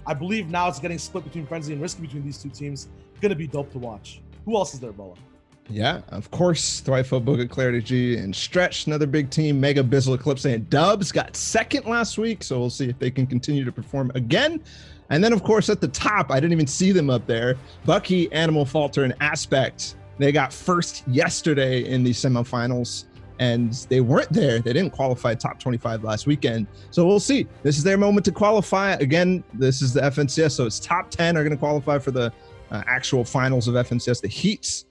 I believe now it's getting split between Frenzy and Risky between these two teams. Going to be dope to watch. Who else is there, Boa? Yeah, of course, Thrifoot, Boga, Clarity G, and Stretch, another big team. Mega, Bizzle, Eclipse, and Dubs got second last week, so we'll see if they can continue to perform again. And then, of course, at the top, I didn't even see them up there. Bucky, Animal, Falter, and Aspect. They got first yesterday in the semifinals, and they weren't there. They didn't qualify top 25 last weekend. So we'll see. This is their moment to qualify. Again, this is the FNCS, so it's top 10 are going to qualify for the actual finals of FNCS, the heats.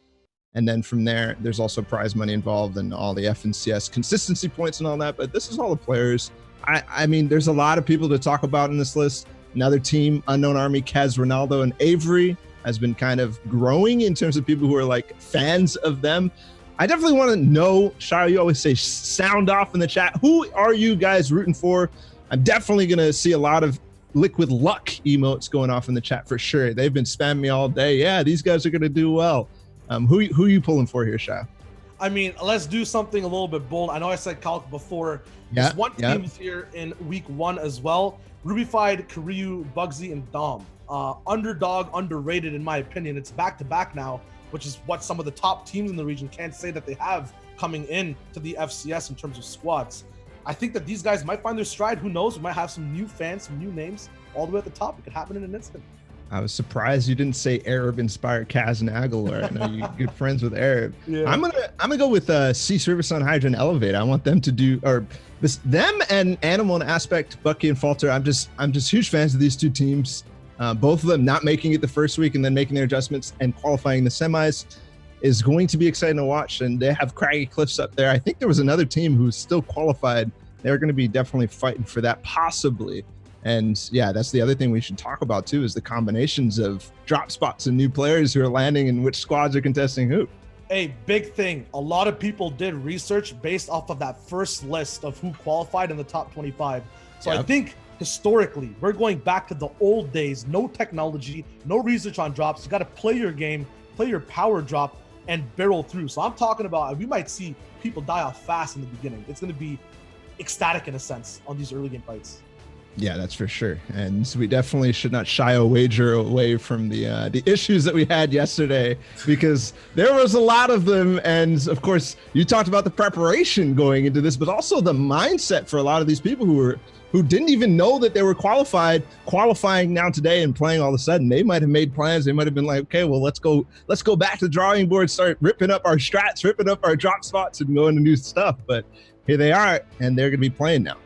And then from there, there's also prize money involved and all the FNCS consistency points and all that. But this is all the players. I mean, there's a lot of people to talk about in this list. Another team, Unknown Army, Kaz, Ronaldo, and Avery has been kind of growing in terms of people who are like fans of them. I definitely want to know, Shia, you always say sound off in the chat. Who are you guys rooting for? I'm definitely going to see a lot of Liquid Luck emotes going off in the chat for sure. They've been spamming me all day. Yeah, these guys are going to do well. Who are you pulling for here, Shia? I mean, let's do something a little bit bold. I know I said Calc before. Yeah, There's one team is here in week 1 as well. Rubyfied, Karyu, Bugsy, and Dom. Underdog, underrated in my opinion. It's back-to-back now, which is what some of the top teams in the region can't say that they have coming in to the FCS in terms of squads. I think that these guys might find their stride. Who knows? We might have some new fans, some new names all the way at the top. It could happen in an instant. I was surprised you didn't say Arab-inspired Kaz and Aguilar. I know you're good friends with Arab. Yeah. I'm gonna go with Cease, Riversun, Hydra, and Elevate. I want them to do, or them and Animal and Aspect, Bucky and Falter. I'm just huge fans of these two teams. Both of them not making it the first week and then making their adjustments and qualifying the semis is going to be exciting to watch. And they have Craggy Cliffs up there. I think there was another team who's still qualified. They're going to be definitely fighting for that, possibly. And yeah, that's the other thing we should talk about too, is the combinations of drop spots and new players who are landing and which squads are contesting who. A big thing. A lot of people did research based off of that first list of who qualified in the top 25. So yep. I think historically, we're going back to the old days. No technology, no research on drops. You got to play your game, play your power drop, and barrel through. So I'm talking about, we might see people die off fast in the beginning. It's going to be ecstatic in a sense on these early game fights. Yeah, that's for sure. And we definitely should not shy a wager away from the issues that we had yesterday, because there was a lot of them. And of course, you talked about the preparation going into this, but also the mindset for a lot of these people who didn't even know that they were qualifying now today and playing all of a sudden. They might have made plans. They might have been like, okay, well, let's go back to the drawing board, start ripping up our strats, ripping up our drop spots and going to new stuff. But here they are, and they're going to be playing now.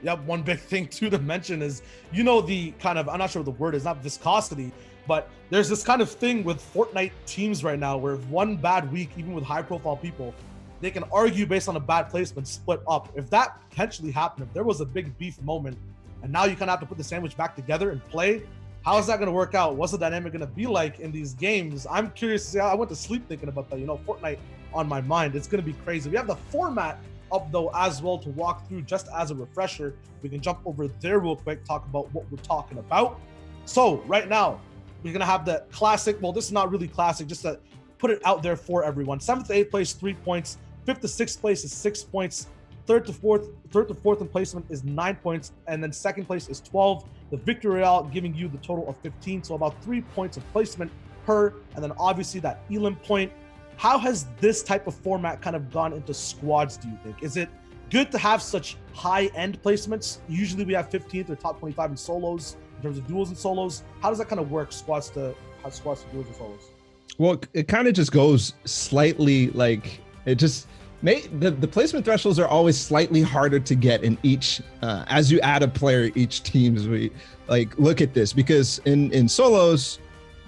Yep, one big thing too to mention is, you know, the kind of, I'm not sure what the word is, not viscosity, but there's this kind of thing with Fortnite teams right now where if one bad week, even with high profile people, they can argue based on a bad placement, split up. If that potentially happened, if there was a big beef moment, and now you kind of have to put the sandwich back together and play, how is that going to work out? What's the dynamic going to be like in these games? I'm curious to see. I went to sleep thinking about that, you know, Fortnite on my mind. It's going to be crazy. We have the format up though as well to walk through just as a refresher. We can jump over there real quick, talk about what we're talking about. So right now we're gonna have the classic, well, this is not really classic, just to put it out there for everyone. 7th to 8th place 3 points, 5th to 6th place is 6 points, third to fourth in placement is 9 points, and then second place is 12. The victory royale giving you the total of 15, so about 3 points of placement per, and then obviously that elim point. How has this type of format kind of gone into squads, do you think? Is it good to have such high-end placements? Usually we have 15th or top 25 in solos, in terms of duels and solos. How does that kind of work, squads to duels and solos? Well, it kind of just goes slightly, like, it just the placement thresholds are always slightly harder to get in each, as you add a player, each teams. We like look at this, because in solos,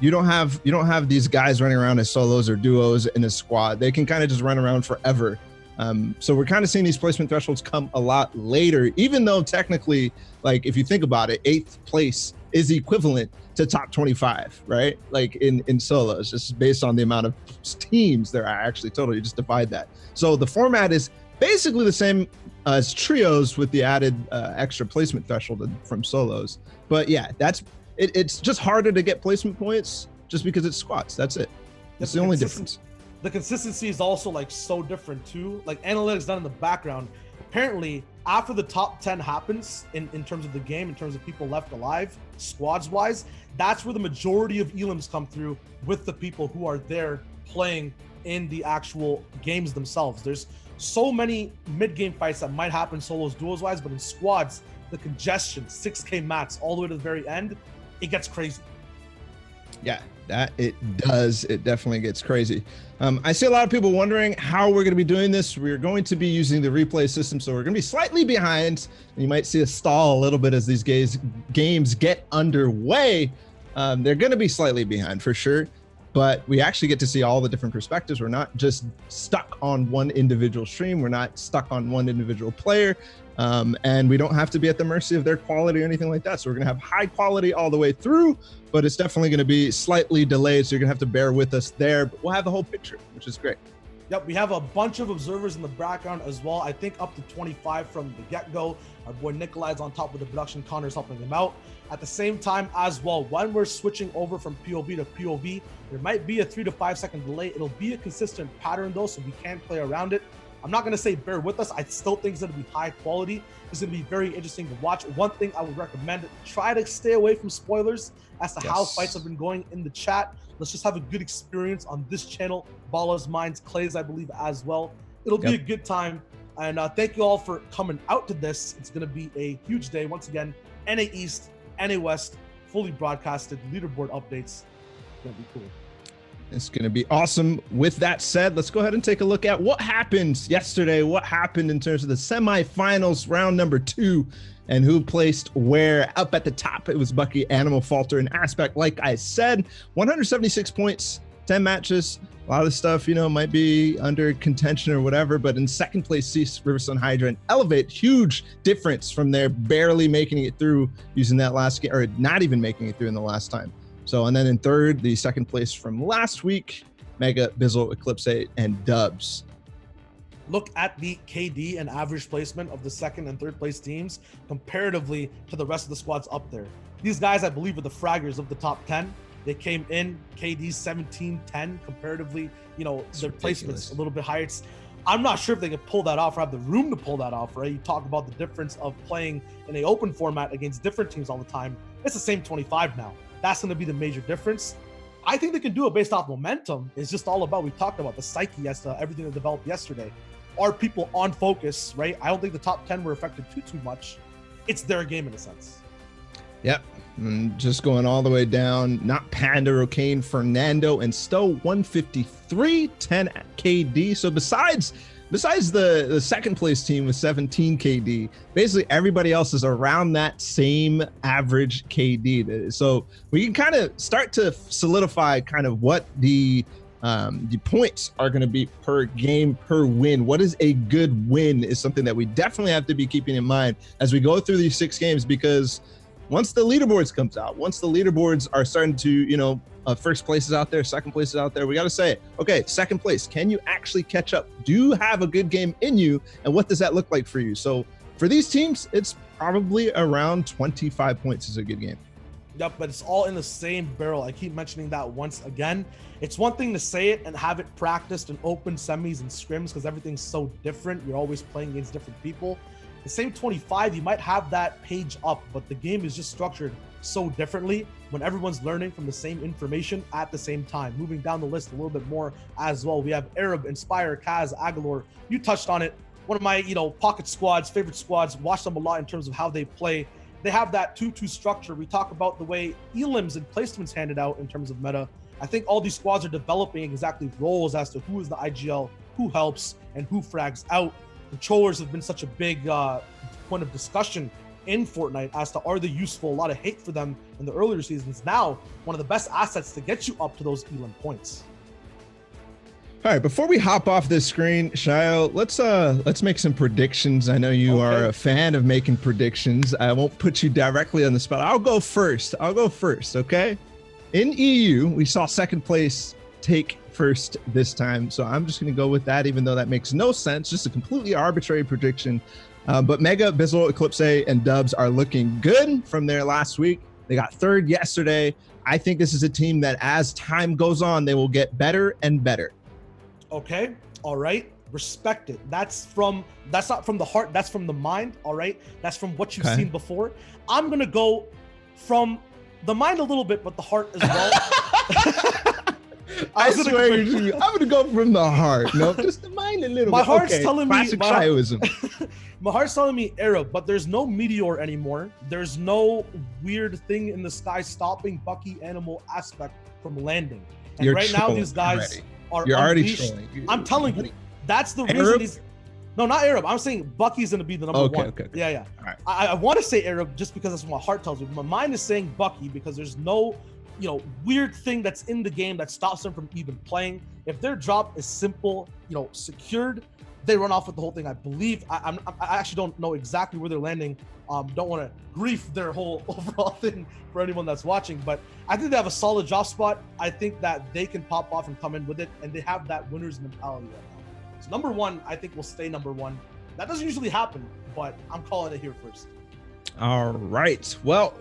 you don't have these guys running around as solos or duos in a squad. They can kind of just run around forever. So we're kind of seeing these placement thresholds come a lot later, even though technically, like if you think about it, 8th place is equivalent to top 25, right? Like in solos, just based on the amount of teams there are actually total, you just divide that. So the format is basically the same as trios with the added extra placement threshold from solos. But yeah, it's just harder to get placement points just because it's squats. That's it. That's the only difference. The consistency is also like so different too. Like analytics done in the background apparently after the top 10 happens in terms of the game, in terms of people left alive, squads wise, that's where the majority of elims come through with the people who are there playing in the actual games themselves. There's so many mid-game fights that might happen solos, duos wise, but in squads, the congestion, 6K max all the way to the very end, it gets crazy. Yeah, that it does. It definitely gets crazy. I see a lot of people wondering how we're going to be doing this. We're going to be using the replay system, so we're going to be slightly behind. You might see us stall a little bit as these games get underway. They're going to be slightly behind for sure, but we actually get to see all the different perspectives. We're not just stuck on one individual stream. We're not stuck on one individual player. And we don't have to be at the mercy of their quality or anything like that. So we're going to have high quality all the way through, but it's definitely going to be slightly delayed. So you're going to have to bear with us there, but we'll have the whole picture, which is great. Yep, we have a bunch of observers in the background as well. I think up to 25 from the get-go. Our boy Nikolai's on top of the production. Connor's helping him out. At the same time as well, when we're switching over from POV to POV, there might be a 3 to 5 second delay. It'll be a consistent pattern though, so we can play around it. I'm not going to say bear with us. I still think it's going to be high quality. It's going to be very interesting to watch. One thing I would recommend, try to stay away from spoilers as to how fights have been going in the chat. Let's just have a good experience on this channel. Bala's Minds, Clay's, I believe, as well. It'll be a good time. And thank you all for coming out to this. It's going to be a huge day. Once again, NA East, NA West, fully broadcasted, leaderboard updates. It's going to be cool. It's going to be awesome. With that said, let's go ahead and take a look at what happened yesterday. What happened in terms of the semifinals, round number 2, and who placed where. Up at the top, it was Bucky, Animal, Falter, and Aspect. Like I said, 176 points, 10 matches. A lot of stuff, you know, might be under contention or whatever, but in second place, Cease, Riverstone, Hydra, and Elevate. Huge difference from there, barely making it through using that last game, or not even making it through in the last time. So, and then in third, the second place from last week, Mega, Bizzle, Eclipse, and Dubs. Look at the KD and average placement of the second and third place teams comparatively to the rest of the squads up there. These guys, I believe, are the fraggers of the top 10. They came in KD's 17-10 comparatively, you know, their placements a little bit higher. I'm not sure if they could pull that off or have the room to pull that off, right? You talk about the difference of playing in an open format against different teams all the time. It's the same 25 now. That's going to be the major difference. I think they can do it based off momentum. It's just all about, we talked about the psyche as to everything that developed yesterday. Are people on focus, right? I don't think the top 10 were affected too much. It's their game in a sense. Yep. And just going all the way down, not Panda, Rocane, Fernando, and Stowe, 153, 10 KD. So besides the second place team with 17 KD, basically everybody else is around that same average KD. So we can kind of start to solidify kind of what the points are going to be per game, per win. What is a good win is something that we definitely have to be keeping in mind as we go through these 6 games, because once the leaderboards comes out, once the leaderboards are starting to, you know, first place is out there, second place is out there, we got to say, okay, second place, can you actually catch up? Do you have a good game in you? And what does that look like for you? So for these teams, it's probably around 25 points is a good game. Yep, but it's all in the same barrel. I keep mentioning that once again. It's one thing to say it and have it practiced in open semis and scrims because everything's so different. You're always playing against different people. The same 25, you might have that page up, but the game is just structured so differently when everyone's learning from the same information at the same time. Moving down the list a little bit more as well, we have Arab, Inspire, Kaz, Agalor. You touched on it. One of my, you know, pocket squads, favorite squads, watch them a lot in terms of how they play. They have that 2-2 structure. We talk about the way elims and placements handed out in terms of meta. I think all these squads are developing exactly roles as to who is the IGL, who helps, and who frags out. Controllers have been such a big point of discussion in Fortnite as to are they useful. A lot of hate for them in the earlier seasons. Now, one of the best assets to get you up to those elim points. All right, before we hop off this screen, Shayo, let's make some predictions. I know you are a fan of making predictions. I won't put you directly on the spot. I'll go first, okay? In EU, we saw second place take first this time, so I'm just going to go with that, even though that makes no sense, just a completely arbitrary prediction. But Mega, Bizzle, Eclipse, and Dubs are looking good from their last week. They got third yesterday. I think this is a team that as time goes on, they will get better and better. Okay, all right. respect it. That's not from the heart, that's from the mind, all right? That's from what you've seen before. I'm gonna go from the mind a little bit, but the heart as well. I swear I'm gonna go from the heart. No, just the mind a little my bit. Heart's telling classic me Shioism. my heart's telling me Arab, but there's no meteor anymore. There's no weird thing in the sky stopping Bucky animal aspect from landing. And right now these guys are unleashed. I'm telling you, that's the reason no, not Arab. I'm saying Bucky's gonna be the number one. Okay. Yeah. All right. I want to say Arab just because that's what my heart tells me. My mind is saying Bucky because there's no, weird thing that's in the game that stops them from even playing. If their drop is simple, secured, they run off with the whole thing. I believe. I actually don't know exactly where they're landing. Don't want to grief their whole overall thing for anyone that's watching, but I think they have a solid drop spot. I think that they can pop off and come in with it, and they have that winner's mentality right now. So number one, I think will stay number one. That doesn't usually happen, but I'm calling it here first. All right. Well,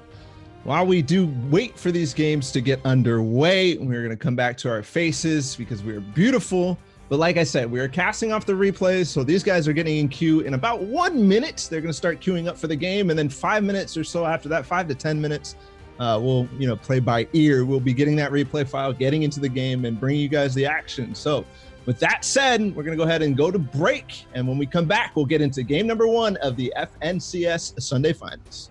while we do wait for these games to get underway, we're going to come back to our faces because we are beautiful. But like I said, we are casting off the replays. So these guys are getting in queue in about 1 minute. They're going to start queuing up for the game. And then 5 minutes or so after that, 5 to 10 minutes, we'll, play by ear. We'll be getting that replay file, getting into the game and bringing you guys the action. So with that said, we're going to go ahead and go to break. And when we come back, we'll get into game number 1 of the FNCS Sunday Finals.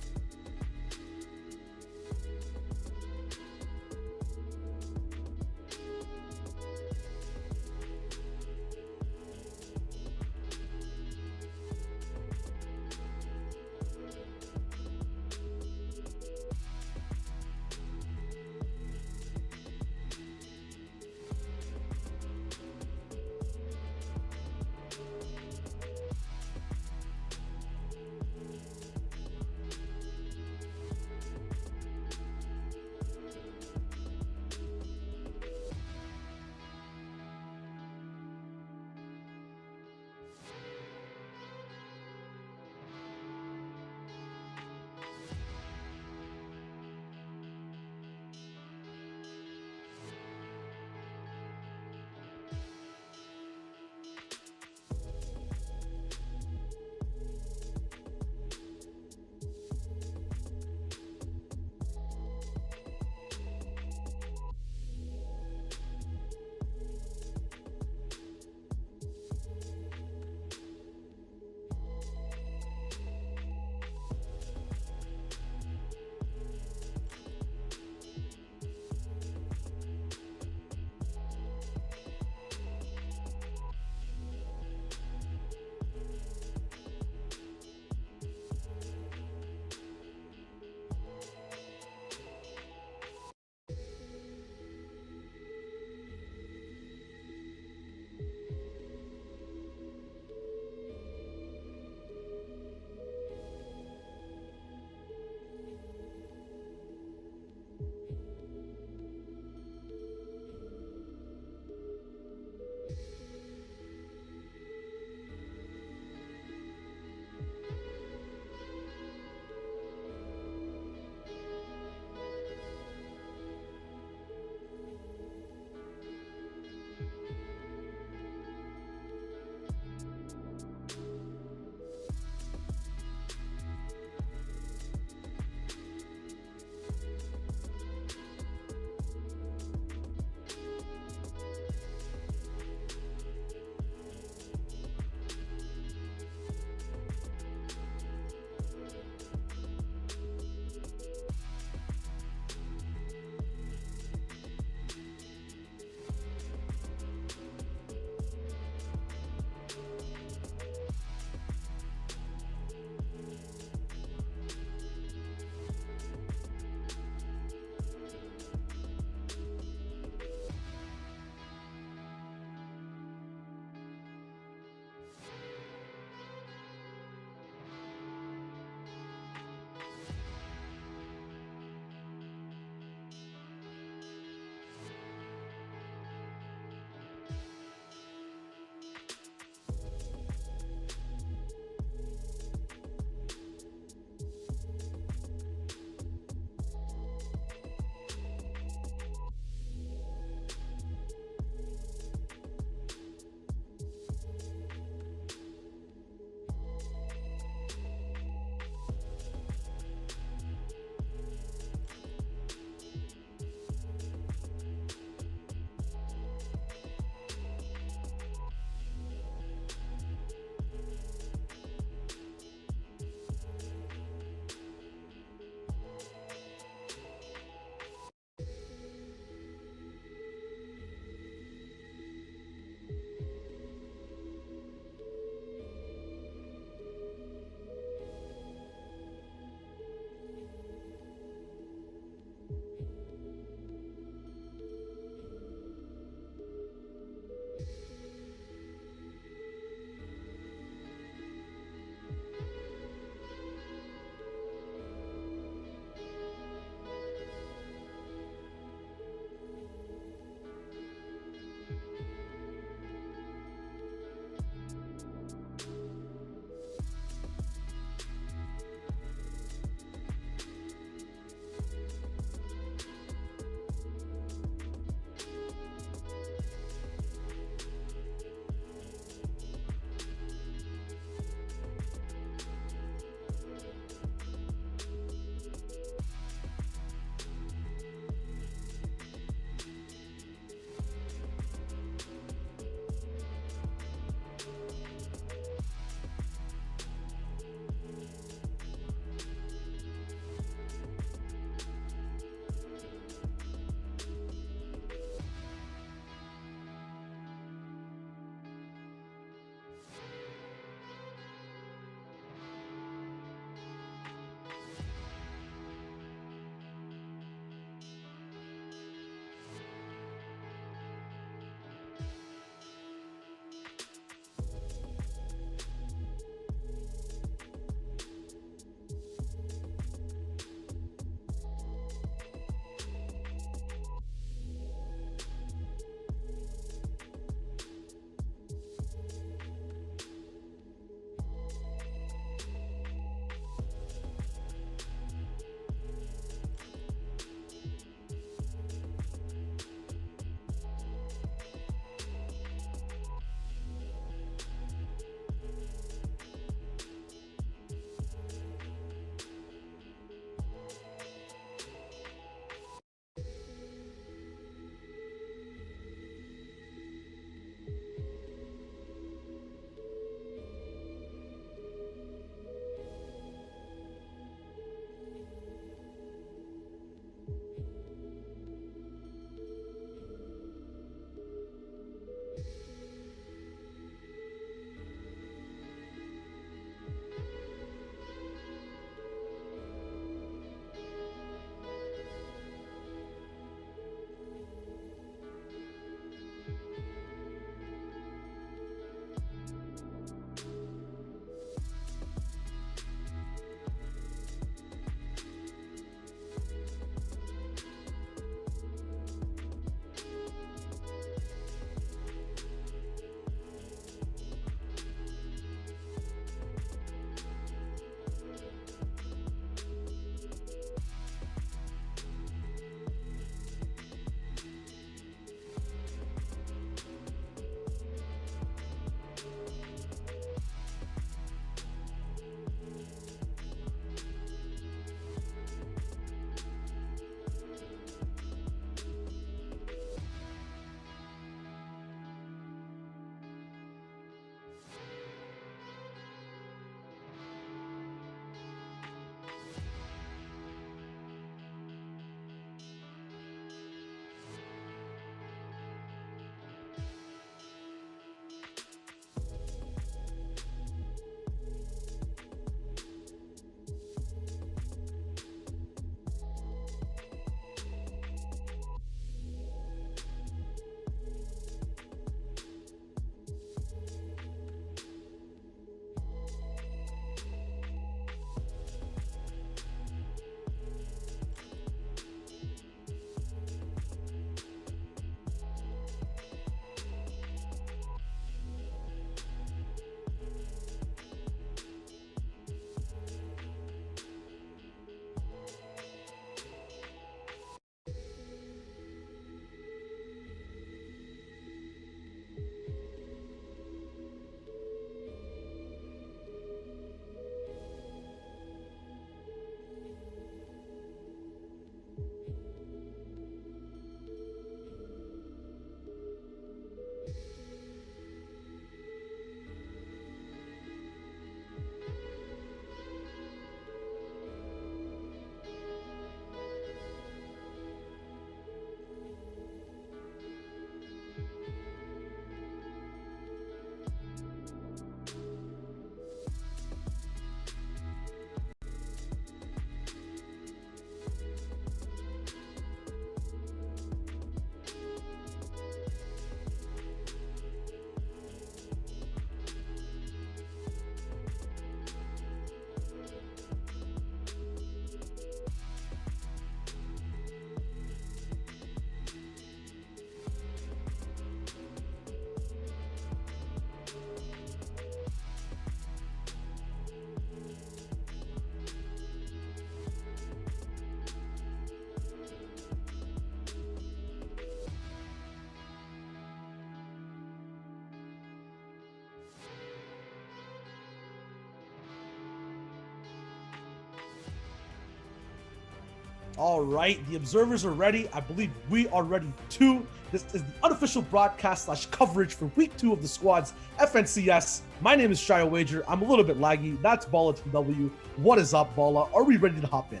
All right, the observers are ready. I believe we are ready too. This is the unofficial broadcast / coverage for week 2 of the squad's FNCS. My name is Shia Wager. I'm a little bit laggy. That's Balla TW. What is up, Balla? Are we ready to hop in?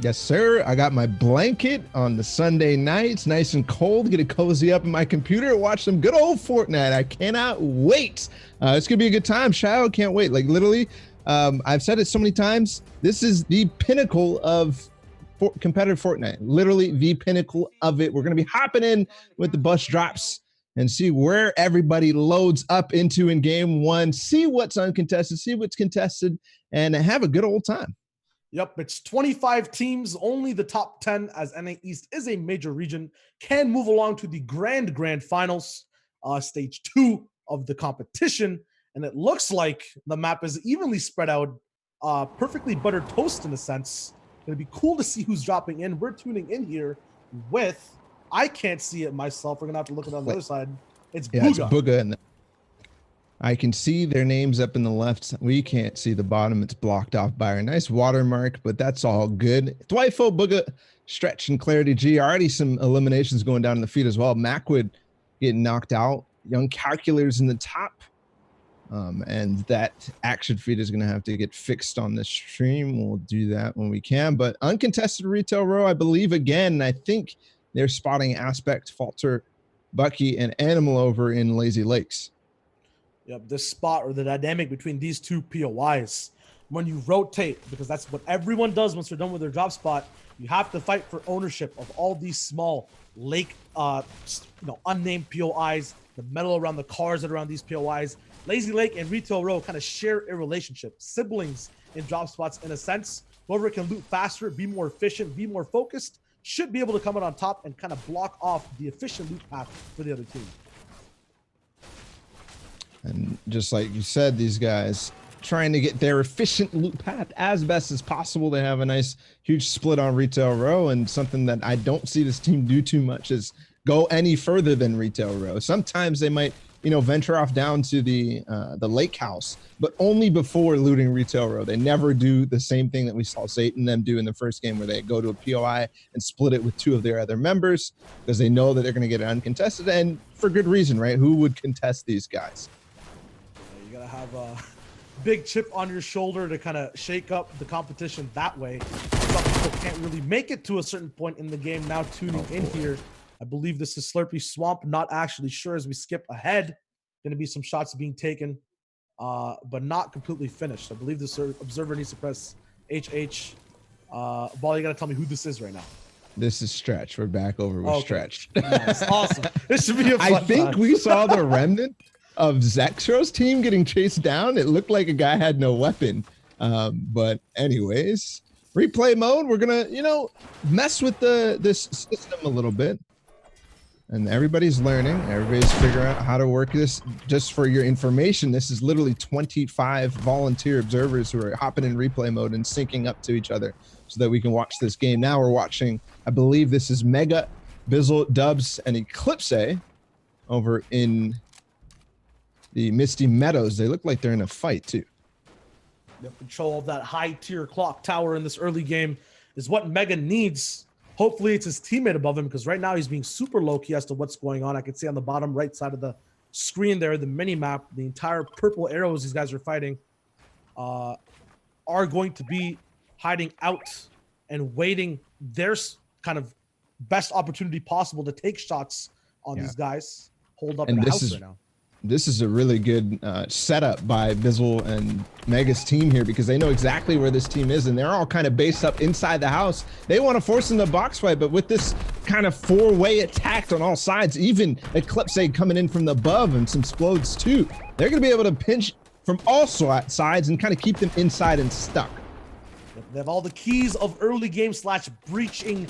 Yes, sir. I got my blanket on the Sunday night. It's nice and cold. Get to cozy up in my computer and watch some good old Fortnite. I cannot wait. It's going to be a good time. Shia, can't wait. Like literally, I've said it so many times. This is the pinnacle of competitive Fortnite, literally the pinnacle of it. We're going to be hopping in with the bus drops and see where everybody loads up into in game 1, see what's uncontested, see what's contested, and have a good old time. Yep, it's 25 teams. Only the top 10, as NA East is a major region, can move along to the grand finals, stage 2 of the competition. And it looks like the map is evenly spread out, perfectly buttered toast in a sense. It'd be cool to see who's dropping in. We're tuning in here with, I can't see it myself. We're gonna have to look at it on the other side. It's Booga. It's Booga, and I can see their names up in the left. We can't see the bottom. It's blocked off by a nice watermark, but that's all good. Dwifo, Booga, Stretch, and Clarity G. Already some eliminations going down in the feed as well. Macwood getting knocked out. Young Calculators in the top. And that action feed is going to have to get fixed on the stream. We'll do that when we can. But uncontested retail row, I believe, again, I think they're spotting Aspect, Falter, Bucky, and Animal over in Lazy Lakes. Yep, this spot or the dynamic between these two POIs, when you rotate, because that's what everyone does once they're done with their drop spot, you have to fight for ownership of all these small lake, unnamed POIs, the metal around the cars that are around these POIs. Lazy Lake and Retail Row kind of share a relationship, siblings in drop spots in a sense. Whoever can loot faster, be more efficient, be more focused, should be able to come out on top and kind of block off the efficient loot path for the other team. And just like you said, these guys trying to get their efficient loot path as best as possible. They have a nice, huge split on Retail Row, and something that I don't see this team do too much is go any further than Retail Row. Sometimes they might, venture off down to the lake house, but only before looting Retail Row. They never do the same thing that we saw Satan and them do in the first game, where they go to a POI and split it with 2 of their other members because they know that they're going to get it uncontested, and for good reason, right? Who would contest these guys? You gotta have a big chip on your shoulder to kind of shake up the competition that way. Some people can't really make it to a certain point in the game. Now tuning in here, I believe this is Slurpy Swamp. Not actually sure as we skip ahead. Going to be some shots being taken, but not completely finished. I believe this observer needs to press HH. Ball, you got to tell me who this is right now. This is Stretch. We're back over with Stretch. Nice. Awesome. This should be a fun I think time. we saw the remnant of Zexro's team getting chased down. It looked like a guy had no weapon. But anyways, replay mode. We're going to, mess with this system a little bit. And everybody's learning. Everybody's figuring out how to work this. Just for your information, this is literally 25 volunteer observers who are hopping in replay mode and syncing up to each other so that we can watch this game. Now we're watching, I believe this is Mega, Bizzle, Dubs, and Eclipse over in the Misty Meadows. They look like they're in a fight too. The control of that high tier clock tower in this early game is what Mega needs. Hopefully it's his teammate above him, because right now he's being super low key as to what's going on. I can see on the bottom right side of the screen there, the mini map, the entire purple arrows these guys are fighting are going to be hiding out and waiting their kind of best opportunity possible to take shots on these guys. Hold up in the house right now. This is a really good setup by Bizzle and Mega's team here, because they know exactly where this team is, and they're all kind of based up inside the house. They want to force in the box fight, but with this kind of 4-way attack on all sides, even Eclipse coming in from the above and some explodes too, they're going to be able to pinch from all sides and kind of keep them inside and stuck. They have all the keys of early game / breaching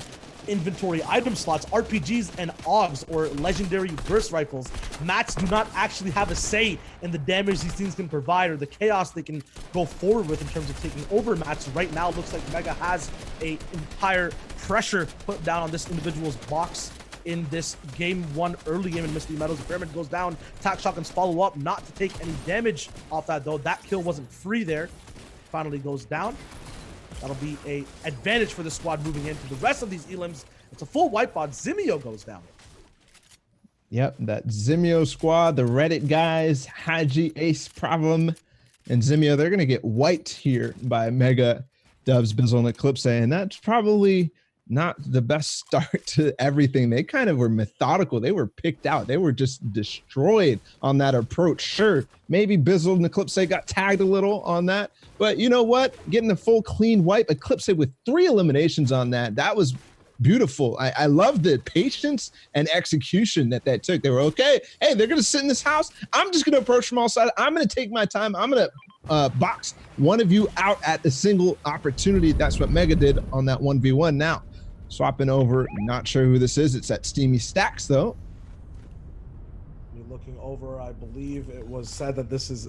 inventory item slots, RPGs, and AUGs, or legendary burst rifles. Mats do not actually have a say in the damage these things can provide or the chaos they can go forward with in terms of taking over mats. Right now, it looks like Mega has a entire pressure put down on this individual's box in this game 1 early game in Misty Meadows. Pyramid goes down. Tac shotguns follow up, not to take any damage off that though. That kill wasn't free there. Finally goes down. That'll be a advantage for the squad moving into the rest of these elims. It's a full wipe on. Zimio goes down. Yep, that Zimio squad, the Reddit guys, Haji, Ace, Problem, and Zimio, they're going to get wiped here by Mega, Dubs, Bizzle, and Eclipse. And that's probably not the best start to everything. They kind of were methodical. They were picked out. They were just destroyed on that approach. Sure, maybe Bizzle and Eclipse got tagged a little on that. But you know what? Getting a full clean wipe. Eclipse with 3 eliminations on that. That was beautiful. I love the patience and execution that took. They were okay. Hey, they're going to sit in this house. I'm just going to approach from all sides. I'm going to take my time. I'm going to box one of you out at a single opportunity. That's what Mega did on that 1v1. Now, swapping over. Not sure who this is. It's at Steamy Stacks, though. You're looking over. I believe it was said that this is...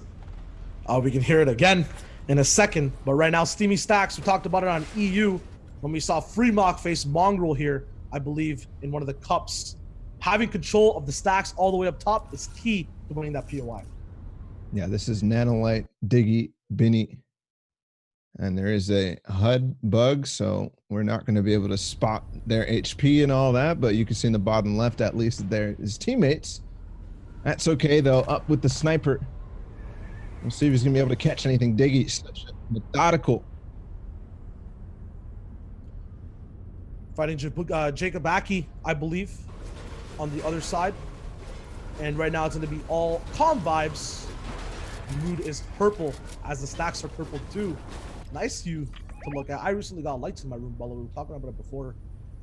we can hear it again in a second. But right now, Steamy Stacks, we talked about it on EU. When we saw Freemock face Mongrel here, I believe, in one of the cups. Having control of the stacks all the way up top is key to winning that POI. Yeah, this is Nanolite, Diggy, Binny. And there is a HUD bug, so we're not going to be able to spot their HP and all that, but you can see in the bottom left, at least, that there is teammates. That's okay, though. Up with the sniper. We'll see if he's going to be able to catch anything. Diggy, such a methodical. Fighting Jacob Aki, I believe, on the other side. And right now it's going to be all calm vibes. The mood is purple, as the stacks are purple too. Nice view to look at. I recently got lights in my room, Bella. We were talking about it before.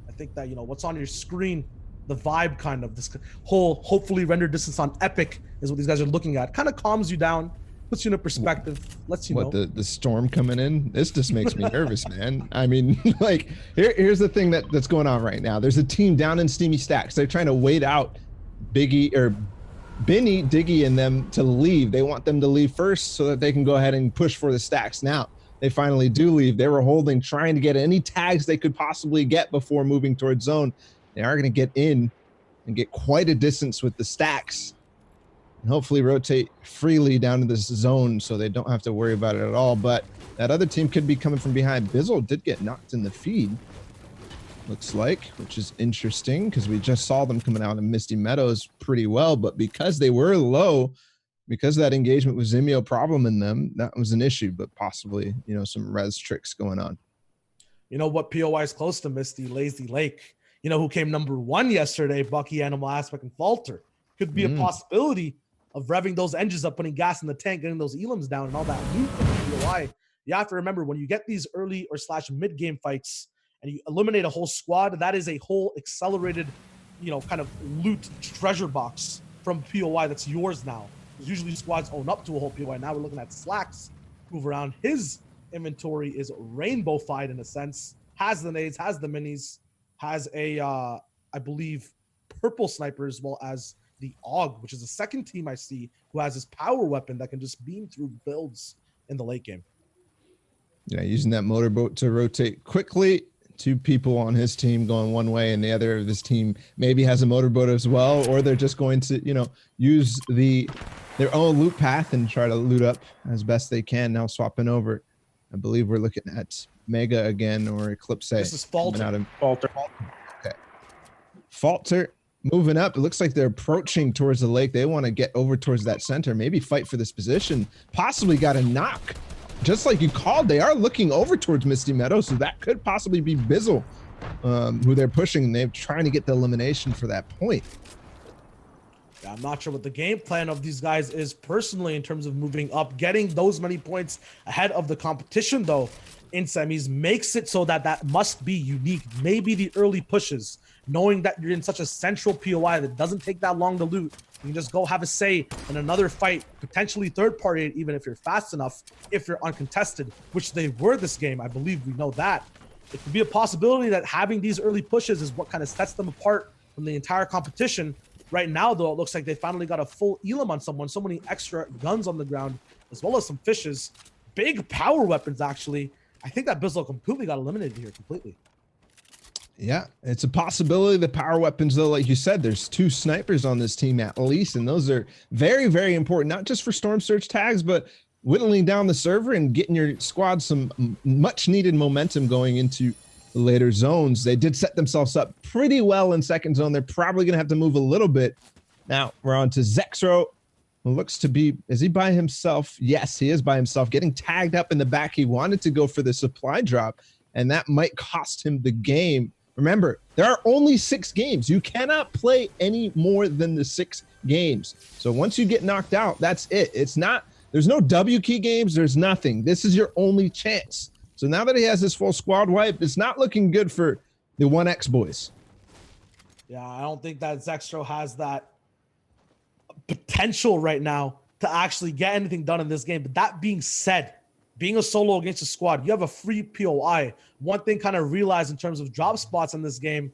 I think that, you know, what's on your screen, the vibe kind of, this whole hopefully rendered distance on Epic is what these guys are looking at. Kind of calms you down, puts you in a perspective, lets you know. What, the storm coming in? This just makes me nervous, man. I mean, like, here's the thing that's going on right now. There's a team down in Steamy Stacks. They're trying to wait out Biggie or Binny, Diggy, and them to leave. They want them to leave first so that they can go ahead and push for the stacks. Now, they finally do leave. They were holding, trying to get any tags they could possibly get before moving towards zone. They are going to get in and get quite a distance with the stacks. And hopefully rotate freely down to this zone so they don't have to worry about it at all. But that other team could be coming from behind. Bizzle did get knocked in the feed, looks like, which is interesting because we just saw them coming out in Misty Meadows pretty well. But because they were low, because of that engagement with Zimio problem in them, that was an issue, but possibly, you know, some res tricks going on. You know what POI is close to Misty? Lazy Lake. You know who came #1 yesterday? Bucky, Animal Aspect, and Falter. Could be a possibility of revving those engines up, putting gas in the tank, getting those elims down, and all that loot from the POI. You have to remember, when you get these early or / mid-game fights and you eliminate a whole squad, that is a whole accelerated, you know, kind of loot treasure box from POI that's yours now. Usually squads own up to a whole POI. Now we're looking at Slacks move around. His inventory is rainbow-fied in a sense. Has the nades, has the minis, has a, I believe, purple sniper as well as the AUG, which is the second team I see who has this power weapon that can just beam through builds in the late game. Yeah, using that motorboat to rotate quickly. 2 people on his team going one way, and the other of his team maybe has a motorboat as well, or they're just going to, you know, use their own loot path and try to loot up as best they can. Now swapping over, I believe we're looking at Mega again or Eclipse. This is Falter. Falter. Okay. Falter moving up. It looks like they're approaching towards the lake. They want to get over towards that center, maybe fight for this position. Possibly got a knock. Just like you called, they are looking over towards Misty Meadows, so that could possibly be Bizzle, who they're pushing. They're trying to get the elimination for that point. Yeah, I'm not sure what the game plan of these guys is personally in terms of moving up. Getting those many points ahead of the competition, though, in semis makes it so that that must be unique. Maybe the early pushes, knowing that you're in such a central POI that doesn't take that long to loot. You can just go have a say in another fight, potentially third party, even if you're fast enough, if you're uncontested, which they were this game. I believe we know that. It could be a possibility that having these early pushes is what kind of sets them apart from the entire competition. Right now, though, it looks like they finally got a full elim on someone, so many extra guns on the ground, as well as some fishes. Big power weapons, actually. I think that Bizzle completely got eliminated here, completely. Yeah, it's a possibility. The power weapons, though, like you said, there's 2 snipers on this team at least, and those are very, very important, not just for storm surge tags, but whittling down the server and getting your squad some much needed momentum going into the later zones. They did set themselves up pretty well in second zone. They're probably going to have to move a little bit. Now we're on to Zexro. Looks to be, is he by himself? Yes, he is by himself, getting tagged up in the back. He wanted to go for the supply drop, and that might cost him the game. Remember, there are only 6 games. You cannot play any more than the 6 games. So once you get knocked out, that's it. It's not, there's no W key games. There's nothing. This is your only chance. So now that he has his full squad wipe, it's not looking good for the 1X boys. Yeah, I don't think that Zextro has that potential right now to actually get anything done in this game. But that being said, being a solo against a squad, you have a free POI. One thing kind of realized in terms of drop spots in this game,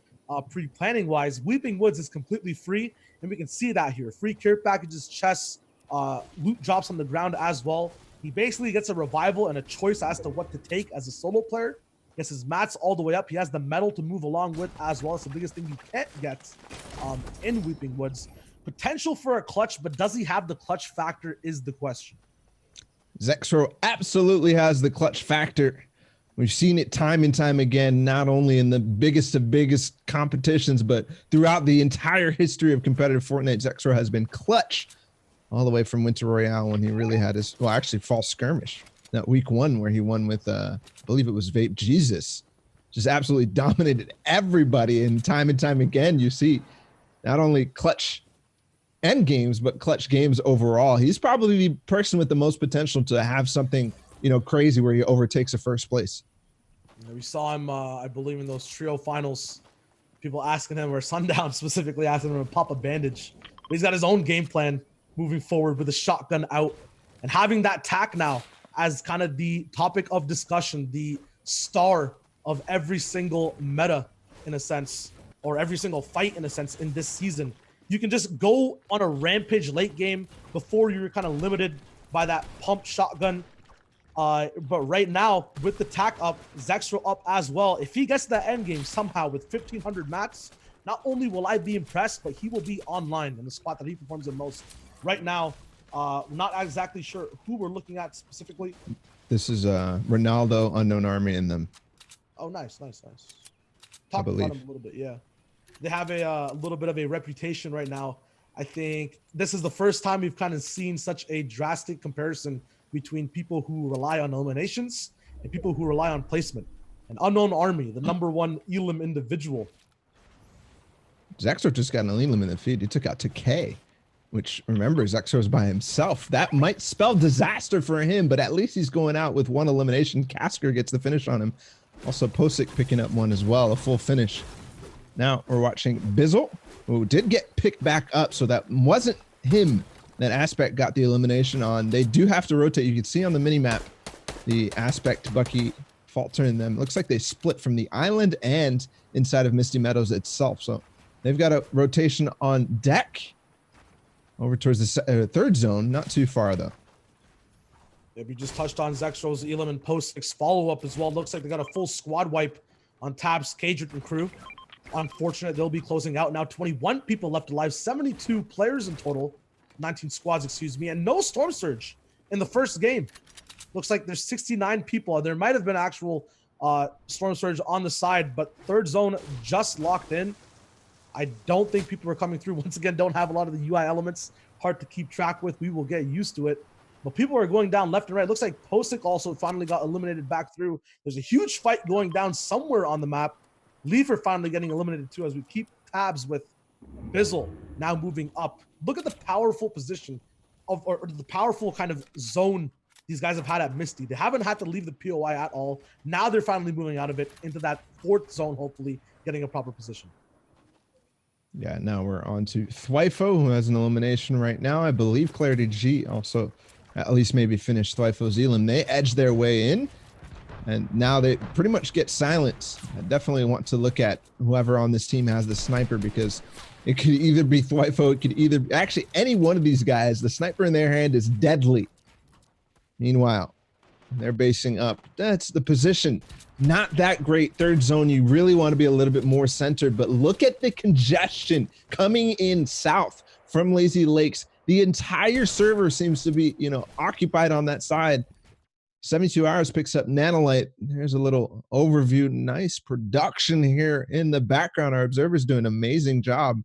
pre-planning wise, Weeping Woods is completely free, and we can see that here. Free care packages, chests, loot drops on the ground as well. He basically gets a revival and a choice as to what to take as a solo player. Gets his mats all the way up. He has the metal to move along with as well. It's the biggest thing you can't get in Weeping Woods. Potential for a clutch, but does he have the clutch factor is the question. Zexro absolutely has the clutch factor. We've seen it time and time again, not only in the biggest of biggest competitions, but throughout the entire history of competitive Fortnite. Zexro has been clutch all the way from Winter Royale when he really had his, well, actually Fall Skirmish, that week 1 where he won with, I believe it was Vape Jesus. Just absolutely dominated everybody. And time again, you see not only clutch end games, but clutch games overall. He's probably the person with the most potential to have something, you know, crazy where he overtakes a first place. We saw him, I believe, in those trio finals. People asking him, or Sundown specifically asking him to pop a bandage. But he's got his own game plan moving forward with a shotgun out. And having that tack now as kind of the topic of discussion, the star of every single meta, in a sense, or every single fight, in a sense, in this season. You can just go on a rampage late game before you're kind of limited by that pump shotgun. But right now, with the tack up, Zexro up as well, if he gets to that end game somehow with 1,500 mats, not only will I be impressed, but he will be online in the spot that he performs the most. Right now, not exactly sure who we're looking at specifically. This is Ronaldo, Unknown Army, and them. Oh, nice. Talk about him a little bit, yeah. They have a little bit of a reputation right now. I think this is the first time we've kind of seen such a drastic comparison between people who rely on eliminations and people who rely on placement. An Unknown Army, the #1 Elim individual. Zexro just got an Elim in the feed. He took out to K, which, remember, Zexro's by himself. That might spell disaster for him, but at least he's going out with 1 elimination. Casker gets the finish on him. Also, Posick picking up 1 as well, a full finish. Now we're watching Bizzle, who did get picked back up, so that wasn't him. That Aspect got the elimination on. They do have to rotate. You can see on the mini-map the Aspect, Bucky faltering them. Looks like they split from the island and inside of Misty Meadows itself. So they've got a rotation on deck over towards the third zone. Not too far, though. Yeah, we just touched on Zexro's Elim and Post's follow-up as well. Looks like they got a full squad wipe on Tab's Cadric and crew. Unfortunate, they'll be closing out now. 21 people left alive, 72 players in total, 19 squads, excuse me, and no Storm Surge in the first game. Looks like there's 69 people. There might have been actual Storm Surge on the side, but third zone just locked in. I don't think people are coming through. Once again, don't have a lot of the UI elements. Hard to keep track with. We will get used to it. But people are going down left and right. Looks like Posick also finally got eliminated back through. There's a huge fight going down somewhere on the map. Leafer finally getting eliminated too, as we keep tabs with Bizzle now moving up. Look at the powerful position of, or the powerful kind of zone these guys have had at Misty. They haven't had to leave the POI at all. Now they're finally moving out of it into that 4th zone, hopefully getting a proper position. Yeah, now we're on to Thwifo, who has an elimination right now. I believe Clarity G also at least maybe finished Thwifo's Elim. They edge their way in, and now they pretty much get silenced. I definitely want to look at whoever on this team has the sniper, because it could either be Thwifo, it could either actually any one of these guys. The sniper in their hand is deadly. Meanwhile, they're basing up. That's the position. Not that great. Third zone, you really want to be a little bit more centered, but look at the congestion coming in south from Lazy Lakes The entire server seems to be, occupied on that side. 72 Hours picks up Nanolite. There's a little overview. Nice production here in the background. Our observer's doing an amazing job.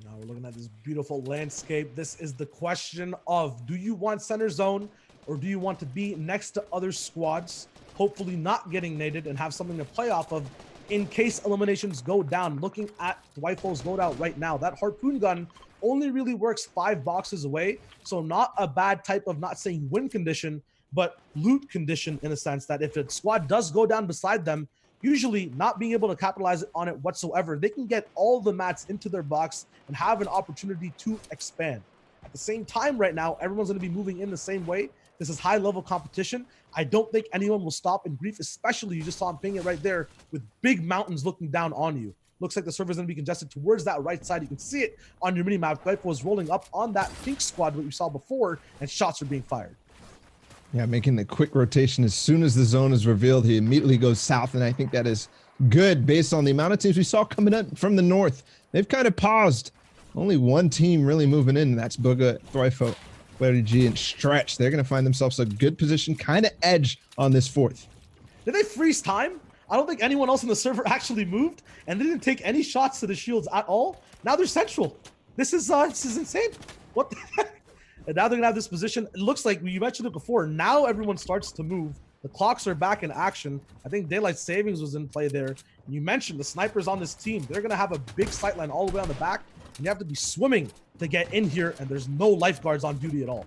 Now we're looking at this beautiful landscape. This is the question of, do you want center zone or do you want to be next to other squads, hopefully not getting naded and have something to play off of in case eliminations go down? Looking at Dwight's loadout right now, that harpoon gun only really works 5 boxes away, so not a bad type of, not saying win condition, but loot condition, in a sense that if a squad does go down beside them, usually not being able to capitalize on it whatsoever, they can get all the mats into their box and have an opportunity to expand. At the same time right now, everyone's going to be moving in the same way. This is high level competition. I don't think anyone will stop in grief, especially you just saw him ping it right there with big mountains looking down on you. Looks like the server's going to be congested towards that right side. You can see it on your mini-map. Dwight was rolling up on that pink squad, what you saw before, and shots are being fired. Yeah, making the quick rotation as soon as the zone is revealed. He immediately goes south, and I think that is good based on the amount of teams we saw coming up from the north. They've kind of paused. Only one team really moving in, and that's Booga, Thryfo, Larry G, and Stretch. They're going to find themselves a good position, kind of edge on this fourth. Did they freeze time? I don't think anyone else in the server actually moved, and they didn't take any shots to the shields at all. Now they're central. This is insane. What the heck? And now they're gonna have this position. It looks like you mentioned it before. Now everyone starts to move. The clocks are back in action. I think daylight savings was in play there. And you mentioned the snipers on this team. They're gonna have a big sight line all the way on the back, and you have to be swimming to get in here. And there's no lifeguards on duty at all.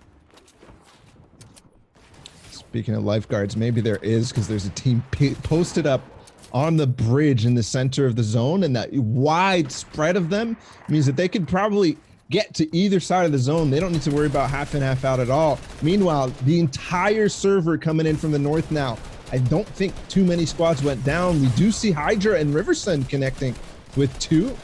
Speaking of lifeguards, maybe there is, because there's a team posted up on the bridge in the center of the zone, and that wide spread of them means that they could probably get to either side of the zone. They don't need to worry about half in, half out at all. Meanwhile, the entire server coming in from the north now. I don't think too many squads went down. We do see Hydra and Riversun connecting with 2.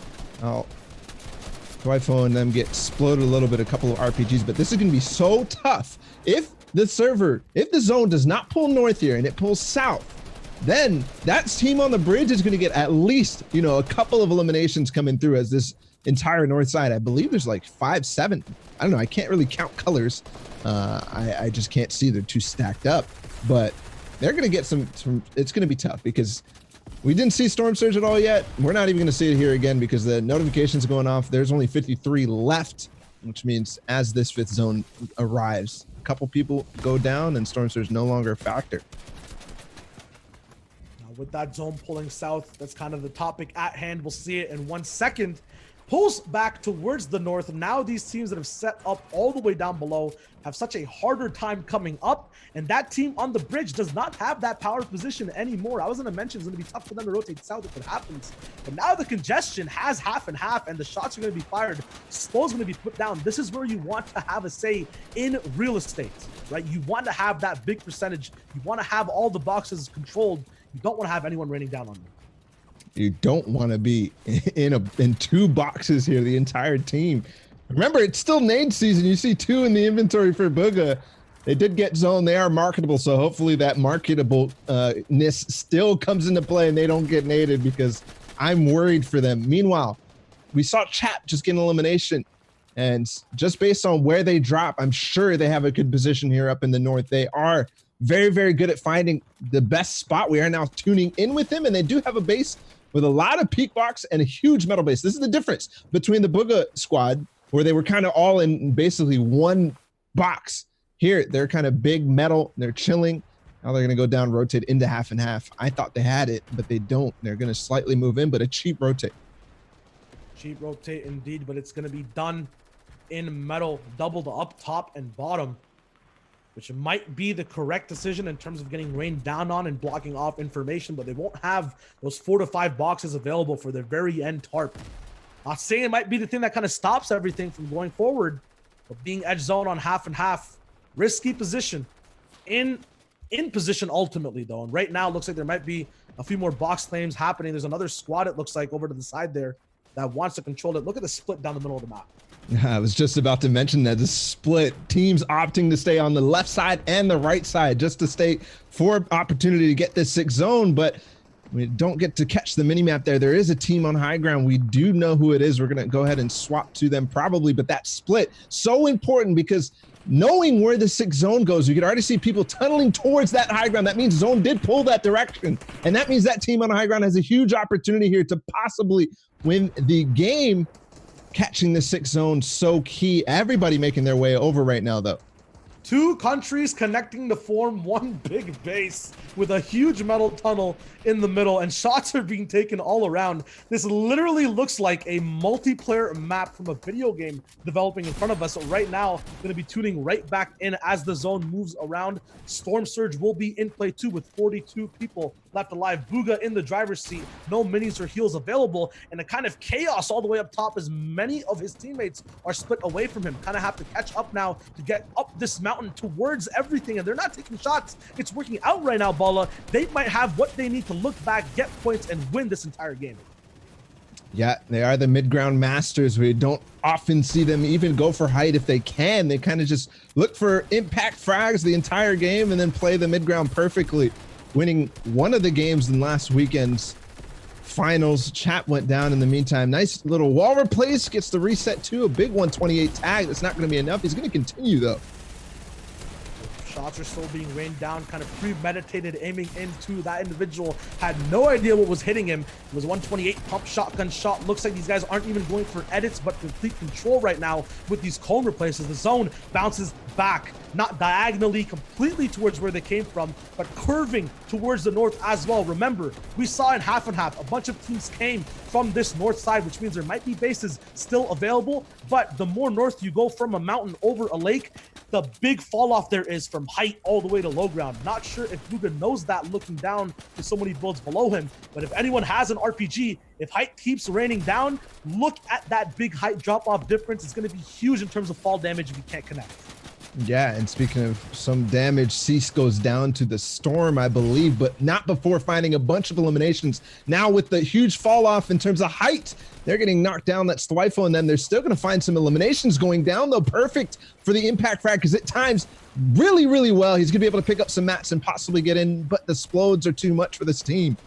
Wi-Fi and them get exploded a little bit, a couple of RPGs, but this is going to be so tough. If the zone does not pull north here and it pulls south, then that team on the bridge is going to get at least, a couple of eliminations coming through, as this entire north side, I believe there's like 5, 7. I don't know. I can't really count colors. I just can't see. They're too stacked up, but they're going to get some, it's going to be tough because we didn't see Storm Surge at all yet. We're not even going to see it here again because the notification's going off. There's only 53 left, which means as this 5th zone arrives, a couple people go down and Storm Surge no longer a factor. With that zone pulling south, that's kind of the topic at hand. We'll see it in 1 second. Pulls back towards the north. Now these teams that have set up all the way down below have such a harder time coming up, and that team on the bridge does not have that power position anymore. I was going to mention it's going to be tough for them to rotate south if it happens, but now the congestion has half and half, and the shots are going to be fired. Slow's going to be put down. This is where you want to have a say in real estate, right? You want to have that big percentage. You want to have all the boxes controlled. You don't want to have anyone raining down on you. You don't want to be in 2 boxes here, the entire team. Remember, it's still nade season. You see 2 in the inventory for Booga. They did get zone. They are marketable, so hopefully that marketableness still comes into play and they don't get naded, because I'm worried for them. Meanwhile, we saw Chap just get an elimination, and just based on where they drop, I'm sure they have a good position here up in the north. They are very, very good at finding the best spot. We are now tuning in with them, and they do have a base with a lot of peak box and a huge metal base. This is the difference between the Booga squad, where they were kind of all in basically one box. Here, they're kind of big metal. They're chilling. Now they're going to go down, rotate into half and half. I thought they had it, but they don't. They're going to slightly move in, but a cheap rotate. Cheap rotate indeed, but it's going to be done in metal, doubled up top and bottom, which might be the correct decision in terms of getting rained down on and blocking off information, but they won't have those 4 to 5 boxes available for their very end tarp. Not saying it might be the thing that kind of stops everything from going forward, but being edge zone on half and half, risky position, in position ultimately though. And right now it looks like there might be a few more box claims happening. There's another squad, it looks like, over to the side there that wants to control it. Look at the split down the middle of the map. I was just about to mention that the split, teams opting to stay on the left side and the right side just to stay for opportunity to get this 6th zone. But We don't get to catch the mini map there. There is a team on high ground. We do know who it is. We're going to go ahead and swap to them probably, but that split, so important because knowing where the 6 zone goes, you can already see people tunneling towards that high ground. That means zone did pull that direction. And that means that team on high ground has a huge opportunity here to possibly win the game. Catching the 6 zone, so key. Everybody making their way over right now, though. 2 countries connecting to form one big base with a huge metal tunnel in the middle, and shots are being taken all around. This literally looks like a multiplayer map from a video game developing in front of us. So right now, going to be tuning right back in as the zone moves around. Storm Surge will be in play too with 42 people left alive. Bugha in the driver's seat, no minis or heals available, and a kind of chaos all the way up top as many of his teammates are split away from him. Kind of have to catch up now to get up this mountain towards everything, and they're not taking shots. It's working out right now, Bala. They might have what they need to look back, get points, and win this entire game. Yeah, they are the mid-ground masters. We don't often see them even go for height if they can. They kind of just look for impact frags the entire game and then play the mid-ground perfectly. Winning one of the games in last weekend's finals. Chat went down in the meantime. Nice little wall replace, gets the reset too. A big 128 tag. That's not going to be enough. He's going to continue though. Shots are still being rained down, kind of premeditated, aiming into that individual. Had no idea what was hitting him. It was 128 pump shotgun shot. Looks like these guys aren't even going for edits, but complete control right now with these cone replaces. The zone bounces back, not diagonally completely towards where they came from, but curving towards the north as well. Remember, we saw in half and half, a bunch of teams came from this north side, which means there might be bases still available, but the more north you go from a mountain over a lake, the big fall off there is from height all the way to low ground. Not sure if Bugha knows that looking down to so many builds below him, but if anyone has an RPG, if height keeps raining down, look at that big height drop off difference. It's going to be huge in terms of fall damage if you can't connect. Yeah, and speaking of some damage, Cease goes down to the Storm, I believe, but not before finding a bunch of eliminations. Now with the huge fall off in terms of height, they're getting knocked down. That's Thwifo, and then they're still going to find some eliminations going down, though. Perfect for the impact frag, because it times really, really well. He's going to be able to pick up some mats and possibly get in, but the explodes are too much for this team.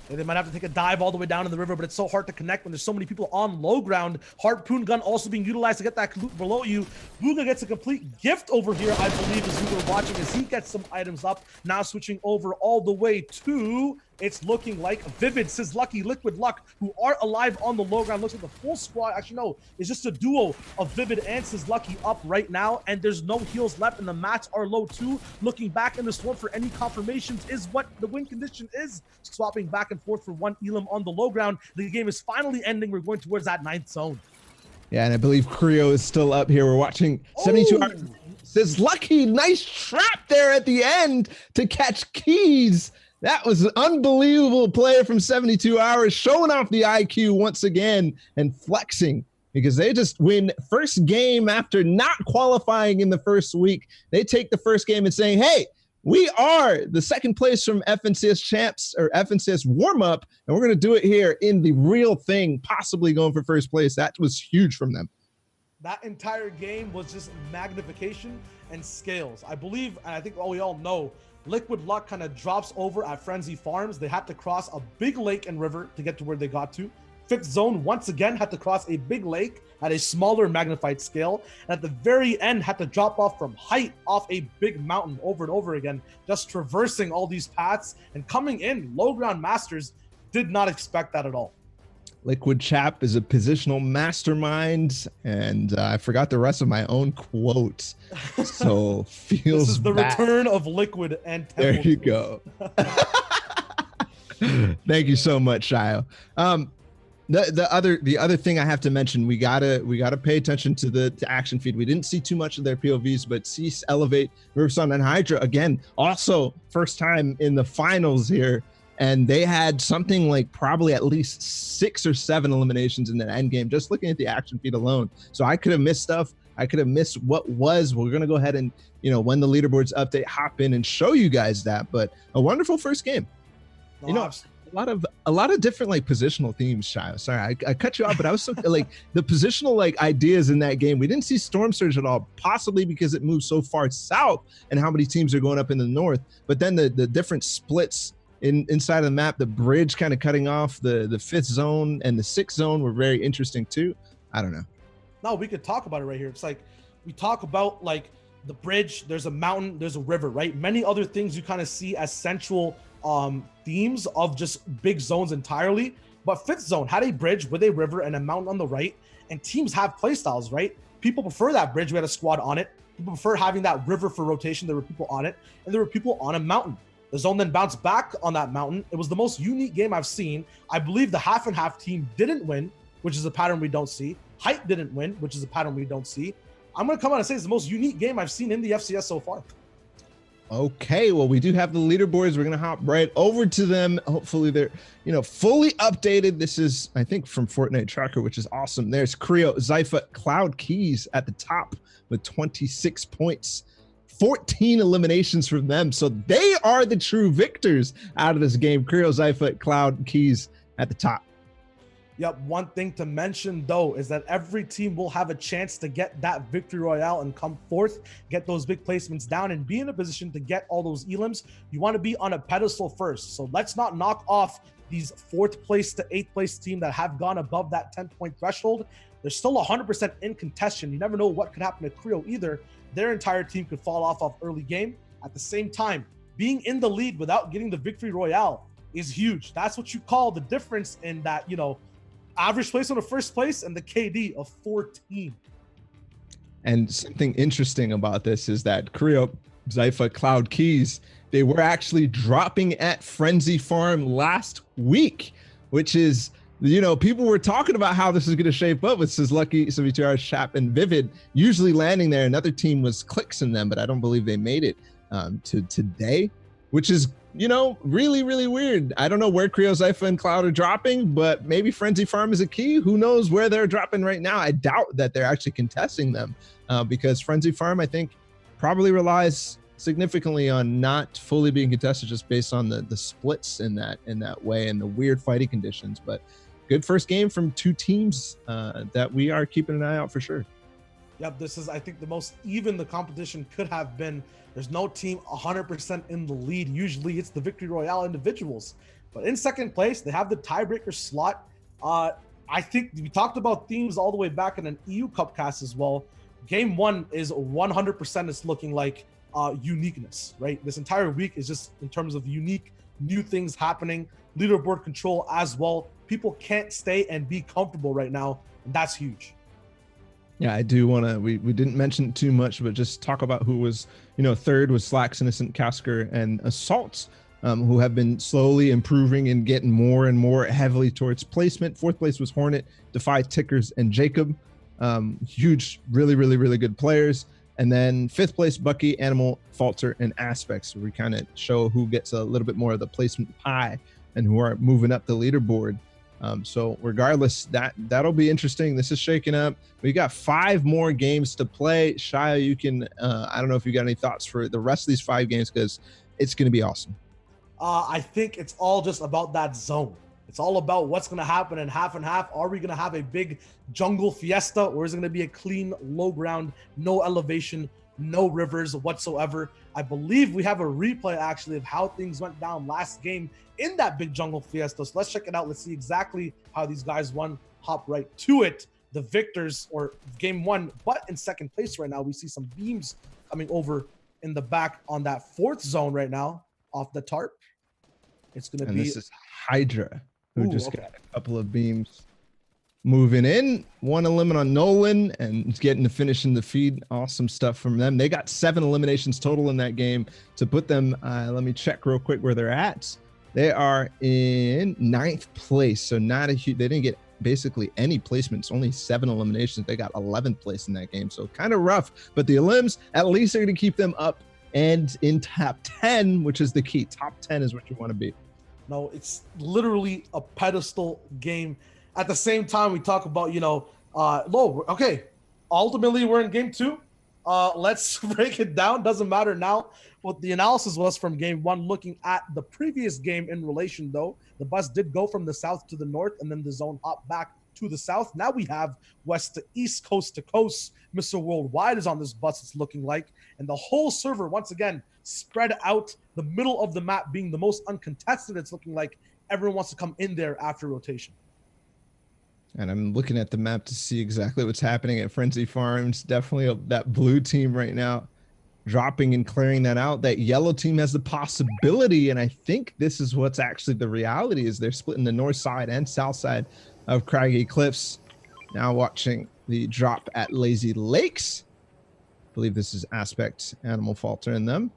They might have to take a dive all the way down in the river, but it's so hard to connect when there's so many people on low ground. Harpoon gun also being utilized to get that loot below you. Bugha gets a complete gift over here, I believe, as we were watching, as he gets some items up. Now switching over all the way to, it's looking like Vivid, says Lucky, Liquid Luck, who are alive on the low ground. Looks like the full squad, actually no, it's just a duo of Vivid and Says Lucky up right now, and there's no heals left, and the mats are low too. Looking back in the storm for any confirmations is what the win condition is. Swapping back and forth for one Elam on the low ground. The game is finally ending. We're going towards that 9th zone. Yeah, and I believe Creo is still up here. We're watching 72 hours. Says Lucky, nice trap there at the end to catch Keys. That was an unbelievable play from 72 hours, showing off the IQ once again and flexing because they just win first game after not qualifying in the first week. They take the first game and saying, hey, we are the second place from FNCS champs or FNCS warm up, and we're going to do it here in the real thing, possibly going for first place. That was huge from them. That entire game was just magnification and scales. I believe, and I think we all know, Liquid Luck kind of drops over at Frenzy Farms. They had to cross a big lake and river to get to where they got to. 5th zone, once again, had to cross a big lake at a smaller magnified scale. And at the very end, had to drop off from height off a big mountain over and over again, just traversing all these paths and coming in. Low ground masters did not expect that at all. Liquid Chap is a positional mastermind, and I forgot the rest of my own quotes. So feels this is the bad. Return of Liquid and Temple. There you go. Thank you so much, Shio. The other thing I have to mention, we gotta pay attention to the action feed. We didn't see too much of their POVs, but Cease, Elevate, Riversun, and Hydra again, also first time in the finals here. And they had something like probably at least 6 or 7 eliminations in the end game, just looking at the action feed alone. So I could have missed stuff. I could have missed what was. We're going to go ahead and, when the leaderboards update, hop in and show you guys that. But a wonderful first game. A lot of different like positional themes, Shio. Sorry, I cut you off, but I was so like the positional like ideas in that game. We didn't see Storm Surge at all, possibly because it moved so far south and how many teams are going up in the north. But then the different splits inside of the map. The bridge kind of cutting off the fifth zone and the sixth zone were very interesting too. I don't know. No, we could talk about it right here. It's like we talk about like the bridge, there's a mountain, there's a river, right? Many other things you kind of see as central themes of just big zones entirely. But fifth zone had a bridge with a river and a mountain on the right, and teams have playstyles, right? People prefer that bridge. We had a squad on it. People prefer having that river for rotation. There were people on it, and there were people on a mountain. The zone then bounced back on that mountain. It was the most unique game I've seen. I believe the half and half team didn't win, which is a pattern we don't see. Height didn't win, which is a pattern we don't see. I'm going to come out and say it's the most unique game I've seen in the FCS so far. Okay, well, we do have the leaderboards. We're going to hop right over to them. Hopefully they're, fully updated. This is, I think, from Fortnite Tracker, which is awesome. There's Creo, Zypha, Cloud Keys at the top with 26 points, 14 eliminations from them. So they are the true victors out of this game. Creo, Zypha, Cloud Keys at the top. Yep. One thing to mention, though, is that every team will have a chance to get that victory royale and come forth, get those big placements down, and be in a position to get all those elims. You want to be on a pedestal first. So let's not knock off these 4th place to 8th place team that have gone above that 10-point threshold. They're still 100% in contention. You never know what could happen to Creo either. Their entire team could fall off early game. At the same time, being in the lead without getting the victory royale is huge. That's what you call the difference in that, average place on the first place and the KD of 14. And something interesting about this is that Creo, Zypha, Cloud Keys, they were actually dropping at Frenzy Farm last week, which is, people were talking about how this is going to shape up with Lucky, Savitr, Shap, and Vivid usually landing there. Another team was Clicks in them, but I don't believe they made it to today, which is really, really weird. I don't know where Creo, Zypha, and Cloud are dropping, but maybe Frenzy Farm is a key. Who knows where they're dropping right now? I doubt that they're actually contesting them because Frenzy Farm, I think, probably relies significantly on not fully being contested just based on the splits in that way and the weird fighting conditions. But good first game from two teams that we are keeping an eye out for sure. Yep, this is, I think, the most even the competition could have been. There's no team 100% in the lead. Usually it's the Victory Royale individuals. But in second place, they have the tiebreaker slot. I think we talked about themes all the way back in an EU Cup cast as well. Game 1 is 100% it's looking like uniqueness, right? This entire week is just in terms of unique, new things happening. Leaderboard control as well. People can't stay and be comfortable right now, and that's huge. Yeah, I do want to, we didn't mention it too much, but just talk about who was, third was Slacks, Innocent, Casker, and Assaults, who have been slowly improving and getting more and more heavily towards placement. 4th place was Hornet, Defy, Tickers, and Jacob. Huge, really, really, really good players. And then 5th place, Bucky, Animal, Falter, and Aspects. So we kind of show who gets a little bit more of the placement pie and who are moving up the leaderboard. So regardless, that'll be interesting. This is shaking up. We got 5 more games to play. Shia, you can, I don't know if you got any thoughts for the rest of these 5 games because it's going to be awesome. I think it's all just about that zone. It's all about what's going to happen in half and half. Are we going to have a big jungle fiesta, or is it going to be a clean, low ground, no elevation, no rivers whatsoever? I believe we have a replay actually of how things went down last game in that big jungle fiesta. So let's check it out. Let's see exactly how these guys won. Hop right to it. The victors, or game 1, but in second place right now. We see some beams coming over in the back on that 4th zone right now off the tarp. It's going to be. This is Hydra, who got a couple of beams moving in. 1 elimination on Nolan and getting to finish in the feed. Awesome stuff from them. They got 7 eliminations total in that game to put them. Let me check real quick where they're at. They are in 9th place. So not a huge, they didn't get basically any placements, only 7 eliminations. They got 11th place in that game. So kind of rough, but the elims, at least they're going to keep them up and in top 10, which is the key. Top 10 is what you want to be. No, it's literally a pedestal game. At the same time, we talk about, okay, ultimately we're in game 2. Let's break it down. Doesn't matter now what the analysis was from game 1. Looking at the previous game in relation, though, the bus did go from the south to the north, and then the zone hopped back to the south. Now we have west to east, coast to coast. Mr. Worldwide is on this bus, it's looking like. And the whole server, once again, spread out the middle of the map being the most uncontested. It's looking like everyone wants to come in there after rotation. And I'm looking at the map to see exactly what's happening at Frenzy Farms. Definitely that blue team right now dropping and clearing that out. That yellow team has the possibility, and I think this is what's actually the reality, is they're splitting the north side and south side of Craggy Cliffs. Now watching the drop at Lazy Lakes. I believe this is Aspect Animal Falter in them.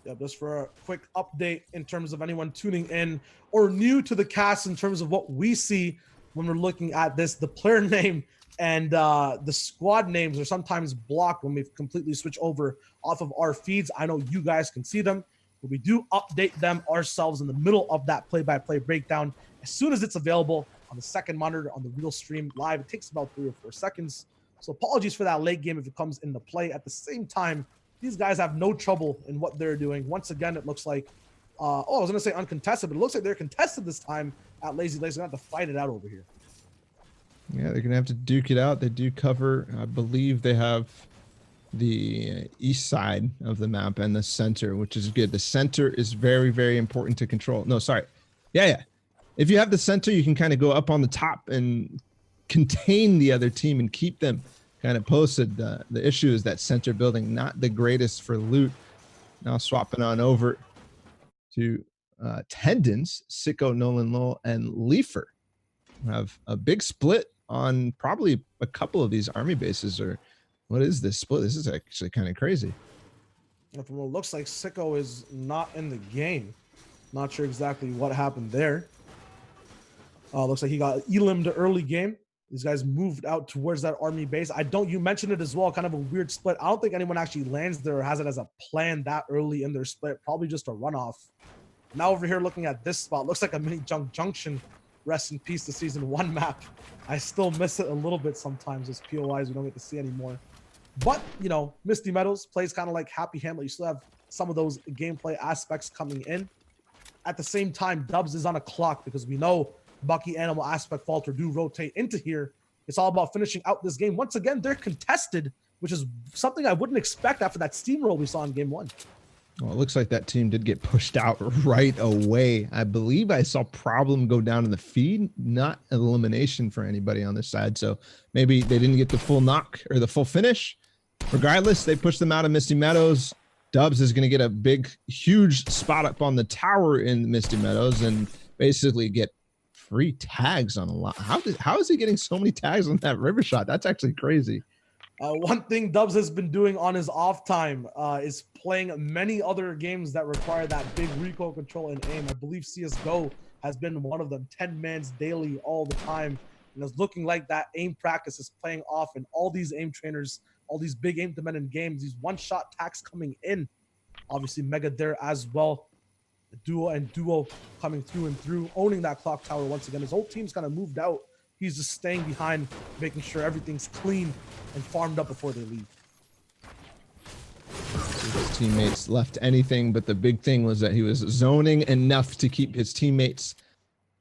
Yeah, just for a quick update in terms of anyone tuning in or new to the cast, in terms of what we see when we're looking at this, the player name and the squad names are sometimes blocked when we've completely switched over off of our feeds. I know you guys can see them, but we do update them ourselves in the middle of that play-by-play breakdown as soon as it's available on the second monitor on the real stream live. It takes about 3 or 4 seconds. So apologies for that late game if it comes into play. At the same time, these guys have no trouble in what they're doing. Once again, it looks like, I was going to say uncontested, but it looks like they're contested this time at Lazy Lakes. They're going to have to fight it out over here. Yeah, they're going to have to duke it out. They do cover, I believe they have the east side of the map and the center, which is good. The center is very, very important to control. No, sorry. Yeah. If you have the center, you can kind of go up on the top and contain the other team and keep them kind of posted. The issue is that center building, not the greatest for loot. Now swapping on over to Tendons, Sicko, Nolan Lowell, and Leafer. We have a big split on probably a couple of these army bases. Or what is this split? This is actually kind of crazy. And from what it looks like, Sicko is not in the game. Not sure exactly what happened there. Looks like he got elimed early game. These guys moved out towards that army base. You mentioned it as well, kind of a weird split. I don't think anyone actually lands there or has it as a plan that early in their split. Probably just a runoff. Now over here looking at this spot, looks like a mini junction. Rest in peace, the season 1 map. I still miss it a little bit sometimes as POIs we don't get to see anymore. But, you know, Misty Meadows plays kind of like Happy Hamlet. You still have some of those gameplay aspects coming in. At the same time, Dubs is on a clock because we know Bucky, Animal, Aspect, Falter do rotate into here. It's all about finishing out this game. Once again, they're contested, which is something I wouldn't expect after that steamroll we saw in game 1. Well, it looks like that team did get pushed out right away. I believe I saw Problem go down in the feed, not elimination for anybody on this side. So maybe they didn't get the full knock or the full finish. Regardless, they pushed them out of Misty Meadows. Dubs is going to get a big, huge spot up on the tower in Misty Meadows and basically get free tags on a lot. How is he getting so many tags on that river shot? That's actually crazy. One thing Dubs has been doing on his off time is playing many other games that require that big recoil control and aim. I believe CSGO has been one of them, 10 mans daily all the time. And it's looking like that aim practice is playing off, and all these aim trainers, all these big aim dependent games, these one-shot attacks coming in. Obviously Mega there as well. The duo coming through and through, owning that clock tower once again. His whole team's kind of moved out. He's just staying behind, making sure everything's clean and farmed up before they leave. His teammates left anything, but the big thing was that he was zoning enough to keep his teammates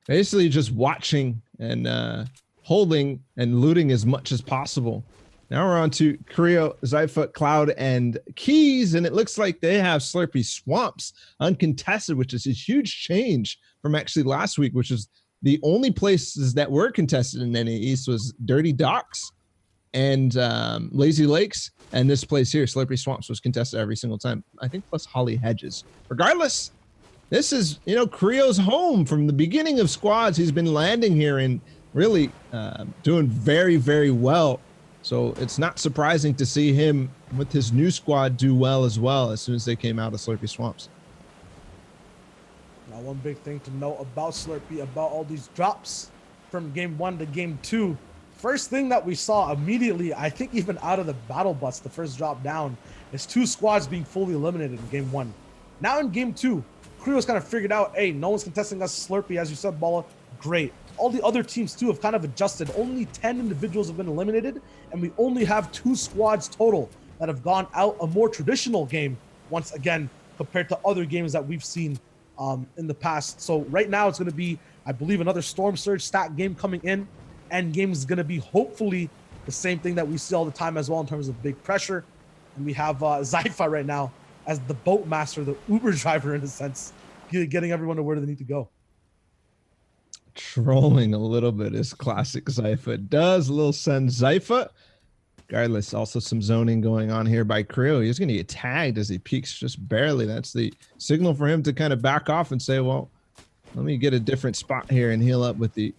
basically just watching and holding and looting as much as possible. Now we're on to Creo, Zypha, Cloud, and Keys, and it looks like they have Slurpy Swamps uncontested, which is a huge change from actually last week, which is the only places that were contested in NA East was Dirty Docks and Lazy Lakes, and this place here, Slurpy Swamps, was contested every single time. I think plus Holly Hedges. Regardless, this is, you know, Creo's home from the beginning of squads. He's been landing here and really doing very, very well. So it's not surprising to see him with his new squad do well as soon as they came out of Slurpy Swamps. Now, one big thing to know about Slurpy, about all these drops from game 1 to game 2. First thing that we saw immediately, I think even out of the battle bus, the first drop down, is 2 squads being fully eliminated in game 1. Now in game 2, Creo's kind of figured out, hey, no one's contesting us Slurpy, as you said, Bala. Great. All the other teams too have kind of adjusted. Only 10 individuals have been eliminated, and we only have 2 squads total that have gone out a more traditional game once again compared to other games that we've seen in the past. So right now it's going to be, I believe, another Storm Surge stat game coming in. End game is going to be hopefully the same thing that we see all the time as well in terms of big pressure. And we have Zypha right now as the boat master, the Uber driver in a sense, getting everyone to where they need to go. Trolling a little bit is classic Zypha does. A little send Zypha. Regardless, also some zoning going on here by Creo. He's going to get tagged as he peeks just barely. That's the signal for him to kind of back off and say, well, let me get a different spot here and heal up with the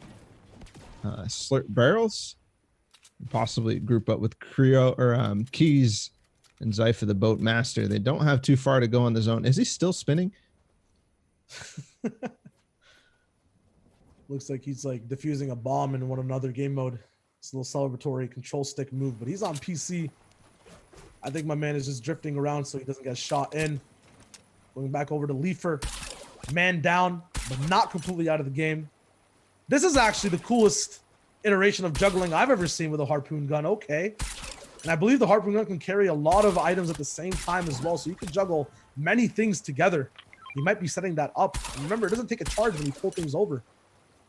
slurp barrels. Possibly group up with Creo or Keys and Zypha, the boat master. They don't have too far to go on the zone. Is he still spinning? Looks like he's like defusing a bomb in one another game mode. It's a little celebratory control stick move, but he's on PC. I think my man is just drifting around so he doesn't get shot in. Going back over to Leifer. Man down, but not completely out of the game. This is actually the coolest iteration of juggling I've ever seen with a harpoon gun. Okay. And I believe the harpoon gun can carry a lot of items at the same time as well, so you can juggle many things together. He might be setting that up. And remember, it doesn't take a charge when you pull things over.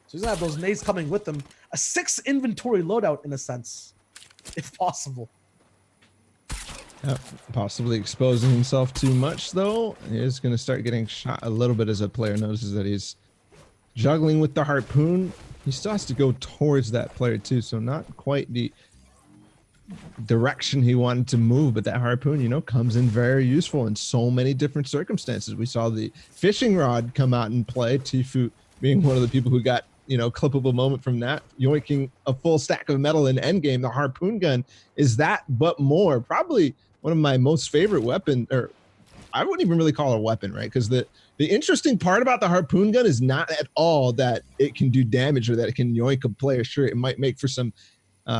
So he's gonna have those nades coming with them. A 6 inventory loadout in a sense, if possible. Possibly exposing himself too much though. He is going to start getting shot a little bit as a player notices that he's juggling with the harpoon. He still has to go towards that player too, so not quite the direction he wanted to move, but that harpoon, you know, comes in very useful in so many different circumstances. We saw the fishing rod come out and play, Tfue being one of the people who got, you know, clippable moment from that, yoinking a full stack of metal in endgame. The harpoon gun is that, but more. Probably one of my most favorite weapon, or I wouldn't even really call it a weapon, right? Because the interesting part about the harpoon gun is not at all that it can do damage or that it can yoink a player. Sure, it might make for some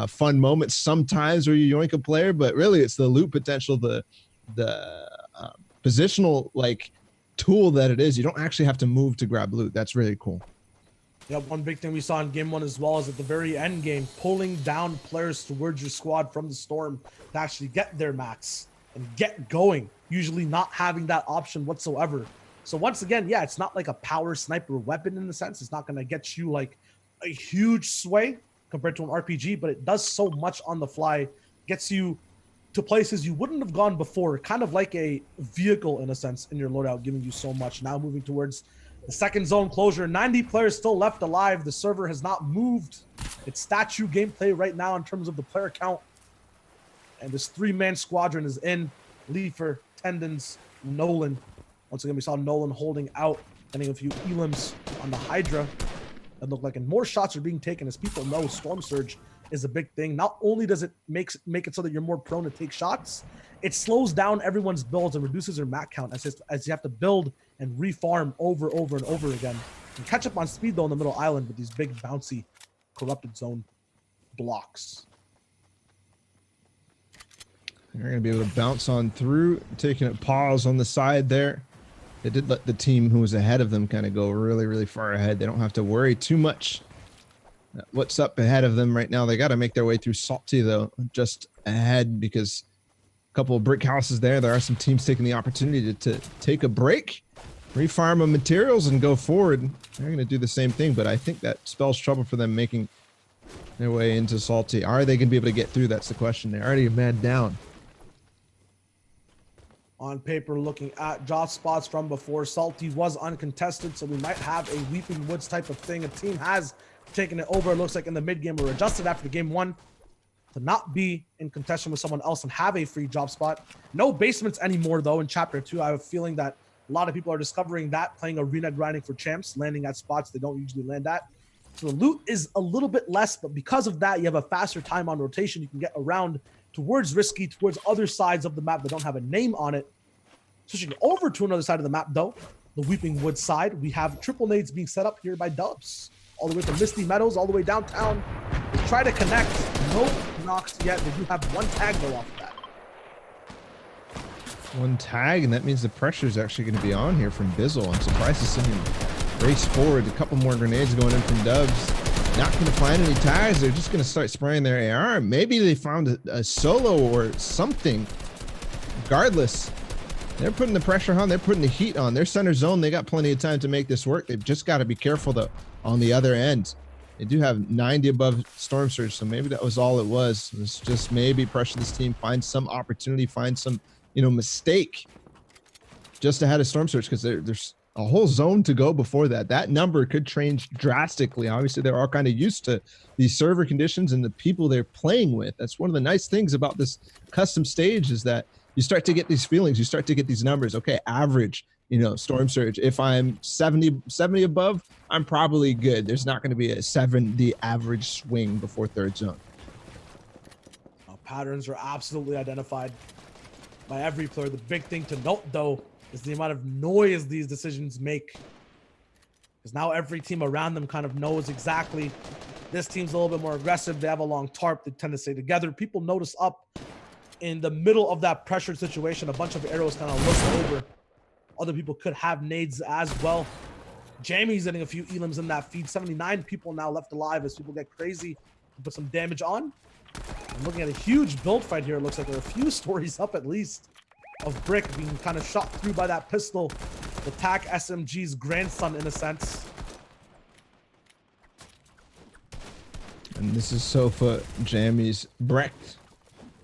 fun moments sometimes where you yoink a player, but really it's the loot potential, the positional like tool that it is. You don't actually have to move to grab loot. That's really cool. Yeah, one big thing we saw in game 1 as well is at the very end game, pulling down players towards your squad from the storm to actually get their mats and get going, usually not having that option whatsoever. So once again, yeah, it's not like a power sniper weapon in the sense. It's not going to get you like a huge sway compared to an RPG, but it does so much on the fly, gets you to places you wouldn't have gone before, kind of like a vehicle in a sense in your loadout, giving you so much. Now moving towards the second zone closure, 90 players still left alive. The server has not moved. It's statue gameplay right now in terms of the player count. And this 3-man squadron is in. Leifer, Tendons, Nolan. Once again, we saw Nolan holding out, getting a few elims on the Hydra. That looked like, and more shots are being taken. As people know, Storm Surge is a big thing. Not only does it make it so that you're more prone to take shots, it slows down everyone's builds and reduces their mat count as you have to build and refarm over and over again. And catch up on speed though in the middle island with these big bouncy corrupted zone blocks. They're going to be able to bounce on through, taking a pause on the side there. They did let the team who was ahead of them kind of go really, really far ahead. They don't have to worry too much what's up ahead of them right now. They got to make their way through Salty though, just ahead, because a couple of brick houses there. There are some teams taking the opportunity to take a break, refarm of materials and go forward. They're going to do the same thing, but I think that spells trouble for them making their way into Salty. Are they going to be able to get through? That's the question. They're already a man down. On paper, looking at job spots from before, Salty was uncontested, so we might have a Weeping Woods type of thing. A team has taken it over, it looks like, in the mid-game, or adjusted after the game 1 to not be in contention with someone else and have a free job spot. No basements anymore, though, in Chapter 2. I have a feeling that a lot of people are discovering that, playing arena grinding for champs, landing at spots they don't usually land at. So the loot is a little bit less, but because of that, you have a faster time on rotation. You can get around towards Risky, towards other sides of the map that don't have a name on it. Switching over to another side of the map, though, the Weeping Woods side, we have triple nades being set up here by Dubs. All the way from Misty Meadows, all the way downtown. They try to connect. No knocks yet. They do have one tag, though, off of that. One tag, and that means the pressure is actually going to be on here from Bizzle. I'm surprised to see him race forward. A couple more grenades going in from Dubs. Not going to find any tags. They're just going to start spraying their AR. Maybe they found a solo or something. Regardless, they're putting the pressure on. They're putting the heat on. They're center zone. They got plenty of time to make this work. They've just got to be careful, though, on the other end. They do have 90 above Storm Surge, so maybe that was all it was. It was just maybe pressure this team, find some opportunity, find some, you know, mistake just ahead of Storm Surge because there's a whole zone to go before that. That number could change drastically. Obviously, they're all kind of used to these server conditions and the people they're playing with. That's one of the nice things about this custom stage is that you start to get these feelings. You start to get these numbers. Okay, average, Storm Surge. If I'm 70 above, I'm probably good. There's not going to be a 70 average swing before third zone. Patterns are absolutely identified by every player. The big thing to note, though, is the amount of noise these decisions make. Because now every team around them kind of knows exactly this team's a little bit more aggressive. They have a long tarp. They tend to stay together. People notice up in the middle of that pressured situation, a bunch of arrows kind of look over. Other people could have nades as well. Jamie's getting a few elims in that feed. 79 people now left alive as people get crazy to put some damage on. I'm looking at a huge build fight here. It looks like there are a few stories up at least of Brick being kind of shot through by that pistol. The TAC SMG's grandson in a sense. And this is Sofa, Jammies, Brecht,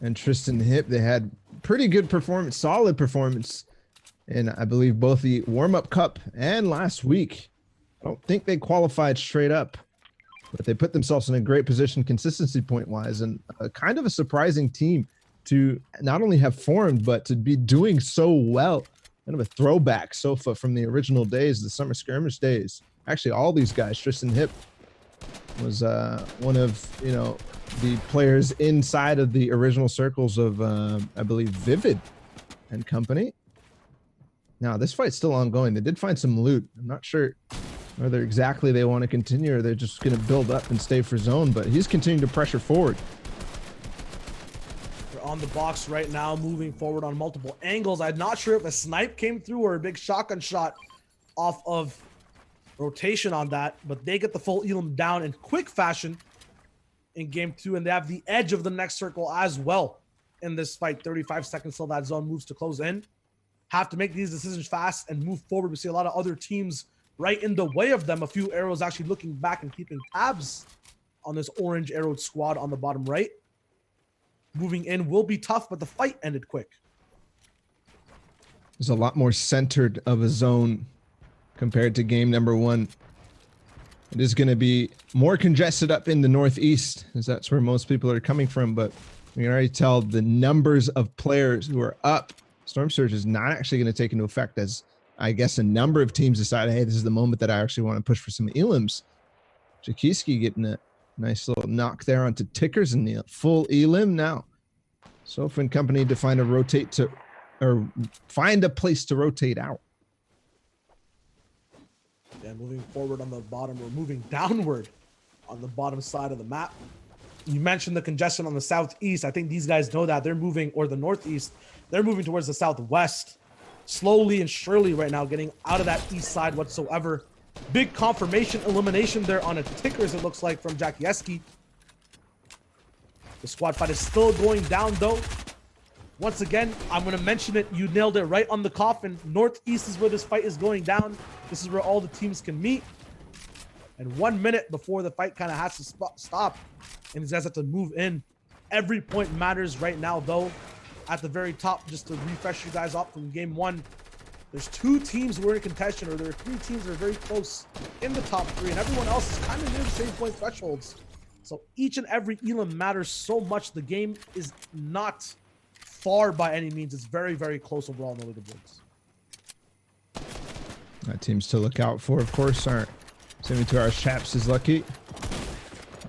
and Tristan Hip. They had pretty good performance, solid performance in, I believe, both the warm-up cup and last week. I don't think they qualified straight up, but they put themselves in a great position consistency point-wise, and kind of a surprising team to not only have formed, but to be doing so well. Kind of a throwback Sofa from the original days, the summer skirmish days. Actually, all these guys, Tristan Hip was one of, the players inside of the original circles of, I believe, Vivid and company. Now, this fight's still ongoing. They did find some loot. I'm not sure whether exactly they want to continue or they're just going to build up and stay for zone, but he's continuing to pressure forward. They're on the box right now, moving forward on multiple angles. I'm not sure if a snipe came through or a big shotgun shot off of rotation on that, but they get the full elim down in quick fashion in game 2, and they have the edge of the next circle as well in this fight. 35 seconds till that zone moves to close in. Have to make these decisions fast and move forward. We see a lot of other teams right in the way of them. A few arrows actually looking back and keeping tabs on this orange arrowed squad on the bottom right. Moving in will be tough, but the fight ended quick. There's a lot more centered of a zone compared to game number 1. It is going to be more congested up in the northeast, as that's where most people are coming from, but we can already tell the numbers of players who are up. Storm Surge is not actually going to take into effect, as I guess a number of teams decide, hey, this is the moment that I actually want to push for some elims. Jakiski getting a nice little knock there onto Tickers and the full elim now. Sofa and company to find a place to rotate out. Yeah, moving forward on the bottom, we're moving downward on the bottom side of the map. You mentioned the congestion on the southeast. I think these guys know that. They're moving, or the northeast, they're moving towards the southwest. Slowly and surely right now, getting out of that east side whatsoever. Big confirmation elimination there on a Tickers, it looks like, from Jakieski. The squad fight is still going down, though. Once again, I'm going to mention it. You nailed it right on the coffin. Northeast is where this fight is going down. This is where all the teams can meet. And 1 minute before the fight kind of has to stop, and these guys have to move in. Every point matters right now, though. At the very top, just to refresh you guys up from game 1, there's 2 teams who are in contention, or there are 3 teams that are very close in the top 3, and everyone else is kind of near the same point thresholds. So each and every elim matters so much. The game is not far by any means. It's very, very close overall in the leaderboards. Teams to look out for, of course, are Semi to our Chaps is lucky.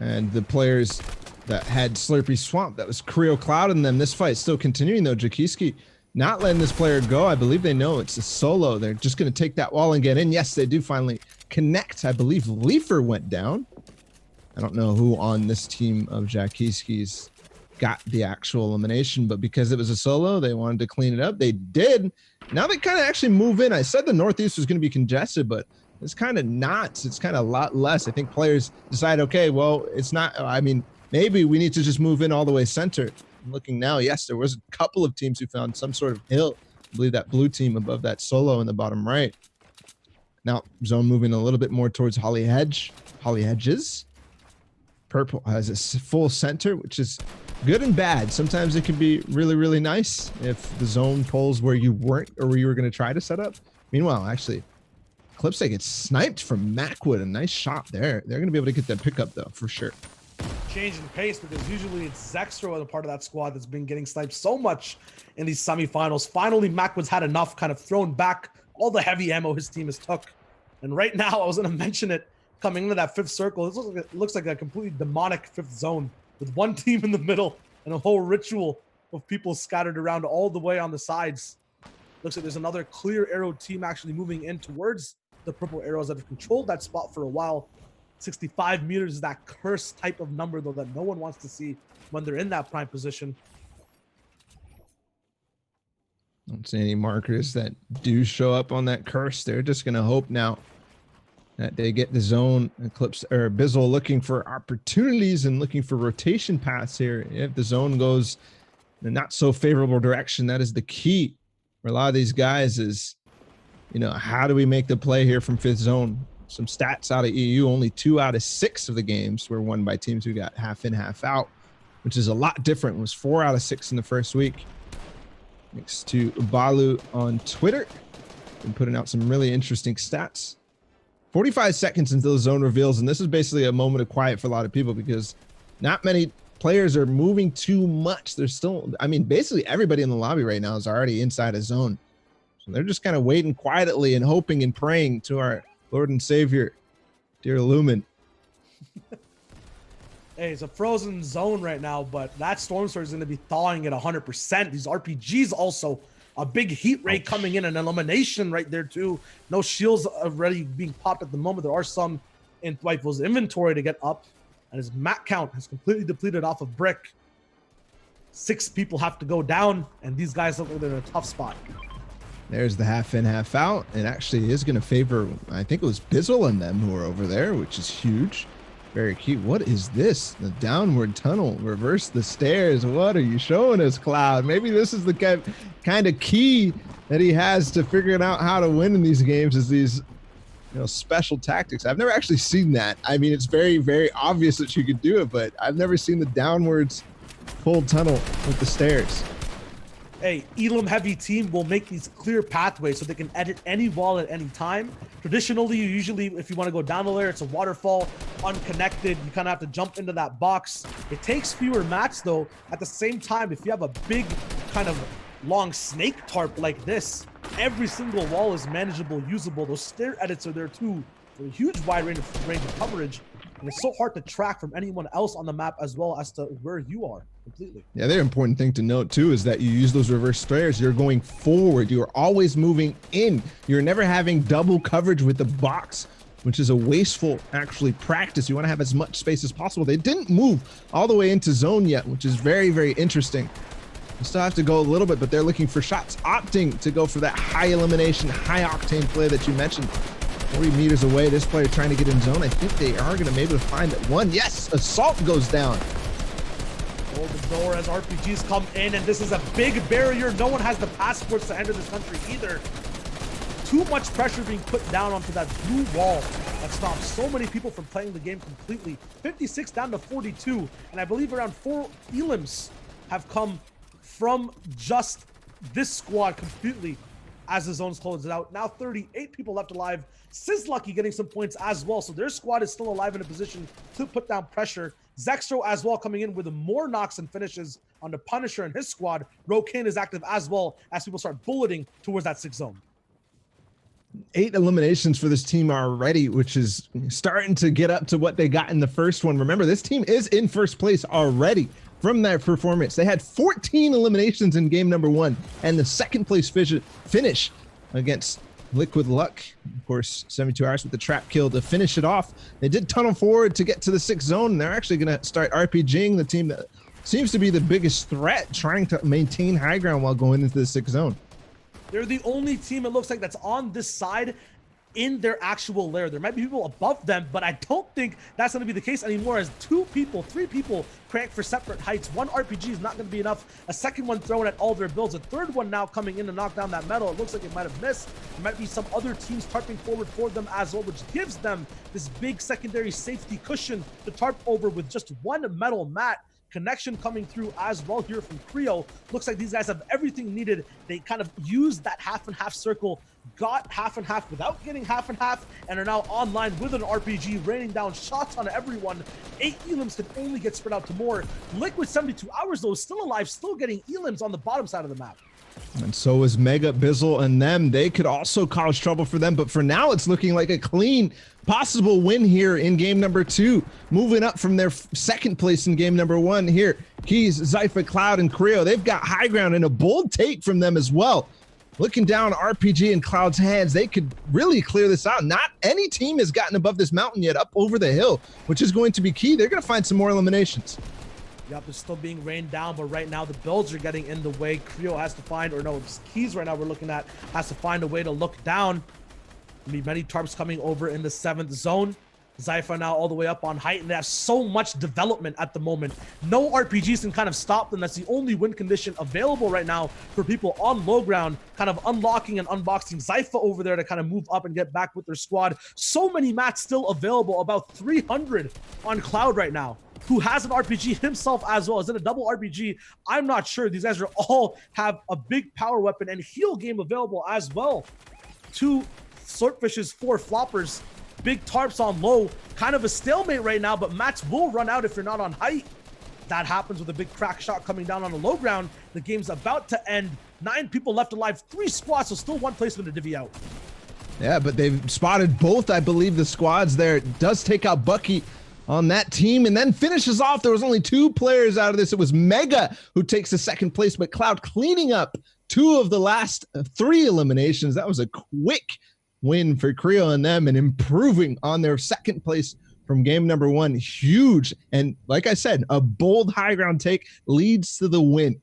And the players that had Slurpy Swamp, that was Creo Cloud in them. This fight still continuing, though. Jakiski not letting this player go. I believe they know it's a solo. They're just going to take that wall and get in. Yes, they do finally connect. I believe Leafer went down. I don't know who on this team of Jakiski's got the actual elimination, but because it was a solo, they wanted to clean it up. They did. Now they kind of actually move in. I said the northeast was going to be congested, but it's kind of not. It's kind of a lot less. I think players decide, okay, well, it's not, I mean, maybe we need to just move in all the way center. I'm looking now, yes, there was a couple of teams who found some sort of hill. I believe that blue team above that solo in the bottom right. Now, zone moving a little bit more towards Holly Hedges. Purple has a full center, which is good and bad. Sometimes it can be really, really nice if the zone pulls where you weren't or where you were going to try to set up. Meanwhile, actually, Eclipse gets sniped from Macwood. A nice shot there. They're going to be able to get that pickup, though, for sure. Change in pace, because usually it's Zextro as a part of that squad that's been getting sniped so much in these semifinals. Finally, Macwood's had enough, kind of thrown back all the heavy ammo his team has took. And right now, I was going to mention it, coming into that fifth circle, it looks like a completely demonic fifth zone with one team in the middle and a whole ritual of people scattered around all the way on the sides. Looks like there's another clear arrow team actually moving in towards the purple arrows that have controlled that spot for a while. 65 meters is that cursed type of number, though, that no one wants to see when they're in that prime position. Don't see any markers that do show up on that curse. They're just going to hope now that they get the zone. Eclipse or Bizzle looking for opportunities and looking for rotation paths here. If the zone goes in a not so favorable direction, that is the key for a lot of these guys is, you know, how do we make the play here from fifth zone? Some stats out of EU, only 2 out of 6 of the games were won by teams who got half in, half out, which is a lot different. It was 4 out of 6 in the first week. Thanks to Balu on Twitter. Been putting out some really interesting stats. 45 seconds until the zone reveals, and this is basically a moment of quiet for a lot of people because not many players are moving too much. There's still, I mean, basically everybody in the lobby right now is already inside a zone. So they're just kind of waiting quietly and hoping and praying to our Lord and Savior, dear Lumen. Hey, it's a frozen zone right now, but that Storm Sword is going to be thawing at 100%. These RPGs also, a big heat rate coming in, an elimination right there too. No shields already being popped at the moment. There are some in Dwightful's inventory to get up, and his mat count has completely depleted off of Brick. 6 people have to go down, and these guys look like they're in a tough spot. There's the half in, half out. It actually is going to favor, I think it was Bizzle and them who are over there, which is huge. Very cute. What is this? The downward tunnel. Reverse the stairs. What are you showing us, Cloud? Maybe this is the kind of key that he has to figuring out how to win in these games is these, you know, special tactics. I've never actually seen that. I mean, it's very, very obvious that you could do it, but I've never seen the downwards full tunnel with the stairs. Hey, Elam heavy team will make these clear pathways so they can edit any wall at any time. Traditionally, usually if you want to go down the layer, it's a waterfall, unconnected. You kind of have to jump into that box. It takes fewer mats though. At the same time, if you have a big kind of long snake tarp like this, every single wall is manageable, usable. Those stair edits are there too for a huge wide range of coverage. And it's so hard to track from anyone else on the map as well as to where you are completely. Yeah, the other important thing to note too is that you use those reverse stairs. You're going forward. You're always moving in. You're never having double coverage with the box, which is a wasteful actually practice. You want to have as much space as possible. They didn't move all the way into zone yet, which is very, very interesting. You still have to go a little bit, but they're looking for shots, opting to go for that high elimination, high octane play that you mentioned. 40 meters away, this player trying to get in zone. I think they are going to be able to find that one. Yes, Assault goes down. Hold the door as RPGs come in, and this is a big barrier. No one has the passports to enter this country either. Too much pressure being put down onto that blue wall that stops so many people from playing the game completely. 56 down to 42, and I believe around 4 Elams have come from just this squad completely as the zones closes out. Now 38 people left alive. Sizlucky getting some points as well, so their squad is still alive in a position to put down pressure. Zextro as well coming in with more knocks and finishes on the Punisher and his squad. Rokane is active as well as people start bulleting towards that 6th zone. 8 eliminations for this team already, which is starting to get up to what they got in the first one. Remember, this team is in first place already from that performance. They had 14 eliminations in game number 1 and the 2nd place finish against Liquid Luck. Of course, 72 hours with the trap kill to finish it off. They did tunnel forward to get to the 6th zone, and they're actually going to start RPGing the team that seems to be the biggest threat, trying to maintain high ground while going into the 6th zone. They're the only team, it looks like, that's on this side in their actual lair. There might be people above them, but I don't think that's going to be the case anymore, as 3 people crank for separate heights. 1 RPG is not going to be enough. A 2nd one thrown at all their builds. A 3rd one now coming in to knock down that metal. It looks like it might have missed. There might be some other teams tarping forward for them as well, which gives them this big secondary safety cushion to tarp over with just 1 metal mat. connection coming through as well here from Creo. Looks like these guys have everything needed. They kind of used that half and half circle, got half and half without getting half and half, and are now online with an RPG, raining down shots on everyone. 8 elims can only get spread out to more. Liquid 72 Hours, though, is still alive, still getting elims on the bottom side of the map. And so is Mega, Bizzle, and them. They could also cause trouble for them, but for now, it's looking like a clean, possible win here in game number 2. Moving up from their second place in game number 1 here. Keys, Zypha, Cloud, and Creo. They've got high ground and a bold take from them as well. Looking down RPG in Cloud's hands, they could really clear this out. Not any team has gotten above this mountain yet, up over the hill, which is going to be key. They're going to find some more eliminations. Yep, it's still being rained down, but right now the builds are getting in the way. Creo has to find, or no, it's Keys right now we're looking at, has to find a way to look down. There'll be many tarps coming over in the 7th zone. Zypha now all the way up on height, and they have so much development at the moment. No RPGs can kind of stop them. That's the only win condition available right now for people on low ground, kind of unlocking and unboxing Zypha over there to kind of move up and get back with their squad. So many mats still available, about 300 on Cloud right now, who has an RPG himself as well. Is it a double RPG? I'm not sure. These guys are all have a big power weapon and heal game available as well. 2 Swordfishes, 4 Floppers, big tarps on low. Kind of a stalemate right now, but mats will run out if you're not on height. That happens with a big crack shot coming down on the low ground. The game's about to end. 9 people left alive, 3 squads, so still 1 placement to divvy out. Yeah, but they've spotted both, I believe, the squads there. It does take out Bucky on that team and then finishes off. There was only 2 players out of this. It was Mega who takes the second place, but Cloud cleaning up 2 of the last 3 eliminations. That was a quick win for Creo and them, and improving on their second place from game number 1. Huge. And like I said, a bold high ground take leads to the win.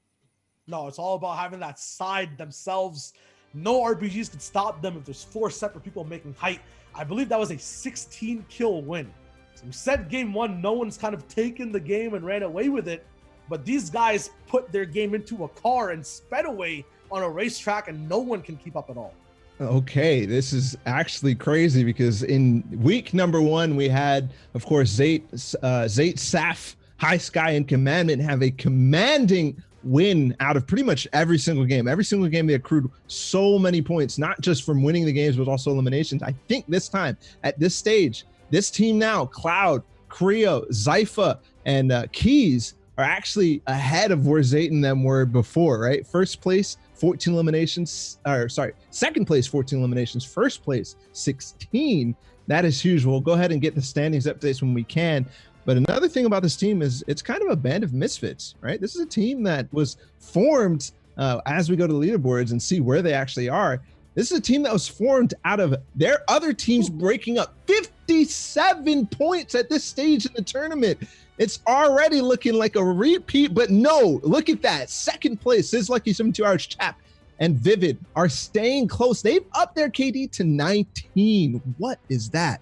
No, it's all about having that side themselves. No RPGs can stop them if there's 4 separate people making height. I believe that was a 16 kill win. So we said game 1, no one's kind of taken the game and ran away with it, but these guys put their game into a car and sped away on a racetrack, and no one can keep up at all. Okay, this is actually crazy because in week number 1, we had, of course, Zayt, Saf, High Sky, and Commandment have a commanding win out of pretty much every single game. Every single game they accrued so many points, not just from winning the games, but also eliminations. I think this time, at this stage, this team now, Cloud, Creo, Zypha, and Keys are actually ahead of where Zayt and them were before, right? First place, 14 eliminations, or sorry, second place, 14 eliminations, first place, 16. That is huge. We'll go ahead and get the standings updates when we can. But another thing about this team is it's kind of a band of misfits, right? This is a team that was formed as we go to the leaderboards and see where they actually are. This is a team that was formed out of their other teams breaking up 57 points at this stage in the tournament. It's already looking like a repeat, but no, look at that. Second place, Sis Lucky 72 Hours, Chap, and Vivid are staying close. They've upped their KD to 19. What is that?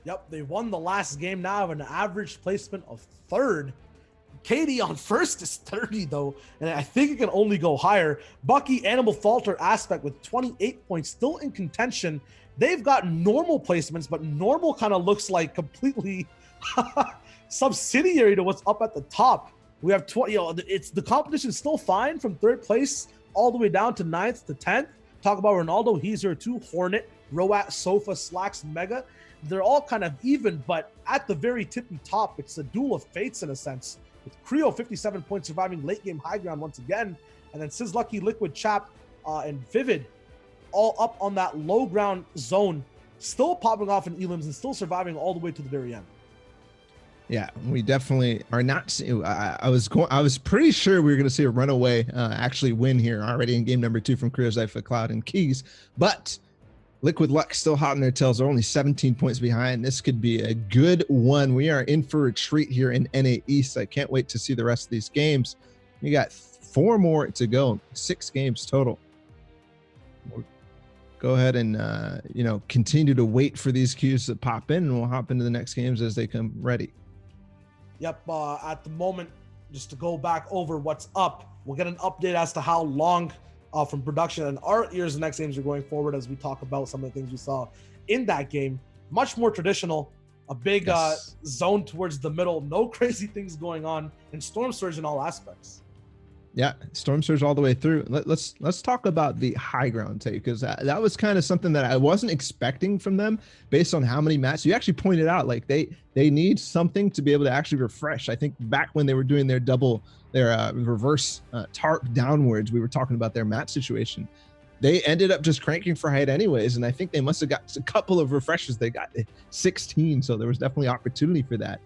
Yep, they won the last game now, have an average placement of 3rd. KD on first is 30 though, and I think it can only go higher. Bucky, Animal Falter, Aspect with 28 points, still in contention. They've got normal placements, but normal kind of looks like completely subsidiary to what's up at the top. We have 20, it's the competition is still fine from 3rd place all the way down to 9th to 10th. Talk about Ronaldo, he's here too. Hornet, Roat, Sofa, Slacks, Mega. They're all kind of even, but at the very tippy top, it's a duel of fates in a sense. With Creo 57 points surviving late game high ground once again, and then Sis Lucky, Liquid, Chap, and Vivid all up on that low ground zone, still popping off in elims and still surviving all the way to the very end. Yeah, we definitely are not. I was pretty sure we were going to see a runaway actually win here already in game number 2 from Creo, Zypha, Cloud, and Keys, but Liquid Luck still hot in their tails. They're only 17 points behind. This could be a good one. We are in for a treat here in NA East. I can't wait to see the rest of these games. We got 4 more to go, 6 games total. We'll go ahead and continue to wait for these queues to pop in, and we'll hop into the next games as they come ready. Yep, at the moment, just to go back over what's up, we'll get an update as to how long from production and our ears the next games are going forward as we talk about some of the things we saw in that game. Much more traditional. A big Yes. zone towards the middle. No crazy things going on, and Storm Surge in all aspects. Yeah, Storm Surge all the way through. Let's talk about the high ground take, because that was kind of something that I wasn't expecting from them based on how many matches. You actually pointed out like they need something to be able to actually refresh. I think back when they were doing their reverse tarp downwards, we were talking about their match situation. They ended up just cranking for height anyways, and I think they must have got a couple of refreshes. They got 16, so there was definitely opportunity for that.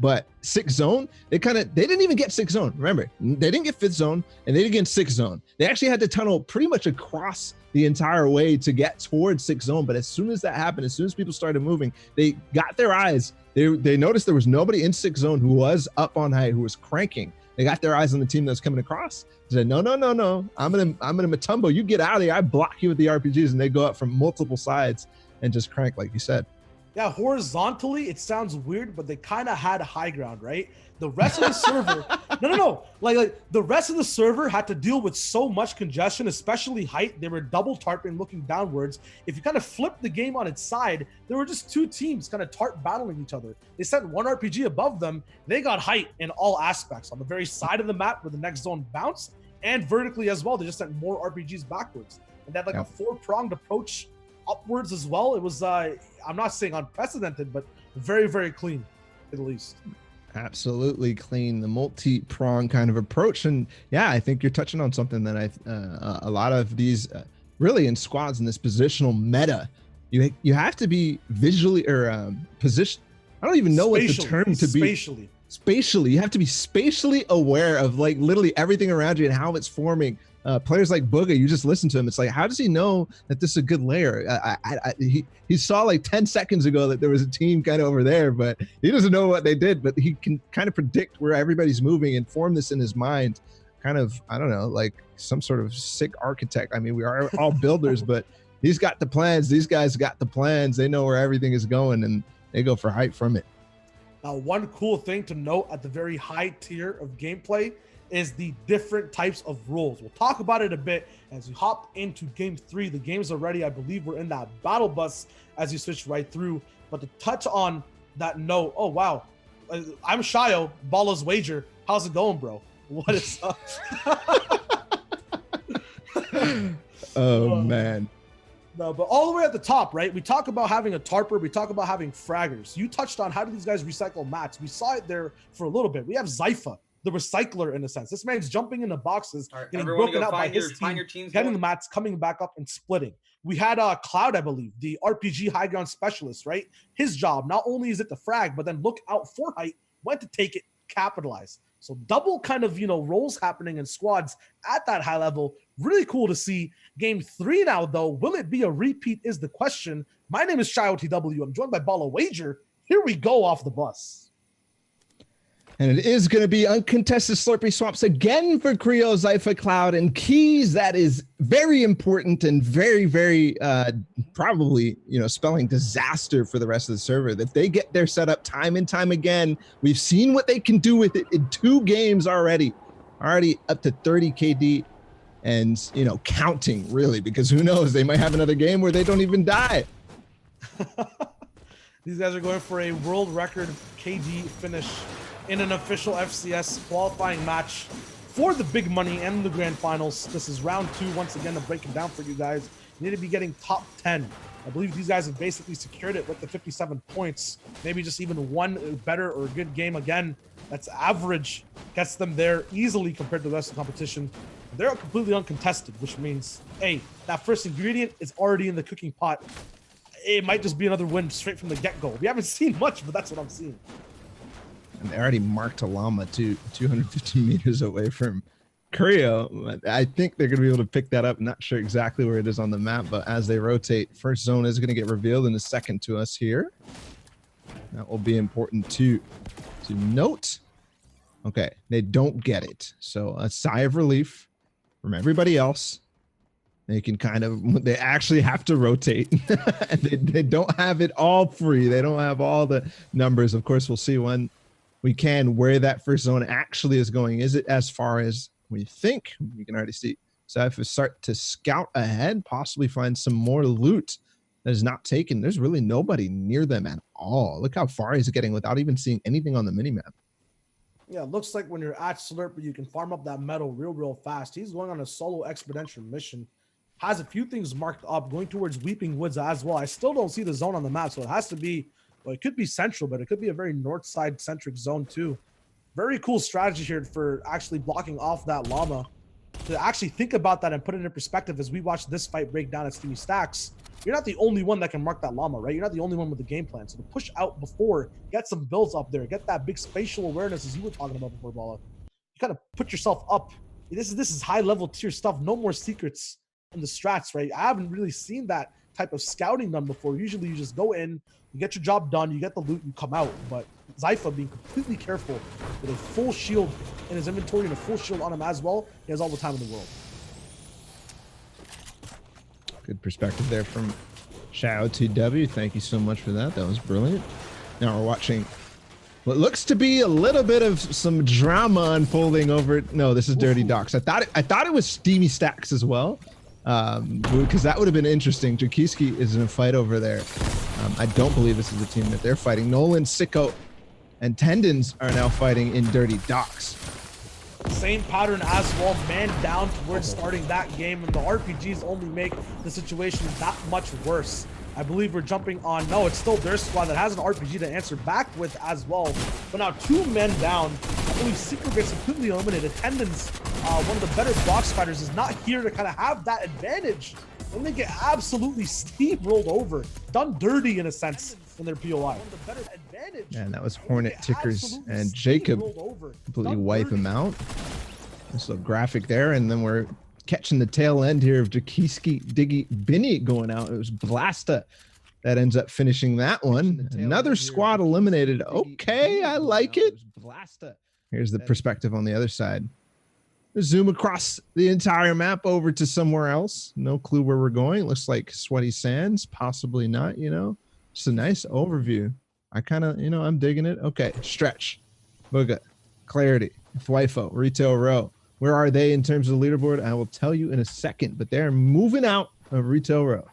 But sixth zone, they didn't even get sixth zone. Remember, they didn't get fifth zone and they didn't get sixth zone. They actually had to tunnel pretty much across the entire way to get towards sixth zone. But as soon as that happened, as soon as people started moving, they got their eyes. They noticed there was nobody in sixth zone who was up on height, who was cranking. They got their eyes on the team that was coming across. They said, no. I'm gonna Matumbo. You get out of here. I block you with the RPGs, and they go up from multiple sides and just crank, like you said. Yeah, horizontally, it sounds weird, but they kind of had high ground, right? The rest of the server, no. Like the rest of the server had to deal with so much congestion, especially height. They were double tarping, looking downwards. If you kind of flip the game on its side, there were just two teams kind of tarp battling each other. They sent one RPG above them. They got height in all aspects on the very side of the map where the next zone bounced, and vertically as well. They just sent more RPGs backwards, and they had like a four-pronged approach upwards as well. It was I'm not saying unprecedented, but very, very clean at least. Absolutely clean, the multi-prong kind of approach. And yeah, I think you're touching on something that a lot of these really in squads in this positional meta, you have to be visually or position. I don't even know what the term to be. Spatially, you have to be spatially aware of like literally everything around you and how it's forming. Players like Booga, you just listen to him. It's like, how does he know that this is a good layer? He saw like 10 seconds ago that there was a team kind of over there, but he doesn't know what they did, but he can kind of predict where everybody's moving and form this in his mind. Kind of, I don't know, like some sort of sick architect. I mean, we are all builders, but he's got the plans. These guys got the plans. They know where everything is going, and they go for height from it. Now, one cool thing to note at the very high tier of gameplay is the different types of roles. We'll talk about it a bit as we hop into game 3. The game's already, I believe we're in that battle bus as you switch right through. But to touch on that note, oh wow, I'm Shio, Bala's Wager. How's it going, bro? What is up? Oh man. No, but all the way at the top, right? We talk about having a tarper. We talk about having fraggers. You touched on how do these guys recycle mats. We saw it there for a little bit. We have Zypha, the recycler in a sense. This man's jumping into boxes, getting broken out by his team, getting the mats, coming back up and splitting. We had Cloud, I believe, the RPG high ground specialist, right? His job, not only is it to frag, but then look out for height, when to take it, capitalize. So double kind of, roles happening in squads at that high level. Really cool to see. Game 3 now, though. Will it be a repeat is the question. My name is Shio TW. I'm joined by Bala Wager. Here we go off the bus. And it is going to be uncontested Slurpee swaps again for Creo, Zypha, Cloud, and Keys. That is very important and very, very probably, spelling disaster for the rest of the server. If they get their setup time and time again, we've seen what they can do with it in 2 games already up to 30 KD and, counting really, because who knows, they might have another game where they don't even die. These guys are going for a world record KD finish in an official FCS qualifying match for the big money and the grand finals. This is round 2. Once again, to break it down for you guys, you need to be getting top 10. I believe these guys have basically secured it with the 57 points. Maybe just even one better or good game again. That's average. Gets them there easily compared to the rest of the competition. They're completely uncontested, which means, hey, that first ingredient is already in the cooking pot. It might just be another win straight from the get-go. We haven't seen much, but that's what I'm seeing. And they already marked a llama 250 meters away from Creo. I think they're going to be able to pick that up. Not sure exactly where it is on the map, but as they rotate, first zone is going to get revealed in a second to us here. That will be important to note. Okay, they don't get it. So a sigh of relief from everybody else. They can they actually have to rotate. they don't have it all free. They don't have all the numbers. Of course, we'll see when we can where that first zone actually is going. Is it as far as we think? You can already see. So if we start to scout ahead, possibly find some more loot that is not taken. There's really nobody near them at all. Look how far he's getting without even seeing anything on the minimap. Yeah, it looks like when you're at Slurp, you can farm up that metal real fast. He's going on a solo exponential mission. Has a few things marked up, going towards Weeping Woods as well. I still don't see the zone on the map, so it has to be, well, it could be central, but it could be a very north side centric zone too. Very cool strategy here for actually blocking off that llama. To actually think about that and put it in perspective as we watch this fight break down at Steamy Stacks, you're not the only one that can mark that llama, right? You're not the only one with the game plan. So to push out before, get some builds up there, get that big spatial awareness as you were talking about before, Bala. You kind of put yourself up. This is high level tier stuff. No more secrets in the strats, right? I haven't really seen that type of scouting done before. Usually you just go in, you get your job done, you get the loot, you come out. But Zypha being completely careful with a full shield in his inventory and a full shield on him as well. He has all the time in the world. Good perspective there from Shao TW. Thank you so much for that. That was brilliant. Now we're watching what looks to be a little bit of some drama unfolding over. No, this is Dirty Docks. I thought it was Steamy Stacks as well, because that would have been interesting. Jakiski is in a fight over there. I don't believe this is the team that they're fighting. Nolan, Sicko, and Tendons are now fighting in Dirty Docks. Same pattern as well, man down towards starting that game, and the RPGs only make the situation that much worse. I believe we're jumping on, no, it's still their squad that has an RPG to answer back with as well. But now 2 men down. I believe Secret gets completely eliminated. Tendons, one of the better box fighters, is not here to kind of have that advantage. And they get absolutely steamrolled over, done dirty in a sense in their POI. And that was Hornet Tickers and Jacob completely wipe him out. This little graphic there, and then we're catching the tail end here of Jakiski, Diggy, Binny going out. It was Blasta that ends up finishing that one. Another squad eliminated. Okay, I like it. Here's the perspective on the other side. Zoom across the entire map over to somewhere else. No clue where we're going. Looks like Sweaty Sands, possibly not, you know. Just a nice overview. I kind of, you know, I'm digging it. Okay, Stretch, Booga, Clarity, Flyfo, Retail Row. Where are they in terms of the leaderboard? I will tell you in a second, but they're moving out of Retail Row.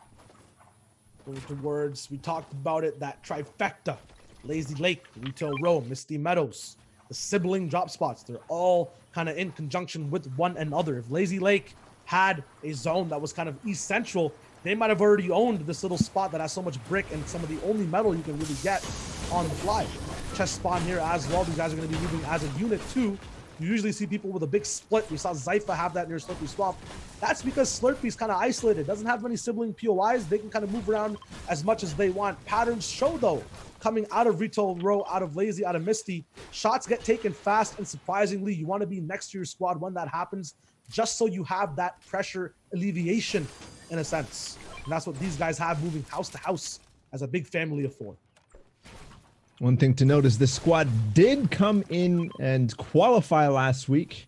Going towards, we talked about it, that trifecta. Lazy Lake, Retail Row, Misty Meadows. The sibling drop spots, they're all kind of in conjunction with one another. If Lazy Lake had a zone that was kind of east central, they might have already owned this little spot that has so much brick and some of the only metal you can really get on the fly. Chest spawn here as well. These guys are going to be moving as a unit too. You usually see people with a big split. We saw Zypha have that near Slurpee Swamp. That's because Slurpee's kind of isolated, doesn't have many sibling POIs. They can kind of move around as much as they want. Patterns show though, coming out of Retail Row, out of Lazy, out of Misty, shots get taken fast, and surprisingly, you want to be next to your squad when that happens, just so you have that pressure alleviation in a sense. And that's what these guys have, moving house to house as a big family of 4. One thing to note is this squad did come in and qualify last week.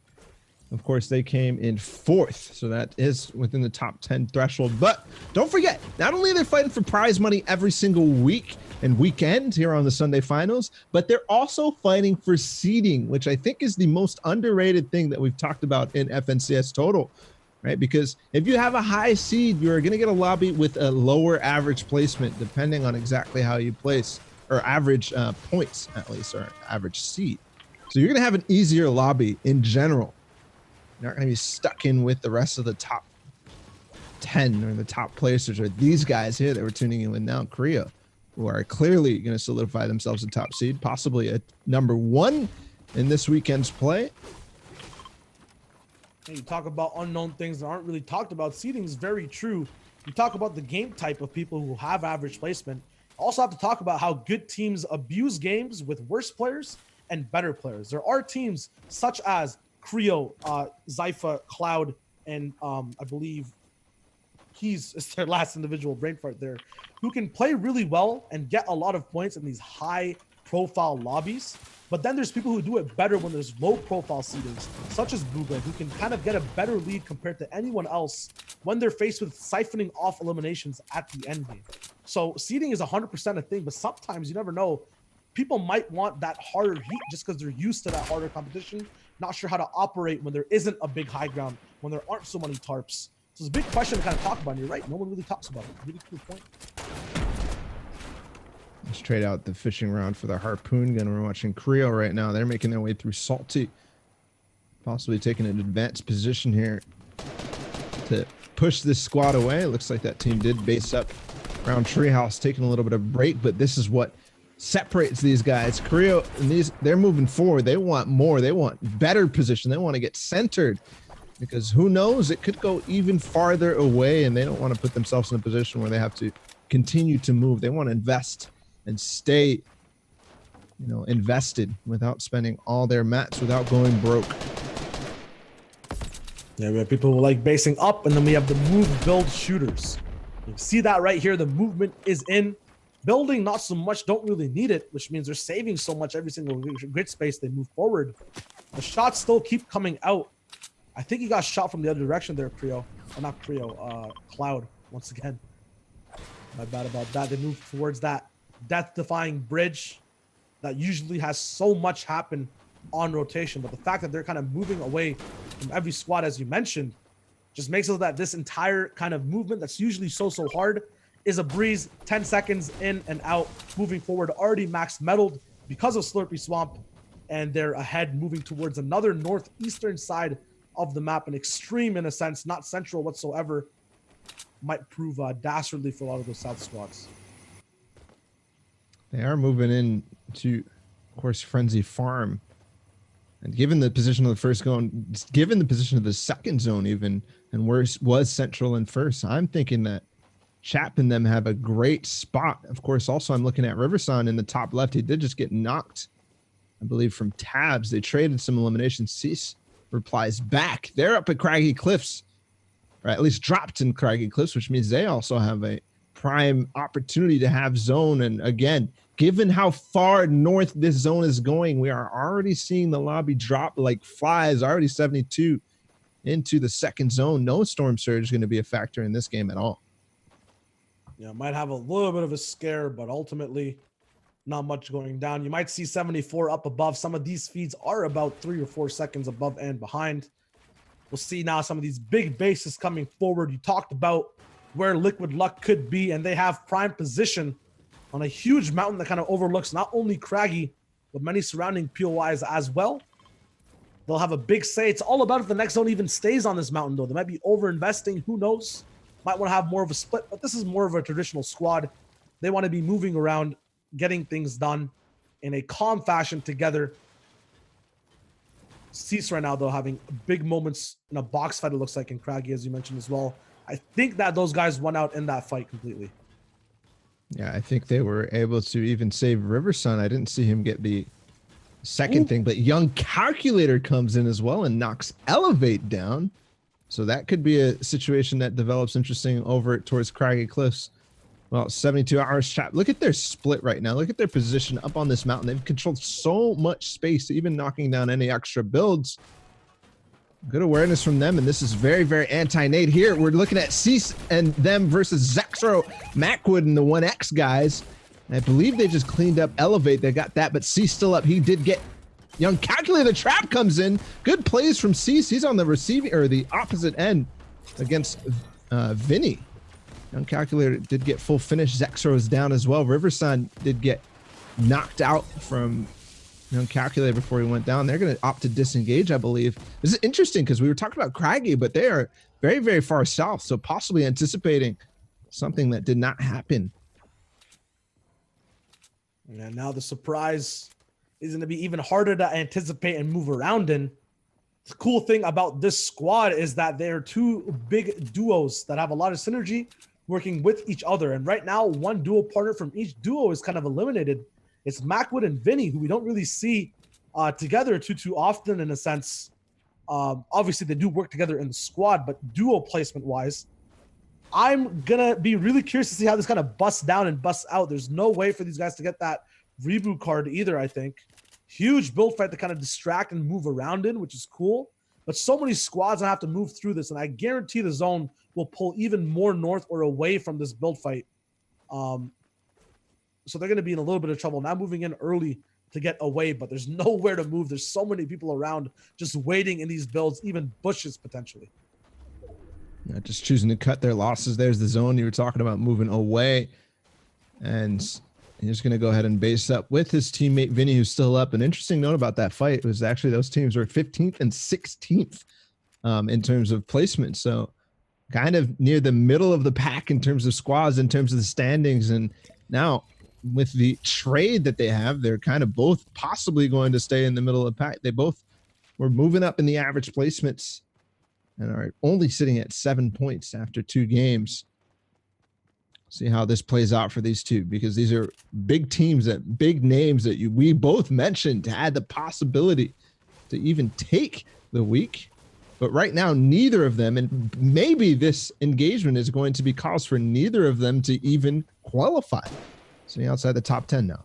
Of course, they came in 4th, so that is within the top 10 threshold. But don't forget, not only are they fighting for prize money every single week and weekend here on the Sunday finals, but they're also fighting for seeding, which I think is the most underrated thing that we've talked about in FNCS Total, right? Because if you have a high seed, you're going to get a lobby with a lower average placement, depending on exactly how you place, or average points at least, or average seed. So you're going to have an easier lobby in general. You're not going to be stuck in with the rest of the top 10 or the top placers, or these guys here that we're tuning in with now, Korea, who are clearly going to solidify themselves a top seed, possibly a number 1 in this weekend's play. Hey, you talk about unknown things that aren't really talked about. Seeding is very true. You talk about the game type of people who have average placement. Also have to talk about how good teams abuse games with worse players and better players. There are teams such as Creo, Zypha, Cloud, and I believe Keys is their last individual brain fart there, who can play really well and get a lot of points in these high profile lobbies. But then there's people who do it better when there's low profile seedings, such as Booga, who can kind of get a better lead compared to anyone else when they're faced with siphoning off eliminations at the end game. So seeding is 100% a thing, but sometimes you never know. People might want that harder heat just because they're used to that harder competition, not sure how to operate when there isn't a big high ground, when there aren't so many tarps. So it's a big question to kind of talk about, and you're right, no one really talks about it. Really cool point. Let's trade out the fishing rod for the harpoon gun. We're watching Creo right now. They're making their way through Salty. Possibly taking an advanced position here to push this squad away. It looks like that team did base up around Treehouse, taking a little bit of break, but this is what separates these guys. Creo and they're moving forward. They want more. They want better position. They want to get centered because who knows, it could go even farther away, and they don't want to put themselves in a position where they have to continue to move. They want to invest and stay, invested without spending all their mats, without going broke. Yeah, we have people who like basing up, and then we have the move build shooters. You see that right here. The movement is in. Building, not so much, don't really need it, which means they're saving so much every single grid space they move forward. The shots still keep coming out. I think he got shot from the other direction there, Creo. Or not Creo, Cloud, once again. My bad about that. They move towards that death-defying bridge that usually has so much happen on rotation, but the fact that they're kind of moving away from every squad, as you mentioned, just makes it so that this entire kind of movement that's usually so hard is a breeze. 10 seconds in and out, moving forward, already max metalled because of Slurpy Swamp, and they're ahead, moving towards another northeastern side of the map, an extreme in a sense, not central whatsoever. Might prove dastardly for a lot of those south squads. They are moving in to, of course, Frenzy Farm. And given the position of the first zone, given the position of the second zone even, and where was central and first, I'm thinking that Chap and them have a great spot. Of course, also I'm looking at Riverson in the top left. He did just get knocked, I believe, from tabs. They traded some elimination. Cease replies back. They're up at Craggy Cliffs, or at least dropped in Craggy Cliffs, which means they also have a prime opportunity to have zone. And again, given how far north this zone is going, we are already seeing the lobby drop like flies, already 72 into the second zone. No storm surge is going to be a factor in this game at all. Yeah, might have a little bit of a scare, but ultimately not much going down. You might see 74 up above. Some of these feeds are about 3 or 4 seconds above and behind. We'll see now some of these big bases coming forward. You talked about where Liquid Luck could be, and they have prime position on a huge mountain that kind of overlooks not only Craggy, but many surrounding POIs as well. They'll have a big say. It's all about if the next zone even stays on this mountain, though. They might be over-investing. Who knows? Might want to have more of a split, but this is more of a traditional squad. They want to be moving around, getting things done in a calm fashion together. Cease right now, though, having big moments in a box fight, it looks like, in Craggy, as you mentioned as well. I think that those guys won out in that fight completely. Yeah, I think they were able to even save Riverson. I didn't see him get the second thing, but Young Calculator comes in as well and knocks Elevate down. So that could be a situation that develops interesting over towards Craggy Cliffs. Well, 72 hours chat. Look at their split right now. Look at their position up on this mountain. They've controlled so much space, even knocking down any extra builds. Good awareness from them, and this is very, very anti-nade here. We're looking at Cease and them versus Zexro, Macwood, and the 1X guys. And I believe they just cleaned up Elevate. They got that, but Cease still up. He did get Young Calculator. The trap comes in. Good plays from Cease. He's on the receiving or the opposite end against Vinny. Young Calculator did get full finish. Zexro is down as well. Riverson did get knocked out from Young Calculator before he went down. They're going to opt to disengage, I believe. This is interesting because we were talking about Craggy, but they are very, very far south. So possibly anticipating something that did not happen. And now the surprise is going to be even harder to anticipate and move around in. The cool thing about this squad is that they're two big duos that have a lot of synergy working with each other. And right now, one duo partner from each duo is kind of eliminated. It's Macwood and Vinny, who we don't really see together too often in a sense. Obviously, they do work together in the squad, but duo placement-wise, I'm going to be really curious to see how this kind of busts down and busts out. There's no way for these guys to get that reboot card either, I think. Huge build fight to kind of distract and move around in, which is cool. But so many squads that have to move through this, and I guarantee the zone will pull even more north or away from this build fight. So they're going to be in a little bit of trouble. Now moving in early to get away, but there's nowhere to move. There's so many people around just waiting in these builds, even bushes potentially. Yeah, just choosing to cut their losses. There's the zone you were talking about moving away. And He's going to go ahead and base up with his teammate Vinny, who's still up. An interesting note about that fight was actually those teams were 15th and 16th in terms of placement. So kind of near the middle of the pack in terms of squads, in terms of the standings. And now with the trade that they have, they're kind of both possibly going to stay in the middle of the pack. They both were moving up in the average placements and are only sitting at 7 points after 2 games. See how this plays out for these two, because these are big teams, that big names that we both mentioned had the possibility to even take the week. But right now, neither of them, and maybe this engagement is going to be cause for neither of them to even qualify. So outside the top 10 now.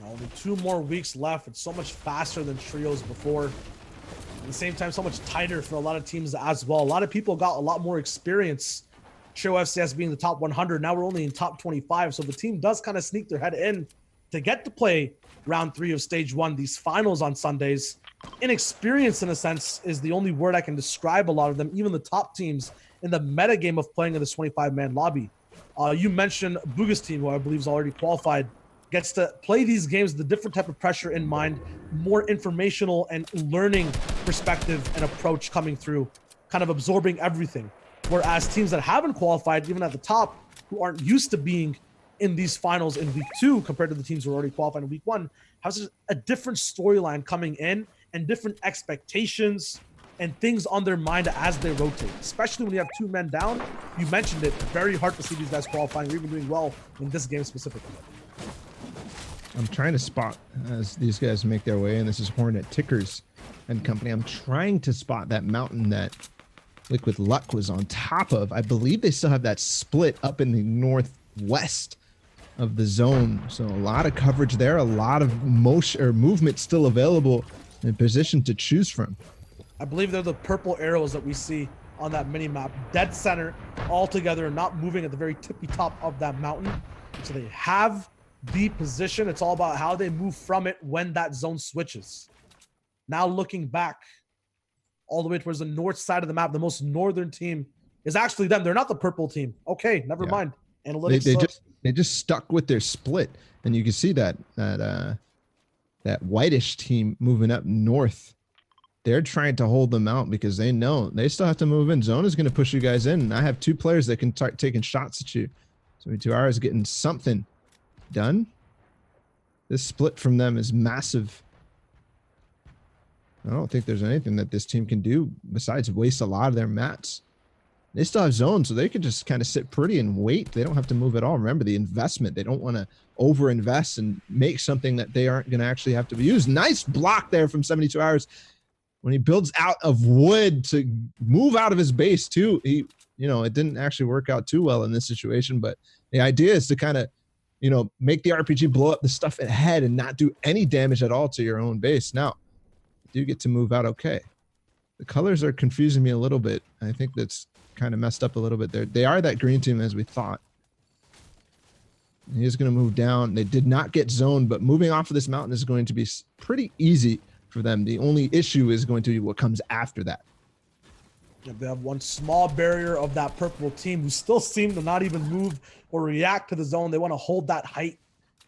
Only 2 more weeks left. It's so much faster than trios before. At the same time, so much tighter for a lot of teams as well. A lot of people got a lot more experience. Trio FCS being the top 100. Now we're only in top 25. So the team does kind of sneak their head in to get to play round 3 of stage 1, these finals on Sundays. Inexperienced, in a sense, is the only word I can describe a lot of them, even the top teams in the meta game of playing in this 25-man lobby. You mentioned Buga's team, who I believe is already qualified, gets to play these games with a different type of pressure in mind, more informational and learning perspective and approach coming through, kind of absorbing everything. Whereas teams that haven't qualified, even at the top, who aren't used to being in these finals in week 2 compared to the teams who are already qualified in week 1, has a different storyline coming in and different expectations and things on their mind as they rotate, especially when you have 2 men down. You mentioned it, very hard to see these guys qualifying or even doing well in this game specifically. I'm trying to spot as these guys make their way, and this is Hornet Tickers and company. I'm trying to spot that mountain that Liquid Luck was on top of. I believe they still have that split up in the northwest of the zone. So a lot of coverage there, a lot of motion or movement still available in position to choose from. I believe they're the purple arrows that we see on that mini map, dead center all together, not moving at the very tippy top of that mountain. So they have the position. It's all about how they move from it when that zone switches. Now looking back all the way towards the north side of the map, the most northern team is actually them. They're not the purple team. Okay, never mind. Analytics. They just stuck with their split, and you can see that whitish team moving up north. They're trying to hold them out because they know they still have to move in. Zone is going to push you guys in. And I have 2 players that can start taking shots at you. So 2 hours getting something done. This split from them is massive. I don't think there's anything that this team can do besides waste a lot of their mats. They still have zones, so they can just kind of sit pretty and wait. They don't have to move at all. Remember the investment. They don't want to over-invest and make something that they aren't going to actually have to use. Nice block there from 72 Hours. When he builds out of wood to move out of his base too, it didn't actually work out too well in this situation, but the idea is to kind of, make the RPG blow up the stuff ahead and not do any damage at all to your own base. Now, you do get to move out okay. The colors are confusing me a little bit. I think that's kind of messed up a little bit there. They are that green team as we thought. He's going to move down. They did not get zoned, but moving off of this mountain is going to be pretty easy for them. The only issue is going to be what comes after that. They have one small barrier of that purple team who still seem to not even move or react to the zone. They want to hold that height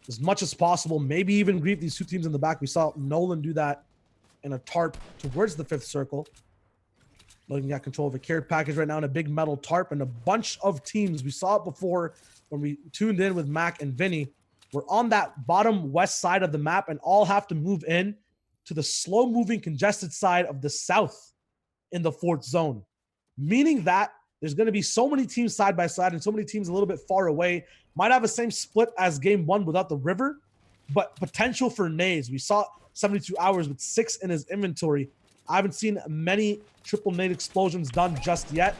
as much as possible, maybe even grief these 2 teams in the back. We saw Nolan do that in a tarp towards the 5th circle. Looking at control of a care package right now in a big metal tarp, and a bunch of teams. We saw it before when we tuned in with Mac and Vinny. We're on that bottom west side of the map and all have to move in to the slow-moving, congested side of the south in the 4th zone, meaning that there's going to be so many teams side by side and so many teams a little bit far away. Might have the same split as game 1 without the river, but potential for nades. We saw 72 Hours with 6 in his inventory. I haven't seen many triple nade explosions done just yet.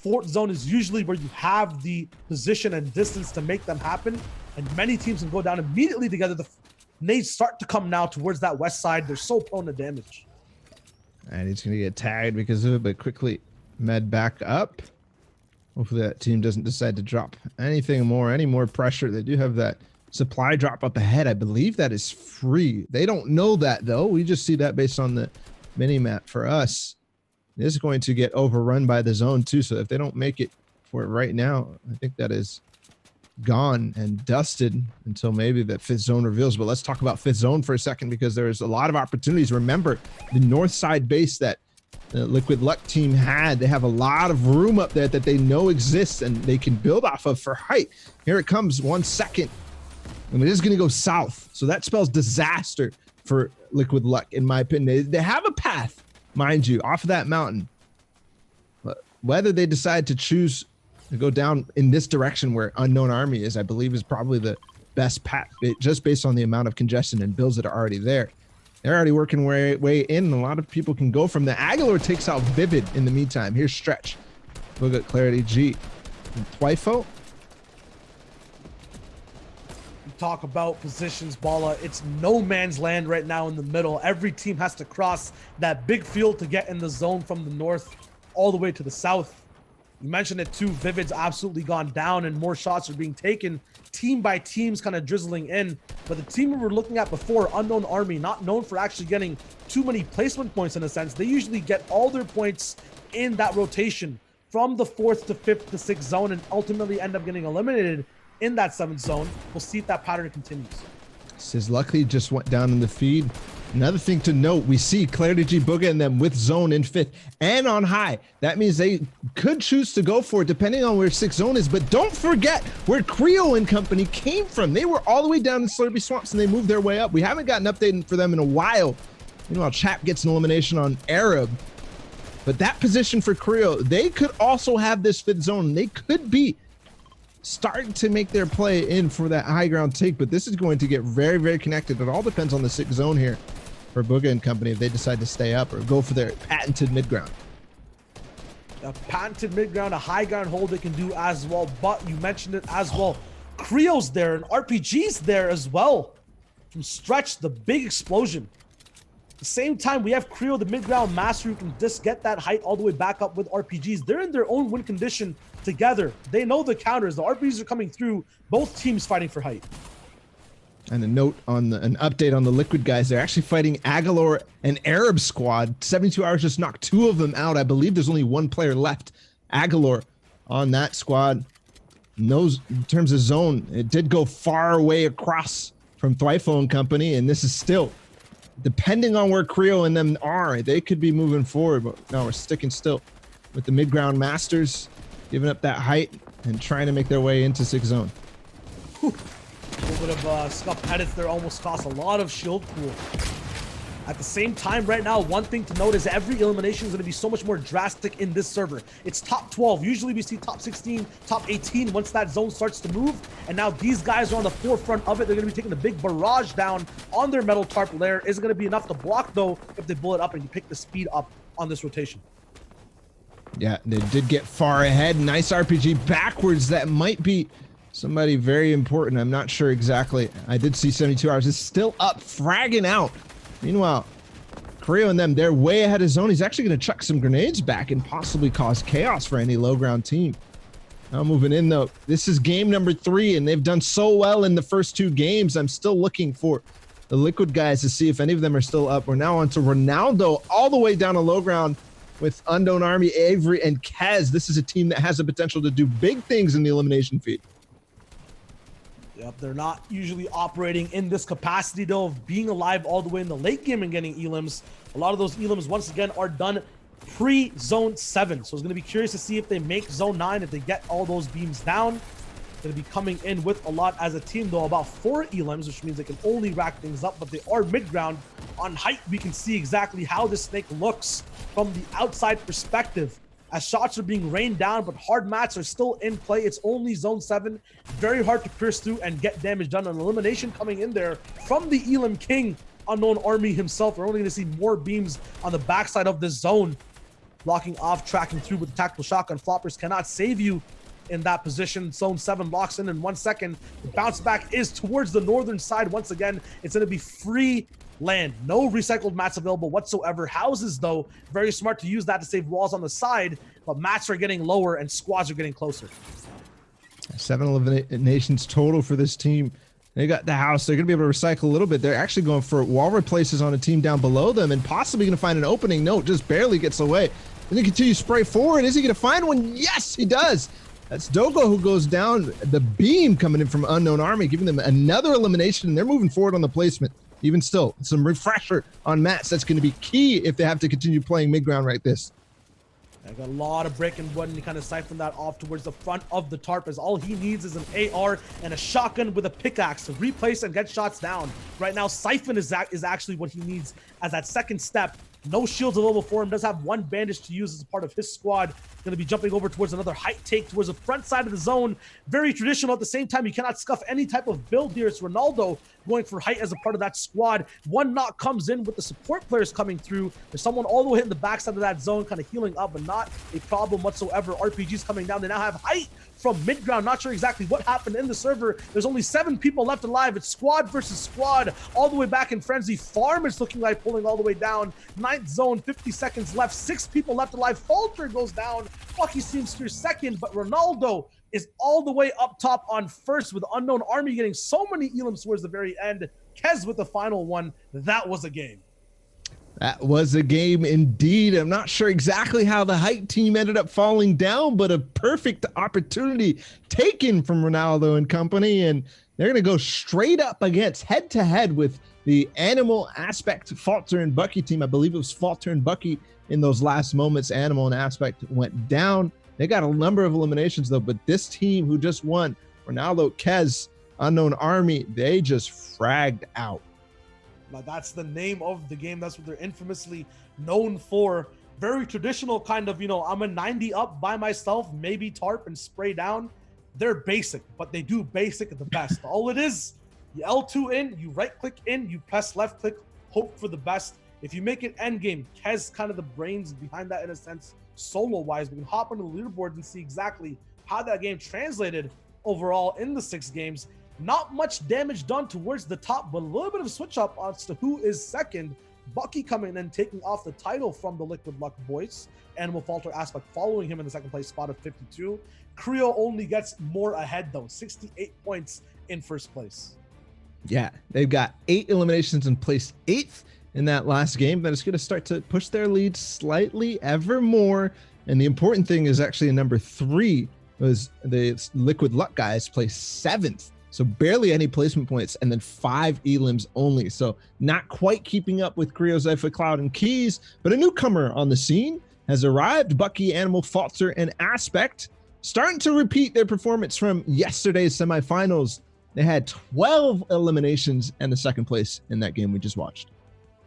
4th zone is usually where you have the position and distance to make them happen, and many teams can go down immediately together. The nades start to come now towards that west side. They're so prone to damage. And he's going to get tagged because of it, but quickly med back up. Hopefully that team doesn't decide to drop any more pressure. They do have that supply drop up ahead. I believe that is free. They don't know that though. We just see that based on the mini map. For us, it is going to get overrun by the zone too. So if they don't make it for it right now, I think that is gone and dusted until maybe that fifth zone reveals. But let's talk about fifth zone for a second, because there's a lot of opportunities. Remember, the north side base that the Liquid Luck team had, they have a lot of room up there that they know exists and they can build off of for height. Here it comes, 1 second. And it is going to go south. So that spells disaster for Liquid Luck, in my opinion. They have a path, mind you, off of that mountain. But whether they decide to choose to go down in this direction where Unknown Army is, I believe, is probably the best path, just based on the amount of congestion and builds that are already there. They're already working way in, and a lot of people can go from the Aguilar takes out Vivid in the meantime. Here's Stretch. Look at Clarity G. And Twyfo. Talk about positions, Bala. It's no man's land right now in the middle. Every team has to cross that big field to get in the zone from the north all the way to the south. You mentioned it too. Vivid's absolutely gone down and more shots are being taken. Team by teams kind of drizzling in. But the team we were looking at before, Unknown Army, not known for actually getting too many placement points in a sense. They usually get all their points in that rotation from the 4th to 5th to 6th zone and ultimately end up getting eliminated in that 7th zone. We'll see if that pattern continues. Says luckily just went down in the feed. Another thing to note, we see Clarity G Booga and them with zone in 5th and on high. That means they could choose to go for it depending on where 6th zone is. But don't forget where Creo and company came from. They were all the way down in Slurpy Swamps and they moved their way up. We haven't gotten an update for them in a while. Meanwhile, Chap gets an elimination on Arab. But that position for Creo, they could also have this 5th zone. They could be starting to make their play in for that high ground take, but this is going to get very connected. It all depends on the 6th zone here for Booga and company if they decide to stay up or go for their patented mid ground. A patented mid ground, a high ground hold they can do as well, but you mentioned it as well. Creo's there and RPG's there as well. From Stretch, the big explosion. At the same time, we have Creo, the mid ground master, who can just get that height all the way back up with RPGs. They're in their own win condition together. They know the counters. The RPGs are coming through. Both teams fighting for height. And a note on an update on the Liquid guys. They're actually fighting Aguilar and Arab squad. 72 hours just knocked 2 of them out. I believe there's only 1 player left. Aguilar on that squad. In terms of zone, it did go far away across from Twyfo and company, and this is still, depending on where Creo and them are, they could be moving forward, but no, we're sticking still with the mid-ground masters, giving up that height and trying to make their way into 6th zone. Whew. A little bit of scuff edits there almost cost a lot of shield pool. At the same time, right now, one thing to note is every elimination is going to be so much more drastic in this server. It's top 12. Usually we see top 16, top 18 once that zone starts to move. And now these guys are on the forefront of it. They're going to be taking a big barrage down on their metal tarp layer. Isn't going to be enough to block, though, if they blow it up and you pick the speed up on this rotation. Yeah, they did get far ahead. Nice RPG backwards. That might be somebody very important. I'm not sure exactly. I did see 72 hours is still up, fragging out. Meanwhile, Creo and them, they're way ahead of zone. He's actually going to chuck some grenades back and possibly cause chaos for any low ground team. Now moving in, though. This is game number 3, and they've done so well in the first 2 games. I'm still looking for the Liquid guys to see if any of them are still up. We're now on to Ronaldo, all the way down to low ground with Unknown Army, Avery, and Kez. This is a team that has the potential to do big things in the elimination feed. Yep, they're not usually operating in this capacity, though, of being alive all the way in the late game and getting elims. A lot of those elims, once again, are done pre-zone 7. So it's going to be curious to see if they make zone 9, if they get all those beams down. Going to be coming in with a lot as a team, though, about 4 elims, which means they can only rack things up, but they are mid-ground. On height, we can see exactly how this snake looks from the outside perspective, as shots are being rained down, but hard mats are still in play. It's only zone 7. Very hard to pierce through and get damage done. An elimination coming in there from the Elim King, Unknown Army himself. We're only going to see more beams on the backside of this zone. Blocking off, tracking through with the tactical shotgun. Floppers cannot save you in that position. Zone 7 locks in 1 second. The bounce back is towards the northern side. Once again, it's going to be free land. No recycled mats available whatsoever. Houses, though, very smart to use that to save walls on the side, but mats are getting lower and squads are getting closer. 7 eliminations total for this team. They got the house. They're going to be able to recycle a little bit. They're actually going for wall replaces on a team down below them and possibly going to find an opening. No, just barely gets away. Then he continues to spray forward. Is he going to find one? Yes, he does. That's Dogo who goes down. The beam coming in from Unknown Army, giving them another elimination, and they're moving forward on the placement. Even still, some refresher on Mats. That's going to be key if they have to continue playing mid-ground like this. I got a lot of brick and wood, and he kind of siphoned that off towards the front of the tarp, as all he needs is an AR and a shotgun with a pickaxe to replace and get shots down. Right now, Siphon is actually what he needs as that second step. No shields available for him. Does have one bandage to use as a part of his squad. Going to be jumping over towards another height take towards the front side of the zone. Very traditional. At the same time, you cannot scuff any type of build here. It's Ronaldo going for height as a part of that squad. One knock comes in with the support players coming through. There's someone all the way in the backside of that zone, kind of healing up, but not a problem whatsoever. RPG's coming down. They now have height from mid-ground. Not sure exactly what happened in the server. There's only 7 people left alive. It's squad versus squad all the way back in frenzy. Farm is looking like pulling all the way down. 9th zone, 50 seconds left. 6 people left alive. Falter goes down. Bucky seems to second, but Ronaldo is all the way up top on first, with Unknown Army getting so many elims towards the very end. Kez with the final one. That was a game. That was a game indeed. I'm not sure exactly how the height team ended up falling down, but a perfect opportunity taken from Ronaldo and company. And they're going to go straight up against head-to-head with the Animal Aspect Falter and Bucky team. I believe it was Falter and Bucky in those last moments. Animal and Aspect went down. They got a number of eliminations, though, but this team who just won, Ronaldo, Kez, Unknown Army, they just fragged out. Now, that's the name of the game. That's what they're infamously known for. Very traditional kind of, I'm a 90 up by myself, maybe tarp and spray down. They're basic, but they do basic at the best. All it is, you L2 in, you right click in, you press left click, hope for the best. If you make it end game, Kez kind of the brains behind that in a sense, solo wise. We can hop onto the leaderboards and see exactly how that game translated overall in the 6 games. Not much damage done towards the top, but a little bit of a switch up as to who is second. Bucky coming in, taking off the title from the Liquid Luck boys. Animal Falter Aspect following him in the second place spot of 52. Creo only gets more ahead though, 68 points in first place. Yeah, they've got 8 eliminations and placed 8th in that last game. That is going to start to push their lead slightly ever more. And the important thing is actually in number 3 was the Liquid Luck guys placed 7th. So barely any placement points, and then 5 elims only. So not quite keeping up with Creo, Zypha, Cloud, and Keys, but a newcomer on the scene has arrived. Bucky, Animal, Falter, and Aspect starting to repeat their performance from yesterday's semifinals. They had 12 eliminations and the second place in that game we just watched.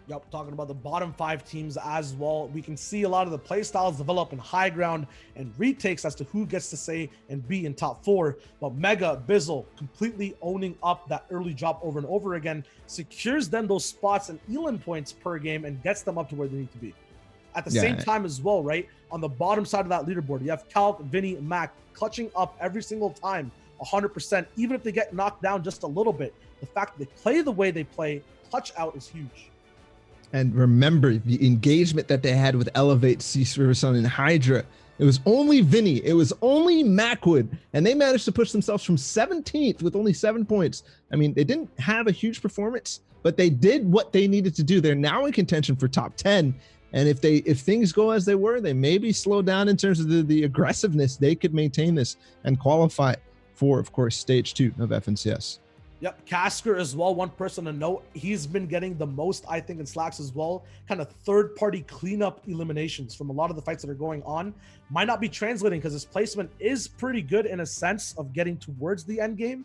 Yep, talking about the bottom 5 teams as well. We can see a lot of the play styles develop in high ground and retakes as to who gets to say and be in top 4. But Mega Bizzle completely owning up that early drop over and over again, secures them those spots and elim points per game and gets them up to where they need to be. At the same time as well, right? On the bottom side of that leaderboard, you have Calc, Vinny, Mac clutching up every single time, 100%, even if they get knocked down just a little bit. The fact that they play the way they play, clutch out is huge. And remember the engagement that they had with Elevate, Cease, Riversun, and Hydra. It was only Vinny, it was only Macwood, and they managed to push themselves from 17th with only 7 points. I mean, they didn't have a huge performance, but they did what they needed to do. They're now in contention for top 10. And if things go as they were, they maybe slow down in terms of the aggressiveness. They could maintain this and qualify for, of course, stage 2 of FNCS. Yep, Casker as well, one person to note. He's been getting the most, I think, in Slacks as well. Kind of third-party cleanup eliminations from a lot of the fights that are going on. Might not be translating because his placement is pretty good in a sense of getting towards the end game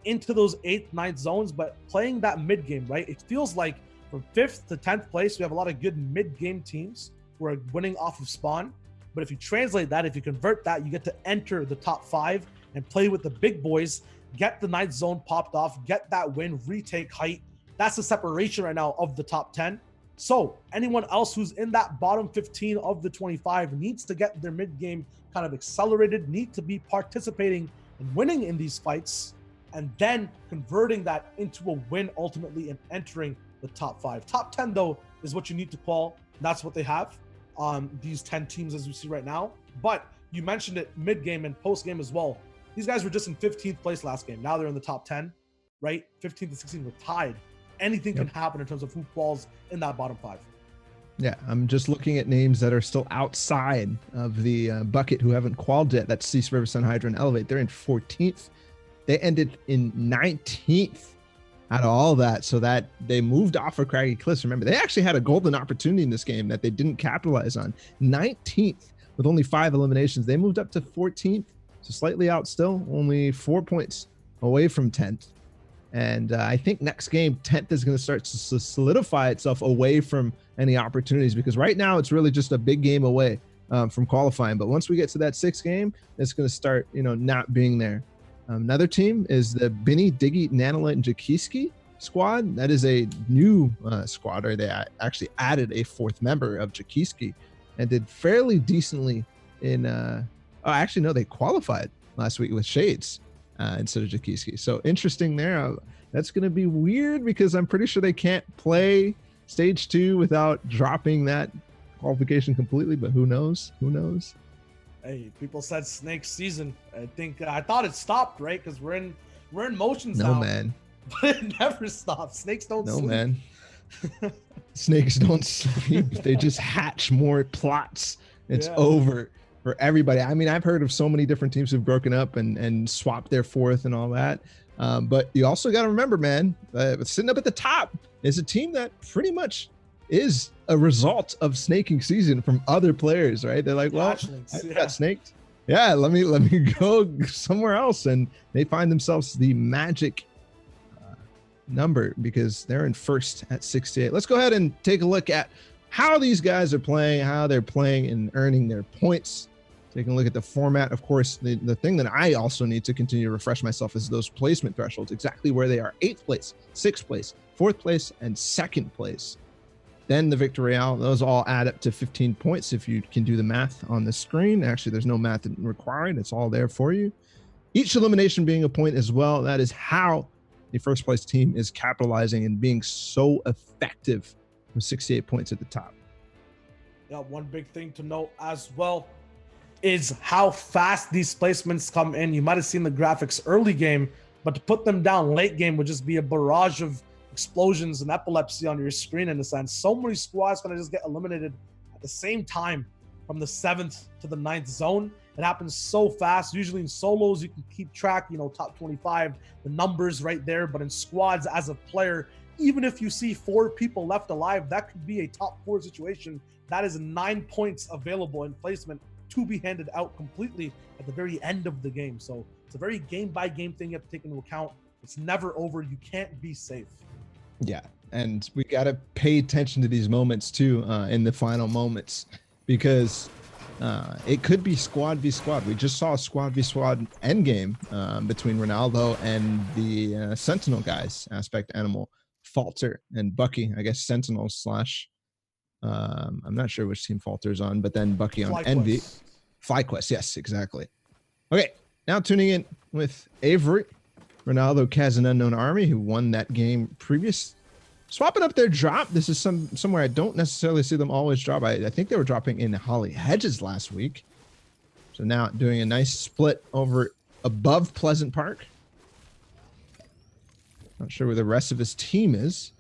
into those 8th, 9th zones, but playing that mid game, right? It feels like from 5th to 10th place, we have a lot of good mid-game teams who are winning off of spawn. But if you translate that, if you convert that, you get to enter the top 5 and play with the big boys, get the 9th zone popped off, get that win, retake height. That's the separation right now of the top 10. So anyone else who's in that bottom 15 of the 25 needs to get their mid game kind of accelerated, need to be participating and winning in these fights, and then converting that into a win ultimately and entering the top 5. Top 10 though is what you need to qual. That's what they have on these 10 teams as we see right now. But you mentioned it mid game and post game as well. These guys were just in 15th place last game. Now they're in the top 10, right? 15th to 16 were tied. Anything can happen in terms of who falls in that bottom 5. Yeah, I'm just looking at names that are still outside of the bucket who haven't qualified yet. That's Cease, River, Sun, Hydra, and Elevate. They're in 14th. They ended in 19th out of all that, so that they moved off of Craggy Cliffs. Remember, they actually had a golden opportunity in this game that they didn't capitalize on. 19th with only 5 eliminations. They moved up to 14th, so slightly out still, only 4 points away from 10th. And I think next game, 10th is going to start to solidify itself away from any opportunities, because right now it's really just a big game away from qualifying. But once we get to that 6th game, it's going to start, not being there. Another team is the Binny, Diggy, Nanolite, and Jakiski squad. That is a new squad, or they actually added a 4th member of Jakiski and did fairly decently in, actually, no, they qualified last week with Shades. Instead of Jakiski. So interesting there. That's going to be weird because I'm pretty sure they can't play stage 2 without dropping that qualification completely, but who knows? Who knows? Hey, people said Snake season. I thought it stopped, right? Because we're in motions now. No, man. But it never stops. Snakes don't sleep. No, man. Snakes don't sleep. They just hatch more plots. It's over for everybody. I mean, I've heard of so many different teams who've broken up and swapped their 4th and all that. But you also got to remember, man, sitting up at the top is a team that pretty much is a result of snaking season from other players, right? They're like, well, I got snaked. Yeah, let me go somewhere else. And they find themselves the magic number because they're in 1st at 68. Let's go ahead and take a look at how these guys are playing, how they're playing and earning their points. Taking a look at the format, of course, the thing that I also need to continue to refresh myself is those placement thresholds, exactly where they are: 8th place, 6th place, 4th place, and 2nd place. Then the Victory Royale, those all add up to 15 points if you can do the math on the screen. Actually, there's no math required. It's all there for you. Each elimination being a point as well. That is how the 1st place team is capitalizing and being so effective with 68 points at the top. Yeah, one big thing to note as well is how fast these placements come in. You might have seen the graphics early game, but to put them down late game would just be a barrage of explosions and epilepsy on your screen in a sense. So many squads gonna just get eliminated at the same time from the 7th to the 9th zone. It happens so fast. Usually in solos, you can keep track, top 25, the numbers right there. But in squads as a player, even if you see 4 people left alive, that could be a top 4 situation. That is 9 points available in placement to be handed out completely at the very end of the game. So it's a very game by game thing you have to take into account. It's never over. You can't be safe. Yeah. And we got to pay attention to these moments too, in the final moments, because it could be squad v squad. We just saw a squad v squad end game between Ronaldo and the Sentinel guys, Aspect Animal, Falter, and Bucky. I guess Sentinel slash I'm not sure which team Falter's on, but then Bucky on Envy. FlyQuest, yes, exactly. Okay, now tuning in with Avery, Ronaldo, Kaz, and Unknown Army, who won that game previous. Swapping up their drop. This is somewhere I don't necessarily see them always drop. I think they were dropping in Holly Hedges last week. So now doing a nice split over above Pleasant Park. Not sure where the rest of his team is,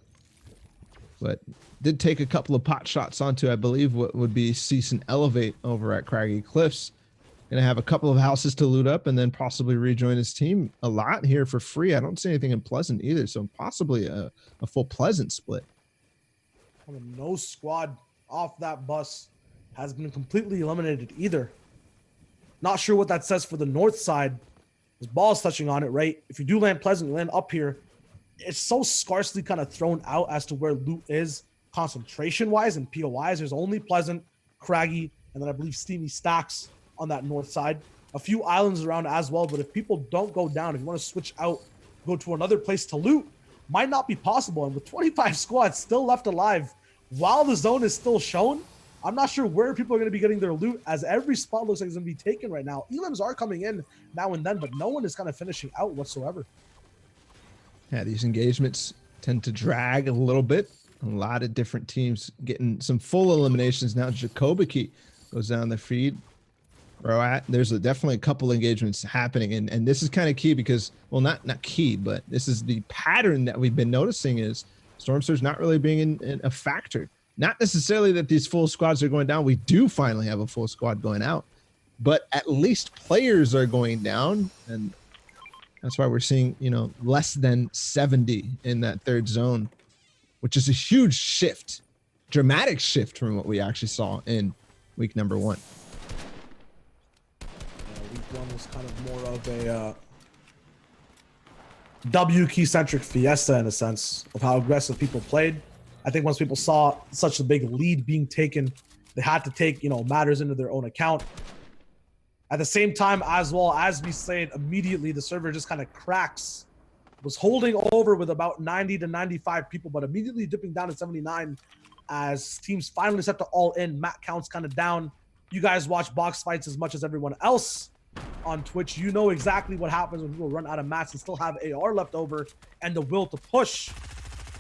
but did take a couple of pot shots onto, I believe, what would be Cease and Elevate over at Craggy Cliffs. Gonna have a couple of houses to loot up and then possibly rejoin his team. A lot here for free. I don't see anything in Pleasant either, so possibly a full Pleasant split. I mean, no squad off that bus has been completely eliminated either. Not sure what that says for the north side. His ball's touching on it, right? If you do land Pleasant, you land up here. It's so sparsely kind of thrown out as to where loot is concentration-wise and POIs. There's only Pleasant, Craggy, and then I believe Steamy Stacks on that north side. A few islands around as well, but if people don't go down, if you want to switch out, go to another place to loot, might not be possible. And with 25 squads still left alive while the zone is still shown, I'm not sure where people are going to be getting their loot, as every spot looks like it's going to be taken right now. Elims are coming in now and then, but no one is kind of finishing out whatsoever. Yeah, these engagements tend to drag a little bit. A lot of different teams getting some full eliminations now. Jacobiki goes down the feed. There's definitely a couple engagements happening, and this is kind of key because, well, not key, but this is the pattern that we've been noticing is Storm Surge not really being a factor Not necessarily that these full squads are going down. We do finally have a full squad going out, but at least players are going down. And that's why we're seeing, less than 70 in that third zone, which is a huge shift, dramatic shift from what we actually saw in week number 1. Week 1 was kind of more of a W key centric fiesta in a sense of how aggressive people played. I think once people saw such a big lead being taken, they had to take, matters into their own account. At the same time, as well, as we said, immediately the server just kind of cracks. Was holding over with about 90 to 95 people, but immediately dipping down to 79 as teams finally set to all in. Mat counts kind of down. You guys watch box fights as much as everyone else on Twitch. You know exactly what happens when people run out of mats and still have AR left over and the will to push.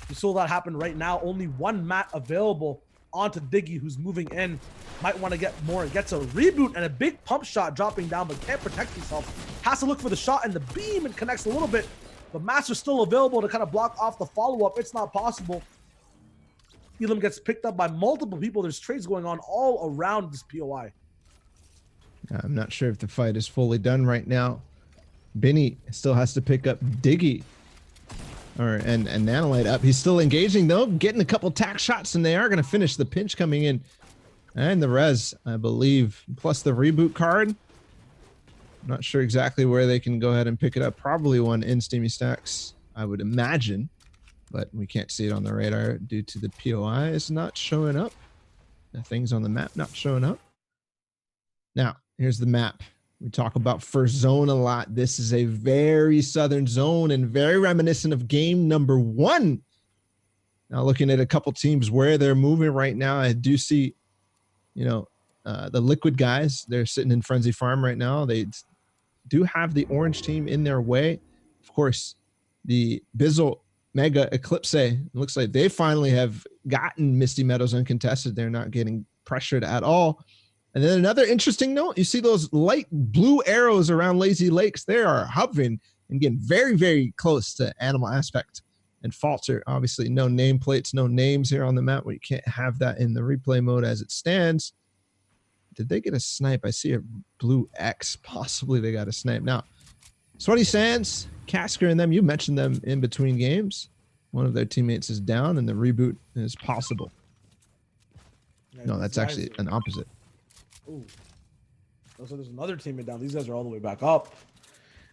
You saw that happen right now. Only 1 mat available onto Diggy, who's moving in. Might want to get more. Gets a reboot and a big pump shot dropping down, but can't protect himself. Has to look for the shot and the beam and connects a little bit. But Master's still available to kind of block off the follow-up. It's not possible. Elam gets picked up by multiple people. There's trades going on all around this POI. I'm not sure if the fight is fully done right now. Benny still has to pick up Diggy. And Nanolite up. He's still engaging though, getting a couple tack shots, and they are going to finish the pinch coming in. And the res, I believe, plus the reboot card. I'm not sure exactly where they can go ahead and pick it up. Probably one in Steamy Stacks, I would imagine. But we can't see it on the radar due to the POI is not showing up. The things on the map not showing up. Now, here's the map. We talk about first zone a lot. This is a very southern zone and very reminiscent of game number 1. Now, looking at a couple teams where they're moving right now, I do see, the Liquid guys. They're sitting in Frenzy Farm right now. They do have the orange team in their way. Of course, the Bizzle Mega Eclipse, it looks like they finally have gotten Misty Meadows uncontested. They're not getting pressured at all. And then another interesting note, you see those light blue arrows around Lazy Lakes. They are hovering and getting very, very close to Animal Aspect and Falter. Obviously, no nameplates, no names here on the map. We can't have that in the replay mode as it stands. Did they get a snipe? I see a blue X. Possibly they got a snipe. Now, Sweaty Sands, Casker, and them, you mentioned them in between games. One of their teammates is down, and the reboot is possible. No, that's actually an opposite. Ooh. So there's another teammate down. These guys are all the way back up.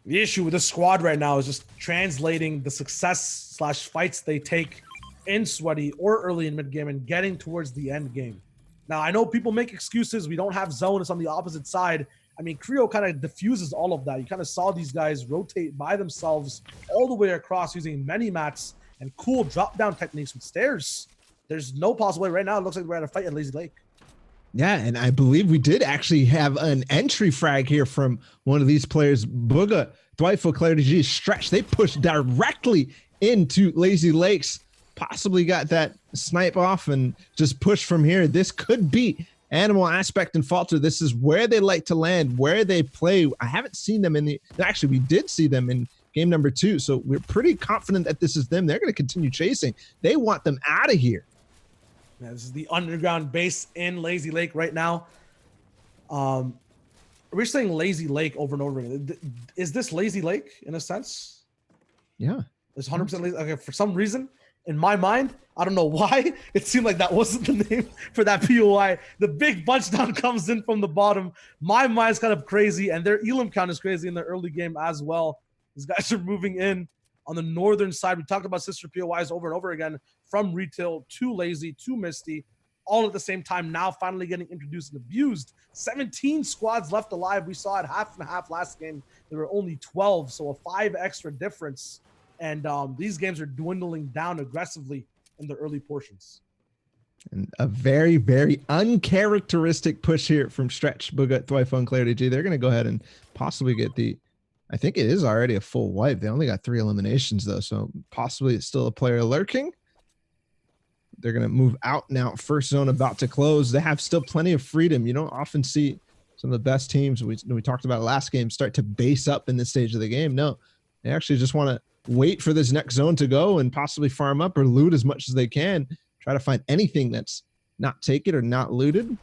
The issue with this squad right now is just translating the success / fights they take in Sweaty or early in mid game and getting towards the end game. Now, I know people make excuses. We don't have zone. It's on the opposite side. I mean, Creo kind of diffuses all of that. You kind of saw these guys rotate by themselves all the way across using many mats and cool drop down techniques with stairs. There's no possible way right now. It looks like we're at a fight at Lazy Lake. Yeah, and I believe we did actually have an entry frag here from one of these players, Booga, Dwightful, Clarity G, Stretch. They pushed directly into Lazy Lakes, possibly got that snipe off and just push from here. This could be Animal Aspect and Falter. This is where they like to land, where they play. I haven't seen them actually, we did see them in game number 2, so we're pretty confident that this is them. They're going to continue chasing. They want them out of here. Yeah, this is the underground base in Lazy Lake right now. We're saying Lazy Lake over and over again. Is this Lazy Lake in a sense? Yeah. It's 100% Lazy. Okay, for some reason, in my mind, I don't know why, it seemed like that wasn't the name for that POI. The big bunch down comes in from the bottom. My mind's kind of crazy, and their Elam count is crazy in the early game as well. These guys are moving in on the northern side. We talked about sister POIs over and over again, from Retail to Lazy to Misty, all at the same time, now finally getting introduced and abused. 17 squads left alive. We saw it half and half last game. There were only 12, so a 5 extra difference. And these games are dwindling down aggressively in the early portions. And a very, very uncharacteristic push here from Stretch, Booga, Thwiphone, Clarity G. They're going to go ahead and possibly get I think it is already a full wipe. They only got 3 eliminations though, so possibly it's still a player lurking. They're going to move out now. First zone about to close. They have still plenty of freedom. You don't often see some of the best teams, we talked about last game, start to base up in this stage of the game. No, they actually just want to wait for this next zone to go and possibly farm up or loot as much as they can. Try to find anything that's not taken or not looted.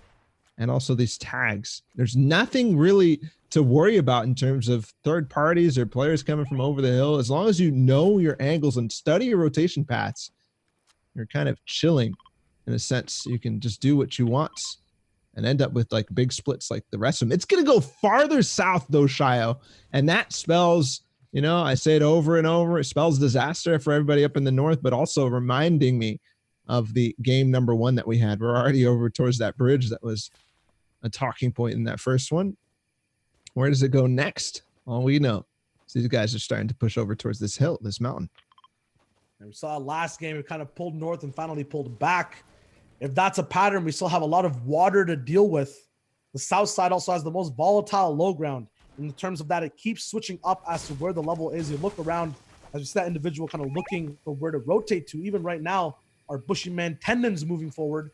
And also these tags. There's nothing really to worry about in terms of third parties or players coming from over the hill. As long as you know your angles and study your rotation paths, you're kind of chilling in a sense. You can just do what you want and end up with like big splits like the rest of them. It's going to go farther south though, Shio. And that spells, you know, I say it over and over, it spells disaster for everybody up in the north, but also reminding me of the game number 1 that we had. We're already over towards that bridge that was a talking point in that first one. Where does it go next? All we know is these guys are starting to push over towards this hill, this mountain. And we saw last game, it kind of pulled north and finally pulled back. If that's a pattern, we still have a lot of water to deal with. The south side also has the most volatile low ground. In terms of that, it keeps switching up as to where the level is. You look around, as you see that individual kind of looking for where to rotate to. Even right now, our bushy man tendons moving forward.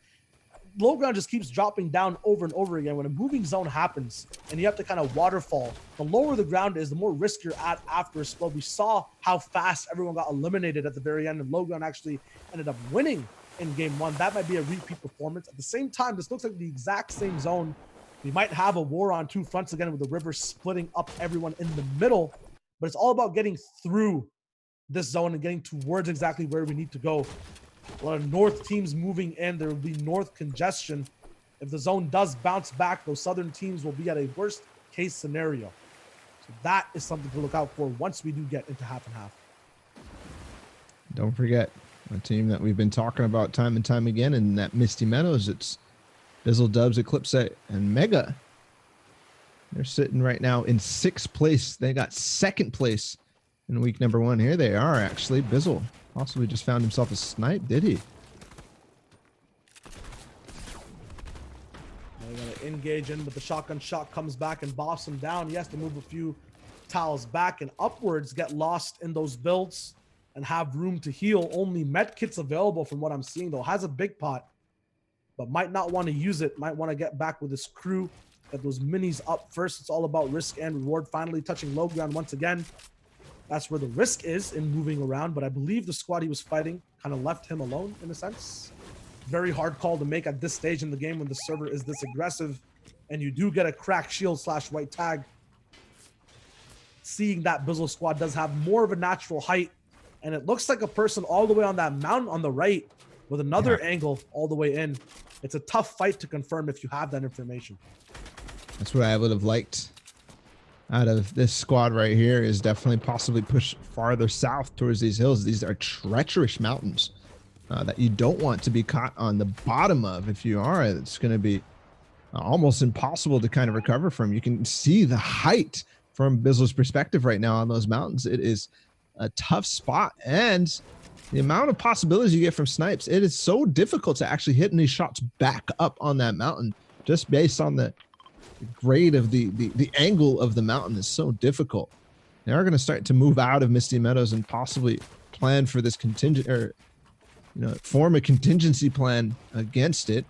Low ground just keeps dropping down over and over again. When a moving zone happens and you have to kind of waterfall, the lower the ground is, the more risk you're at after a spell. We saw how fast everyone got eliminated at the very end, and low ground actually ended up winning in game 1. That might be a repeat performance. At the same time, this looks like the exact same zone. We might have a war on 2 fronts again, with the river splitting up everyone in the middle, but it's all about getting through this zone and getting towards exactly where we need to go. A lot of north teams moving in. There will be north congestion. If the zone does bounce back, those southern teams will be at a worst case scenario. So that is something to look out for once we do get into half and half. Don't forget a team that we've been talking about time and time again in that Misty Meadows. It's Bizzle, Dubs, Eclipse, and Mega. They're sitting right now in 6th place. They got 2nd place in week number 1. Here they are, actually. Bizzle possibly just found himself a snipe, did he? They're going to engage in, but the shotgun shot comes back and bops him down. He has to move a few tiles back and upwards, get lost in those builds, and have room to heal. Only med kits available from what I'm seeing, though. Has a big pot, but might not want to use it. Might want to get back with his crew. Get those minis up first. It's all about risk and reward. Finally touching low ground once again. That's where the risk is in moving around, but I believe the squad he was fighting kind of left him alone in a sense. Very hard call to make at this stage in the game when the server is this aggressive and you do get a cracked shield / white tag. Seeing that Bizzle squad does have more of a natural height, and it looks like a person all the way on that mountain on the right with another angle all the way in. It's a tough fight to confirm if you have that information. That's what I would have liked out of this squad right here, is definitely possibly push farther south towards these hills. These are treacherous mountains that you don't want to be caught on the bottom of. If you are, it's going to be almost impossible to kind of recover from. You can see the height from Bizzle's perspective right now on those mountains. It is a tough spot, and the amount of possibilities you get from snipes, it is so difficult to actually hit any shots back up on that mountain just based on the grade of the angle of the mountain is so difficult. They are going to start to move out of Misty Meadows and possibly plan for this contingent, or form a contingency plan against it.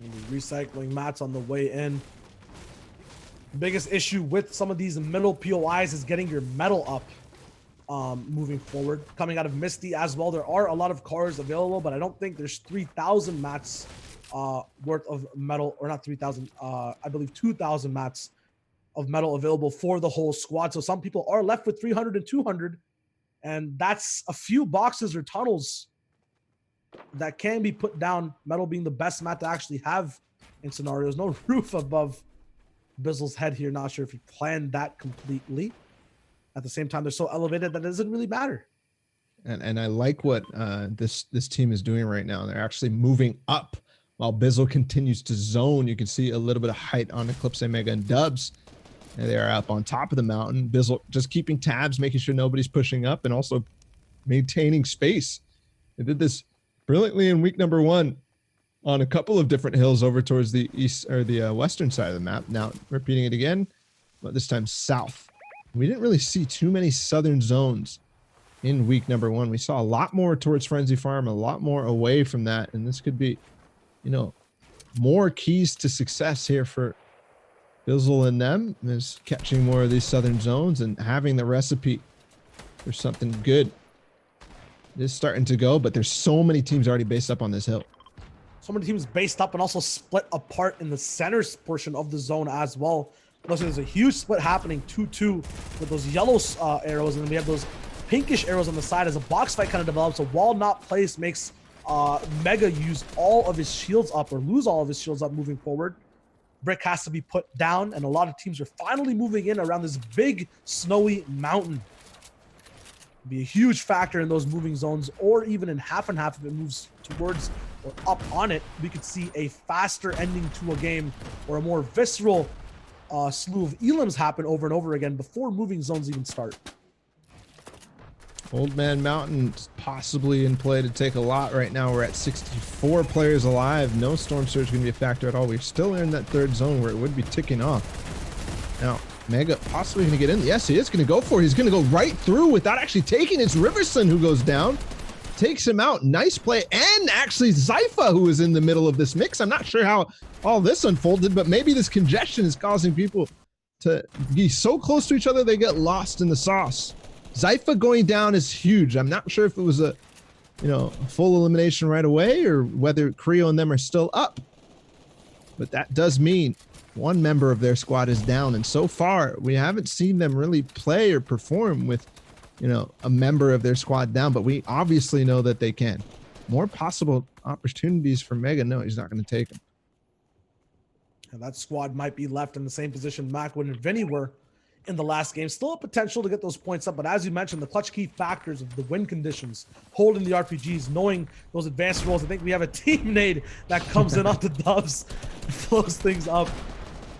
And recycling mats on the way in. The biggest issue with some of these middle POIs is getting your metal up moving forward. Coming out of Misty as well, there are a lot of cars available, but I don't think there's 3,000 mats worth of metal, or not 3,000, I believe 2,000 mats of metal available for the whole squad. So some people are left with 300 and 200, and that's a few boxes or tunnels that can be put down. Metal being the best mat to actually have in scenarios. No roof above Bizzle's head here. Not sure if he planned that completely. At the same time, they're so elevated that it doesn't really matter. And I like what this team is doing right now. They're actually moving up while Bizzle continues to zone. You can see a little bit of height on Eclipse, Mega, and Dubs. And they're up on top of the mountain. Bizzle just keeping tabs, making sure nobody's pushing up, and also maintaining space. They did this brilliantly in week number 1 on a couple of different hills over towards the east, or the western side of the map. Now repeating it again, but this time south. We didn't really see too many southern zones in week number 1. We saw a lot more towards Frenzy Farm, a lot more away from that, and this could be, more keys to success here for Bizzle and them, is catching more of these southern zones and having the recipe for something good. is starting to go, but there's so many teams already based up on this hill. So many teams based up and also split apart in the center portion of the zone as well. Plus, there's a huge split happening 2-2 with those yellow arrows, and then we have those pinkish arrows on the side as a box fight kind of develops. A wall not placed makes Mega use all of his shields up or lose all of his shields up moving forward. Brick has to be put down, and a lot of teams are finally moving in around this big snowy mountain. Be a huge factor in those moving zones, or even in half and half if it moves towards or up on it. We could see a faster ending to a game or a more visceral slew of elims happen over and over again before moving zones even start. Old Man Mountain's possibly in play to take a lot right now. We're at 64 players alive. No Storm Surge going to be a factor at all. We're still in that third zone where it would be ticking off. Now, Mega possibly going to get in. Yes, he is going to go for it. He's going to go right through without actually taking. It's Riverson who goes down. Takes him out. Nice play. And actually Zypha, who is in the middle of this mix. I'm not sure how all this unfolded, but maybe this congestion is causing people to be so close to each other they get lost in the sauce. Zypha going down is huge. I'm not sure if it was a full elimination right away or whether Creo and them are still up. But that does mean one member of their squad is down. And so far, we haven't seen them really play or perform with, a member of their squad down. But we obviously know that they can. More possible opportunities for Mega. No, he's not going to take them. And that squad might be left in the same position Macwood and Vinny were in the last game. Still a potential to get those points up, but as you mentioned, the clutch key factors of the win conditions, holding the RPGs, knowing those advanced roles. I think we have a team nade that comes in off the dubs, flows things up.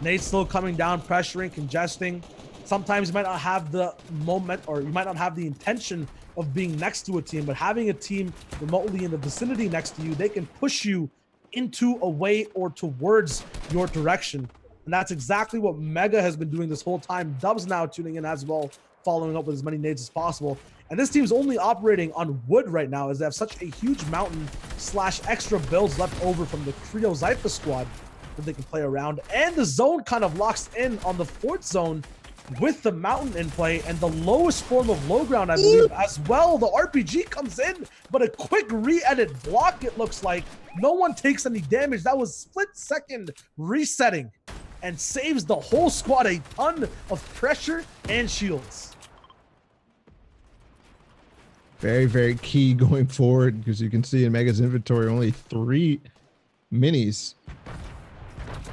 Nade still coming down, pressuring, congesting. Sometimes you might not have the moment, or you might not have the intention of being next to a team, but having a team remotely in the vicinity next to you, they can push you into, away, or towards your direction. And that's exactly what Mega has been doing this whole time. Dubs now tuning in as well, following up with as many nades as possible. And this team's only operating on wood right now as they have such a huge mountain / extra builds left over from the Creo Zypha squad that they can play around. And the zone kind of locks in on the fourth zone with the mountain in play and the lowest form of low ground, I believe, as well. The RPG comes in, but a quick re-edit block, it looks like. No one takes any damage. That was split-second resetting and saves the whole squad a ton of pressure and shields. Very, very key going forward, because you can see in Mega's inventory only 3 minis.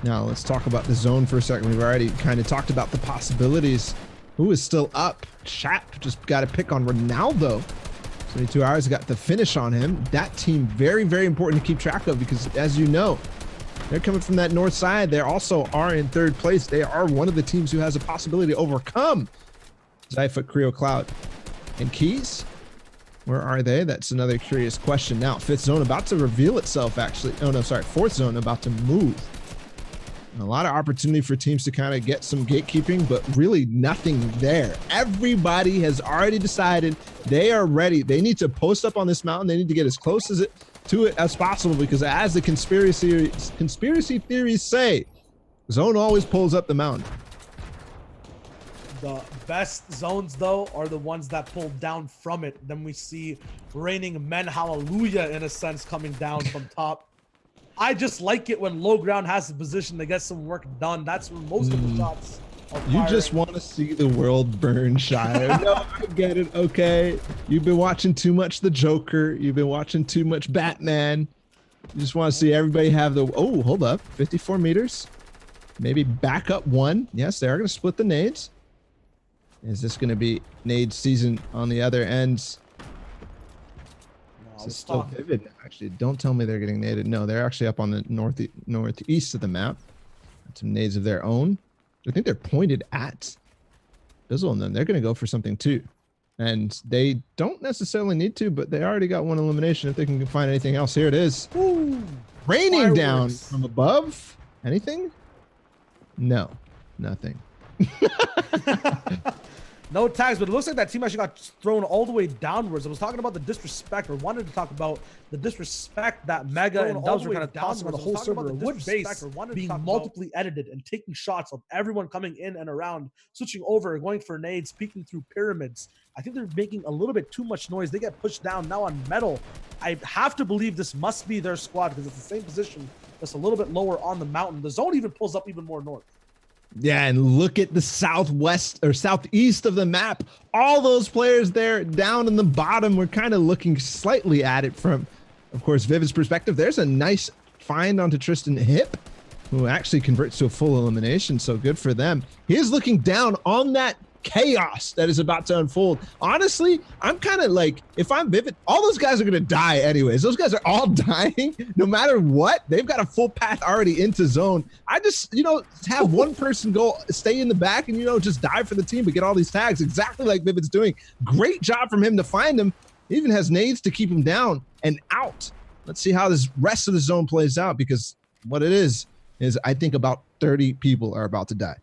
Now let's talk about the zone for a second. We've already kind of talked about the possibilities. Who is still up? Chat just got to pick on Ronaldo. 72 hours got the finish on him. That team very, very important to keep track of, because as you know, they're coming from that north side. They also are in third place. They are one of the teams who has a possibility to overcome Zypha, Creo, Cloud, and Keys. Where are they? That's another curious question. Now, fifth zone about to reveal itself, actually. Oh, no, sorry. Fourth zone about to move. And a lot of opportunity for teams to kind of get some gatekeeping, but really nothing there. Everybody has already decided they are ready. They need to post up on this mountain. They need to get as close to it as possible, because as the conspiracy theories say, zone always pulls up the mountain. The best zones, though, are the ones that pull down from it. Then we see raining men hallelujah, in a sense, coming down from top. I just like it when low ground has the position to get some work done. That's where most of the shots are firing. You just want to see the world burn, Shire. No, I get it. Okay. You've been watching too much The Joker. You've been watching too much Batman. You just want to see everybody have the... Oh, hold up. 54 meters. Maybe back up 1. Yes, they are going to split the nades. Is this going to be nade season on the other ends? Is it still vivid? Actually, don't tell me they're getting naded. No, they're actually up on the northeast of the map. Some nades of their own. I think they're pointed at Bizzle and them. They're going to go for something too. And they don't necessarily need to, but they already got one elimination. If they can find anything else, here it is. Ooh, raining fireworks down from above. Anything? No, nothing. No tags, but it looks like that team actually got thrown all the way downwards. I was talking about the disrespect, or wanted to talk about the disrespect that Mega and Dubs were kind of tossing on the whole server. Wood base being multiply edited and taking shots of everyone coming in and around, switching over, going for nades, peeking through pyramids. I think they're making a little bit too much noise. They get pushed down now on metal. I have to believe this must be their squad because it's the same position, just a little bit lower on the mountain. The zone even pulls up even more north. Yeah, and look at the southwest or southeast of the map. All those players there down in the bottom. We're kind of looking slightly at it from, of course, Vivid's perspective. There's a nice find onto Tristan Hip, who actually converts to a full elimination, so good for them. He is looking down on that chaos that is about to unfold. Honestly, I'm kind of like, if I'm Vivid, all those guys are going to die anyways. Those guys are all dying no matter what. They've got a full path already into zone. I just, have one person go stay in the back and, just die for the team, but get all these tags exactly like Vivid's doing. Great job from him to find him. He even has nades to keep him down and out. Let's see how this rest of the zone plays out, because what it is I think about 30 people are about to die.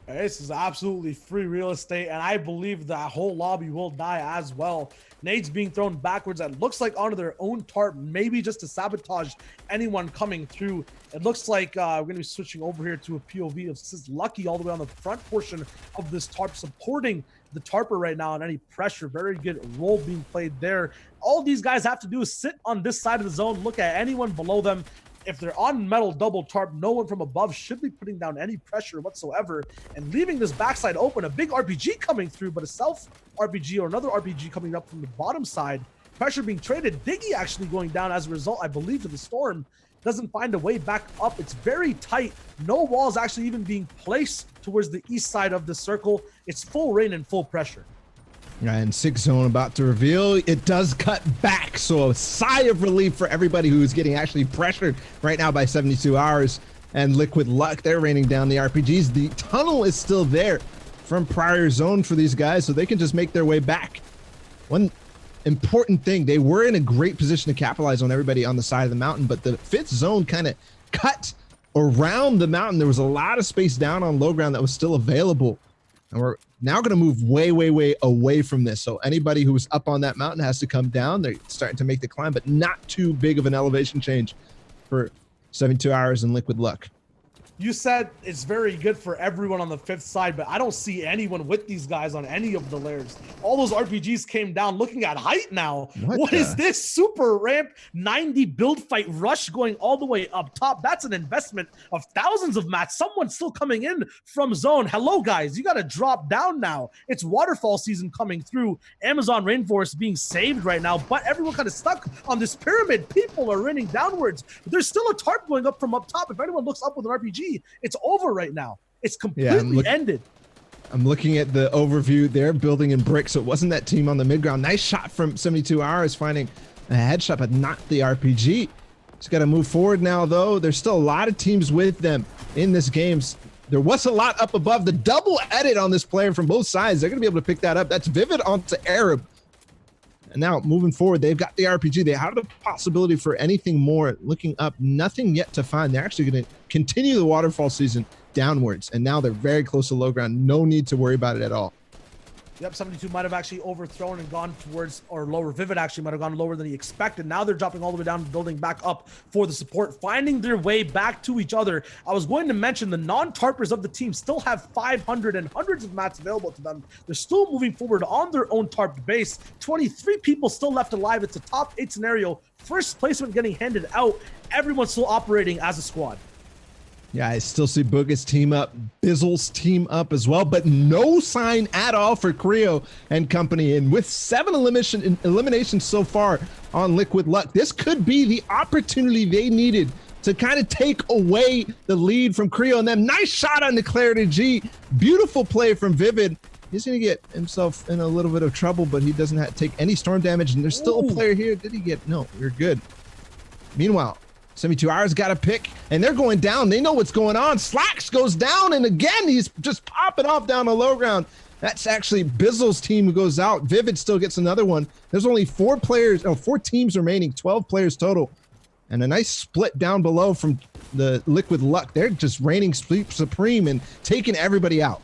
This is absolutely free real estate, and I believe that whole lobby will die as well. Nades being thrown backwards, that looks like onto their own tarp, maybe just to sabotage anyone coming through. It looks like we're going to be switching over here to a POV of Sis Lucky all the way on the front portion of this tarp, supporting the tarper right now on any pressure. Very good role being played there. All these guys have to do is sit on this side of the zone, look at anyone below them. If they're on metal double tarp, no one from above should be putting down any pressure whatsoever and leaving this backside open. A big RPG coming through, but a self RPG or another RPG coming up from the bottom side. Pressure being traded. Diggy actually going down as a result, I believe, to the storm. Doesn't find a way back up. It's very tight. No walls actually even being placed towards the east side of the circle. It's full rain and full pressure. And 6 zone about to reveal. It does cut back, so a sigh of relief for everybody who is getting actually pressured right now by 72 hours. And Liquid Luck, they're raining down the RPGs. The tunnel is still there from prior zone for these guys, so they can just make their way back. One important thing, they were in a great position to capitalize on everybody on the side of the mountain, but the 5th zone kind of cut around the mountain. There was a lot of space down on low ground that was still available. And we're now going to move way, way, way away from this. So anybody who was up on that mountain has to come down. They're starting to make the climb, but not too big of an elevation change for 72 hours and Liquid Luck. You said it's very good for everyone on the 5th side, but I don't see anyone with these guys on any of the layers. All those RPGs came down looking at height now. What is this super ramp 90 build fight rush going all the way up top? That's an investment of thousands of mats. Someone's still coming in from zone. Hello, guys. You got to drop down now. It's waterfall season coming through. Amazon rainforest being saved right now, but everyone kind of stuck on this pyramid. People are raining downwards. But there's still a tarp going up from up top. If anyone looks up with an RPG, it's over right now. It's completely ended. I'm looking at the overview. They're building in bricks, so it wasn't that team on the mid ground. Nice shot from 72 hours, finding a headshot, but not the RPG. Just got to move forward now, though. There's still a lot of teams with them in this game. There was a lot up above. The double edit on this player from both sides. They're going to be able to pick that up. That's Vivid onto Arab. And now moving forward, they've got the RPG. They have the possibility for anything more. Looking up, nothing yet to find. They're actually going to continue the waterfall season downwards. And now they're very close to low ground. No need to worry about it at all. Yep, 72 might have actually overthrown and gone towards, or lower. Vivid actually might have gone lower than he expected. Now they're dropping all the way down, building back up for the support, finding their way back to each other. I was going to mention the non-tarpers of the team still have 500 and hundreds of mats available to them. They're still moving forward on their own tarped base. 23 people still left alive. It's a top 8 scenario. First placement getting handed out. Everyone's still operating as a squad. Yeah, I still see Boogie's team up, Bizzle's team up as well, but no sign at all for Creo and company. And with 7 eliminations so far on Liquid Luck, this could be the opportunity they needed to kind of take away the lead from Creo and them. Nice shot on the Clarity G. Beautiful play from Vivid. He's going to get himself in a little bit of trouble, but he doesn't have to take any storm damage. And there's still a player here. Did he get? No, you're good. Meanwhile, 72 hours got a pick, and they're going down. They know what's going on. Slacks goes down, and again, he's just popping off down the low ground. That's actually Bizzle's team who goes out. Vivid still gets another one. There's only 4 teams remaining, 12 players total. And a nice split down below from the Liquid Luck. They're just reigning supreme and taking everybody out.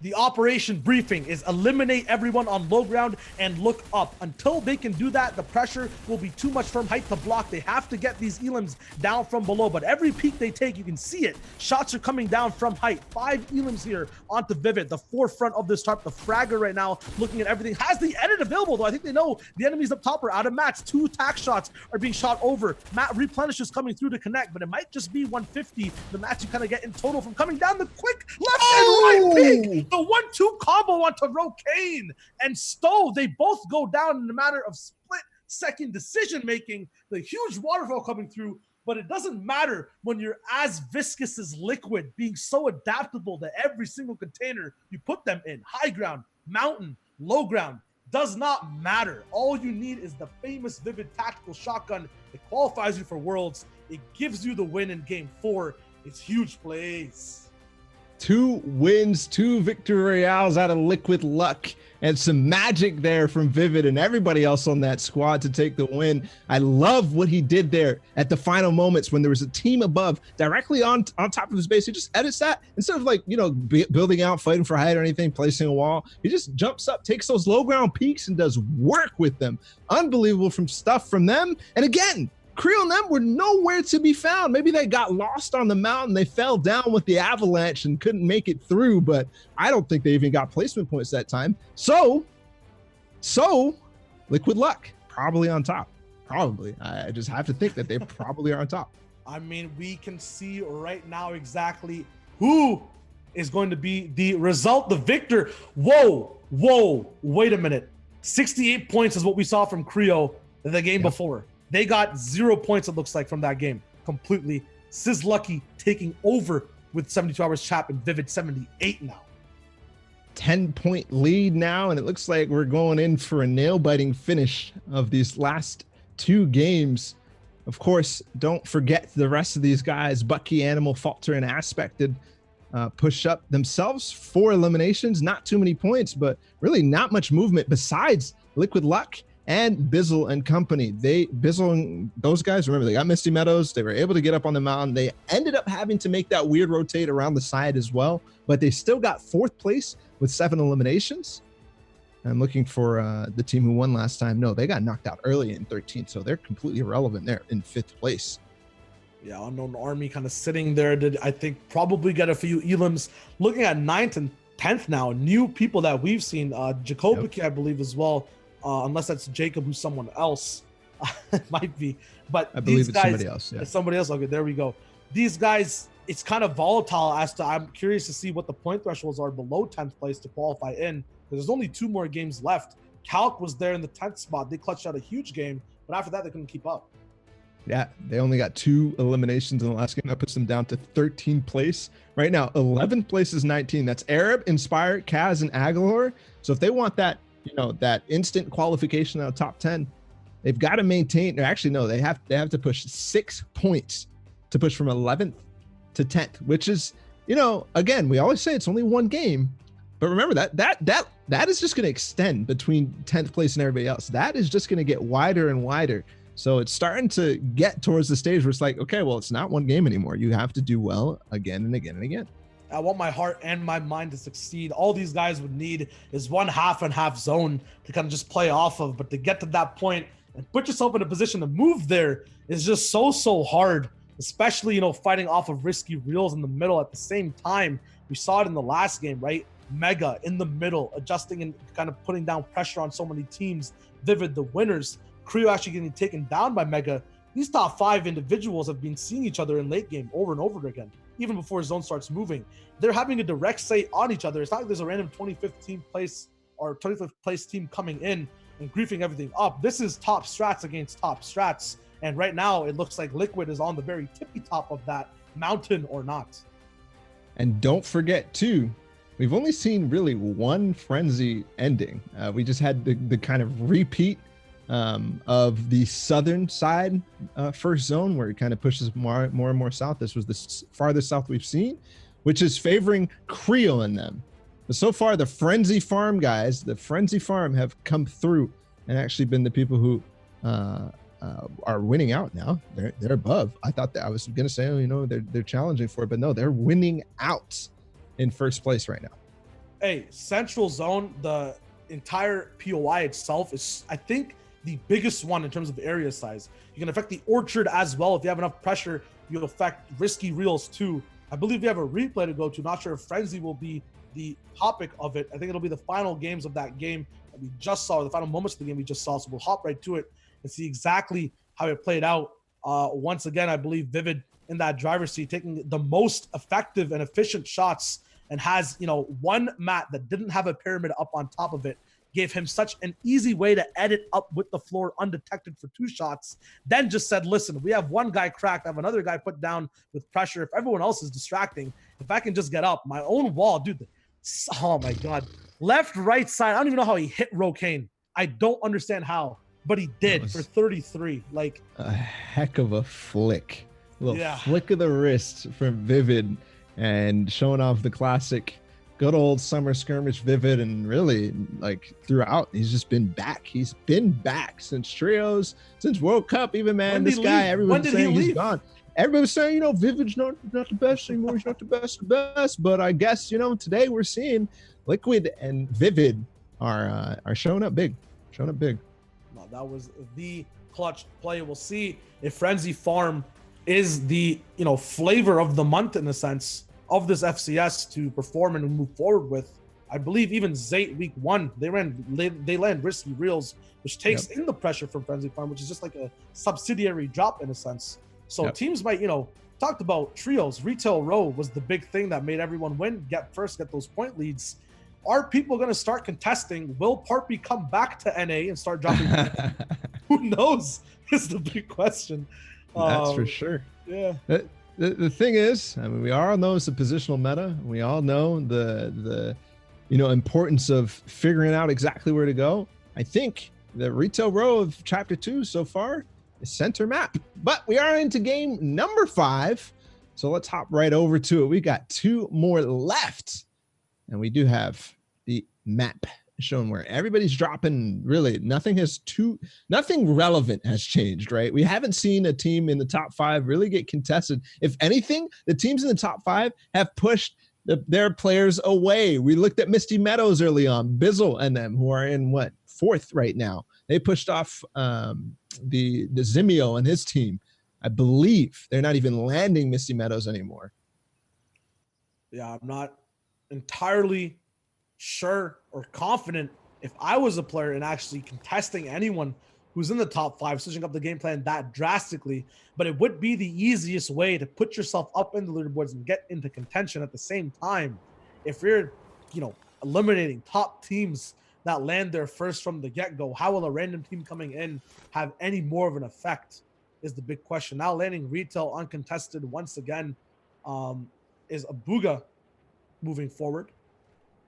The operation briefing is eliminate everyone on low ground and look up. Until they can do that, the pressure will be too much from height to block. They have to get these elims down from below, but every peek they take, you can see it. Shots are coming down from height. 5 elims here onto Vivid, the forefront of this tarp. The fragger right now, looking at everything, has the edit available, though I think they know the enemies up top are out of mats. 2 tack shots are being shot over. Mat replenish is coming through to connect, but it might just be 150, the mats you kind of get in total from coming down the quick left and right peek. The 1-2 combo onto Rocane and Stowe. They both go down in a matter of split-second decision-making. The huge waterfall coming through, but it doesn't matter when you're as viscous as Liquid, being so adaptable to every single container you put them in. High ground, mountain, low ground, does not matter. All you need is the famous Vivid tactical shotgun. It qualifies you for Worlds. It gives you the win in Game 4. It's huge plays. 2 wins, 2 victory royales out of Liquid Luck, and some magic there from Vivid and everybody else on that squad to take the win. I love what he did there at the final moments when there was a team above directly on top of his base. He just edits that instead of like, you know, building out, fighting for height or anything, placing a wall. He just jumps up, takes those low ground peaks and does work with them. Unbelievable from stuff from them. And again, Creel and them were nowhere to be found. Maybe they got lost on the mountain. They fell down with the avalanche and couldn't make it through, but I don't think they even got placement points that time. So Liquid Luck probably on top. Probably. I just have to think that they probably are on top. I mean, we can see right now exactly who is going to be the result, the victor. Whoa, wait a minute. 68 points is what we saw from Creo the game before. They got 0 points, it looks like, from that game completely. Sizz Lucky taking over with 72 hours chap and Vivid 78 now. 10-point lead now, and it looks like we're going in for a nail-biting finish of these last 2 games. Of course, don't forget the rest of these guys, Bucky, Animal, Falter, and Aspected, push up themselves 4 eliminations. Not too many points, but really not much movement besides Liquid Luck and Bizzle and company. Bizzle and those guys, remember, they got Misty Meadows. They were able to get up on the mountain. They ended up having to make that weird rotate around the side as well, but they still got 4th place with 7 eliminations. I'm looking for the team who won last time. No, they got knocked out early in 13th, so they're completely irrelevant there in 5th place. Yeah, Unknown Army kind of sitting there. Did I think probably get a few elims. Looking at 9th and 10th now, new people that we've seen. Jacobic, I believe, as well. Unless that's Jacob, who's someone else. It might be. But I believe these it's guys, somebody else. Yeah. It's somebody else. Okay, there we go. These guys, it's kind of volatile as to, I'm curious to see what the point thresholds are below 10th place to qualify in, because there's only 2 more games left. Calc was there in the 10th spot. They clutched out a huge game, but after that, they couldn't keep up. Yeah, they only got 2 eliminations in the last game. That puts them down to 13th place. Right now, 11th place is 19. That's Arab, Inspire, Kaz, and Aguilar. So if they want that, you know, that instant qualification out of top 10, they've got to maintain, or actually no, they have to push 6 points to push from 11th to 10th, which is, you know, again, we always say it's only 1 game, but remember that is just going to extend between 10th place and everybody else. That is just going to get wider and wider. So it's starting to get towards the stage where it's like, okay, well, it's not 1 game anymore. You have to do well again and again and again. I want my heart and my mind to succeed. All these guys would need is 1 half and half zone to kind of just play off of, but to get to that point and put yourself in a position to move there is just so hard, especially, you know, fighting off of risky reels in the middle at the same time. We saw it in the last game, right? Mega in the middle, adjusting and kind of putting down pressure on so many teams. Vivid, the winners. Creo actually getting taken down by Mega. These top 5 individuals have been seeing each other in late game over and over again, even before zone starts moving. They're having a direct say on each other. It's not like there's a random 25th place or 25th place team coming in and griefing everything up. This is top strats against top strats. And right now it looks like Liquid is on the very tippy top of that mountain or not. And don't forget too, we've only seen really 1 frenzy ending. We just had the kind of repeat of the southern side first zone, where it kind of pushes more and more south. This was the farthest south we've seen, which is favoring Creo and them. But so far, the Frenzy Farm guys, the Frenzy Farm, have come through and actually been the people who are winning out now. They're above. I thought that I was gonna say, oh, you know, they're challenging for it, but no, they're winning out in first place right now. Hey, Central Zone, the entire POI itself is, I think, the biggest one in terms of area size. You can affect the orchard as well. If you have enough pressure, you'll affect risky reels too. I believe we have a replay to go to. Not sure if Frenzy will be the topic of it. I think it'll be the final games of that game that we just saw, or the final moments of the game we just saw. So we'll hop right to it and see exactly how it played out. Once again, I believe Vivid in that driver's seat, taking the most effective and efficient shots, and has, one mat that didn't have a pyramid up on top of it, gave him such an easy way to edit up with the floor undetected for 2 shots. Then just said, listen, we have one guy cracked, I have another guy put down with pressure. If everyone else is distracting, if I can just get up, my own wall, dude, oh my God. Left, right side, I don't even know how he hit Rocane. I don't understand how, but he did for 33. Like a heck of a flick. A little flick of the wrist from Vivid, and showing off the classic good old summer skirmish Vivid. And really, like, throughout, he's just been back. He's been back since trios, since World Cup even, man. This guy, everyone's saying he's gone. Everybody's saying, Vivid's not the best anymore. He's not the best. But I guess, today we're seeing Liquid and Vivid are showing up big. No, that was the clutch play. We'll see if Frenzy Farm is the flavor of the month, in a sense, of this FCS to perform and move forward with. I believe even Zayt week 1, they land risky reels, which takes in the pressure from Frenzy Farm, which is just like a subsidiary drop in a sense. So teams might, talked about trios. Retail Row was the big thing that made everyone win, get those point leads. Are people going to start contesting? Will Parpy come back to NA and start dropping? Who knows? Is the big question. That's for sure. Yeah. The thing is, I mean, we all know it's a positional meta. We all know the importance of figuring out exactly where to go. I think the Retail Row of Chapter 2 so far is center map. But we are into game number 5. So let's hop right over to it. We got 2 more left. And we do have the map showing where everybody's dropping. Really, nothing relevant has changed, right? We haven't seen a team in the top 5 really get contested. If anything, the teams in the top 5 have pushed their players away. We looked at Misty Meadows early on, Bizzle and them, who are in 4th right now. They pushed off the Zimio and his team. I believe they're not even landing Misty Meadows anymore. Yeah, I'm not entirely sure or confident if I was a player in actually contesting anyone who's in the top 5, switching up the game plan that drastically, but it would be the easiest way to put yourself up in the leaderboards and get into contention at the same time. If you're, eliminating top teams that land there first from the get-go, how will a random team coming in have any more of an effect is the big question. Now landing Retail uncontested once again is Abuga moving forward.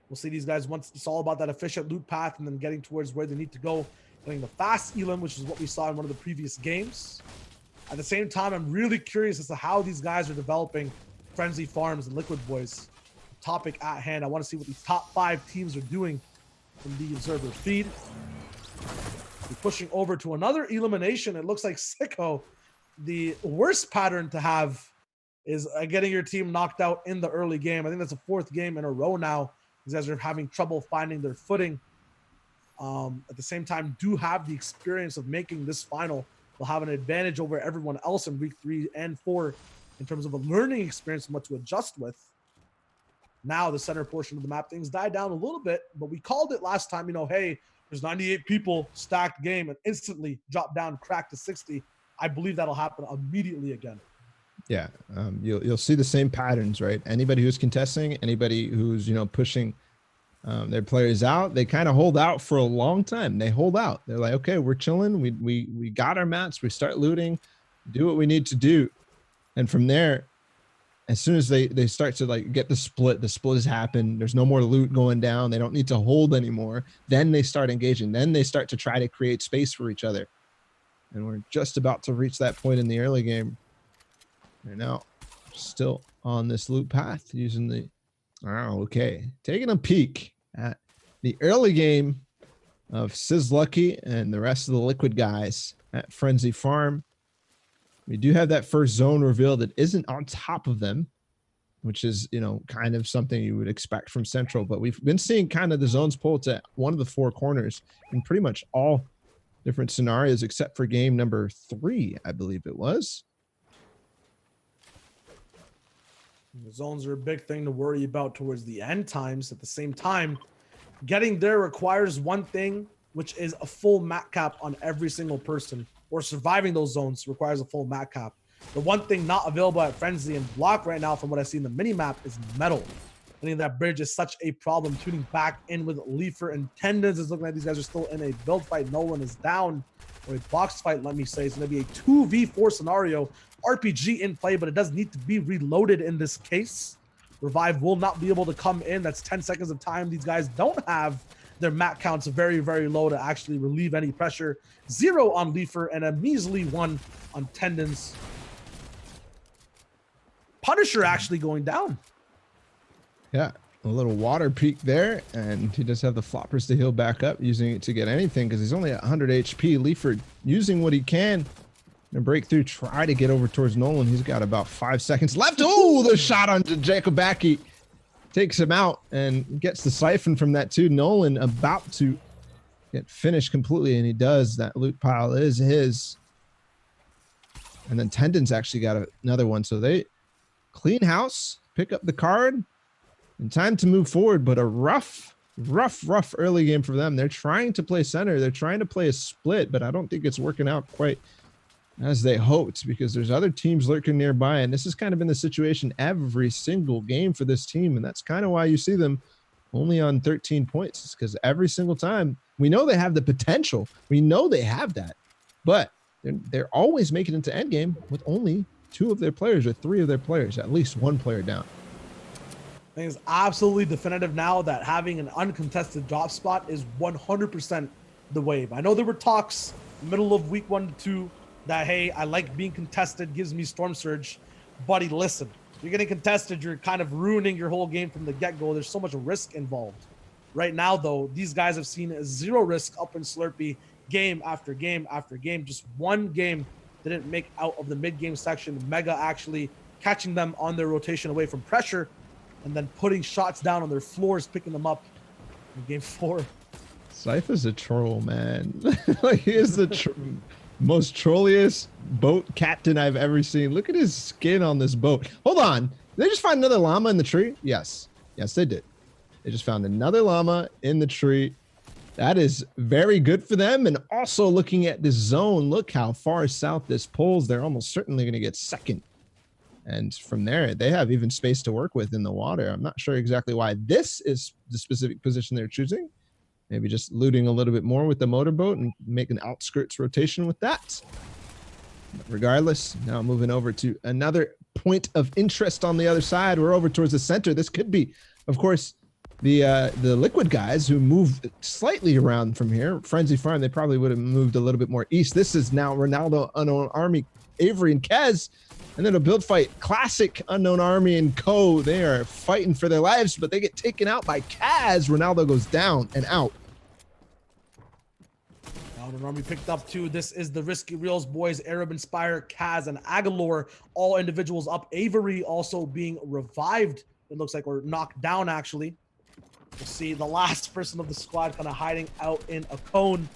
We'll see these guys once it's all about that efficient loot path and then getting towards where they need to go, getting the fast elim, which is what we saw in one of the previous games. At the same time, I'm really curious as to how these guys are developing Frenzy Farms and Liquid Boys. Topic at hand. I want to see what these top 5 teams are doing in the observer feed. We're pushing over to another elimination. It looks like Sicko, the worst pattern to have is getting your team knocked out in the early game. I think that's the 4th game in a row now. These guys are having trouble finding their footing. At the same time, do have the experience of making this final. They'll have an advantage over everyone else in week 3 and 4 in terms of a learning experience and what to adjust with. Now the center portion of the map, things died down a little bit, but we called it last time, hey, there's 98 people, stacked game, and instantly drop down, crack to 60. I believe that'll happen immediately again. Yeah, you'll see the same patterns, right? Anybody who's contesting, anybody who's pushing their players out, they kind of hold out for a long time. They hold out. They're like, okay, we're chilling. We got our mats. We start looting, do what we need to do, and from there, as soon as they start to get the split has happened. There's no more loot going down. They don't need to hold anymore. Then they start engaging. Then they start to try to create space for each other, and we're just about to reach that point in the early game. They're now still on this loop path using the... okay. Taking a peek at the early game of Sizlucky and the rest of the Liquid guys at Frenzy Farm. We do have that first zone reveal that isn't on top of them. which is, kind of something you would expect from Central. But we've been seeing kind of the zones pull to one of the four corners in pretty much all different scenarios, except for game number 3, I believe it was. The zones are a big thing to worry about towards the end times. At the same time, getting there requires one thing, which is a full mat cap on every single person, or surviving those zones requires a full mat cap. The one thing not available at Frenzy and Block right now, from what I see in the mini map, is metal. I think that bridge is such a problem. Tuning back in with Leafer and Tendons is looking like these guys are still in a build fight. Nolan is down, or a box fight, let me say. It's going to be a 2v4 scenario. RPG in play, but it does need to be reloaded in this case. Revive will not be able to come in. That's 10 seconds of time. These guys don't have their mat counts very, very low to actually relieve any pressure. 0 on Leafer and a measly 1 on Tendons. Punisher actually going down. Yeah, a little water peak there, and he does have the floppers to heal back up, using it to get anything because he's only at 100 HP. Leaford using what he can to break through, try to get over towards Nolan. He's got about 5 seconds left. Oh, the shot on Jacobacki takes him out and gets the siphon from that too. Nolan about to get finished completely, and he does. That loot pile is his. And then Tendon's actually got another one, so they clean house, pick up the card, and time to move forward. But a rough early game for them. They're trying to play center. They're trying to play a split, but I don't think it's working out quite as they hoped, because there's other teams lurking nearby. And this has kind of been the situation every single game for this team. And that's kind of why you see them only on 13 points. It's because every single time we know they have the potential. We know they have that, but they're always making it into endgame with only 2 of their players or 3 of their players, at least 1 player down. I think it's absolutely definitive now that having an uncontested drop spot is 100% the wave. I know there were talks middle of week 1 to 2 that, hey, I like being contested, gives me Storm Surge. Buddy, listen, if you're getting contested, you're kind of ruining your whole game from the get-go. There's so much risk involved. Right now, though, these guys have seen 0 risk up in Slurpee game after game after game. Just one game didn't make out of the mid-game section. Mega actually catching them on their rotation away from pressure and then putting shots down on their floors, picking them up in game 4. Cypher's a troll, man. Like, he is the most trolliest boat captain I've ever seen. Look at his skin on this boat. Hold on. Did they just find another llama in the tree? Yes, they did. They just found another llama in the tree. That is very good for them. And also looking at this zone, look how far south this pulls. They're almost certainly going to get second. And from there, they have even space to work with in the water. I'm not sure exactly why this is the specific position they're choosing. Maybe just looting a little bit more with the motorboat and make an outskirts rotation with that. But regardless, now moving over to another point of interest on the other side. We're over towards the center. This could be, of course, the Liquid guys who moved slightly around from here. Frenzy Farm, they probably would have moved a little bit more east. This is now Ronaldo, Unknown Army, Avery, and Kez. And then a build fight, classic Unknown Army and Co. They are fighting for their lives, but they get taken out by Kaz. Ronaldo goes down and out. Unknown Army picked up 2. This is the Risky Reels boys, Arab Inspire, Kaz, and Agalor. All individuals up. Avery also being revived, it looks like, or knocked down, actually. We'll see the last person of the squad kind of hiding out in a cone.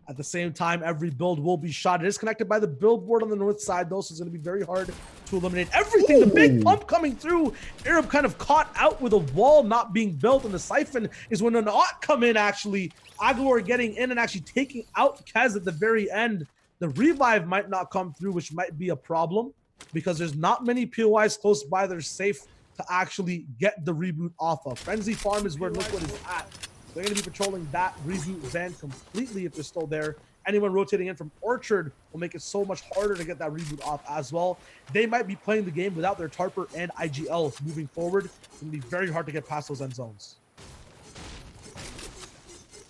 At the same time, every build will be shot. It is connected by the billboard on the north side, though, so it's going to be very hard to eliminate everything. Ooh. The big pump coming through. Arab kind of caught out with a wall not being built, and the siphon is when an ought come in, actually. Aguilar getting in and actually taking out Kez at the very end. The revive might not come through, which might be a problem because there's not many POIs close by that are safe to actually get the reboot off of. Frenzy Farm is where Liquid is at. They're going to be patrolling that reboot van completely if they're still there. Anyone rotating in from Orchard will make it so much harder to get that reboot off as well. They might be playing the game without their Tarper and IGL moving forward. It's going to be very hard to get past those end zones.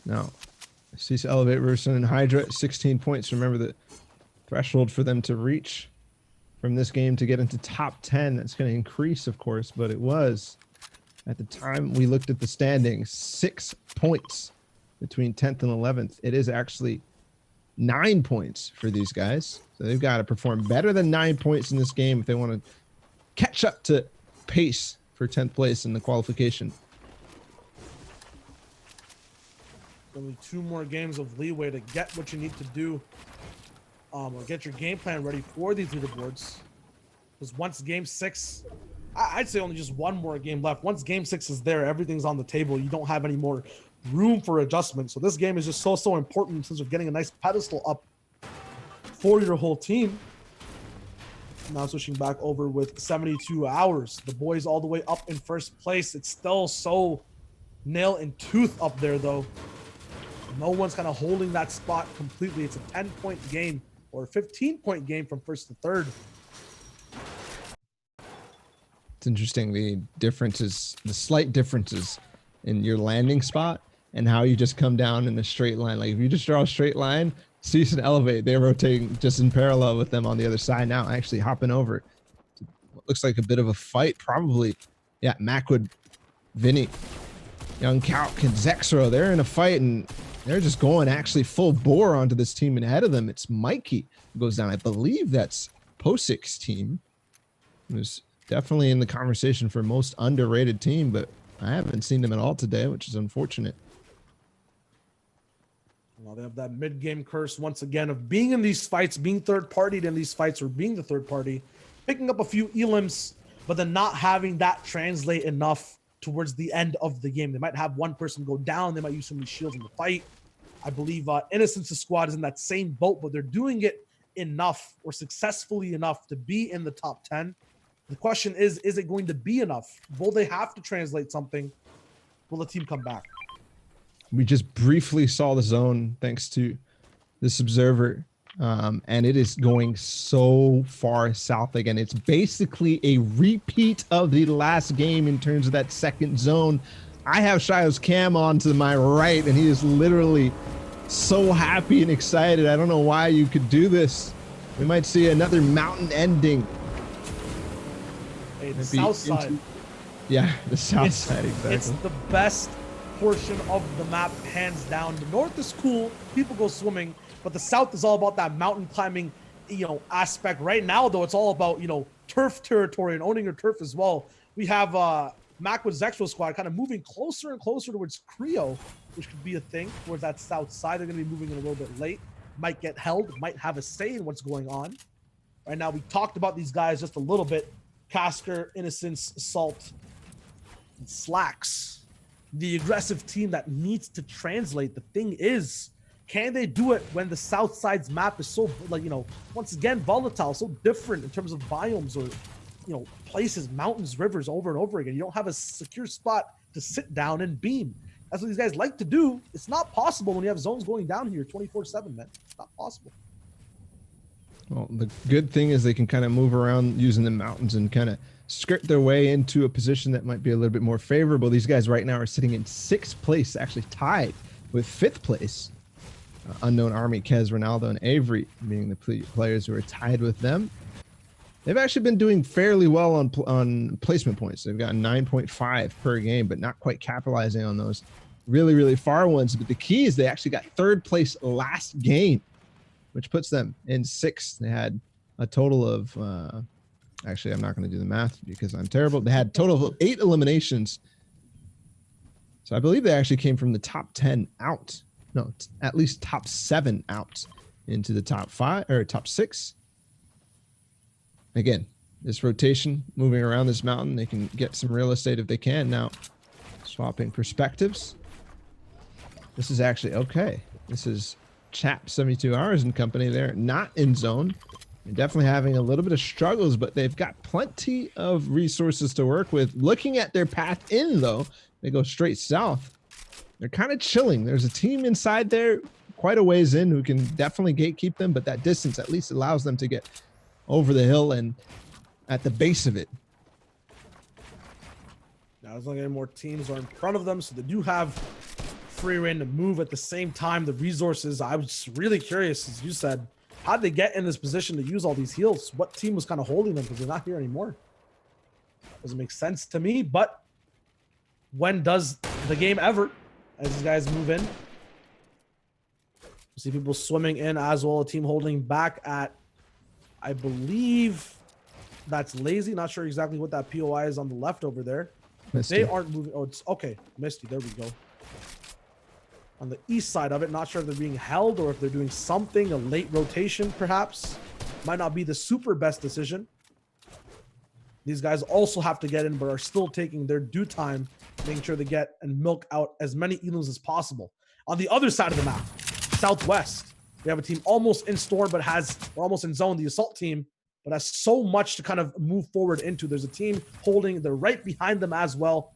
Now, Cease Elevate Rusin and Hydra, 16 points. Remember the threshold for them to reach from this game to get into top 10. That's going to increase, of course, but it was, at the time we looked at the standings, 6 points between 10th and 11th. It is actually 9 points for these guys. So they've got to perform better than 9 points in this game if they want to catch up to pace for 10th place in the qualification. Only 2 more games of leeway to get what you need to do, or get your game plan ready for these leaderboards. Because once game 6, I'd say only just 1 more game left. Once game 6 is there, everything's on the table. You don't have any more room for adjustment. So this game is just so important in terms of getting a nice pedestal up for your whole team. Now switching back over with 72 hours. The boys all the way up in first place. It's still so nail and tooth up there, though. No one's kind of holding that spot completely. It's a 10-point game or a 15-point game from first to third. It's interesting, the differences, the slight differences in your landing spot and how you just come down in a straight line. Like if you just draw a straight line, cease and elevate, they're rotating just in parallel with them on the other side now, actually hopping over. What looks like a bit of a fight, probably. Yeah, Macwood, Vinny, Young Calc, and Zexro, they're in a fight, and they're just going actually full bore onto this team, and ahead of them, it's Mikey who goes down. I believe that's Posik's team. It was definitely in the conversation for most underrated team, but I haven't seen them at all today, which is unfortunate. Well, they have that mid-game curse once again of being in these fights, being third-partied in these fights, or being the third party, picking up a few elims, but then not having that translate enough towards the end of the game. They might have one person go down. They might use some of these shields in the fight. I believe Innocence's squad is in that same boat, but they're doing it enough or successfully enough to be in the top 10. The question is it going to be enough? Will they have to translate something? Will the team come back? We just briefly saw the zone thanks to this observer, and it is going so far south again. It's basically a repeat of the last game in terms of that second zone. I have Shio's cam on to my right, and he is literally so happy and excited. I don't know why you could do this. We might see another mountain ending. Hey, the south side. Yeah, the south side, exactly. It's the best portion of the map, hands down. The north is cool, people go swimming, but the south is all about that mountain climbing, aspect. Right now, though, it's all about, turf territory and owning your turf as well. We have Macwood's Extra squad kind of moving closer and closer towards Creo, which could be a thing towards that south side. They're going to be moving in a little bit late, might get held, might have a say in what's going on. Right now, we talked about these guys just a little bit. Casker, Innocence, Salt, and Slacks. The aggressive team that needs to translate. The thing is, can they do it when the south side's map is so, once again, volatile, so different in terms of biomes or, places, mountains, rivers over and over again. You don't have a secure spot to sit down and beam. That's what these guys like to do. It's not possible when you have zones going down here 24/7, man. It's not possible. Well, the good thing is they can kind of move around using the mountains and kind of skirt their way into a position that might be a little bit more favorable. These guys right now are sitting in 6th place, actually tied with 5th place. Unknown Army, Kez, Ronaldo, and Avery being the players who are tied with them. They've actually been doing fairly well on placement points. They've gotten 9.5 per game, but not quite capitalizing on those really, really far ones. But the key is they actually got 3rd place last game, which puts them in 6th. They had a total of, actually, I'm not going to do the math because I'm terrible. They had a total of 8 eliminations. So I believe they actually came from the top 10 out. No, at least top 7 out into the top 5 or top 6. Again, this rotation, moving around this mountain, they can get some real estate if they can. Now, swapping perspectives. This is actually okay. This is Chap 72 Hours and company. They're not in zone. They're definitely having a little bit of struggles, but they've got plenty of resources to work with. Looking at their path in, though, they go straight south. They're kind of chilling. There's a team inside there quite a ways in who can definitely gatekeep them, but that distance at least allows them to get over the hill and at the base of it. Now, as long as more teams are in front of them, so they do have free reign to move at the same time. The resources, I was really curious, as you said, how did they get in this position to use all these heals? What team was kind of holding them because they're not here anymore? Doesn't make sense to me, but when does the game ever, as these guys move in? See people swimming in as well, a team holding back at, I believe, That's lazy. Not sure exactly what that POI is on the left over there. Misty. They aren't moving. Oh, it's okay. Misty. There we go. On the east side of it, not sure if they're being held or if they're doing something, a late rotation perhaps. Might not be the super best decision. These guys also have to get in, but are still taking their due time, making sure they get and milk out as many elims as possible. On the other side of the map, southwest, we have a team almost in storm, but we're almost in zone, the assault team, but has so much to kind of move forward into. There's a team holding, they're right behind them as well.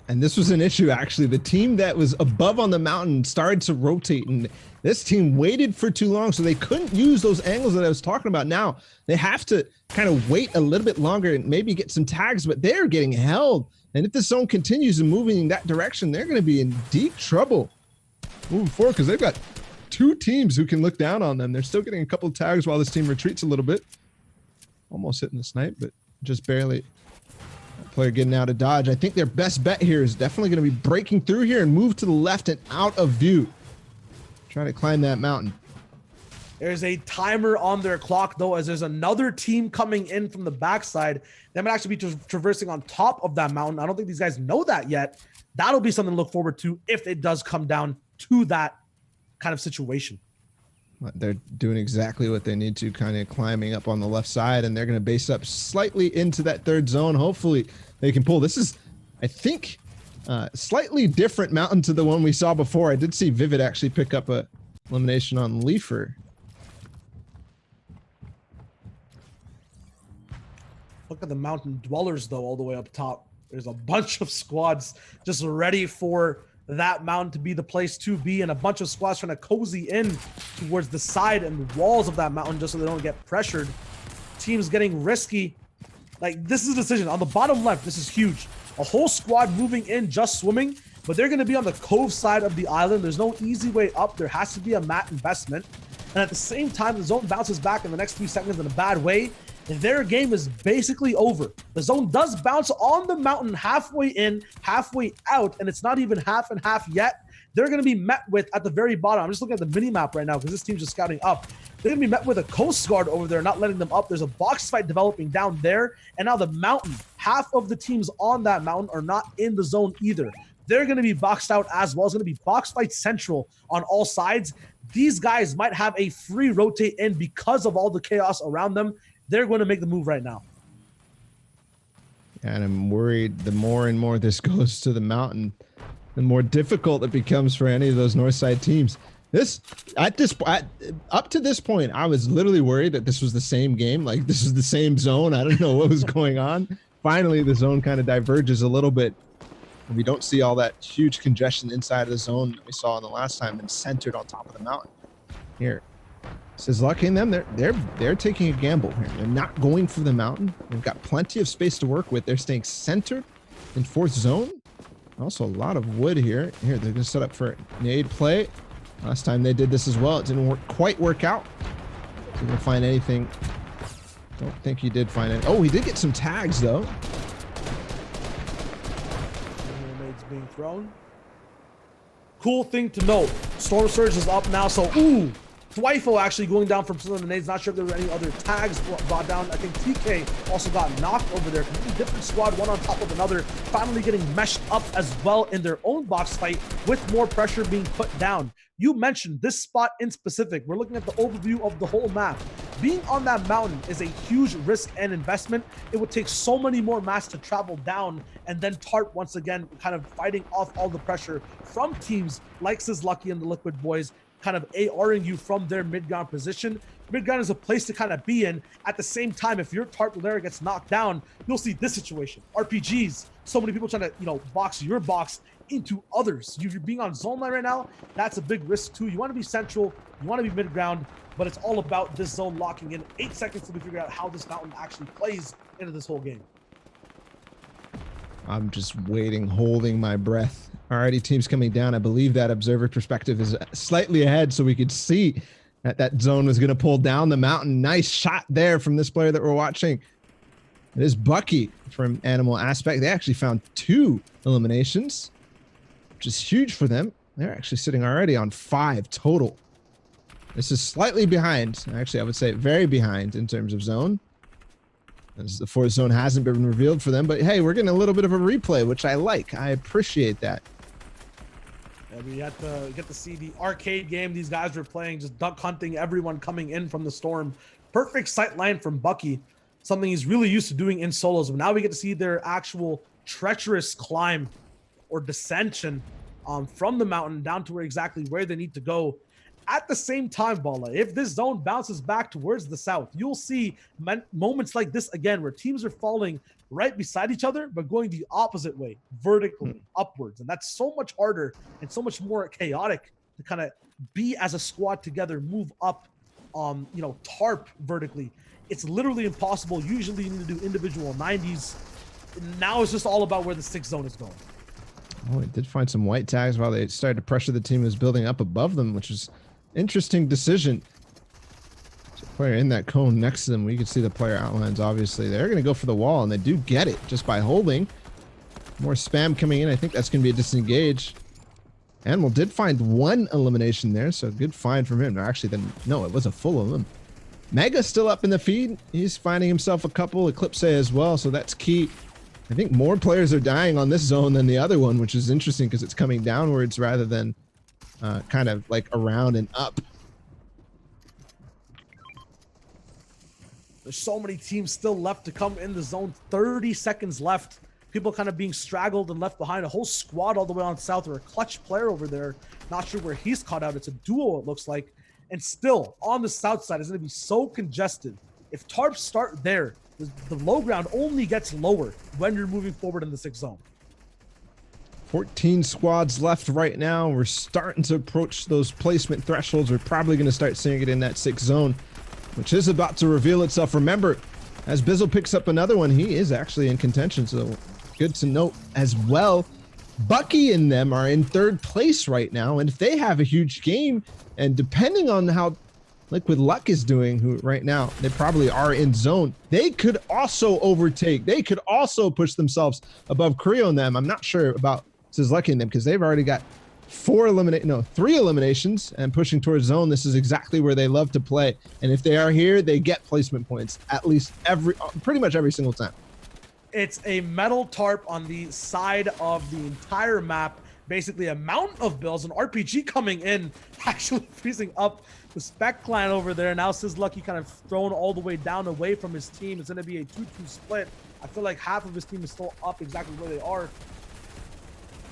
And this was an issue, actually. The team that was above on the mountain started to rotate, and this team waited for too long, so they couldn't use those angles that I was talking about. Now they have to kind of wait a little bit longer and maybe get some tags, but they're getting held. And if this zone continues and moving in that direction, they're going to be in deep trouble moving forward because they've got two teams who can look down on them. They're still getting a couple of tags while this team retreats a little bit. Almost hitting the snipe, but just barely. Player getting out of dodge. I think their best bet here is definitely going to be breaking through here and move to the left and out of view. Trying to climb that mountain. There's a timer on their clock, though, as there's another team coming in from the backside. They might actually be traversing on top of that mountain. I don't think these guys know that yet. That'll be something to look forward to if it does come down to that kind of situation. They're doing exactly what they need to, kind of climbing up on the left side, and they're going to base up slightly into that third zone. Hopefully they can pull. This is, I think, slightly different mountain to the one we saw before. I did see Vivid actually pick up a elimination on Leafer. Look at the mountain dwellers, though, all the way up top. There's a bunch of squads just ready for that mountain to be the place to be, and a bunch of squads trying to cozy in towards the side and the walls of that mountain just so they don't get pressured. Teams getting risky. Like, this is a decision. On the bottom left, this is huge. A whole squad moving in, just swimming, but they're going to be on the cove side of the island. There's no easy way up. There has to be a mat investment. And at the same time, the zone bounces back in the next 3 seconds in a bad way. Their game is basically over. The zone does bounce on the mountain halfway in, halfway out, and it's not even half and half yet. They're going to be met with, at the very bottom, I'm just looking at the mini-map right now because this team's just scouting up. They're going to be met with a Coast Guard over there, not letting them up. There's a box fight developing down there, and now the mountain, half of the teams on that mountain are not in the zone either. They're going to be boxed out as well. It's going to be box fight central on all sides. These guys might have a free rotate in because of all the chaos around them. They're going to make the move right now. And I'm worried the more and more this goes to the mountain, the more difficult it becomes for any of those north side teams. Up to this point, I was literally worried that this was the same game. Like, this was the same zone. I don't know what was going on. Finally, the zone kind of diverges a little bit. And we don't see all that huge congestion inside of the zone that we saw in the last time and centered on top of the mountain. Here. Says lucky in them, they're taking a gamble here. They're not going for the mountain. They've got plenty of space to work with. They're staying centered in fourth zone. Also a lot of wood here. Here, they're gonna set up for nade play. Last time they did this as well. It didn't quite work out. Didn't find anything. Don't think he did find it. Oh, he did get some tags though. Nades being thrown. Cool thing to note. Storm Surge is up now, so ooh. Dwifo actually going down from some of the nades. Not sure if there were any other tags brought down. I think TK also got knocked over there. Completely different squad, one on top of another. Finally getting meshed up as well in their own box fight with more pressure being put down. You mentioned this spot in specific. We're looking at the overview of the whole map. Being on that mountain is a huge risk and investment. It would take so many more mats to travel down and then TARP once again, kind of fighting off all the pressure from teams like Lucky and the Liquid Boys, kind of ARing you from their mid-ground position. Mid-ground is a place to kind of be in. At the same time, if your TARP layer gets knocked down, you'll see this situation. RPGs, so many people trying to, box your box into others. You're being on zone line right now, that's a big risk too. You want to be central, you want to be mid-ground, but it's all about this zone locking in. 8 seconds till we figure out how this mountain actually plays into this whole game. I'm just waiting, holding my breath. Already teams coming down. I believe that observer perspective is slightly ahead, so we could see that zone was going to pull down the mountain. Nice shot there from this player that we're watching. It is Bucky from Animal Aspect. They actually found 2 eliminations, which is huge for them. They're actually sitting already on 5 total. This is slightly behind. Actually, I would say very behind in terms of zone. as the fourth zone hasn't been revealed for them. But hey, we're getting a little bit of a replay, which I like. I appreciate that. Yeah, we get to see the arcade game these guys were playing, just duck hunting everyone coming in from the storm. Perfect sight line from Bucky, something he's really used to doing in solos. But now we get to see their actual treacherous climb or descension from the mountain down to exactly where they need to go. At the same time, Bala, if this zone bounces back towards the south, you'll see moments like this again where teams are falling right beside each other, but going the opposite way, vertically upwards. And that's so much harder and so much more chaotic to kind of be as a squad together, move up, tarp vertically. It's literally impossible. Usually you need to do individual 90s. Now it's just all about where the 6th zone is going. Oh, it did find some white tags while they started to pressure the team who was building up above them, which is interesting decision. So player in that cone next to them, we can see the player outlines. Obviously, they're going to go for the wall, and they do get it just by holding. More spam coming in. I think that's going to be a disengage. Animal did find one elimination there, so good find from him. Actually, then no, it was a full elim. Mega still up in the feed. He's finding himself a couple. Eclipse as well, so that's key. I think more players are dying on this zone than the other one, which is interesting because it's coming downwards rather than kind of like around and up. There's so many teams still left to come in the zone. 30 seconds left. People kind of being straggled and left behind. A whole squad all the way on south, or a clutch player over there. Not sure where he's caught out. It's a duo, it looks like. And still, on the south side, it's going to be so congested. If tarps start there, the low ground only gets lower when you're moving forward in the 6th zone. 14 squads left right now. We're starting to approach those placement thresholds. We're probably going to start seeing it in that 6th zone, which is about to reveal itself. Remember, as Bizzle picks up another one, he is actually in contention, so good to note as well. Bucky and them are in 3rd place right now, and if they have a huge game, and depending on how Liquid Luck is doing, who right now they probably are in zone, they could also overtake. They could also push themselves above Creo and them. I'm not sure about Lucky and them because they've already got 3 eliminations and pushing towards zone. This is exactly where they love to play, and if they are here, they get placement points at least pretty much every single time. It's a metal tarp on the side of the entire map. Basically a mountain of bills, an RPG coming in, actually freezing up the Spec clan over there. Now Lucky kind of thrown all the way down away from his team. It's going to be a 2-2 split. I feel like half of his team is still up exactly where they are.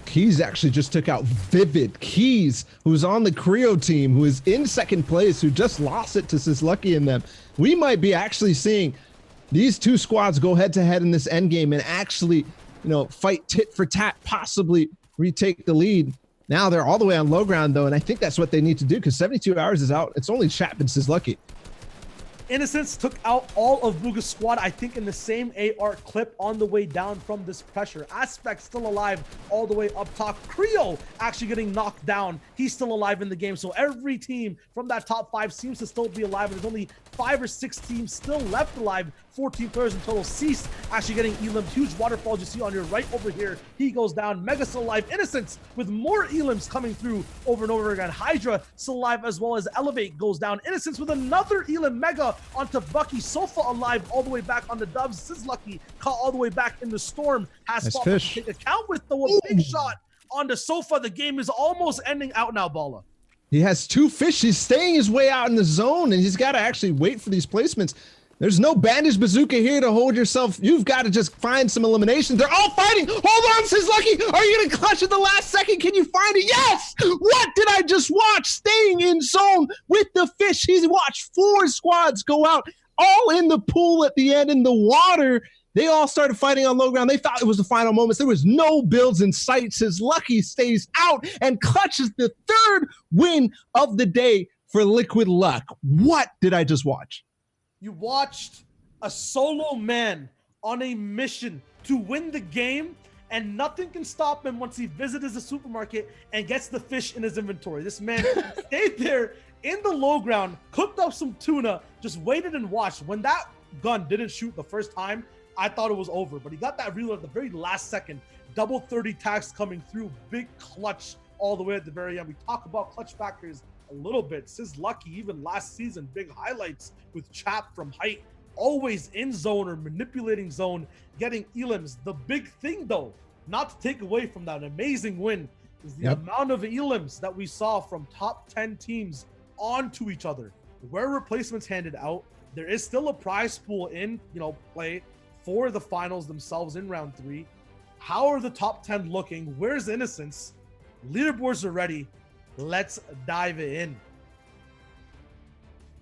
Keys actually just took out Vivid. Keys, who's on the Creo team, who is in 2nd place, who just lost it to Lucky and them. We might be actually seeing these 2 squads go head to head in this end game and actually, fight tit for tat, possibly retake the lead. Now they're all the way on low ground though, and I think that's what they need to do because 72 hours is out. It's only Chapman Lucky. Innocence took out all of Booga's squad, I think, in the same AR clip on the way down from this pressure. Aspect still alive all the way up top. Creo actually getting knocked down. He's still alive in the game. So every team from that top 5 seems to still be alive. And there's only 5 or 6 teams still left alive. 14 players in total. Cease actually getting elimed. Huge waterfalls you see on your right over here. He goes down. Mega still alive. Innocence with more elims coming through over and over again. Hydra still alive, as well as Elevate goes down. Innocence with another elim. Mega onto Bucky. Sofa alive all the way back on the Dubs. Lucky caught all the way back in the storm. Has nice to fish. take account with the big shot on the Sofa. The game is almost ending out now, Bala. He has 2 fish. He's staying his way out in the zone, and he's got to actually wait for these placements. There's no bandage bazooka here to hold yourself. You've got to just find some eliminations. They're all fighting. Hold on, Lucky. Are you going to clutch at the last second? Can you find it? Yes! What did I just watch? Staying in zone with the fish. He's watched 4 squads go out, all in the pool at the end in the water. They all started fighting on low ground. They thought it was the final moments. There was no builds in sight. Lucky stays out and clutches the 3rd win of the day for Liquid Luck. What did I just watch? You watched a solo man on a mission to win the game, and nothing can stop him once he visits the supermarket and gets the fish in his inventory. This man stayed there in the low ground, cooked up some tuna, just waited and watched. When that gun didn't shoot the first time, I thought it was over, but he got that reload at the very last second. Double 30 tags coming through, big clutch all the way at the very end. We talk about clutch factors a little bit. Lucky, even last season, big highlights with Chap from height always in zone or manipulating zone, getting elims. The big thing though, not to take away from that amazing win, is the amount of elims that we saw from top 10 teams onto each other. Where replacements handed out, there is still a prize pool in, play for the finals themselves in round 3. How are the top 10 looking? Where's Innocence? Leaderboards are ready. Let's dive in.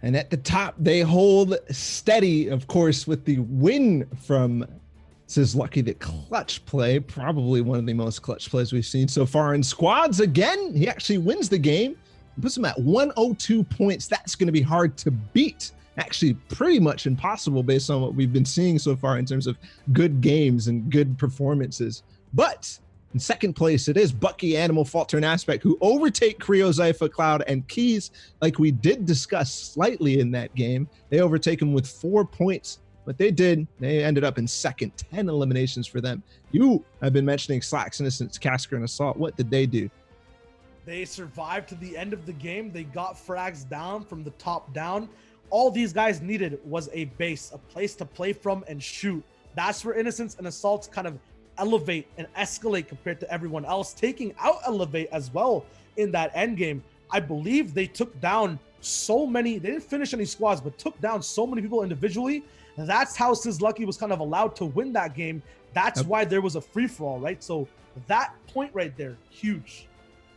And at the top, they hold steady, of course, with the win from Lucky, the clutch play, probably one of the most clutch plays we've seen so far in squads. Again, he actually wins the game, puts him at 102 points. That's going to be hard to beat. Actually, pretty much impossible based on what we've been seeing so far in terms of good games and good performances. But in second place, it is Bucky, Animal, Falter, and Aspect, who overtake Creo, Zypha, Cloud, and Keys, like we did discuss slightly in that game. They overtake him with 4 points. What they did, they ended up in second, 10 eliminations for them. You have been mentioning Slacks, Innocence, Casker, and Assault. What did they do? They survived to the end of the game. They got frags down from the top down. All these guys needed was a base, a place to play from and shoot. That's where Innocence and Assaults kind of elevate and escalate compared to everyone else, taking out Elevate as well in that end game. I believe they took down so many, they didn't finish any squads, but took down so many people individually. That's how Lucky was kind of allowed to win that game. That's why there was a free-for-all, right? So that point right there, huge.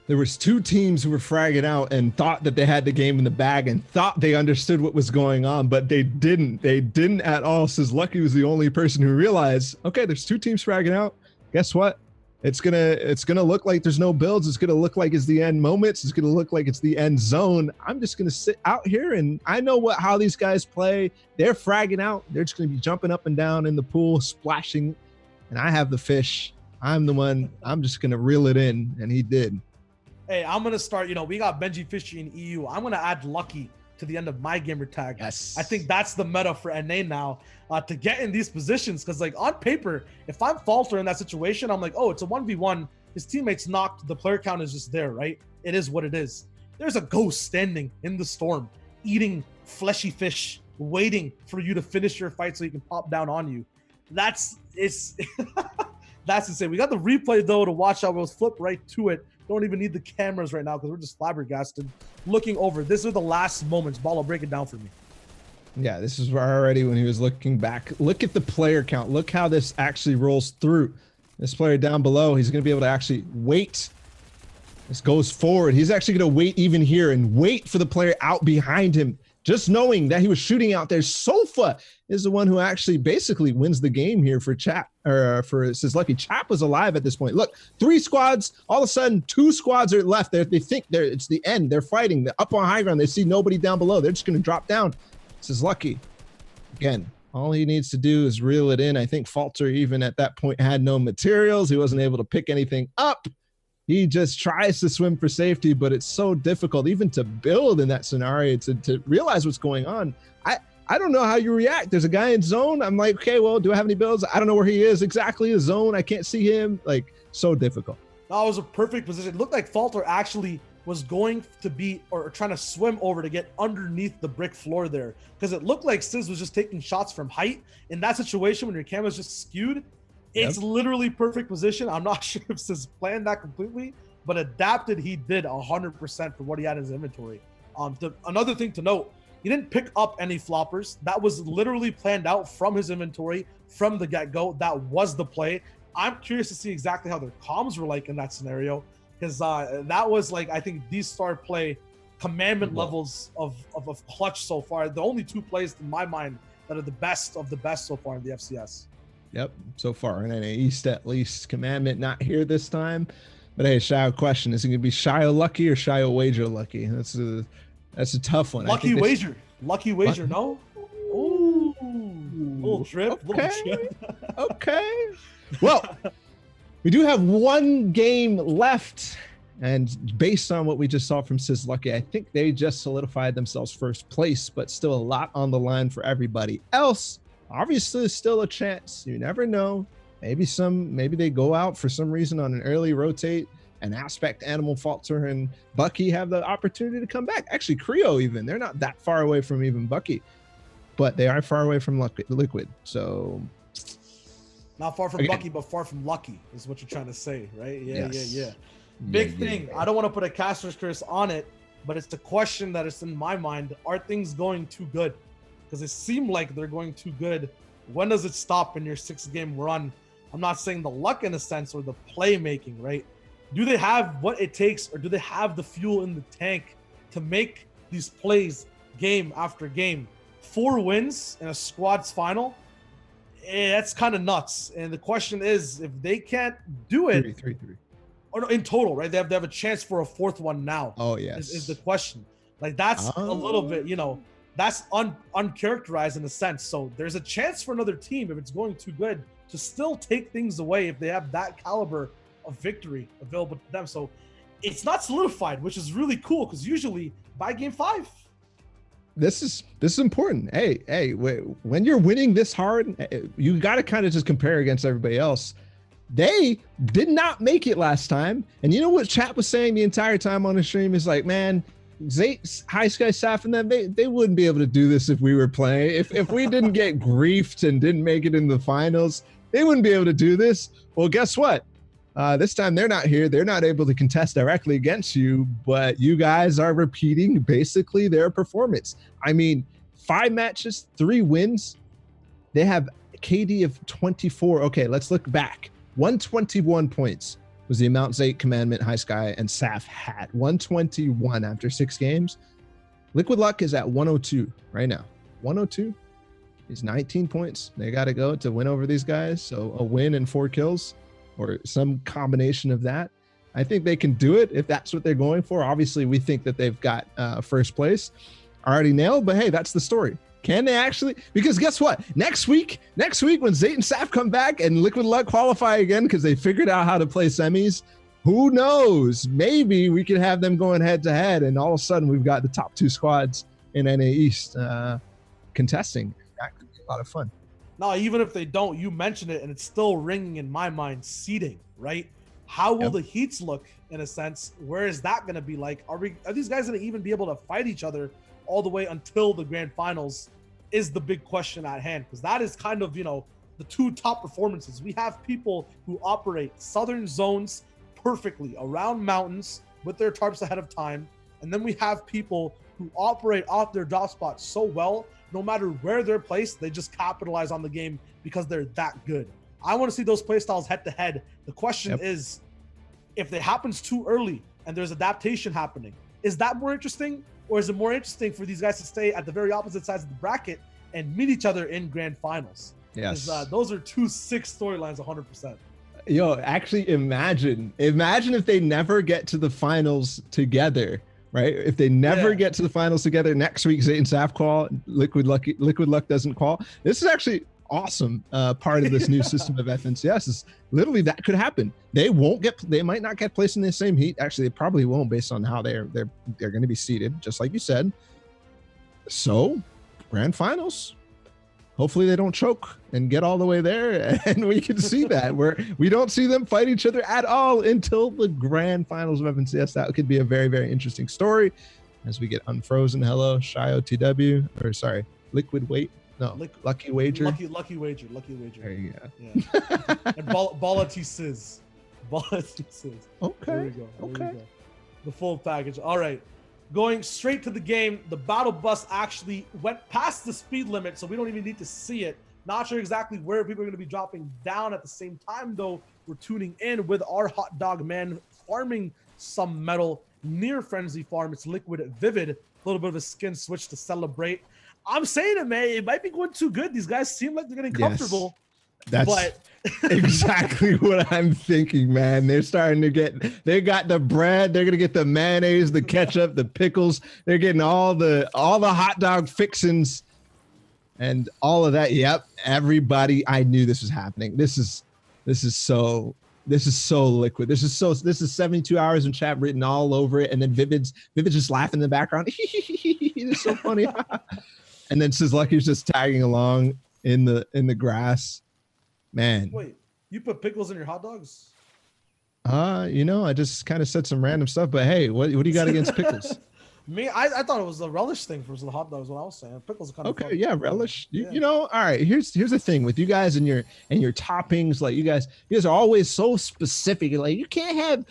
There was 2 teams who were fragging out and thought that they had the game in the bag and thought they understood what was going on, but they didn't. They didn't at all. Lucky was the only person who realized, okay, there's 2 teams fragging out. Guess what? It's gonna look like there's no builds. It's gonna look like it's the end moments. It's gonna look like it's the end zone. I'm just gonna sit out here, and I know how these guys play. They're fragging out. They're just gonna be jumping up and down in the pool, splashing, and I have the fish. I'm the one. I'm just gonna reel it in, and he did. Hey, I'm gonna start. We got Benji Fishy in EU. I'm gonna add Lucky to the end of my gamer tag. Yes. I think that's the meta for NA now, to get in these positions. Because like on paper, if I'm Falter in that situation, I'm like, oh, it's a 1v1. His teammates knocked. The player count is just there, right? It is what it is. There's a ghost standing in the storm, eating fleshy fish, waiting for you to finish your fight so he can pop down on you. That's that's insane. We got the replay though to watch out. We'll flip right to it. Don't even need the cameras right now because we're just flabbergasted looking over. These are the last moments. Balo, break it down for me. Yeah, this is already when he was looking back. Look at the player count. Look how this actually rolls through. This player down below, he's going to be able to actually wait. This goes forward. He's actually going to wait even here and wait for the player out behind him. Just knowing that he was shooting out there. Sofa is the one who actually basically wins the game here for Chap, or for Lucky. Chap was alive at this point. Look, 3 squads. All of a sudden, 2 squads are left. They think it's the end. They're fighting. They're up on high ground. They see nobody down below. They're just going to drop down. Lucky. Again, all he needs to do is reel it in. I think Falter even at that point had no materials. He wasn't able to pick anything up. He just tries to swim for safety, but it's so difficult even to build in that scenario, to realize what's going on. I don't know how you react. There's a guy in zone. I'm like, okay, well, do I have any builds? I don't know where he is exactly. The zone, I can't see him. Like, so difficult. That was a perfect position. It looked like Falter actually was going to be, or trying to swim over to get underneath the brick floor there, because it looked like was just taking shots from height. In that situation, when your camera's just skewed, it's literally perfect position. I'm not sure if planned that completely, but adapted he did 100% for what he had in his inventory. Another thing to note, he didn't pick up any floppers. That was literally planned out from his inventory from the get-go. That was the play. I'm curious to see exactly how their comms were like in that scenario, because that was like, I think these star play commandment levels of clutch so far. The only 2 plays in my mind that are the best of the best so far in the FCS. Yep, so far in NA East at least. Commandment not here this time. But hey, Shio, question: is it gonna be Shio Lucky or Shio Wager Lucky? That's a tough one. Lucky Wager. Lucky Wager, no? Ooh. Little trip. Okay. Little trip. Okay. Well, we do have 1 game left. And based on what we just saw from Lucky, I think they just solidified themselves first place, but still a lot on the line for everybody else. Obviously, there's still a chance. You never know. Maybe they go out for some reason on an early rotate, and Aspect, Animal, Falter, and Bucky have the opportunity to come back. Actually, Creo even. They're not that far away from even Bucky. but they are far away from Liquid. So not far from Lucky, but far from lucky is what you're trying to say, right? Yeah. Big thing. I don't want to put a caster's curse on it, but it's the question that is in my mind. Are things going too good? Because it seemed like they're going too good. When does it stop in your 6-game run? I'm not saying the luck in a sense or the playmaking, right? Do they have what it takes, or do they have the fuel in the tank to make these plays game after game? 4 wins in a squad's final, that's kind of nuts. And the question is, if they can't do it, three. or no, in total, right? They have a chance for a 4th one now. Oh yes, is the question. Like that's a little bit, that's uncharacterized in a sense. So there's a chance for another team, if it's going too good, to still take things away if they have that caliber of victory available to them. So it's not solidified, which is really cool, because usually by game 5. This is important. Hey, when you're winning this hard, you got to kind of just compare against everybody else. They did not make it last time. And you know what chat was saying the entire time on the stream is like, man, High Sky Saf and them, they wouldn't be able to do this if we were playing. If we didn't get griefed and didn't make it in the finals, they wouldn't be able to do this. Well, guess what? This time they're not here. They're not able to contest directly against you, but you guys are repeating basically their performance. I mean, 5 matches, 3 wins. They have KD of 24. Okay, let's look back. 121 points was the amount Zayt, Commandment, High Sky, and Saf had. 121 after 6 games. Liquid Luck is at 102 right now. 102 is 19 points. They got to go to win over these guys. So a win and 4 kills, or some combination of that. I think they can do it if that's what they're going for. Obviously, we think that they've got first place already nailed, but hey, that's the story. Can they actually? Because guess what? Next week when Zayt and Saf come back and Liquid Luck qualify again because they figured out how to play semis, who knows? Maybe we could have them going head to head, and all of a sudden we've got the top 2 squads in NA East contesting. That could be a lot of fun. No, even if they don't, you mentioned it, and it's still ringing in my mind. Seeding, right? How will the Heats look in a sense? Where is that going to be like? Are these guys going to even be able to fight each other all the way until the grand finals? Is the big question at hand, because that is kind of, the 2 top performances. We have people who operate southern zones perfectly around mountains with their tarps ahead of time, and then we have people who operate off their drop spots so well, no matter where they're placed, they just capitalize on the game because they're that good. I want to see those play styles head to head. The question is, if it happens too early and there's adaptation happening, is that more interesting? Or is it more interesting for these guys to stay at the very opposite sides of the bracket and meet each other in grand finals? Yes. Those are 2 sick storylines, 100%. Yo, actually imagine if they never get to the finals together, right? If they never get to the finals together, next week Zayt and Saf call, Liquid Luck doesn't call. This is actually awesome part of this new system of FNCS is literally that could happen. They might not get placed in the same heat. Actually, they probably won't, based on how they're going to be seated, just like you said. So, grand finals. Hopefully they don't choke and get all the way there, and we can see that where we don't see them fight each other at all until the grand finals of FNCS. That could be a very, very interesting story as we get unfrozen. Hello, Shy OTW, or sorry, Liquid Weight. No, Lucky Wager. Lucky Wager. There you go. Yeah. And Bala T Sizz. Okay. There we go. The full package. All right. Going straight to the game, the battle bus actually went past the speed limit, so we don't even need to see it. Not sure exactly where people are going to be dropping down at the same time, though. We're tuning in with our hot dog man farming some metal near Frenzy Farm. It's Liquid Vivid. A little bit of a skin switch to celebrate. I'm saying it, man. It might be going too good. These guys seem like they're getting comfortable. That's exactly what I'm thinking, man. They're starting to they got the bread. They're going to get the mayonnaise, the ketchup, the pickles. They're getting all the hot dog fixins and all of that. Yep. Everybody, I knew this was happening. This is so liquid. This is 72 hours in chat written all over it. And then Vivid's just laughing in the background. It's so funny. And then says Lucky's just tagging along in the grass. Man. Wait, you put pickles in your hot dogs? I just kind of said some random stuff, but hey, what do you got against pickles? Me, I thought it was a relish thing for the hot dogs. What I was saying, pickles are kind of Okay, fun. yeah, relish. You, Yeah. you know, all right. Here's the thing with you guys and your toppings. Like you guys are always so specific. Like you can't have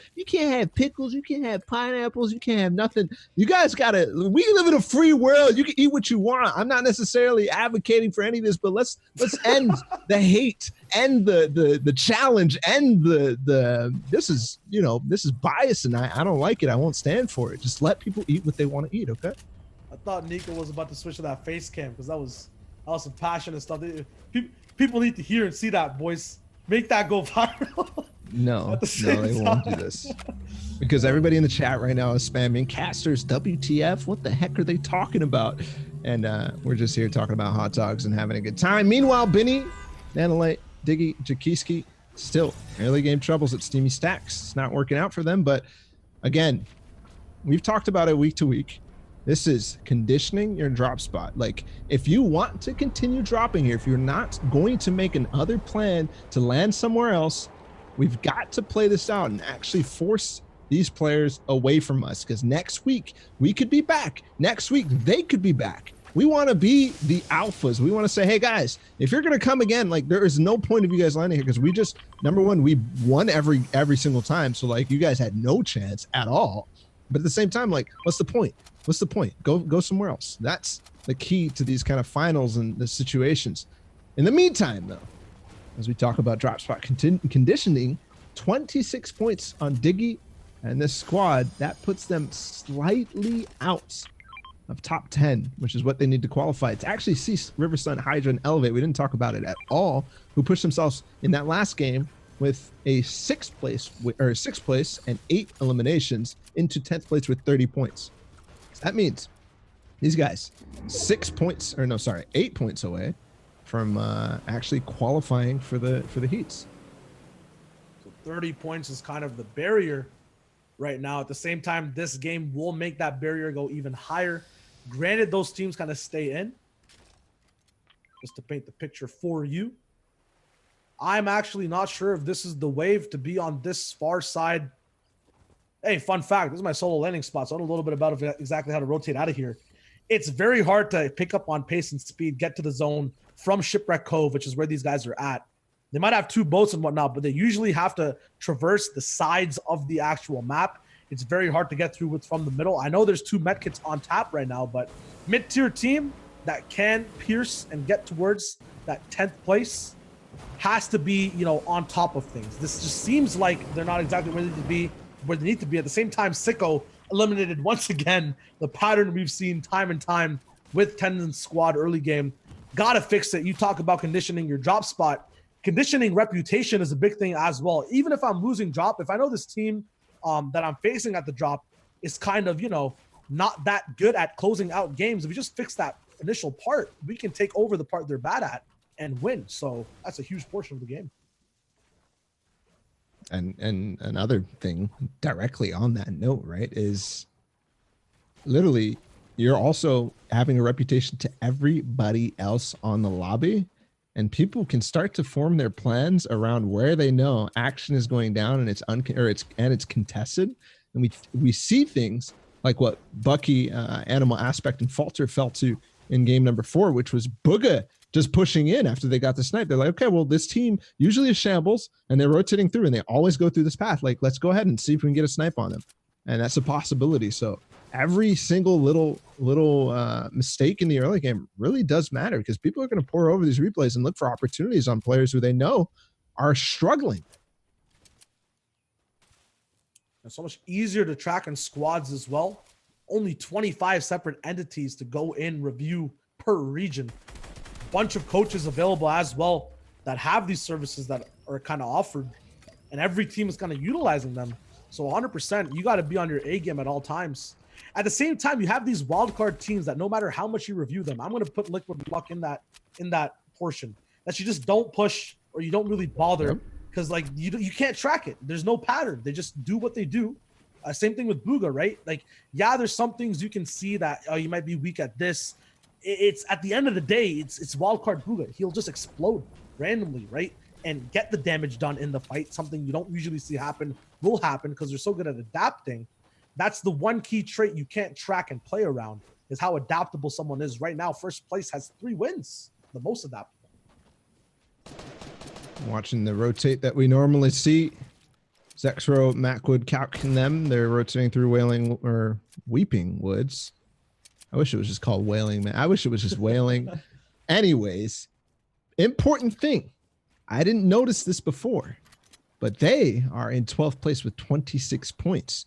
pickles. You can't have pineapples. You can't have nothing. You guys gotta. We live in a free world. You can eat what you want. I'm not necessarily advocating for any of this, but let's end the hate, end the challenge, end the this is bias, and I don't like it. I won't stand for it. Just let people eat what they want to eat. Okay. I thought Nico was about to switch to that face cam because that was some passionate stuff. People need to hear and see that, boys. Make that go viral. No, they won't do this because everybody in the chat right now is spamming casters WTF. What the heck are they talking about? And we're just here talking about hot dogs and having a good time. Meanwhile, Benny, Nanolite, Diggy, Jakiski, still early game troubles at Steamy Stacks. It's not working out for them, but again, we've talked about it week to week. This is conditioning your drop spot. Like, if you want to continue dropping here, if you're not going to make another plan to land somewhere else, we've got to play this out and actually force these players away from us, because next week we could be back. Next week they could be back. We want to be the alphas. We want to say, hey guys, if you're going to come again, like, there is no point of you guys landing here, because we just, number one, we won every single time. So like, you guys had no chance at all. But at the same time, like, what's the point? What's the point? Go somewhere else. That's the key to these kind of finals and the situations. In the meantime, though, as we talk about drop spot conditioning, 26 points on Diggy and this squad, that puts them slightly out of top 10, which is what they need to qualify. To actually see Riversun, Hydra, and Elevate, we didn't talk about it at all, who pushed themselves in that last game with a sixth place and 8 eliminations into 10th place with 30 points. So that means these guys 8 points away from actually qualifying for the heats. So 30 points is kind of the barrier right now. At the same time, this game will make that barrier go even higher. Granted, those teams kind of stay in. Just to paint the picture for you, I'm actually not sure if this is the wave to be on this far side. Hey, fun fact, this is my solo landing spot, so I know a little bit about exactly how to rotate out of here. It's very hard to pick up on pace and speed, get to the zone from Shipwreck Cove, which is where these guys are at. They might have 2 boats and whatnot, but they usually have to traverse the sides of the actual map. It's very hard to get through from the middle. I know there's 2 medkits on tap right now, but mid-tier team that can pierce and get towards that 10th place has to be, on top of things. This just seems like they're not exactly where they need to be. At the same time, Sicko eliminated once again the pattern we've seen time and time with Tendon's squad early game. Gotta fix it. You talk about conditioning your drop spot. Conditioning reputation is a big thing as well. Even if I'm losing drop, if I know this team that I'm facing at the drop is kind of, not that good at closing out games, if we just fix that initial part, we can take over the part they're bad at and win. So that's a huge portion of the game. And another thing directly on that note, right, is literally you're also having a reputation to everybody else on the lobby, and people can start to form their plans around where they know action is going down and it's contested. And we see things like what Bucky, Animal Aspect, and Falter fell to in game number 4, which was Booga just pushing in after they got the snipe. They're like, okay, well, this team usually is shambles and they're rotating through and they always go through this path. Like, let's go ahead and see if we can get a snipe on them. And that's a possibility. So every single little mistake in the early game really does matter, because people are going to pour over these replays and look for opportunities on players who they know are struggling. It's so much easier to track in squads as well. Only 25 separate entities to go in review per region. Bunch of coaches available as well that have these services that are kind of offered, and every team is kind of utilizing them. So 100%, you got to be on your A game at all times. At the same time, you have these wildcard teams that no matter how much you review them, I'm going to put Liquid Luck in that portion, that you just don't push or you don't really bother, because like you can't track it. There's no pattern. They just do what they do. Same thing with Booga, right? Like, yeah, there's some things you can see that you might be weak at this. It's at the end of the day, it's wildcard Booga. He'll just explode randomly, right? And get the damage done in the fight. Something you don't usually see happen will happen because they're so good at adapting. That's the one key trait you can't track and play around, is how adaptable someone is. Right now, first place has 3 wins, the most adaptable. Watching the rotate that we normally see. Zexro, Macwood, Calc, them. They're rotating through Wailing or Weeping Woods. I wish it was just called Wailing, man. I wish it was just Wailing. Anyways, important thing. I didn't notice this before, but they are in 12th place with 26 points.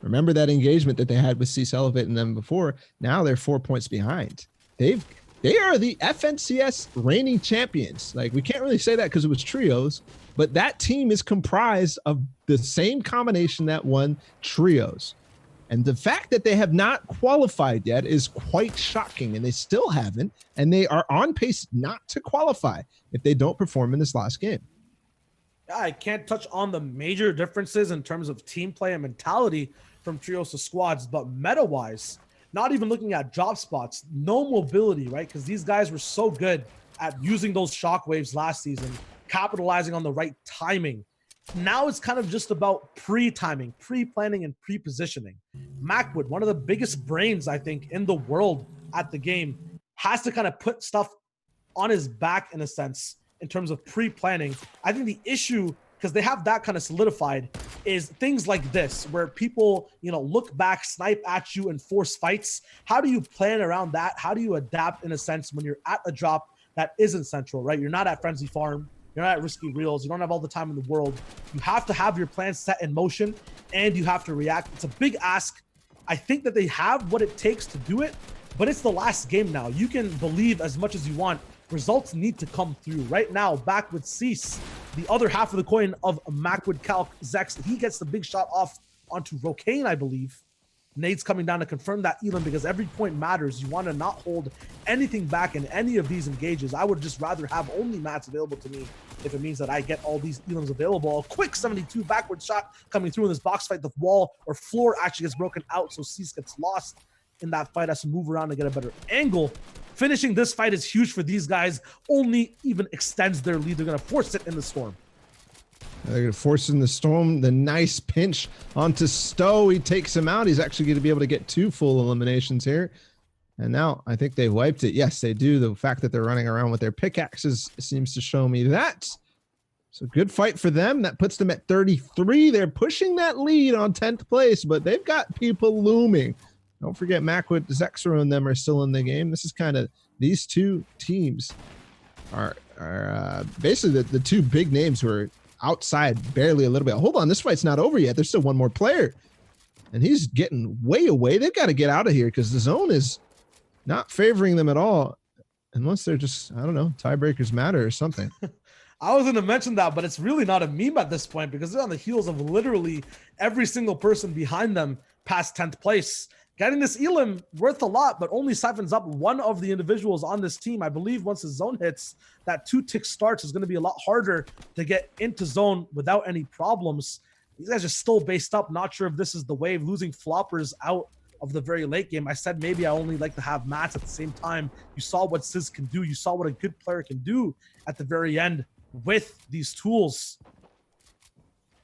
Remember that engagement that they had with Cease Elevate and them before? Now they're 4 points behind. They are the FNCS reigning champions. Like, we can't really say that because it was trios, but that team is comprised of the same combination that won trios. And the fact that they have not qualified yet is quite shocking, and they still haven't, and they are on pace not to qualify if they don't perform in this last game. Yeah, I can't touch on the major differences in terms of team play and mentality from trios to squads, but meta-wise, not even looking at drop spots, no mobility, right? Because these guys were so good at using those shockwaves last season, capitalizing on the right timing. Now it's kind of just about pre-timing, pre-planning, and pre-positioning. Macwood, one of the biggest brains, I think, in the world at the game, has to kind of put stuff on his back, in a sense, in terms of pre-planning. I think the issue, because they have that kind of solidified, is things like this, where people, look back, snipe at you, and force fights. How do you plan around that? How do you adapt, in a sense, when you're at a drop that isn't central, right? You're not at Frenzy Farm. You're not at Risky Reels. You don't have all the time in the world. You have to have your plans set in motion, and you have to react. It's a big ask. I think that they have what it takes to do it, but it's the last game now. You can believe as much as you want. Results need to come through. Right now, back with Cease, the other half of the coin of Macwood, Calc, Zex, he gets the big shot off onto Rocane, I believe. Nade's coming down to confirm that Elam, because every point matters. You want to not hold anything back in any of these engages. I would just rather have only mats available to me if it means that I get all these Elams available. A quick 72 backward shot coming through in this box fight. The wall or floor actually gets broken out, so Cease gets lost in that fight, has to move around to get a better angle. Finishing this fight is huge for these guys. Only even extends their lead. They're going to force it in the storm. They're going to force in the storm. The nice pinch onto Stowe. He takes him out. He's actually going to be able to get 2 full eliminations here. And now I think they wiped it. Yes, they do. The fact that they're running around with their pickaxes seems to show me that. So good fight for them. That puts them at 33. They're pushing that lead on 10th place, but they've got people looming. Don't forget Macwood, Zexro, and them are still in the game. This is kind of, these two teams are basically the 2 big names who are outside barely a little bit. Hold on, this fight's not over yet. There's still one more player, and he's getting way away. They've got to get out of here because the zone is not favoring them at all, unless they're just, I don't know, tiebreakers matter or something. I was going to mention that, but it's really not a meme at this point because they're on the heels of literally every single person behind them past 10th place. Getting this Elam worth a lot, but only siphons up one of the individuals on this team. I believe once the zone hits, that 2-tick starts is going to be a lot harder to get into zone without any problems. These guys are still based up. Not sure if this is the wave. Losing floppers out of the very late game. I said maybe I only like to have mats at the same time. You saw what Sizz can do. You saw what a good player can do at the very end with these tools.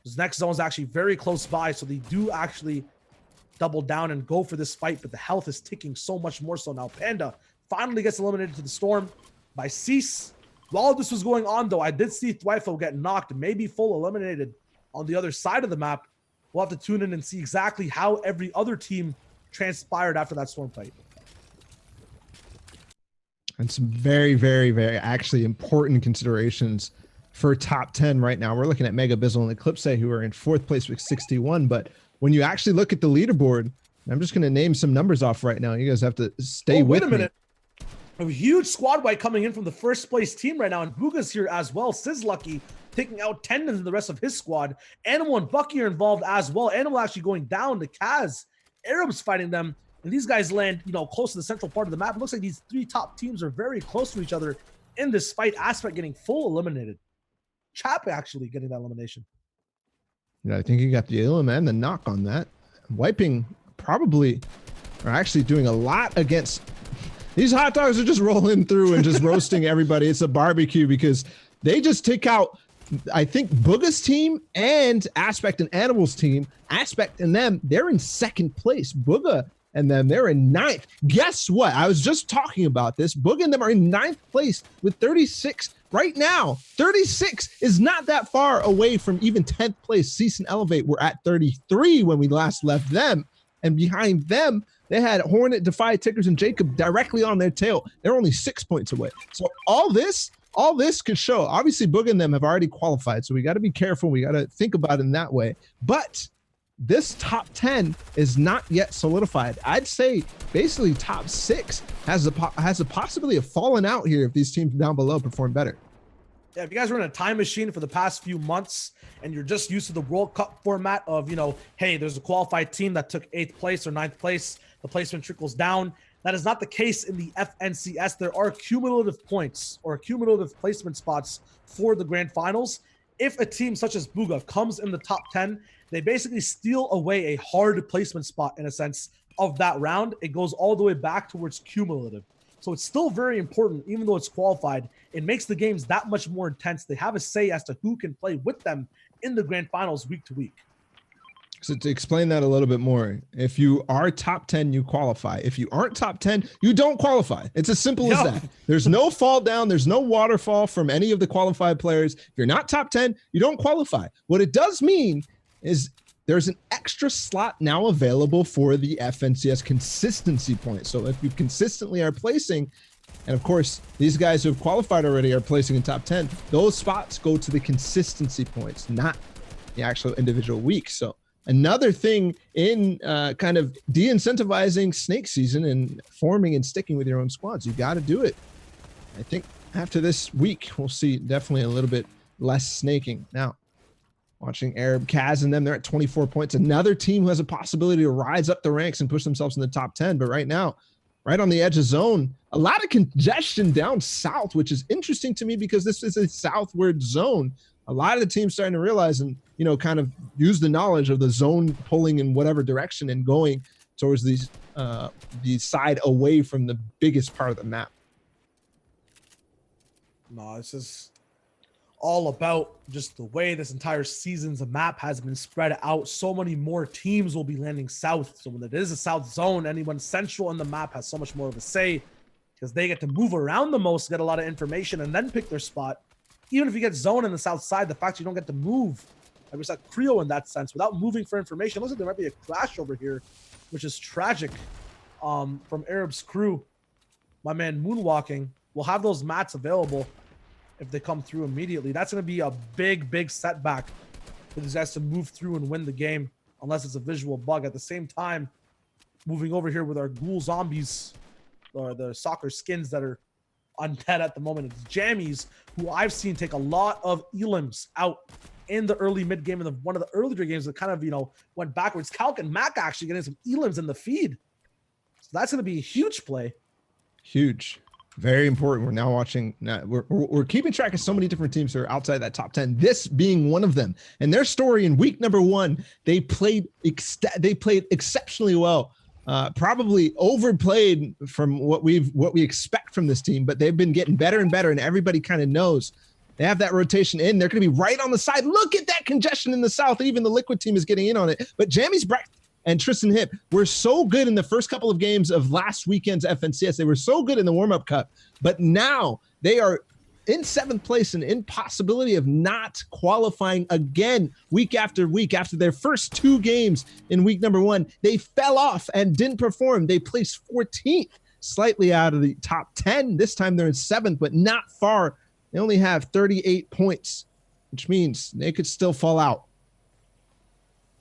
This next zone is actually very close by, so they do actually double down and go for this fight, but the health is ticking so much more so now. Panda finally gets eliminated to the storm by Cease. While this was going on, though, I did see Thwifo get knocked, maybe full eliminated on the other side of the map. We'll have to tune in and see exactly how every other team transpired after that storm fight. And some very, very, very actually important considerations for top 10 right now. We're looking at Mega Bizzle and Eclipse, who are in 4th place with 61, but when you actually look at the leaderboard, I'm just going to name some numbers off right now. You guys have to stay with me. Wait a minute. A huge squad wipe coming in from the first place team right now, and Booga's here as well. Sizz Lucky taking out Tendons and the rest of his squad. Animal and Bucky are involved as well. Animal actually going down to Kaz. Arabs fighting them, and these guys land, close to the central part of the map. It looks like these 3 top teams are very close to each other in this fight. Aspect getting full eliminated. Chap actually getting that elimination. Yeah, I think you got the Elam and the knock on that. Wiping probably are actually doing a lot against these hot dogs. Are just rolling through and just roasting everybody. It's a barbecue because they just take out I think Booga's team and Aspect and Animal's team, Aspect and them, they're in second place. Booga and them, they're in ninth. Guess what? I was just talking about this. Booga and them are in ninth place with 36 right now. 36 is not that far away from even 10th place. Cease and Elevate were at 33 when we last left them. And behind them, they had Hornet, Defy, Tickers, and Jacob directly on their tail. They're only 6 points away. So all this could show. Obviously, Booga and them have already qualified, so we got to be careful. We got to think about it in that way. But this top 10 is not yet solidified. I'd say basically top 6 has a possibility of falling out here if these teams down below perform better. Yeah, if you guys were in a time machine for the past few months and you're just used to the World Cup format of, hey, there's a qualified team that took 8th place or 9th place, the placement trickles down. That is not the case in the FNCS. There are cumulative points or cumulative placement spots for the grand finals. If a team such as Booga comes in the top 10, they basically steal away a hard placement spot in a sense of that round. It goes all the way back towards cumulative. So it's still very important, even though it's qualified. It makes the games that much more intense. They have a say as to who can play with them in the grand finals week to week. So to explain that a little bit more, if you are top 10, you qualify. If you aren't top 10, you don't qualify. It's as simple as that. There's no fall down. There's no waterfall from any of the qualified players. If you're not top 10, you don't qualify. What it does mean is there's an extra slot now available for the FNCS consistency point. So if you consistently are placing, and of course, these guys who have qualified already are placing in top 10, those spots go to the consistency points, not the actual individual week. So another thing in kind of de-incentivizing snake season and forming and sticking with your own squads, you got to do it. I think after this week, we'll see definitely a little bit less snaking. Now, watching Arab, Kaz, and them, they're at 24 points. Another team who has a possibility to rise up the ranks and push themselves in the top 10. But right now, right on the edge of zone, a lot of congestion down south, which is interesting to me because this is a southward zone. A lot of the teams starting to realize and, kind of use the knowledge of the zone pulling in whatever direction and going towards the side away from the biggest part of the map. No, this is all about just the way this entire season's map has been spread out. So many more teams will be landing south. So when it is a south zone, anyone central in the map has so much more of a say because they get to move around the most, get a lot of information, and then pick their spot. Even if you get zone in the south side, the fact you don't get to move, like we saw Creo in that sense, without moving for information. It looks like there might be a clash over here, which is tragic from Arab's crew. My man moonwalking will have those mats available if they come through immediately. That's going to be a big setback for these guys to move through and win the game, unless it's a visual bug. At the same time, moving over here with our ghoul zombies, or the soccer skins that are undead at the moment, it's Jammies, who I've seen take a lot of elims out in the early mid game of one of the earlier games that kind of, went backwards. Calc and Mac actually getting some elims in the feed. So that's going to be a huge play. Huge. Very important. We're now watching. We're keeping track of so many different teams that are outside that top 10. This being one of them. And their story in week number 1, they played exceptionally well. Probably overplayed from what we expect from this team, but they've been getting better and better, and everybody kind of knows they have that rotation in. They're going to be right on the side. Look at that congestion in the south. Even the Liquid team is getting in on it. But Jammies Brecht and Tristan Hip were so good in the first couple of games of last weekend's FNCS. They were so good in the warm-up cup, but now they are in 7th place and in possibility of not qualifying again week after week. After their first 2 games in week number 1, they fell off and didn't perform. They placed 14th, slightly out of the top 10. This time they're in 7th, but not far. They only have 38 points, which means they could still fall out.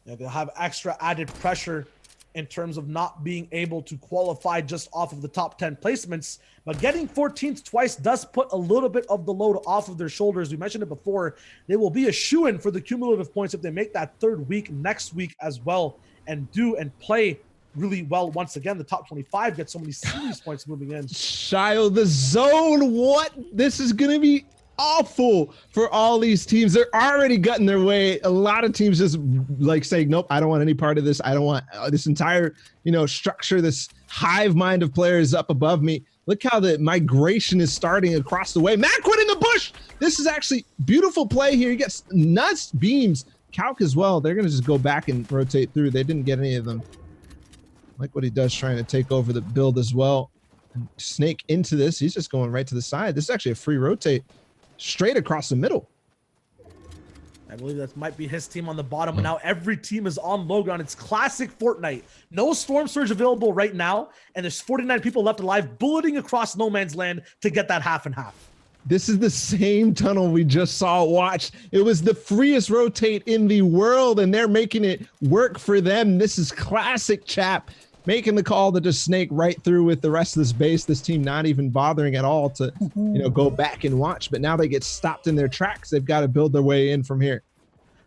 Yeah, they'll have extra added pressure in terms of not being able to qualify just off of the top 10 placements. But getting 14th twice does put a little bit of the load off of their shoulders. We mentioned it before. They will be a shoo-in for the cumulative points if they make that 3rd week next week as well and play really well. Once again, the top 25 get so many series points moving in. Shio, the zone, what? This is going to be awful for all these teams. They're already gutting their way. A lot of teams just like saying, nope, I don't want any part of this. I don't want this entire, structure, this hive mind of players up above me. Look how the migration is starting across the way. Macwood in the bush. This is actually beautiful play here. He gets nuts beams. Calc as well. They're going to just go back and rotate through. They didn't get any of them. Like what he does trying to take over the build as well. And Snake into this. He's just going right to the side. This is actually a free rotate straight across the middle. I believe that might be his team on the bottom, but now every team is on low ground. It's classic Fortnite. No Storm Surge available right now, and there's 49 people left alive, bulleting across no man's land to get that half and half. This is the same tunnel we just saw watched. It was the freest rotate in the world, and they're making it work for them. This is classic Chap making the call to just snake right through with the rest of this base. This team not even bothering at all to, go back and watch. But now they get stopped in their tracks. They've got to build their way in from here.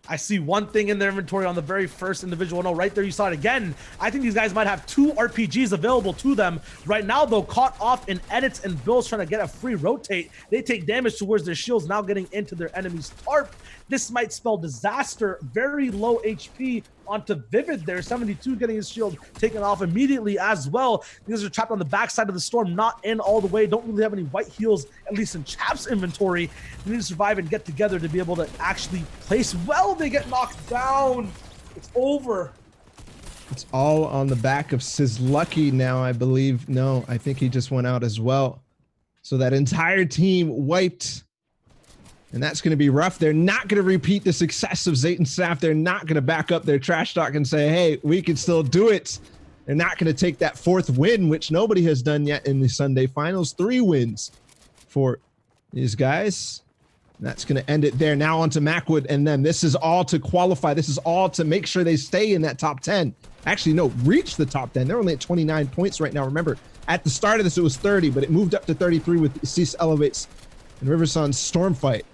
I see one thing in their inventory on the very first individual. No, right there, you saw it again. I think these guys might have 2 RPGs available to them. Right now, though, caught off in edits and builds trying to get a free rotate. They take damage towards their shields, now getting into their enemy's tarp. This might spell disaster. Very low HP onto Vivid there. 72 getting his shield taken off immediately as well. These are trapped on the backside of the storm, not in all the way. Don't really have any white heals, at least in Chap's inventory. They need to survive and get together to be able to actually place well. They get knocked down. It's over. It's all on the back of Sizlucky now, I believe. No, I think he just went out as well. So that entire team wiped. And that's going to be rough. They're not going to repeat the success of Zayt and Saf. They're not going to back up their trash talk and say, hey, we can still do it. They're not going to take that 4th win, which nobody has done yet in the Sunday finals. 3 wins for these guys. That's going to end it there. Now onto Macwood and them. This is all to qualify. This is all to make sure they stay in that top 10. Actually, no, reach the top 10. They're only at 29 points right now. Remember, at the start of this, it was 30, but it moved up to 33 with Cease Elevates and Riversun's Storm Fight.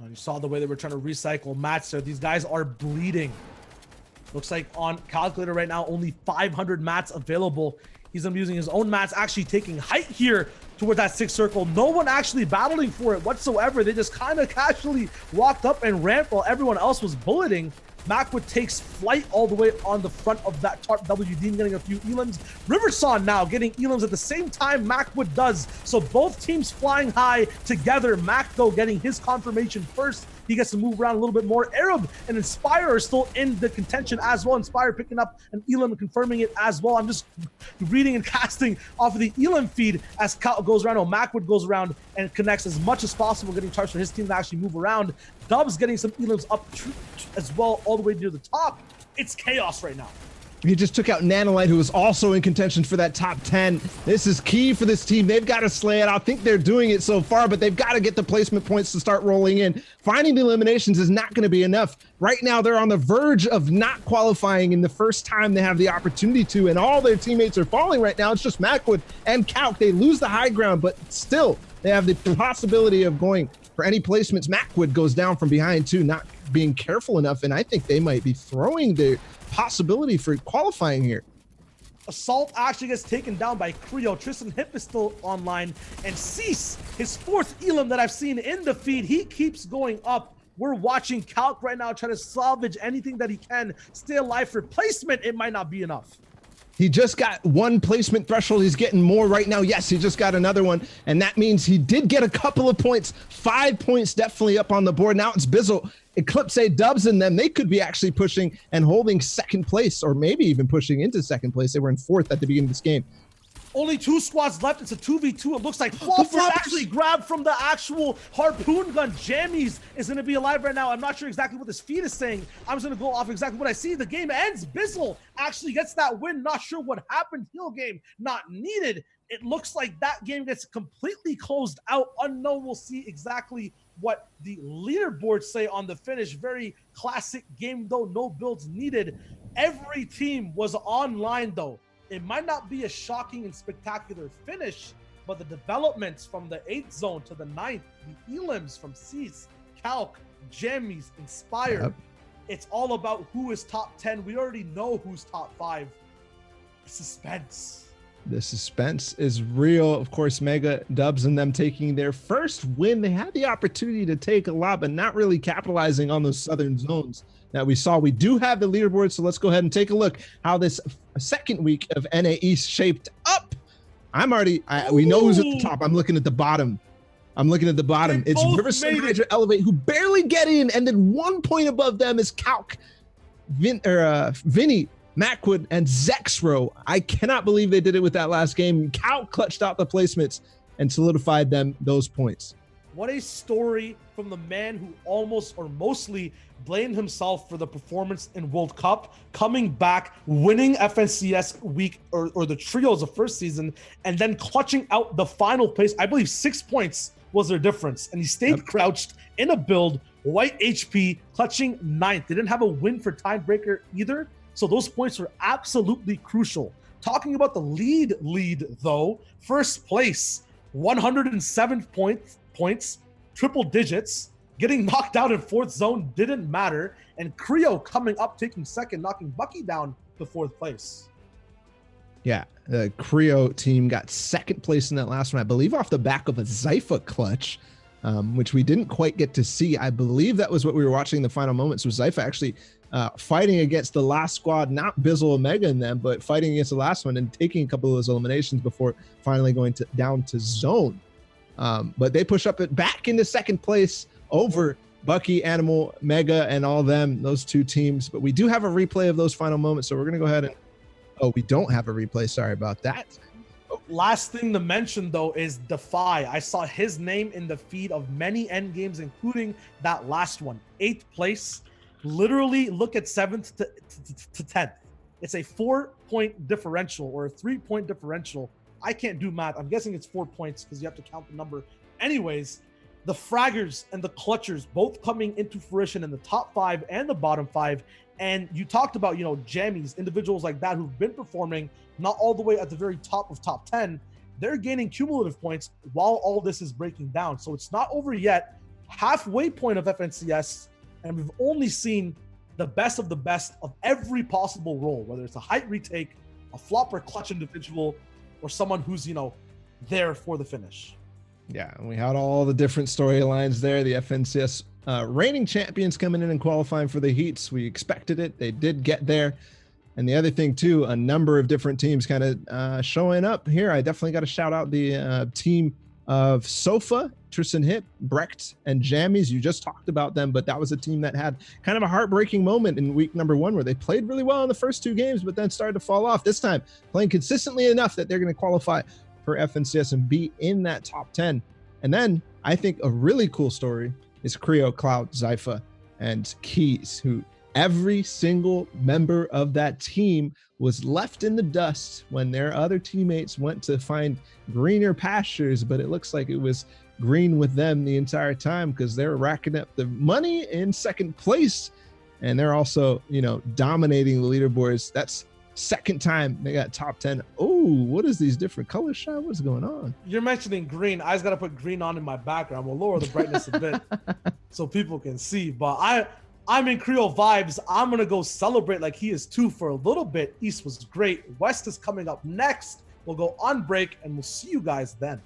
You saw the way they were trying to recycle mats there. These guys are bleeding. Looks like on calculator right now, only 500 mats available. He's gonna be using his own mats, actually taking height here towards that 6th circle. No one actually battling for it whatsoever. They just kind of casually walked up and ramped while everyone else was bulleting. Macwood takes flight all the way on the front of that tarp. WD getting a few elims. Riverson now getting elims at the same time Macwood does. So both teams flying high together. Mac, though, getting his confirmation first. He gets to move around a little bit more. Arab and Inspire are still in the contention as well. Inspire picking up an elim and confirming it as well. I'm just reading and casting off of the elim feed as Cal goes around, or Macwood goes around and connects as much as possible, getting charged for his team to actually move around. Dubs getting some elims up as well, all the way near the top. It's chaos right now. He just took out Nanolite, who was also in contention for that top 10. This is key for this team. They've got to slay it. I think they're doing it so far, but they've got to get the placement points to start rolling in. Finding the eliminations is not going to be enough. Right now, they're on the verge of not qualifying in the first time they have the opportunity to, and all their teammates are falling right now. It's just Macwood and Calc. They lose the high ground, but still, they have the possibility of going for any placements. Macwood goes down from behind, too, not being careful enough, and I think they might be throwing the possibility for qualifying here. Assault actually gets taken down by Creo. Tristan Hip is still online, and Cease, his 4th elim that I've seen in the feed, he keeps going up. We're watching Calc right now try to salvage anything that he can, stay alive for placement. It might not be enough. He just got 1 placement threshold. He's getting more right now. Yes, he just got another one. And that means he did get a couple of points. 5 points definitely up on the board. Now it's Bizzle, Eclipse, Dubs, and them. They could be actually pushing and holding 2nd place, or maybe even pushing into 2nd place. They were in 4th at the beginning of this game. Only 2 squads left. It's a 2v2. It looks like Flopper actually grabbed from the actual harpoon gun. Jammies is going to be alive right now. I'm not sure exactly what this feed is saying. I'm just going to go off exactly what I see. The game ends. Bizzle actually gets that win. Not sure what happened. Heal game not needed. It looks like that game gets completely closed out. Unknown. We'll see exactly what the leaderboards say on the finish. Very classic game, though. No builds needed. Every team was online, though. It might not be a shocking and spectacular finish, but the developments from the 8th zone to the 9th, the elims from Cease, Calc, Jammies, Inspire, Yep. It's all about who is top 10. We already know who's top 5. Suspense. The suspense is real. Of course, Mega, Dubs, and them taking their first win. They had the opportunity to take a lot, but not really capitalizing on those southern zones that we saw. We do have the leaderboard, so let's go ahead and take a look how this second week of NA East shaped up. We know who's at the top. I'm looking at the bottom. They It's both Riverside made it. Hydra Elevate, who barely get in, and then 1 point above them is Calc, Vinny, Macwood, and Zexro. I cannot believe they did it with that last game. Calc clutched out the placements and solidified them those points. What a story from the man who almost or mostly blamed himself for the performance in World Cup, coming back, winning FNCS week or the trios of first season, and then clutching out the final place. I believe 6 points was their difference. And he stayed crouched in a build, white HP, clutching 9th. They didn't have a win for tiebreaker either. So those points were absolutely crucial. Talking about the lead though, first place, 107 points, triple digits, getting knocked out in 4th zone didn't matter, and Creo coming up, taking 2nd, knocking Bucky down to 4th place. Yeah, the Creo team got 2nd place in that last one, I believe off the back of a Zypha clutch, which we didn't quite get to see. I believe that was what we were watching in the final moments, was Zypha actually fighting against the last squad, not Bizzle Omega in them, but fighting against the last one and taking a couple of those eliminations before finally going down to zone. But they push up back into 2nd place over Bucky, Animal, Mega, and all them, those 2 teams. But we do have a replay of those final moments, so we're going to go ahead and... Oh, we don't have a replay. Sorry about that. Last thing to mention, though, is Defy. I saw his name in the feed of many end games, including that last one. 8th place. Literally look at 7th to 10th. It's a 4-point differential or a 3-point differential. I can't do math. I'm guessing it's 4 points because you have to count the number. Anyways, the fraggers and the clutchers both coming into fruition in the top 5 and the bottom 5. And you talked about, jammies, individuals like that who've been performing not all the way at the very top of top 10. They're gaining cumulative points while all this is breaking down. So it's not over yet. Halfway point of FNCS, and we've only seen the best of every possible role, whether it's a height retake, a flop or clutch individual, or someone who's, there for the finish. Yeah, and we had all the different storylines there. The FNCS reigning champions coming in and qualifying for the heats. We expected it. They did get there. And the other thing, too, a number of different teams kind of showing up here. I definitely got to shout out the team of Sofa, Tristan Hip, Brecht, and Jammies. You just talked about them, but that was a team that had kind of a heartbreaking moment in week number 1 where they played really well in the first 2 games, but then started to fall off. This time, playing consistently enough that they're going to qualify for FNCS and be in that top 10. And then I think a really cool story is Creo, Cloud, Zypha, and Keys, who every single member of that team was left in the dust when their other teammates went to find greener pastures, but it looks like it was green with them the entire time because they're racking up the money in 2nd place, and they're also, dominating the leaderboards. That's 2nd time they got top 10. Oh, what is these different colors, Shy? What's going on? You're mentioning green. I just got to put green on in my background. We'll lower the brightness a bit so people can see, but I'm in Creo vibes. I'm going to go celebrate like he is too for a little bit. East was great. West is coming up next. We'll go on break and we'll see you guys then.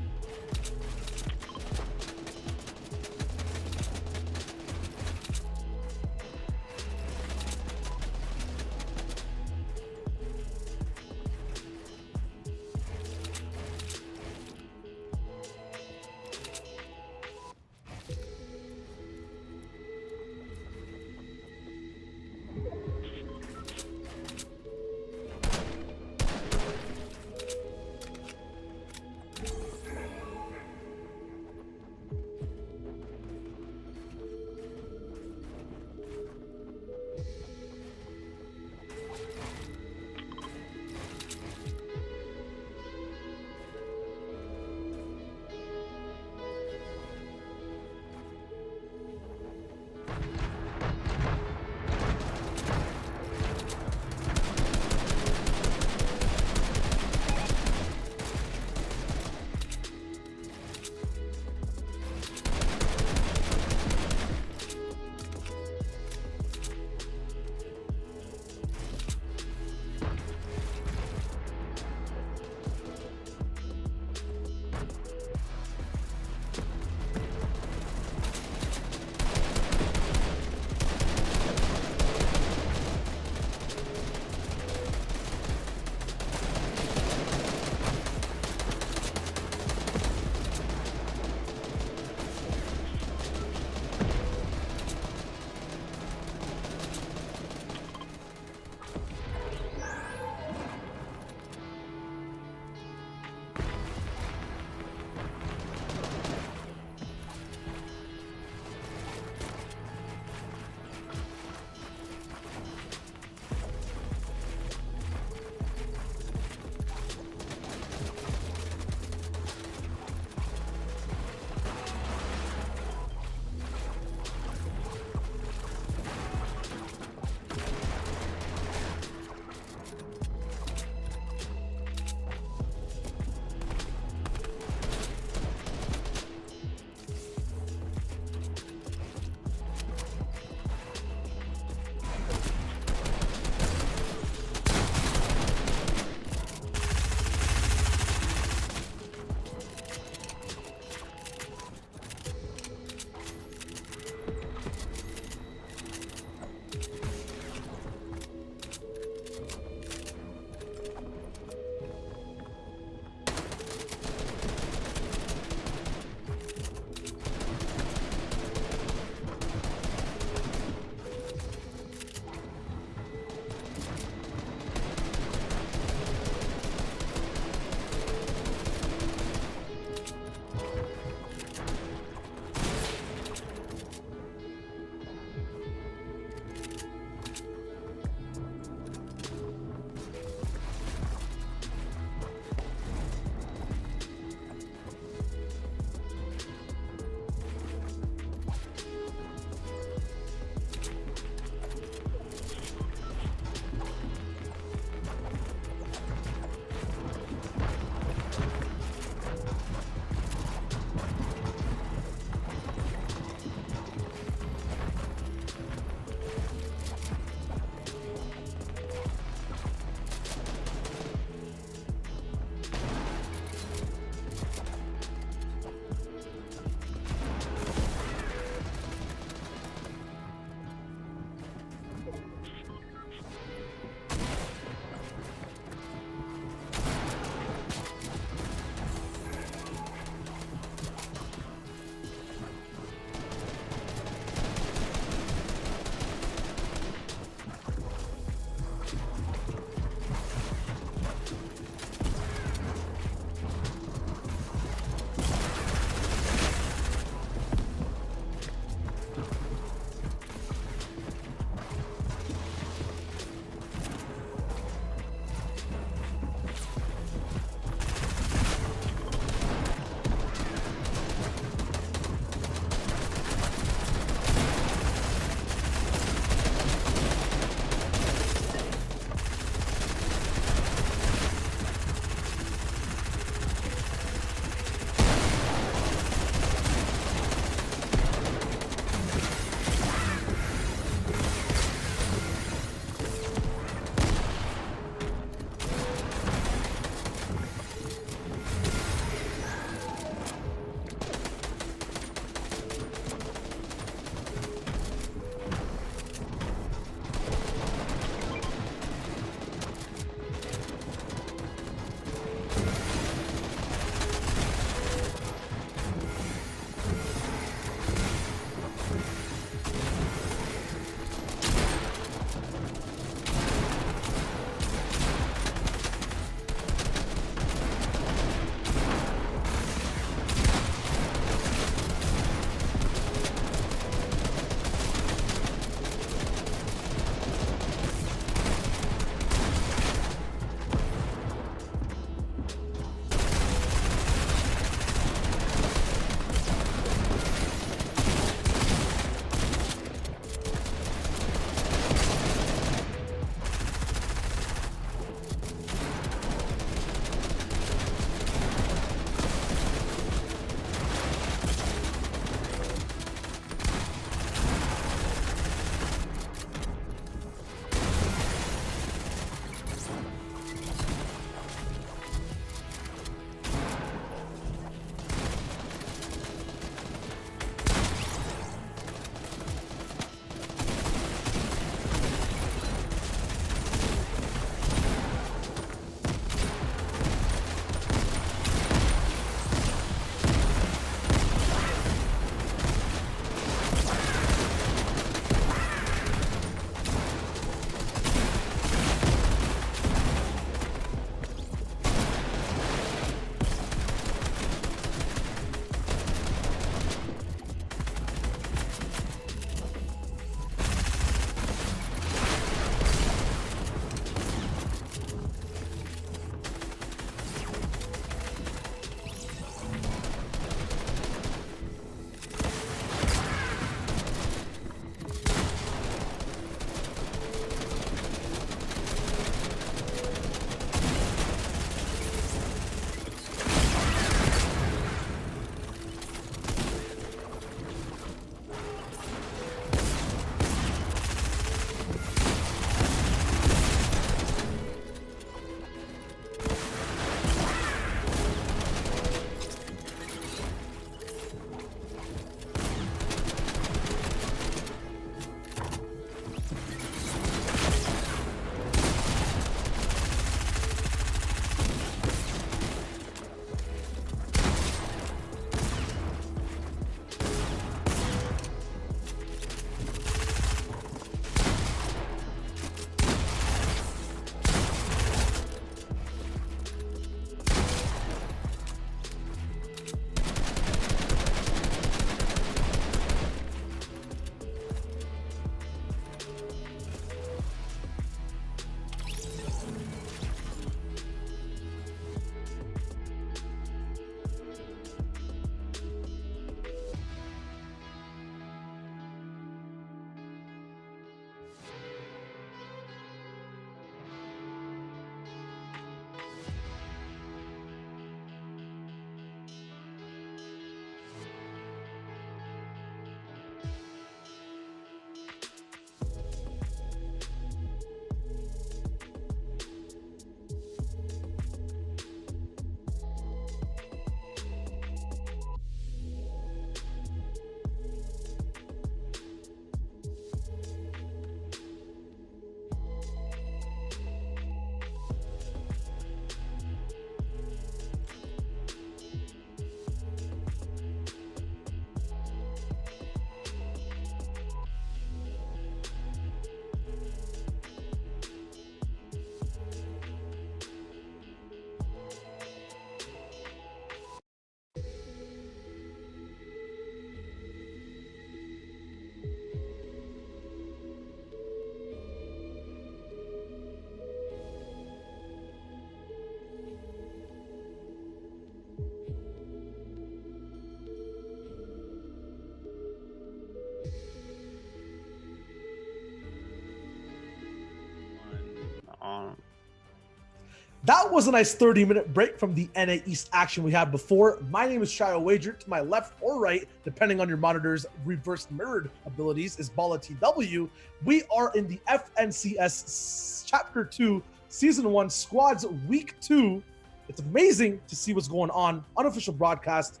That was a nice 30-minute break from the NA East action we had before. My name is Shio Wager. To my left or right, depending on your monitor's reverse mirrored abilities, is Bala TW. We are in the FNCS Chapter 2, Season 1, Squads Week 2. It's amazing to see what's going on. Unofficial broadcast.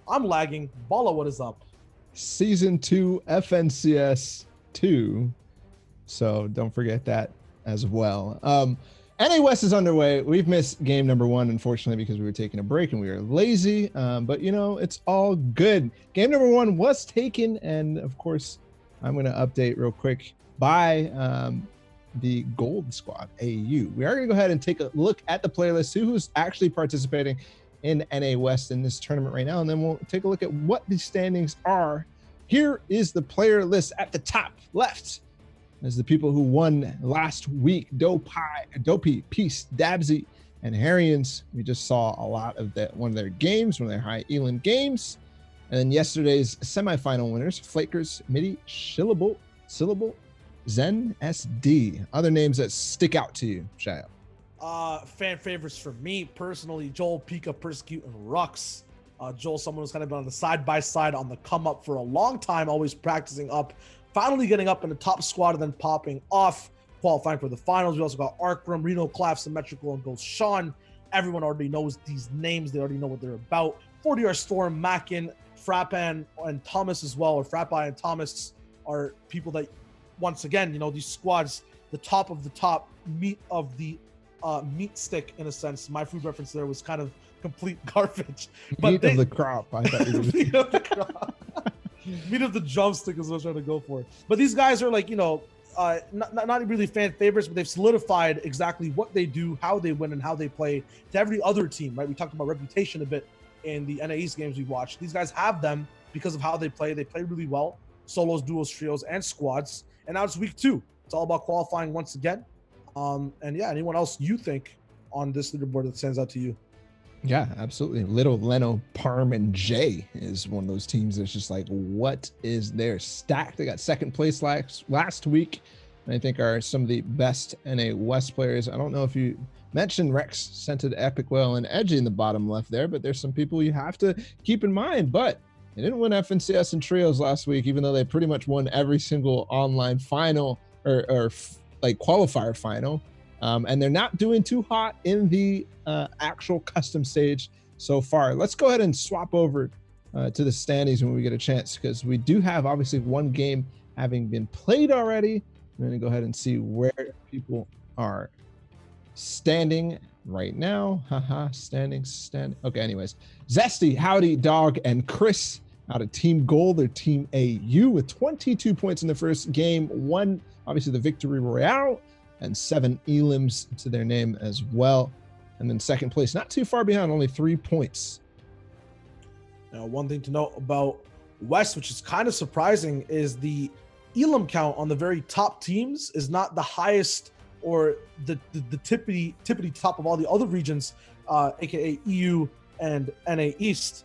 I'm lagging. Bala, what is up? Season 2, FNCS 2. So don't forget that as well. NA West is underway. We've missed game number 1, unfortunately, because we were taking a break and we were lazy. But, you know, it's all good. Game number 1 was taken. And, of course, I'm going to update real quick by the Gold Squad, AU. We are going to go ahead and take a look at the playlist, who's actually participating in NA West in this tournament right now. And then we'll take a look at what the standings are. Here is the player list at the top left. As the people who won last week: Dopey, Peace, Dabsy, and Harrians. We just saw a lot of one of their games, one of their high Elam games. And then yesterday's semifinal winners: Flakers, Midi, Syllable, Zen, SD. Other names that stick out to you, Shio? Fan favorites for me personally: Joel, Pika, Persecute, and Rux. Joel, someone who's kind of been on the side-by-side on the come-up for a long time, always practicing up. Finally getting up in the top squad and then popping off, qualifying for the finals. We also got Arkram, Reno, Clav, Symmetrical, and Ghost Sean. Everyone already knows these names. They already know what they're about. 40R Storm, Mackin, Frappan, and Thomas as well, or Frappi and Thomas are people that, once again, you know, these squads, the top of the top, meat of the meat stick, in a sense. My food reference there was kind of complete garbage. But meat of the crop. I thought you were meat of the crop. Meat of the drumstick is what I was trying to go for. But these guys are like, you know, not really fan favorites, but they've solidified exactly what they do, how they win, and how they play to every other team, right? We talked about reputation a bit in the NA East games we watched. These guys have them because of how they play. They play really well, solos, duos, trios, and squads. And now it's week 2. It's all about qualifying once again. And yeah, anyone else you think on this leaderboard that stands out to you? Yeah, absolutely. Little Leno, Parm, and Jay is one of those teams that's just like, what is their stack? They got second place last week, and I think are some of the best NA West players. I don't know if you mentioned Rex, Scented, Epic Whale, and Edgy in the bottom left there, but there's some people you have to keep in mind. But they didn't win FNCS and trios last week, even though they pretty much won every single online final or like qualifier final. And they're not doing too hot in the actual custom stage so far. Let's go ahead and swap over to the standings when we get a chance, because we do have obviously one game having been played already. I'm going to go ahead and see where people are standing right now. Standing. Okay, anyways. Zesty, Howdy, Dog, and Chris out of Team Gold or Team AU with 22 points in the first game. One, obviously the Victory Royale, and 7 elims to their name as well. And then second place, not too far behind, only 3 points. Now, one thing to note about West, which is kind of surprising, is the elim count on the very top teams is not the highest or the tippity top of all the other regions, aka EU and NA East.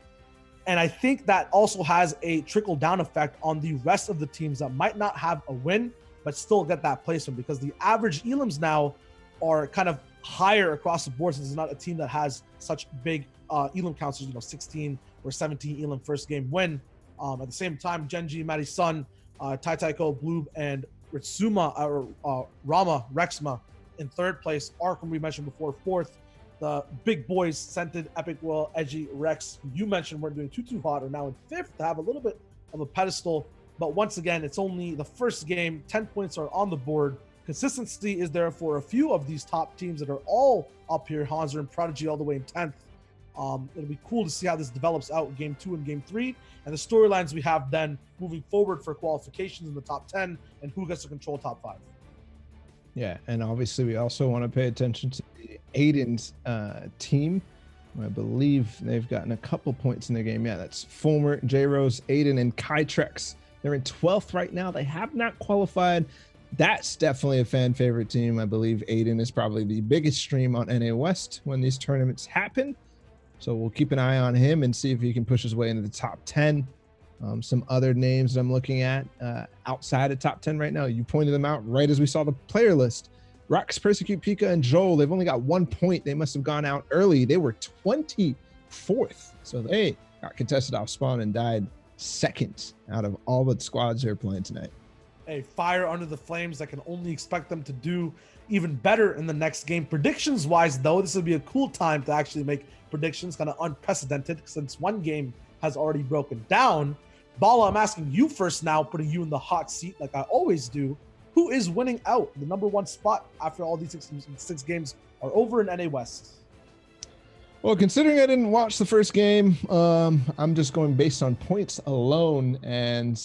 And I think that also has a trickle down effect on the rest of the teams that might not have a win, but still get that placement, because the average elims now are kind of higher across the board, since it's not a team that has such big elim counts, you know, 16 or 17 elim first game win. At the same time, Genji, Matty Sun, Tai Taiko, Bloob, and Ritsuma, Rama, Rexma in third place. Arkham, we mentioned before, fourth. The big boys, Scented, Epic Will, Edgy, Rex, who you mentioned weren't doing too hot, are now in fifth to have a little bit of a pedestal. But once again, it's only the first game. 10 points are on the board. Consistency is there for a few of these top teams that are all up here. Hanser and Prodigy all the way in 10th. It'll be cool to see how this develops out in game 2 and game 3. And the storylines we have then moving forward for qualifications in the top 10 and who gets to control top 5. Yeah, and obviously we also want to pay attention to Aiden's team. I believe they've gotten a couple points in their game. Yeah, that's Fulmer, J-Rose, Aiden, and Kytrex. They're in 12th right now. They have not qualified. That's definitely a fan favorite team. I believe Aiden is probably the biggest stream on NA West when these tournaments happen. So we'll keep an eye on him and see if he can push his way into the top 10. Some other names that I'm looking at outside of top 10 right now. You pointed them out right as we saw the player list. Rex, Persecute, Pika, and Joel, they've only got 1 point. They must have gone out early. They were 24th. So they got contested off spawn and died second out of all the squads they're playing tonight. A fire under the flames. I can only expect them to do even better in the next game. Predictions wise, though, this would be a cool time to actually make predictions, kind of unprecedented since one game has already broken down. Bala, I'm asking you first now, putting you in the hot seat like I always do. Who is winning out the number one spot after all these six games are over in NA West? Well, considering I didn't watch the first game, I'm just going based on points alone and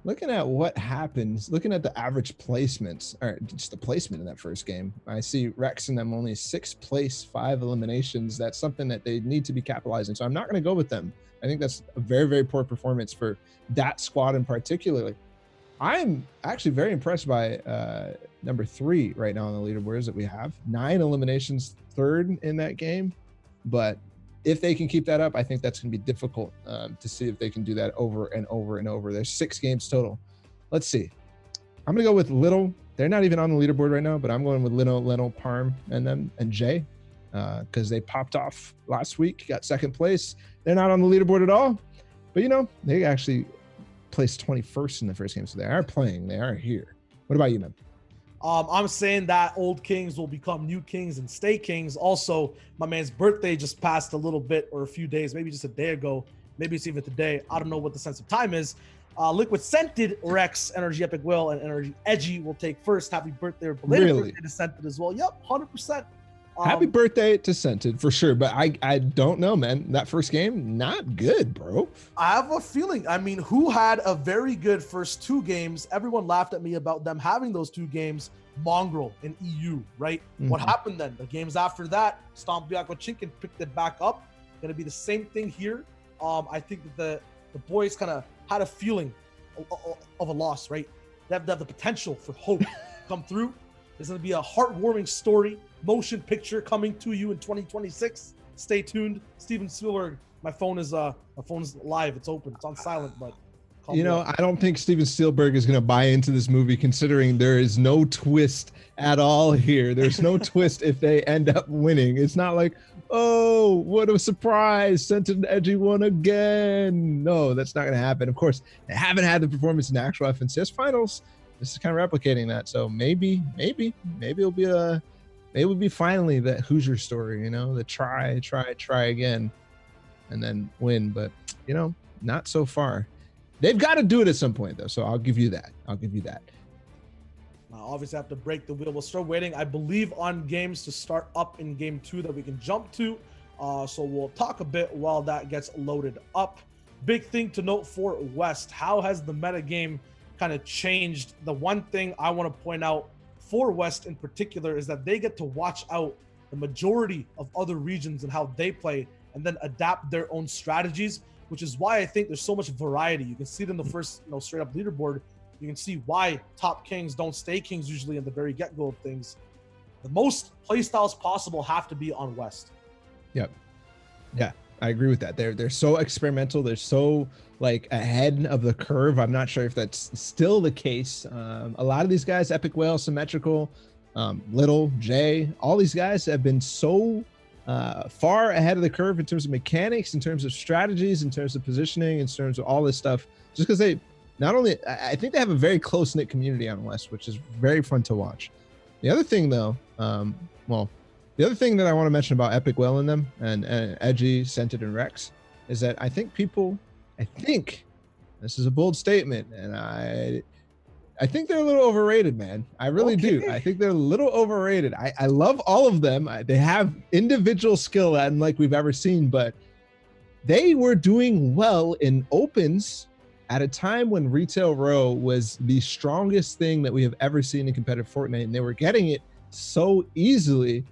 looking at what happens, looking at the average placements, or just the placement in that first game. I see Rex and them only 6th place, 5 eliminations. That's something that they need to be capitalizing. So I'm not going to go with them. I think that's a very, very poor performance for that squad in particular. I'm actually very impressed by number 3 right now on the leaderboards that we have. 9 eliminations, 3rd in that game. But if they can keep that up, I think that's going to be difficult to see if they can do that over and over and over. There's 6 games total. Let's see. I'm going to go with Little. They're not even on the leaderboard right now, but I'm going with Little, Parm, and them, and Jay, because they popped off last week, got 2nd place. They're not on the leaderboard at all, but they actually placed 21st in the first game, so they are playing. They are here. What about you, man? I'm saying that old kings will become new kings and stay kings. Also, my man's birthday just passed a little bit, or a few days, maybe just a day ago. Maybe it's even today. I don't know what the sense of time is. Liquid Scented, Rex, Energy Epic Will, and Energy Edgy will take first. Happy birthday, or belated birthday to Scented as well. Yep, 100%. Happy birthday to Scented for sure, but I don't know, man. That first game, not good, bro. I have a feeling. I mean, who had a very good first 2 games? Everyone laughed at me about them having those 2 games. Mongrel in EU, right? Mm-hmm. What happened then? The games after that, Stomp Biako Chinkin picked it back up. Going to be the same thing here. I think that the boys kind of had a feeling of a loss, right? They have the potential for hope come through. There's going to be a heartwarming story, motion picture coming to you in 2026. Stay tuned. Steven Spielberg, my phone is live. It's open. It's on silent, but I don't think Steven Spielberg is going to buy into this movie, considering there is no twist at all here. There's no twist if they end up winning. It's not like, oh, what a surprise, Scented and Edgy won again. No, that's not going to happen. Of course, they haven't had the performance in the actual FNCS finals. This is kind of replicating that. So maybe it'll be finally that Hoosier story, the try again and then win. But, not so far. They've got to do it at some point, though. So I'll give you that. Obviously, I have to break the wheel. We'll start waiting, I believe, on games to start up in game 2 that we can jump to. So we'll talk a bit while that gets loaded up. Big thing to note for West. How has the meta game kind of changed? The one thing I want to point out for West in particular is that they get to watch out the majority of other regions and how they play and then adapt their own strategies, which is why I think there's so much variety. You can see it in the first, straight up leaderboard. You can see why top kings don't stay kings usually in the very get-go of things. The most playstyles possible have to be on West. Yep. Yeah, I agree with that. They're so experimental. They're so ahead of the curve. I'm not sure if that's still the case. A lot of these guys, Epic Whale, Symmetrical, Little, Jay, all these guys have been so far ahead of the curve in terms of mechanics, in terms of strategies, in terms of positioning, in terms of all this stuff, just because they I think they have a very close-knit community on West, which is very fun to watch. The other thing though, the other thing that I want to mention about Epic Whale in them and Edgy, Scented, and Rex is that I think this is a bold statement, and I think they're a little overrated, man. I really do. I think they're a little overrated. I love all of them. They have individual skill unlike we've ever seen, but they were doing well in opens at a time when Retail Row was the strongest thing that we have ever seen in competitive Fortnite, and they were getting it so easily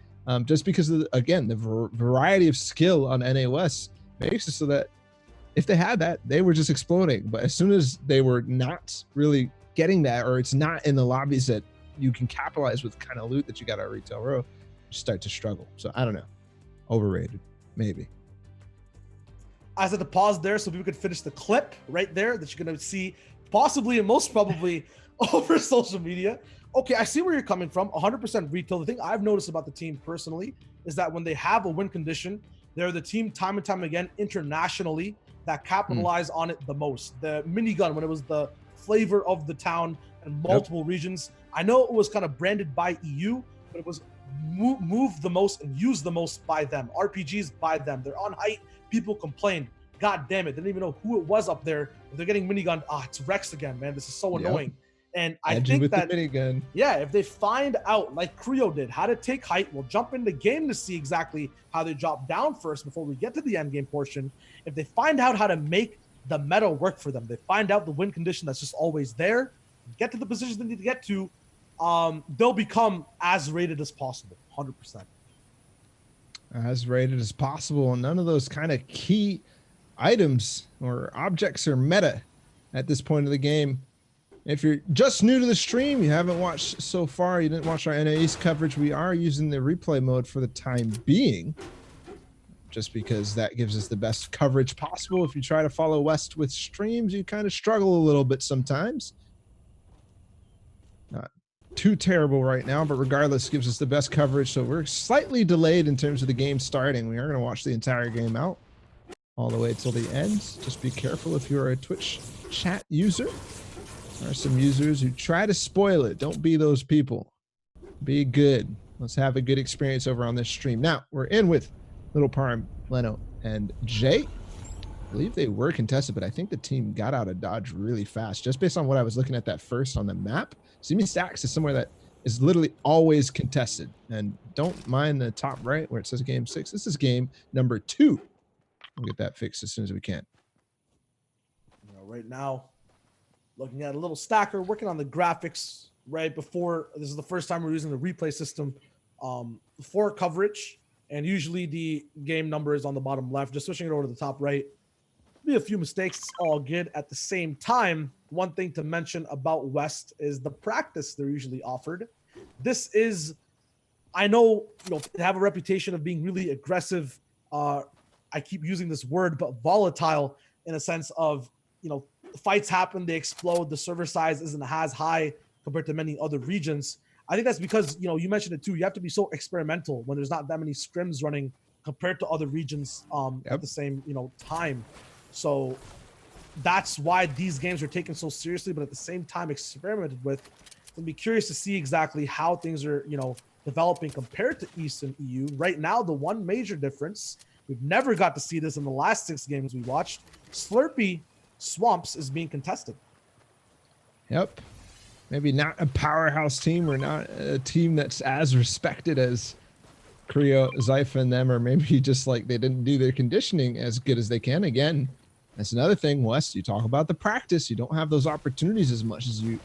just because of, again, the variety of skill on NA West makes it so that if they had that, they were just exploding. But as soon as they were not really getting that, or it's not in the lobbies that you can capitalize with kind of loot that you got at Retail Row, you start to struggle. So I don't know. Overrated, maybe. I said to pause there so people could finish the clip right there that you're going to see possibly and most probably over social media. Okay, I see where you're coming from. 100% retail. The thing I've noticed about the team personally is that when they have a win condition, they're the team time and time again internationally that capitalize on it the most. The minigun, when it was the flavor of the town and multiple regions, I know it was kind of branded by EU, but it was moved the most and used the most by them. RPGs by them. They're on height. People complain. God damn it. They didn't even know who it was up there. If they're getting minigun, it's Rex again, man. This is so annoying. And I think that, the minigun. Yeah, if they find out, like Creo did, how to take height, we'll jump in the game to see exactly how they drop down first before we get to the end game portion. If they find out how to make the meta work for them, they find out the win condition that's just always there, get to the positions they need to get to, they'll become as rated as possible, 100%. As rated as possible, and none of those kind of key items or objects are meta at this point of the game. If you're just new to the stream, you haven't watched so far, you didn't watch our NA East coverage, we are using the replay mode for the time being, just because that gives us the best coverage possible. If you try to follow West with streams, you kind of struggle a little bit sometimes. Not too terrible right now, but regardless, gives us the best coverage. So we're slightly delayed in terms of the game starting. We are going to watch the entire game out all the way till the end. Just be careful if you're a Twitch chat user. There are some users who try to spoil it. Don't be those people. Be good. Let's have a good experience over on this stream. Now, we're in with Little Parm, Leno, and Jay. I believe they were contested, but I think the team got out of Dodge really fast. Just based on what I was looking at that first on the map, Simi Stacks is somewhere that is literally always contested. And don't mind the top right where it says game 6. This is game number 2. We'll get that fixed as soon as we can. Right now, looking at a little stacker, working on the graphics right before. This is the first time we're using the replay system for coverage. And usually the game number is on the bottom left. Just switching it over to the top right. Be a few mistakes. It's all good. At the same time, one thing to mention about West is the practice they're usually offered. This is, I know, they have a reputation of being really aggressive. I keep using this word, but volatile in a sense of, fights happen, they explode, the server size isn't as high compared to many other regions. I think that's because, you mentioned it too, you have to be so experimental when there's not that many scrims running compared to other regions at the same, time. So that's why these games are taken so seriously, but at the same time experimented with. I'll be curious to see exactly how things are, developing compared to East and EU. Right now, the one major difference, we've never got to see this in the last 6 games we watched, Slurpee Swamps is being contested. Yep. Maybe not a powerhouse team, or not a team that's as respected as Creo, Zypha, and them, or maybe just like they didn't do their conditioning as good as they can. Again, that's another thing, Wes. You talk about the practice. You don't have those opportunities as much as you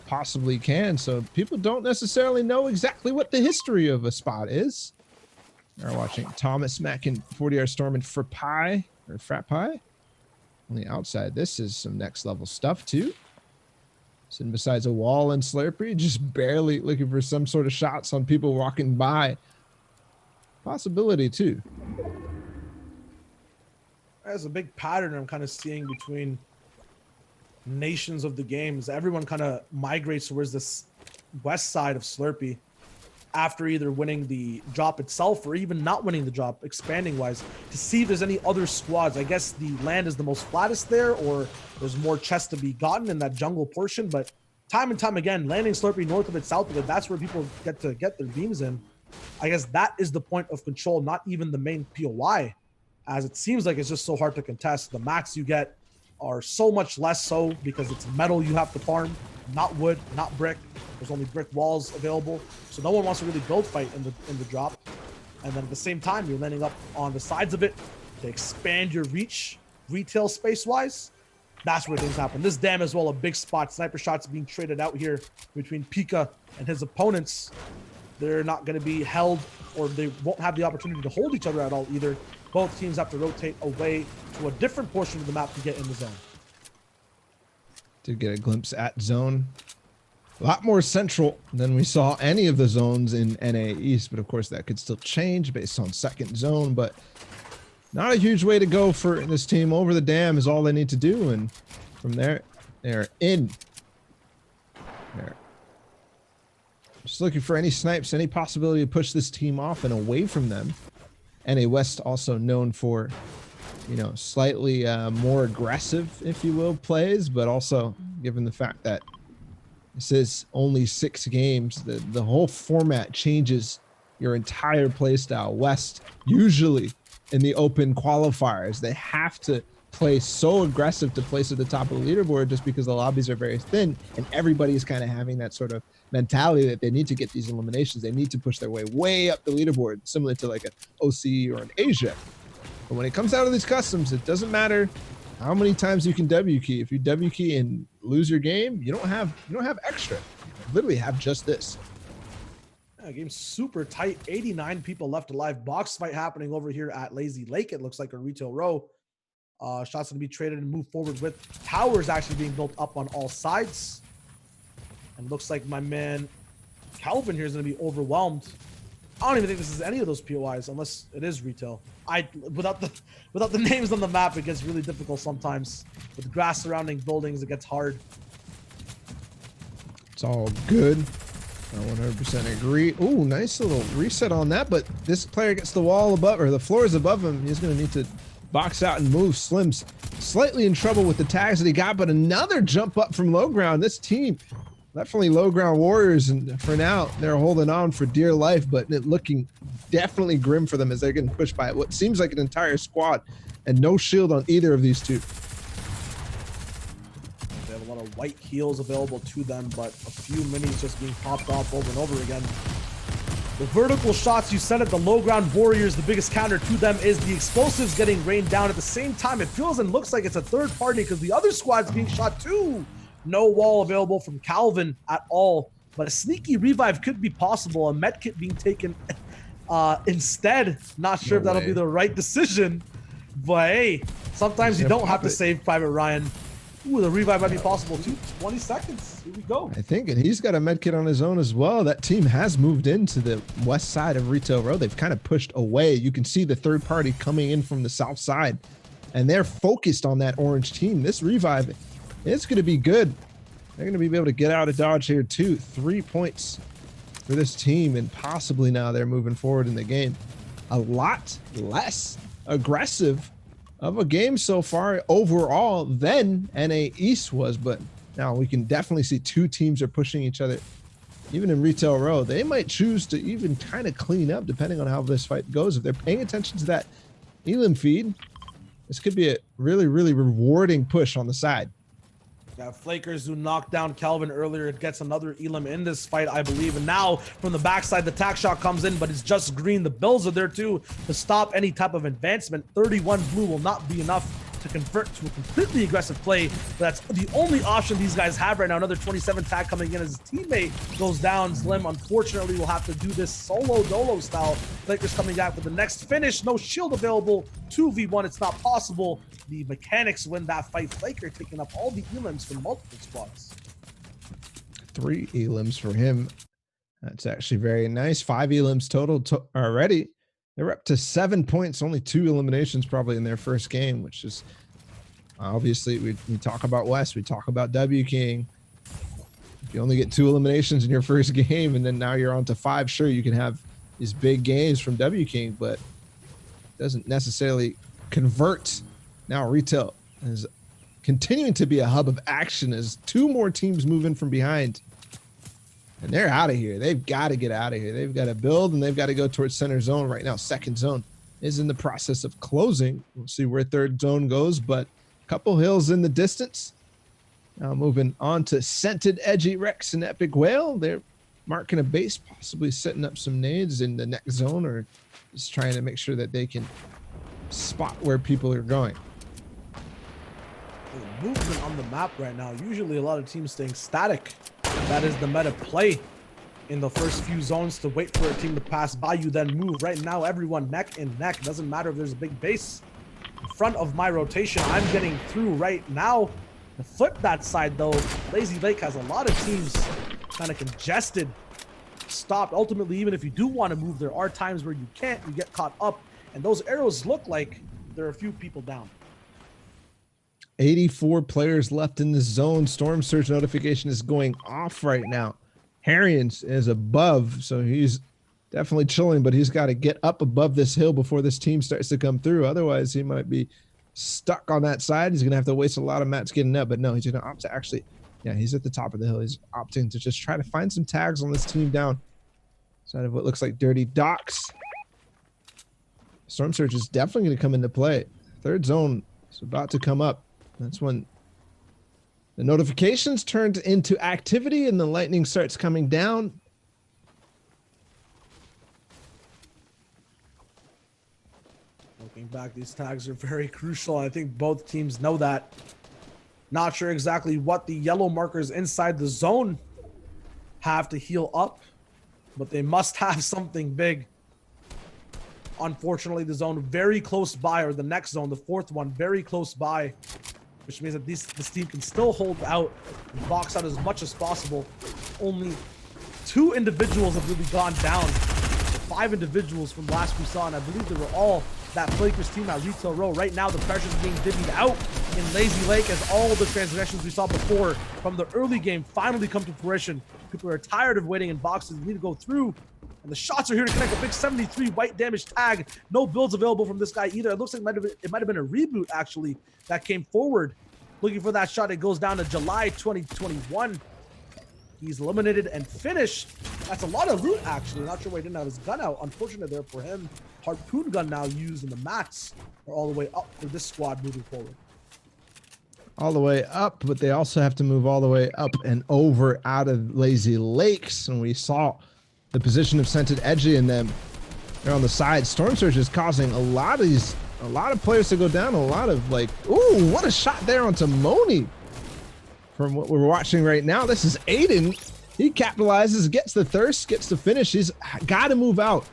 possibly can. So people don't necessarily know exactly what the history of a spot is. We're watching Thomas Mack and 40R Storm and Frat Pie. On the outside, this is some next level stuff too. Sitting besides a wall and Slurpee, just barely looking for some sort of shots on people walking by. Possibility too. There's a big pattern I'm kind of seeing between nations of the games. Everyone kind of migrates towards this west side of Slurpee after either winning the drop itself or even not winning the drop, expanding wise, to see if there's any other squads. I guess the land is the most flattest there, or there's more chests to be gotten in that jungle portion. But time and time again, landing Slurpee north of it, south of it, that's where people get to get their beams in. I guess that is the point of control, not even the main POI, as it seems like it's just so hard to contest. The mats you get are so much less so because it's metal you have to farm, not wood, not brick. There's only brick walls available, so no one wants to really build fight in the drop. And then at the same time, you're landing up on the sides of it to expand your reach, retail space-wise. That's where things happen. This dam as well, a big spot. Sniper shots being traded out here between Pika and his opponents. They're not going to be held, or they won't have the opportunity to hold each other at all either. Both teams have to rotate away to a different portion of the map to get in the zone. Did get a glimpse at zone. A lot more central than we saw any of the zones in NA East, but of course that could still change based on second zone, but not a huge way to go for this team. Over the dam is all they need to do, and from there, they're in. There. Just looking for any snipes, any possibility to push this team off and away from them. NA West also known for, slightly more aggressive, if you will, plays, but also given the fact that this is only 6 games, the whole format changes your entire playstyle. West, usually in the open qualifiers, they have to play so aggressive to place at the top of the leaderboard just because the lobbies are very thin and everybody's kind of having that sort of mentality that they need to get these eliminations. They need to push their way up the leaderboard, similar to like an OC or an Asia. But when it comes out of these customs, it doesn't matter how many times you can W key. If you W key and lose your game, you don't have extra. You literally have just this. Yeah, game's super tight. 89 people left alive. Box fight happening over here at Lazy Lake. It looks like a retail row. Shots going to be traded and move forward with towers actually being built up on all sides. And looks like my man Calvin here is going to be overwhelmed. I don't even think this is any of those POIs unless it is retail. Without the names on the map, it gets really difficult sometimes. With grass surrounding buildings, it gets hard. It's all good. I 100% agree. Ooh, nice little reset on that, but this player gets the wall above, or the floor is above him. He's going to need to box out and move. Slim's slightly in trouble with the tags that he got, but another jump up from low ground. This team, definitely low ground warriors, and for now, they're holding on for dear life, but it looking definitely grim for them as they're getting pushed by what seems like an entire squad, and no shield on either of these two. They have a lot of white heals available to them, but a few minis just being popped off over and over again. The vertical shots, you said it, the low ground warriors, the biggest counter to them is the explosives getting rained down. At the same time, it feels and looks like it's a third party because the other squad's being shot too. No wall available from Calvin at all, but a sneaky revive could be possible. A medkit being taken instead. Not sure if that'll be the right decision, but hey, sometimes you don't have to save Private Ryan. Ooh, the revive might be possible too. 20 seconds. Here we go. I think, and he's got a medkit on his own as well. That team has moved into the west side of Retail Row. They've kind of pushed away. You can see the third party coming in from the south side, and they're focused on that orange team. This revive, it's going to be good. They're going to be able to get out of dodge here too. 3 points for this team, and possibly now they're moving forward in the game. A lot less aggressive of a game so far overall than NA East was, but now we can definitely see 2 teams are pushing each other. Even in Retail Row, they might choose to even kind of clean up depending on how this fight goes. If they're paying attention to that Elim feed, this could be a really, really rewarding push on the side. Yeah, Flakers who knocked down Calvin earlier. It gets another Elim in this fight, I believe. And now from the backside, the tack shot comes in, but it's just green. The Bills are there too to stop any type of advancement. 31 blue will not be enough to convert to a completely aggressive play. But that's the only option these guys have right now. Another 27 tag coming in as his teammate goes down. Slim, unfortunately, will have to do this solo dolo style. Flakers coming out with the next finish. No shield available. 2v1, it's not possible. The mechanics win that fight. Flaker taking up all the elims from multiple squads. 3 elims for him. That's actually very nice. 5 elims total already. They're up to 7 points, only 2 eliminations probably in their first game, which is obviously we talk about West, we talk about W King. If you only get 2 eliminations in your first game and then now you're on to 5, sure, you can have these big games from W King, but it doesn't necessarily convert. Now Retail is continuing to be a hub of action as 2 more teams move in from behind. And they're out of here. They've got to get out of here. They've got to build, and they've got to go towards center zone right now. Second zone is in the process of closing. We'll see where third zone goes, but a couple hills in the distance. Now moving on to Scented Edgy Rex and Epic Whale. They're marking a base, possibly setting up some nades in the next zone, or just trying to make sure that they can spot where people are going. The movement on the map right now, usually a lot of teams staying static. That is the meta play in the first few zones, to wait for a team to pass by you, then move. Right now, everyone neck and neck. Doesn't matter if there's a big base in front of my rotation. I'm getting through right now. To flip that side, though, Lazy Lake has a lot of teams kind of congested, stopped. Ultimately, even if you do want to move, there are times where you can't. You get caught up, and those arrows look like there are a few people down. 84 players left in the zone. Storm surge notification is going off right now. Harrions is above, so he's definitely chilling, but he's got to get up above this hill before this team starts to come through. Otherwise, he might be stuck on that side. He's going to have to waste a lot of mats getting up, but no, he's going to opt to actually, yeah, he's at the top of the hill. He's opting to just try to find some tags on this team down. Side of what looks like dirty docks. Storm surge is definitely going to come into play. Third zone is about to come up. That's when the notifications turned into activity and the lightning starts coming down. Looking back, these tags are very crucial. I think both teams know that. Not sure exactly what the yellow markers inside the zone have to heal up, but they must have something big. Unfortunately, the zone very close by, or the next zone, the fourth one, very close by, which means that this team can still hold out and box out as much as possible. Only 2 individuals have really gone down. 5 individuals from last we saw, and I believe they were all that Flakers team at Retail Row. Right now, the pressure is being divvied out in Lazy Lake as all the transgressions we saw before from the early game finally come to fruition. People are tired of waiting in boxes. They need to go through. And the shots are here to connect a big 73 white damage tag. No builds available from this guy either. It looks like it might have been a reboot, actually, that came forward. Looking for that shot. It goes down to July 2021. He's eliminated and finished. That's a lot of loot, actually. Not sure why he didn't have his gun out. Unfortunate there for him. Harpoon gun now used, and the mats are all the way up for this squad moving forward. All the way up, but they also have to move all the way up and over out of Lazy Lakes. And we saw the position of Scented Edgy in them. They're on the side. Storm Surge is causing a lot of players to go down. A lot of like, ooh, what a shot there onto Moni. From what we're watching right now, this is Aiden. He capitalizes, gets the thirst, gets the finish. He's got to move out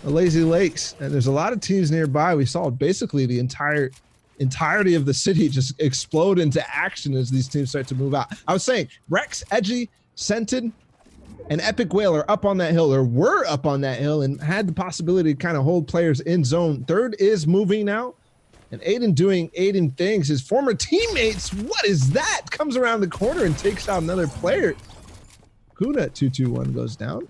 of Lazy Lakes. And there's a lot of teams nearby. We saw basically the entirety of the city just explode into action as these teams start to move out. I was saying, Rex, Edgy, Scented, and Epic Whale are up on that hill, or were up on that hill, and had the possibility to kind of hold players in zone. Third is moving now. And Aiden doing Aiden things. His former teammates, what is that? Comes around the corner and takes out another player. Kuna 2-2-1 goes down.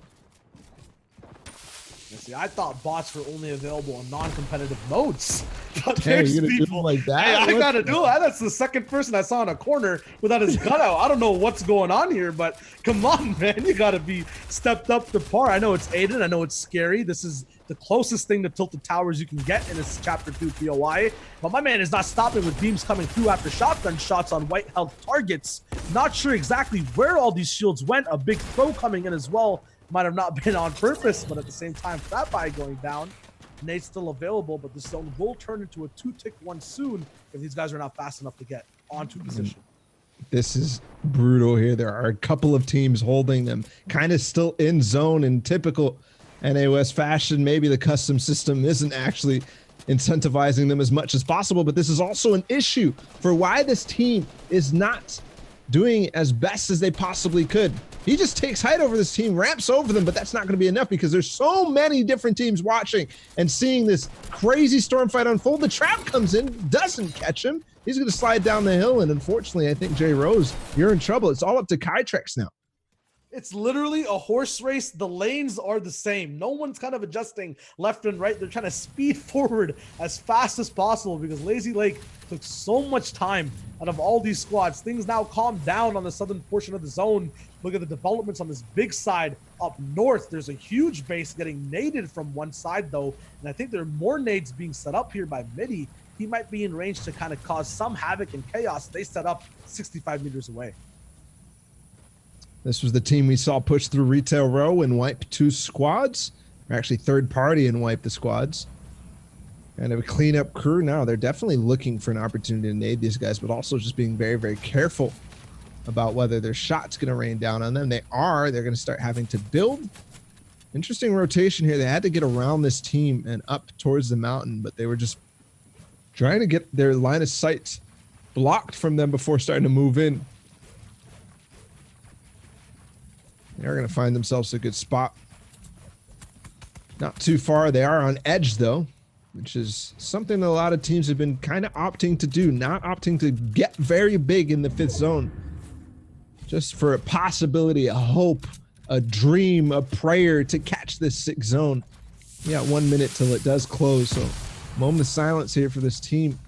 See, I thought bots were only available in non-competitive modes. But Hey, there's you're gonna do people them like that? Hey, I gotta do it. That's the second person I saw in a corner without his gun out. I don't know what's going on here, but come on, man. You gotta be stepped up to par. I know it's Aiden. I know it's scary. This is the closest thing to Tilted Towers you can get in this Chapter 2 POI. But my man is not stopping with beams coming through after shotgun shots on white health targets. Not sure exactly where all these shields went. A big throw coming in as well. Might have not been on purpose, but at the same time, that buy going down. Nate's still available, but the zone will turn into a 2-tick one soon if these guys are not fast enough to get onto position. This is brutal here. There are a couple of teams holding them, kind of still in zone in typical NA West fashion. Maybe the custom system isn't actually incentivizing them as much as possible, but this is also an issue for why this team is not doing as best as they possibly could. He just takes height over this team, ramps over them, but that's not going to be enough because there's so many different teams watching and seeing this crazy storm fight unfold. The trap comes in, doesn't catch him. He's going to slide down the hill, and unfortunately, I think Jay Rose, you're in trouble. It's all up to Kytrex now. It's literally a horse race. The lanes are the same. No one's kind of adjusting left and right. They're trying to speed forward as fast as possible because Lazy Lake took so much time out of all these squads. Things now calm down on the southern portion of the zone. Look at the developments on this big side up north. There's a huge base getting naded from one side, though. And I think there are more nades being set up here by Midi. He might be in range to kind of cause some havoc and chaos. They set up 65 meters away. This was the team we saw push through Retail Row and wipe 2 squads. Or actually third party and wipe the squads. Kind of a cleanup crew now. They're definitely looking for an opportunity to nade these guys, but also just being very, very careful about whether their shot's going to rain down on them. They are. They're going to start having to build. Interesting rotation here. They had to get around this team and up towards the mountain, but they were just trying to get their line of sight blocked from them before starting to move in. They're going to find themselves a good spot. Not too far. They are on edge, though. which is something that a lot of teams have been kind of opting to do, not opting to get very big in the 5th zone. Just for a possibility, a hope, a dream, a prayer to catch this 6th zone. We got 1 minute till it does close, so moment of silence here for this team.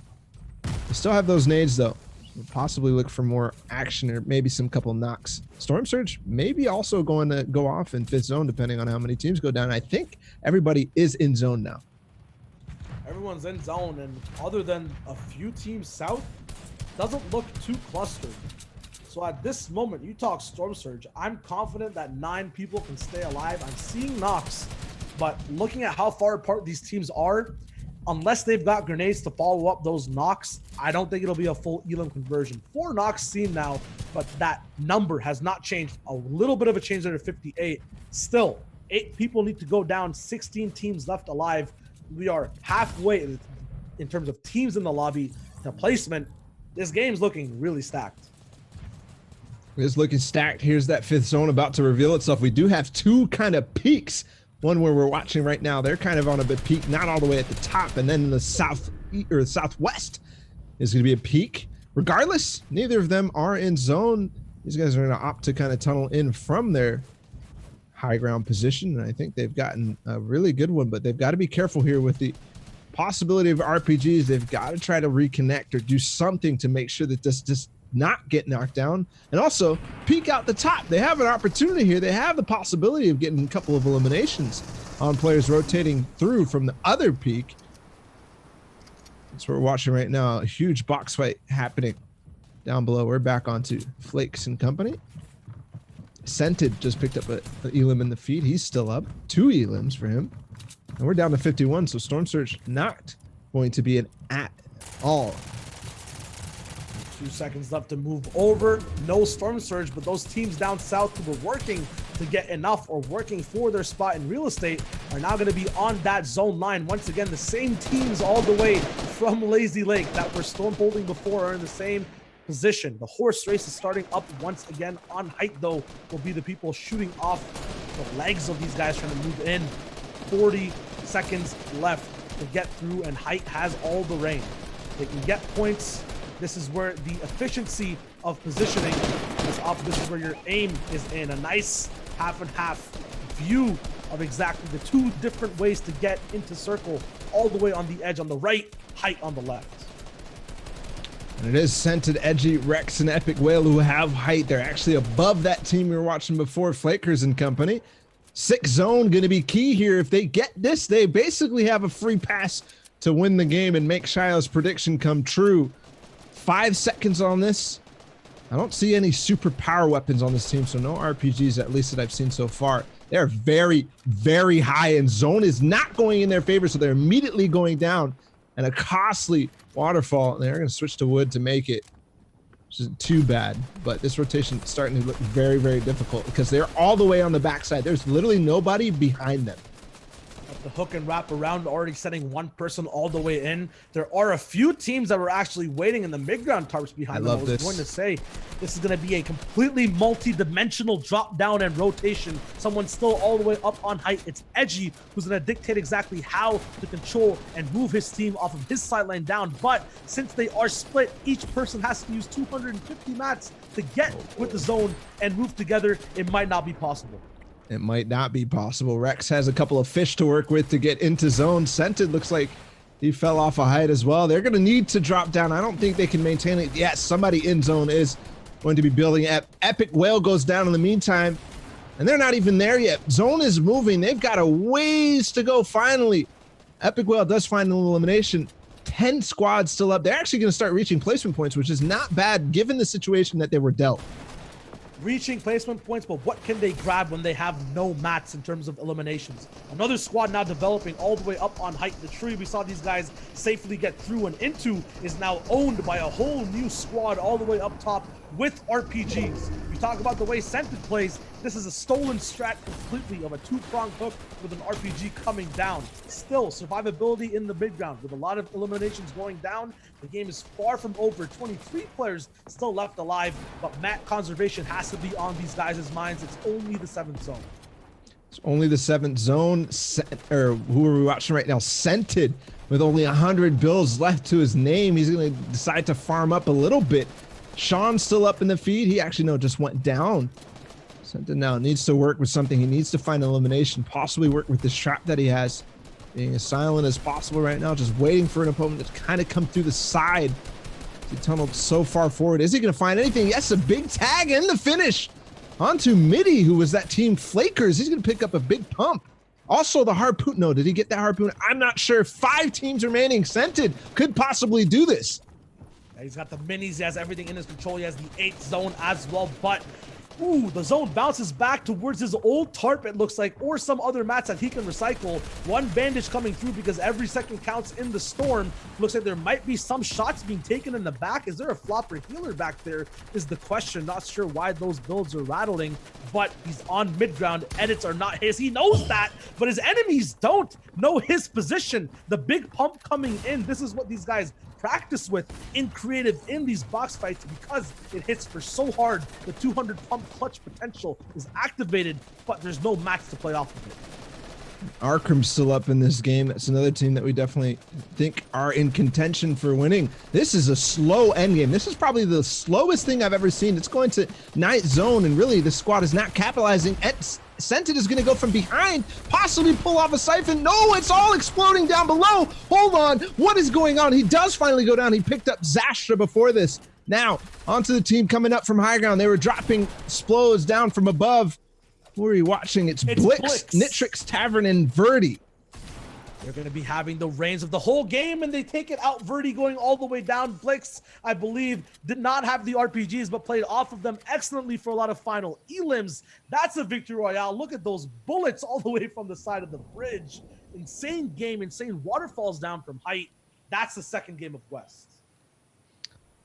They still have those nades though. We'll possibly look for more action or maybe some couple knocks. Storm Surge maybe also going to go off in 5th zone depending on how many teams go down. I think everybody is in zone now. Everyone's in zone, and other than a few teams south, doesn't look too clustered. So at this moment, you talk Storm Surge, I'm confident that 9 people can stay alive. I'm seeing knocks, but looking at how far apart these teams are, unless they've got grenades to follow up those knocks, I don't think it'll be a full Elam conversion. 4 knocks seen now, but that number has not changed. A little bit of a change there to 58. Still, 8 people need to go down, 16 teams left alive. We are halfway in terms of teams in the lobby to placement. This game's looking really stacked. It's looking stacked. Here's that 5th zone about to reveal itself. We do have 2 kind of peaks. One where we're watching right now, they're kind of on a bit peak, not all the way at the top, and then the south or southwest is going to be a peak. Regardless, neither of them are in zone. These guys are going to opt to kind of tunnel in from their high ground position, and I think they've gotten a really good one, but they've got to be careful here with the possibility of RPGs. They've got to try to reconnect or do something to make sure that this does not get knocked down, and also peek out the top. They have an opportunity here. They have the possibility of getting a couple of eliminations on players rotating through from the other peak. That's what we're watching right now. A huge box fight happening down below. We're back onto Flakes and company. Scented just picked up a Elim in the feed. He's still up. 2 Elims for him. And we're down to 51, so Storm Surge not going to be an at all. 2 seconds left to move over. No Storm Surge, but those teams down south who were working to get enough or working for their spot in real estate are now going to be on that zone line. Once again, the same teams all the way from Lazy Lake that were storm holding before are in the same position. The horse race is starting up once again. On height, though, will be the people shooting off the legs of these guys trying to move in. 40 seconds left to get through, and height has all the rain. They can get points. This is where the efficiency of positioning is up. This is where your aim is in. A nice half and half view of exactly the 2 different ways to get into circle, all the way on the edge on the right, height on the left. And it is Scented, Edgy, Rex, and Epic Whale who have height. They're actually above that team we were watching before, Flakers and company. 6th zone going to be key here. If they get this, they basically have a free pass to win the game and make Shiloh's prediction come true. 5 seconds on this. I don't see any super power weapons on this team, so no RPGs, at least that I've seen so far. They're very, very high, and zone is not going in their favor, so they're immediately going down. And a costly waterfall, and they're going to switch to wood to make it, which isn't too bad. But this rotation is starting to look very, very difficult because they're all the way on the backside. There's literally nobody behind them. The hook and wrap around, already sending 1 person all the way in. There are a few teams that were actually waiting in the mid-ground tarps behind them. I was going to say, this is going to be a completely multi-dimensional drop down and rotation. Someone still all the way up on height. It's Edgy, who's going to dictate exactly how to control and move his team off of his sideline down. But since they are split, each person has to use 250 mats to get with the zone and move together. It might not be possible. It might not be possible. Rex has a couple of fish to work with to get into zone. Scented looks like he fell off a height as well. They're going to need to drop down. I don't think they can maintain it. Yes, somebody in zone is going to be building up. Epic Whale goes down in the meantime, and they're not even there yet. Zone is moving. They've got a ways to go finally. Epic Whale does find an elimination. 10 squads still up. They're actually going to start reaching placement points, which is not bad given the situation that they were dealt. Reaching placement points, but what can they grab when they have no mats in terms of eliminations? Another squad now developing all the way up on height. The tree we saw these guys safely get through and into is now owned by a whole new squad all the way up top with RPGs. You talk about the way Scented plays, this is a stolen strat completely of a 2-pronged hook with an RPG coming down. Still, survivability in the mid-ground with a lot of eliminations going down. The game is far from over. 23 players still left alive, but mat conservation has to be on these guys' minds. It's only the 7th zone. It's only the 7th zone, or who are we watching right now? Scented with only 100 bills left to his name. He's going to decide to farm up a little bit. Sean's still up in the feed. He actually, just went down. Scented now needs to work with something. He needs to find elimination, possibly work with this trap that he has. Being as silent as possible right now, just waiting for an opponent to kind of come through the side. He tunneled so far forward. Is he going to find anything? Yes, a big tag and the finish. Onto Midi, who was that team Flakers. He's going to pick up a big pump. Also, the harpoon. No, did he get that harpoon? I'm not sure. 5 teams remaining. Scented could possibly do this. Yeah, he's got the minis. He has everything in his control. He has the 8th zone as well. But, ooh, the zone bounces back towards his old tarp, it looks like, or some other mats that he can recycle. 1 bandage coming through because every second counts in the storm. Looks like there might be some shots being taken in the back. Is there a flopper healer back there is the question. Not sure why those builds are rattling, but he's on mid-ground. Edits are not his. He knows that, but his enemies don't know his position. The big pump coming in. This is what these guys practice with in creative in these box fights because it hits for so hard. The 200 pump clutch potential is activated, but there's no max to play off of it. Arkham's still up in this game. That's another team that we definitely think are in contention for winning. This is a slow end game. This is probably the slowest thing I've ever seen. It's going to 9th zone, and really the squad is not capitalizing. Scented is going to go from behind, possibly pull off a siphon. No, it's all exploding down below. Hold on. What is going on? He does finally go down. He picked up Zastra before this. Now, onto the team coming up from high ground. They were dropping explodes down from above. Who are you watching? It's Blix, Nitrix Tavern, and Verdi. They're going to be having the reins of the whole game, and they take it out. Verdi going all the way down. Blix, I believe, did not have the RPGs, but played off of them excellently for a lot of final elims. That's a victory royale. Look at those bullets all the way from the side of the bridge. Insane game, insane waterfalls down from height. That's the second game of West.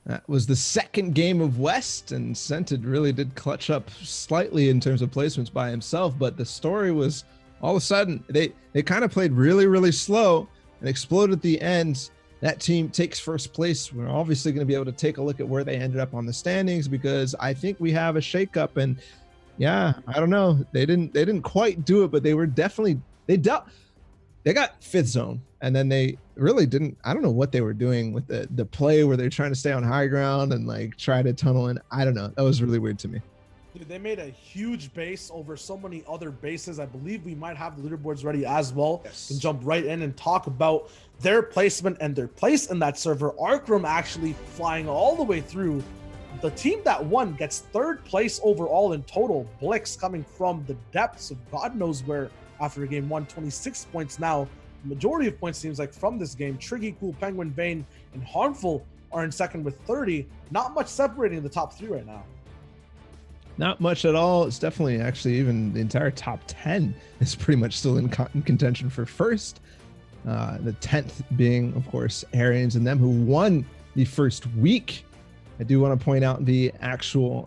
That was the second game of West, and Scented really did clutch up slightly in terms of placements by himself, but the story was all of a sudden they kind of played really, really slow and exploded at the end. That team takes first place. We're obviously going to be able to take a look at where they ended up on the standings because I think we have a shakeup. And yeah, I don't know. They didn't quite do it, but they were definitely they got 5th zone, and then they really didn't. I don't know what they were doing with the play where they're trying to stay on high ground and like try to tunnel in. I don't know. That was really weird to me. Dude, they made a huge base over so many other bases. I believe we might have the leaderboards ready as well. Yes. Can jump right in and talk about their placement and their place in that server. Arkram actually flying all the way through. The team that won gets 3rd place overall in total. Blix coming from the depths of God knows where after game 1, 26 points now. The majority of points seems like from this game. Triggy, Cool, Penguin, Vane, and Harmful are in second with 30. Not much separating the top 3 right now. Not much at all. It's definitely actually even the entire top 10 is pretty much still in contention for first. The 10th being, of course, Arians and them who won the first week. I do want to point out the actual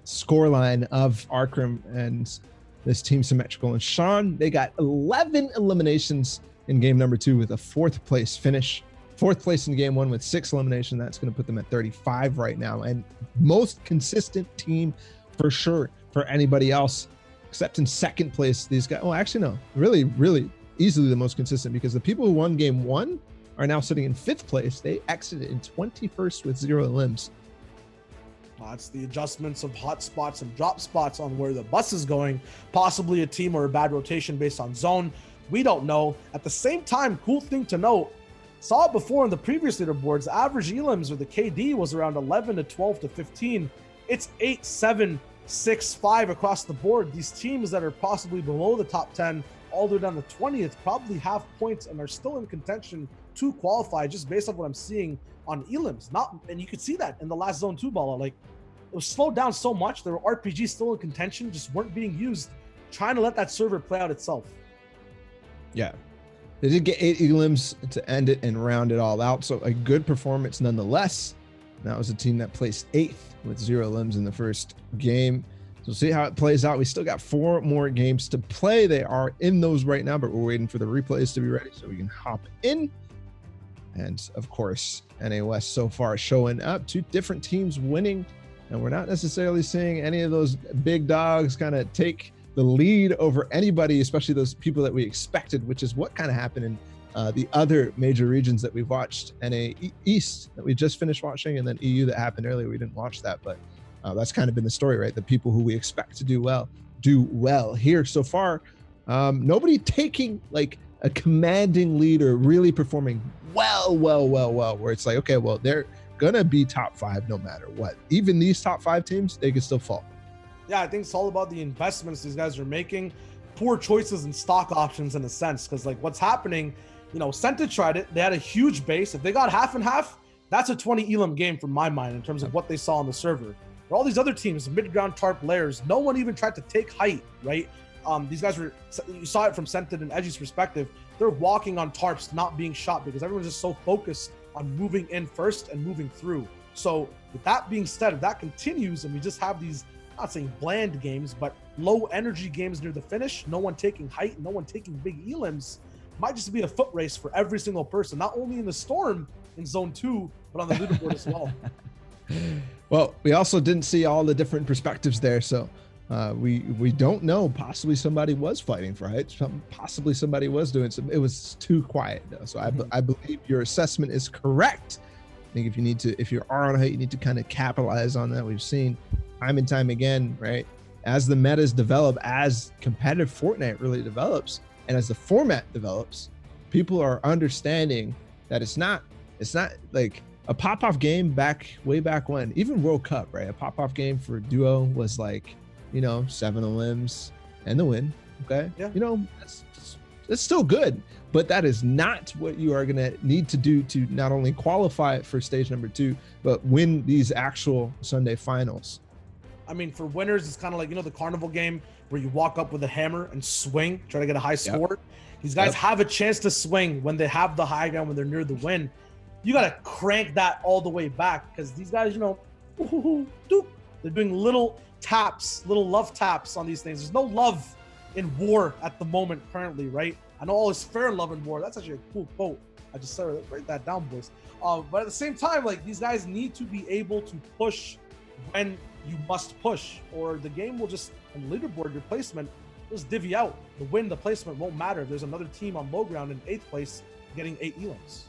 scoreline of Arkram and this team Symmetrical and Sean. They got 11 eliminations in game number 2 with a 4th place finish. 4th place in game 1 with 6 eliminations. That's going to put them at 35 right now. And most consistent team for sure for anybody else, except in 2nd place. These guys, well, actually, no, really, really easily the most consistent because the people who won game 1 are now sitting in 5th place. They exited in 21st with 0 limbs. It's the adjustments of hot spots and drop spots on where the bus is going, possibly a team or a bad rotation based on zone. We don't know. At the same time, cool thing to note, saw it before in the previous leaderboards, average elims or the KD was around 11 to 12 to 15. It's 8, 7, 6, 5 across the board. These teams that are possibly below the top 10, all the way down to 20th, probably have points and are still in contention to qualify just based on what I'm seeing on elims. And you could see that in the last zone 2 ball. Like, it was slowed down so much. There were RPGs still in contention, just weren't being used, trying to let that server play out itself. Yeah. They did get 8 elims to end it and round it all out. So a good performance nonetheless. That was a team that placed 8th with 0 limbs in the first game. So we'll see how it plays out. We still got 4 more games to play. They are in those right now, but we're waiting for the replays to be ready so we can hop in. And of course, NA West so far showing up, 2 different teams winning. And we're not necessarily seeing any of those big dogs kind of take the lead over anybody, especially those people that we expected, which is what kind of happened in the other major regions that we've watched. NA East that we just finished watching, and then EU that happened earlier. We didn't watch that, but that's kind of been the story, right? The people who we expect to do well here so far. Nobody taking like a commanding lead or really performing well, where it's like, okay, well, they're gonna be top 5 no matter what. Even these top 5 teams, they can still fall. Yeah, I think it's all about the investments these guys are making, poor choices in stock options in a sense, because like what's happening, Senta tried it. They had a huge base. If they got half and half, that's a 20 elam game from my mind in terms of what they saw on the server. But all these other teams, mid-ground tarp layers, no one even tried to take height, right? These guys you saw it from Scented and Edgy's perspective, they're walking on tarps, not being shot because everyone's just so focused on moving in first and moving through. So with that being said, if that continues and we just have these, I'm not saying bland games, but low energy games near the finish, no one taking height, no one taking big elims, might just be a foot race for every single person, not only in the Storm in Zone 2, but on the leaderboard as well. Well, we also didn't see all the different perspectives there, so we don't know. Possibly somebody was fighting for height. Possibly somebody was doing some. It was too quiet though. So I believe your assessment is correct. I think if you are on height, you need to kind of capitalize on that. We've seen time and time again, right? As the metas develop, as competitive Fortnite really develops, and as the format develops, people are understanding that it's not like a pop-off game way back when, even World Cup, right? A pop-off game for duo was like, 7 limbs and the win. Okay. Yeah. That's still good, but that is not what you are going to need to do to not only qualify for stage number 2, but win these actual Sunday finals. I mean, for winners, it's kind of like, the carnival game where you walk up with a hammer and swing, try to get a high score. Yep. These guys have a chance to swing when they have the high ground, when they're near the win. You got to crank that all the way back because these guys, they're doing little taps, little love taps on these things. There's no love in war at the moment currently, right? I know all is fair love in war. That's actually a cool quote. I just said, write that down, boys. But at the same time, like these guys need to be able to push when you must push, or the game will just, on the leaderboard, your placement just divvy out. The win, the placement won't matter if there's another team on low ground in 8th place getting 8 elims.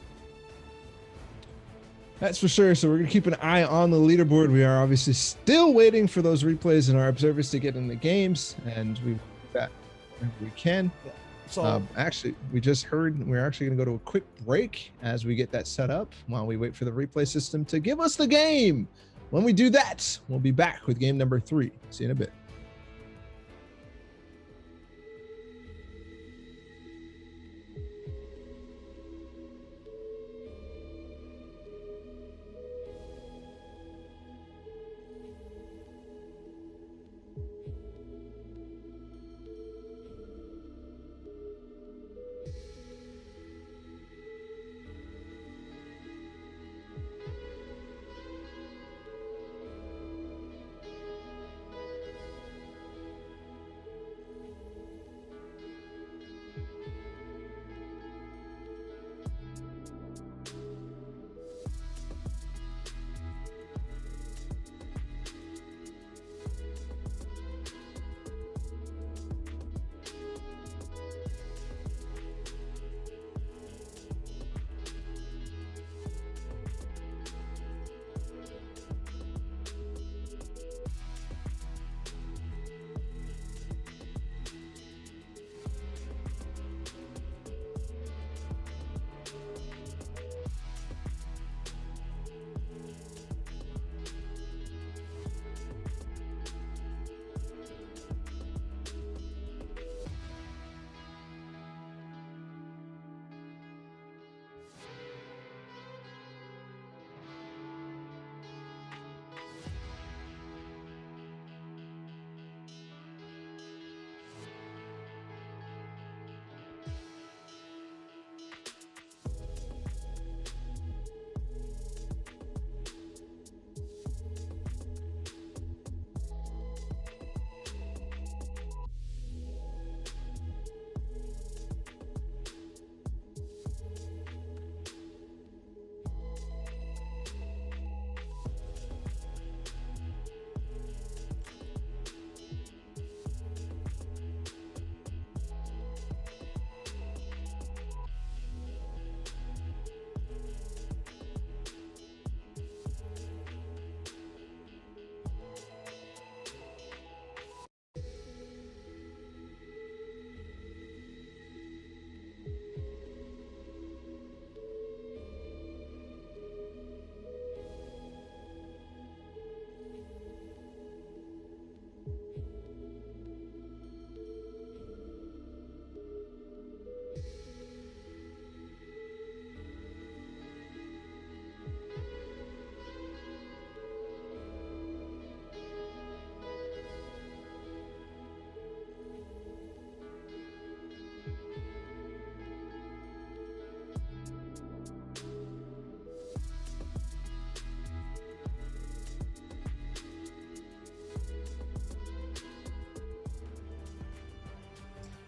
That's for sure. So we're going to keep an eye on the leaderboard. We are obviously still waiting for those replays and our observers to get in the games, and we will do that whenever we can. Yeah. So actually, we just heard we're actually going to go to a quick break as we get that set up while we wait for the replay system to give us the game. When we do that, we'll be back with game number 3. See you in a bit.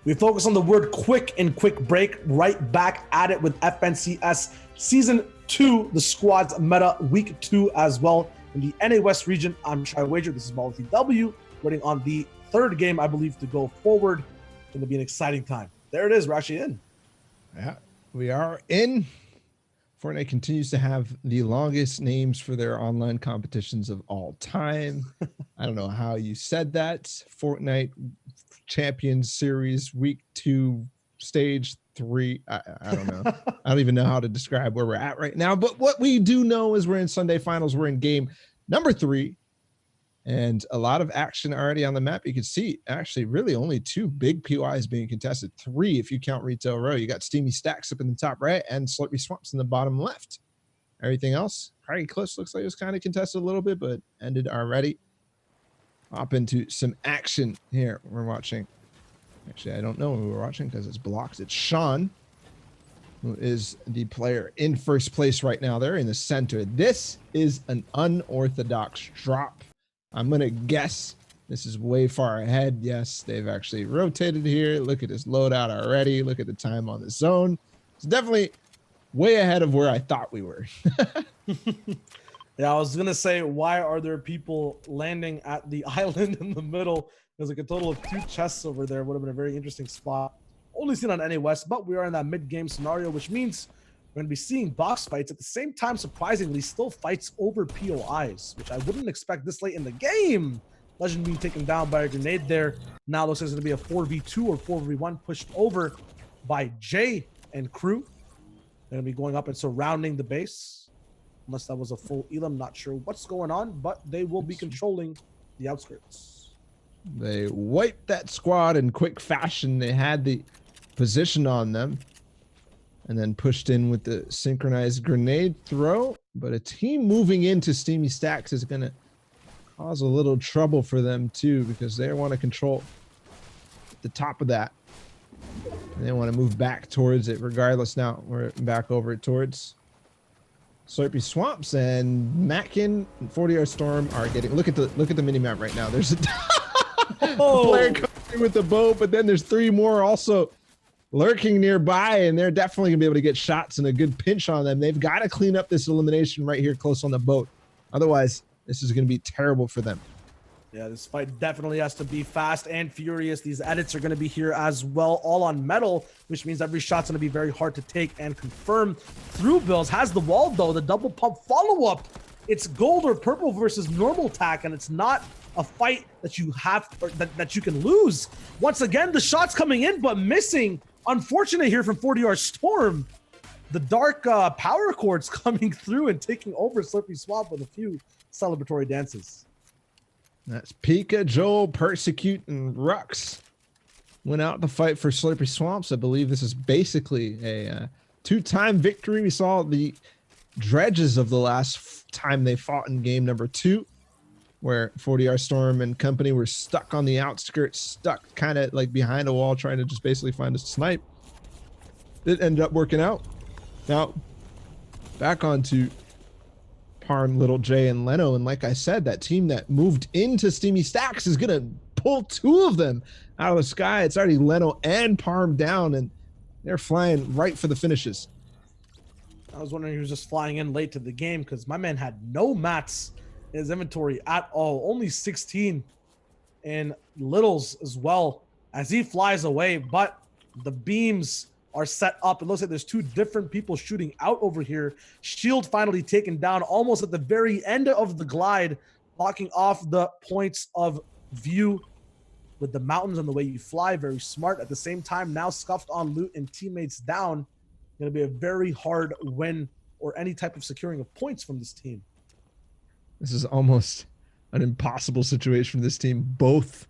We focus on the word quick and quick break. Right back at it with FNCS Season 2, the squad's meta week 2 as well. In the NA West region, I'm Shy Wager. This is Ball TW. Waiting on the third game, I believe, to go forward. It's going to be an exciting time. There it is. We're actually in. Yeah, we are in. Fortnite continues to have the longest names for their online competitions of all time. I don't know how you said that. Fortnite Champions Series Week 2, Stage 3. I don't know. I don't even know how to describe where we're at right now. But what we do know is we're in Sunday Finals. We're in game number 3. And a lot of action already on the map. You can see actually really only 2 big POIs being contested. 3 if you count Retail Row. You got Steamy Stacks up in the top right and Slurpy Swamps in the bottom left. Everything else, Hardy Cliffs looks like it was kind of contested a little bit, but ended already. Hop into some action here. We're watching. Actually, I don't know who we're watching because it's blocked. It's Sean, who is the player in first place right now. They're in the center. This is an unorthodox drop. I'm going to guess this is way far ahead. Yes, they've actually rotated here. Look at this loadout already. Look at the time on the zone. It's definitely way ahead of where I thought we were. Yeah, I was going to say, why are there people landing at the island in the middle? There's like a total of 2 chests over there. Would have been a very interesting spot. Only seen on NA West, but we are in that mid-game scenario, which means we're going to be seeing box fights. At the same time, surprisingly, still fights over POIs, which I wouldn't expect this late in the game. Legend being taken down by a grenade there. Now looks like it's going to be a 4v2 or 4v1 pushed over by Jay and crew. They're going to be going up and surrounding the base. Unless that was a full Elam, not sure what's going on, but they will be controlling the outskirts. They wiped that squad in quick fashion. They had the position on them and then pushed in with the synchronized grenade throw. But a team moving into Steamy Stacks is going to cause a little trouble for them too, because they want to control the top of that. And they want to move back towards it regardless. Now we're back over towards Slurpy Swamps, and Mackin and 40R Storm are getting, look at the mini map right now. There's a player coming with the boat, but then there's 3 more also lurking nearby, and they're definitely gonna be able to get shots and a good pinch on them. They've got to clean up this elimination right here close on the boat. Otherwise, this is gonna be terrible for them. Yeah, this fight definitely has to be fast and furious. These edits are going to be here as well, all on metal, which means every shot's going to be very hard to take and confirm. Through Bills has the wall, though. The double pump follow-up. It's gold or purple versus normal tack, and it's not a fight that you have or that you can lose. Once again, the shot's coming in, but missing. Unfortunate here from 40R Storm. The dark power chords coming through and taking over Slurpy Swamp with a few celebratory dances. That's Pika, Joel, Persecute, and Rux went out to fight for Slurpy Swamps. I believe this is basically a 2-time victory. We saw the dredges of the last time they fought in game number 2, where 40R Storm and company were stuck on the outskirts, stuck kind of like behind a wall, trying to just basically find a snipe. It ended up working out. Now, back onto Parm, Little J, and Leno, and like I said, that team that moved into Steamy Stacks is gonna pull 2 of them out of the sky. It's already Leno and Parm down, and they're flying right for the finishes. I was wondering who was just flying in late to the game, because my man had no mats in his inventory at all, only 16, and Littles as well as he flies away. But the beams are set up. It looks like there's 2 different people shooting out over here. Shield finally taken down almost at the very end of the glide, blocking off the points of view with the mountains and the way you fly. Very smart. At the same time, now scuffed on loot and teammates down. Going to be a very hard win or any type of securing of points from this team. This is almost an impossible situation for this team. Both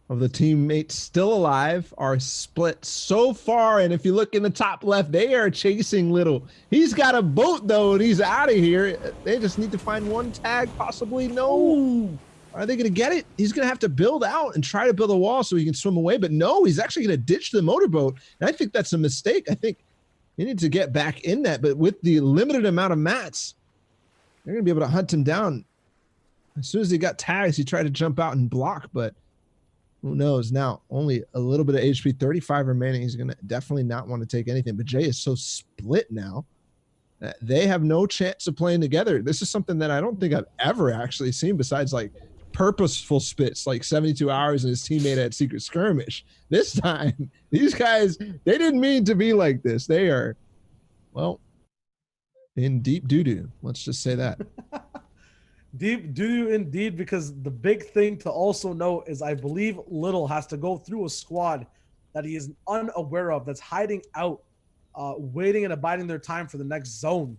of the teammates still alive are split so far, and if you look in the top left, they are chasing Little. He's got a boat though, and he's out of here. They just need to find 1 tag, possibly. No. Are they going to get it? He's going to have to build out and try to build a wall so he can swim away, but no, he's actually going to ditch the motorboat, and I think that's a mistake. I think he needs to get back in that, but with the limited amount of mats, they're going to be able to hunt him down. As soon as he got tags, he tried to jump out and block, but Who knows? Now, only a little bit of HP, 35 remaining. He's going to definitely not want to take anything. But Jay is so split now that they have no chance of playing together. This is something that I don't think I've ever actually seen besides like purposeful spits, like 72 hours and his teammate at Secret Skirmish. This time, these guys, they didn't mean to be like this. They are, well, in deep doo-doo. Let's just say that. Deep doo indeed, because the big thing to also note is I believe Little has to go through a squad that he is unaware of, that's hiding out, waiting and abiding their time for the next zone.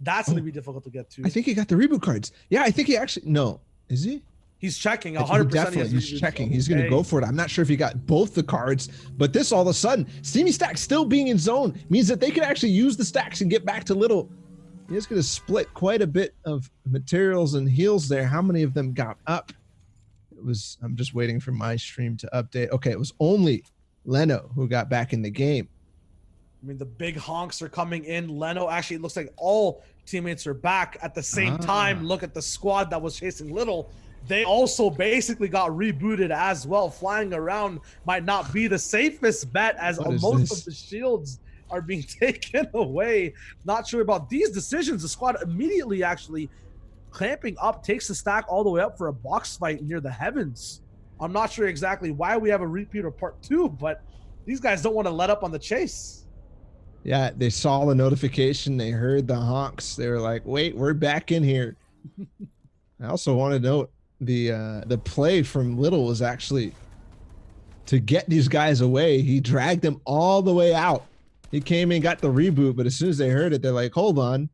That's going to be difficult to get to. I think he got the reboot cards. Yeah, I think he actually, no, is he? He's checking 100%. Definitely, he's checking. He's going to go for it. I'm not sure if he got both the cards, but this all of a sudden, Steamy Stacks still being in zone means that they could actually use the stacks and get back to Little. He's going to split quite a bit of materials and heals there. How many of them got up? It was, I'm just waiting for my stream to update. Okay, it was only Leno who got back in the game. I mean, the big honks are coming in. Leno, actually, it looks like all teammates are back at the same time. Look at the squad that was chasing Little. They also basically got rebooted as well. Flying around might not be the safest bet, as most of the shields are being taken away. Not sure about these decisions. The squad immediately actually clamping up, takes the stack all the way up for a box fight near the heavens. I'm not sure exactly why we have a repeat of part 2, but these guys don't want to let up on the chase. Yeah, they saw the notification. They heard the honks. They were like, wait, we're back in here. I also want to note the play from Little was actually to get these guys away. He dragged them all the way out. He came in, got the reboot, but as soon as they heard it, they're like, hold on.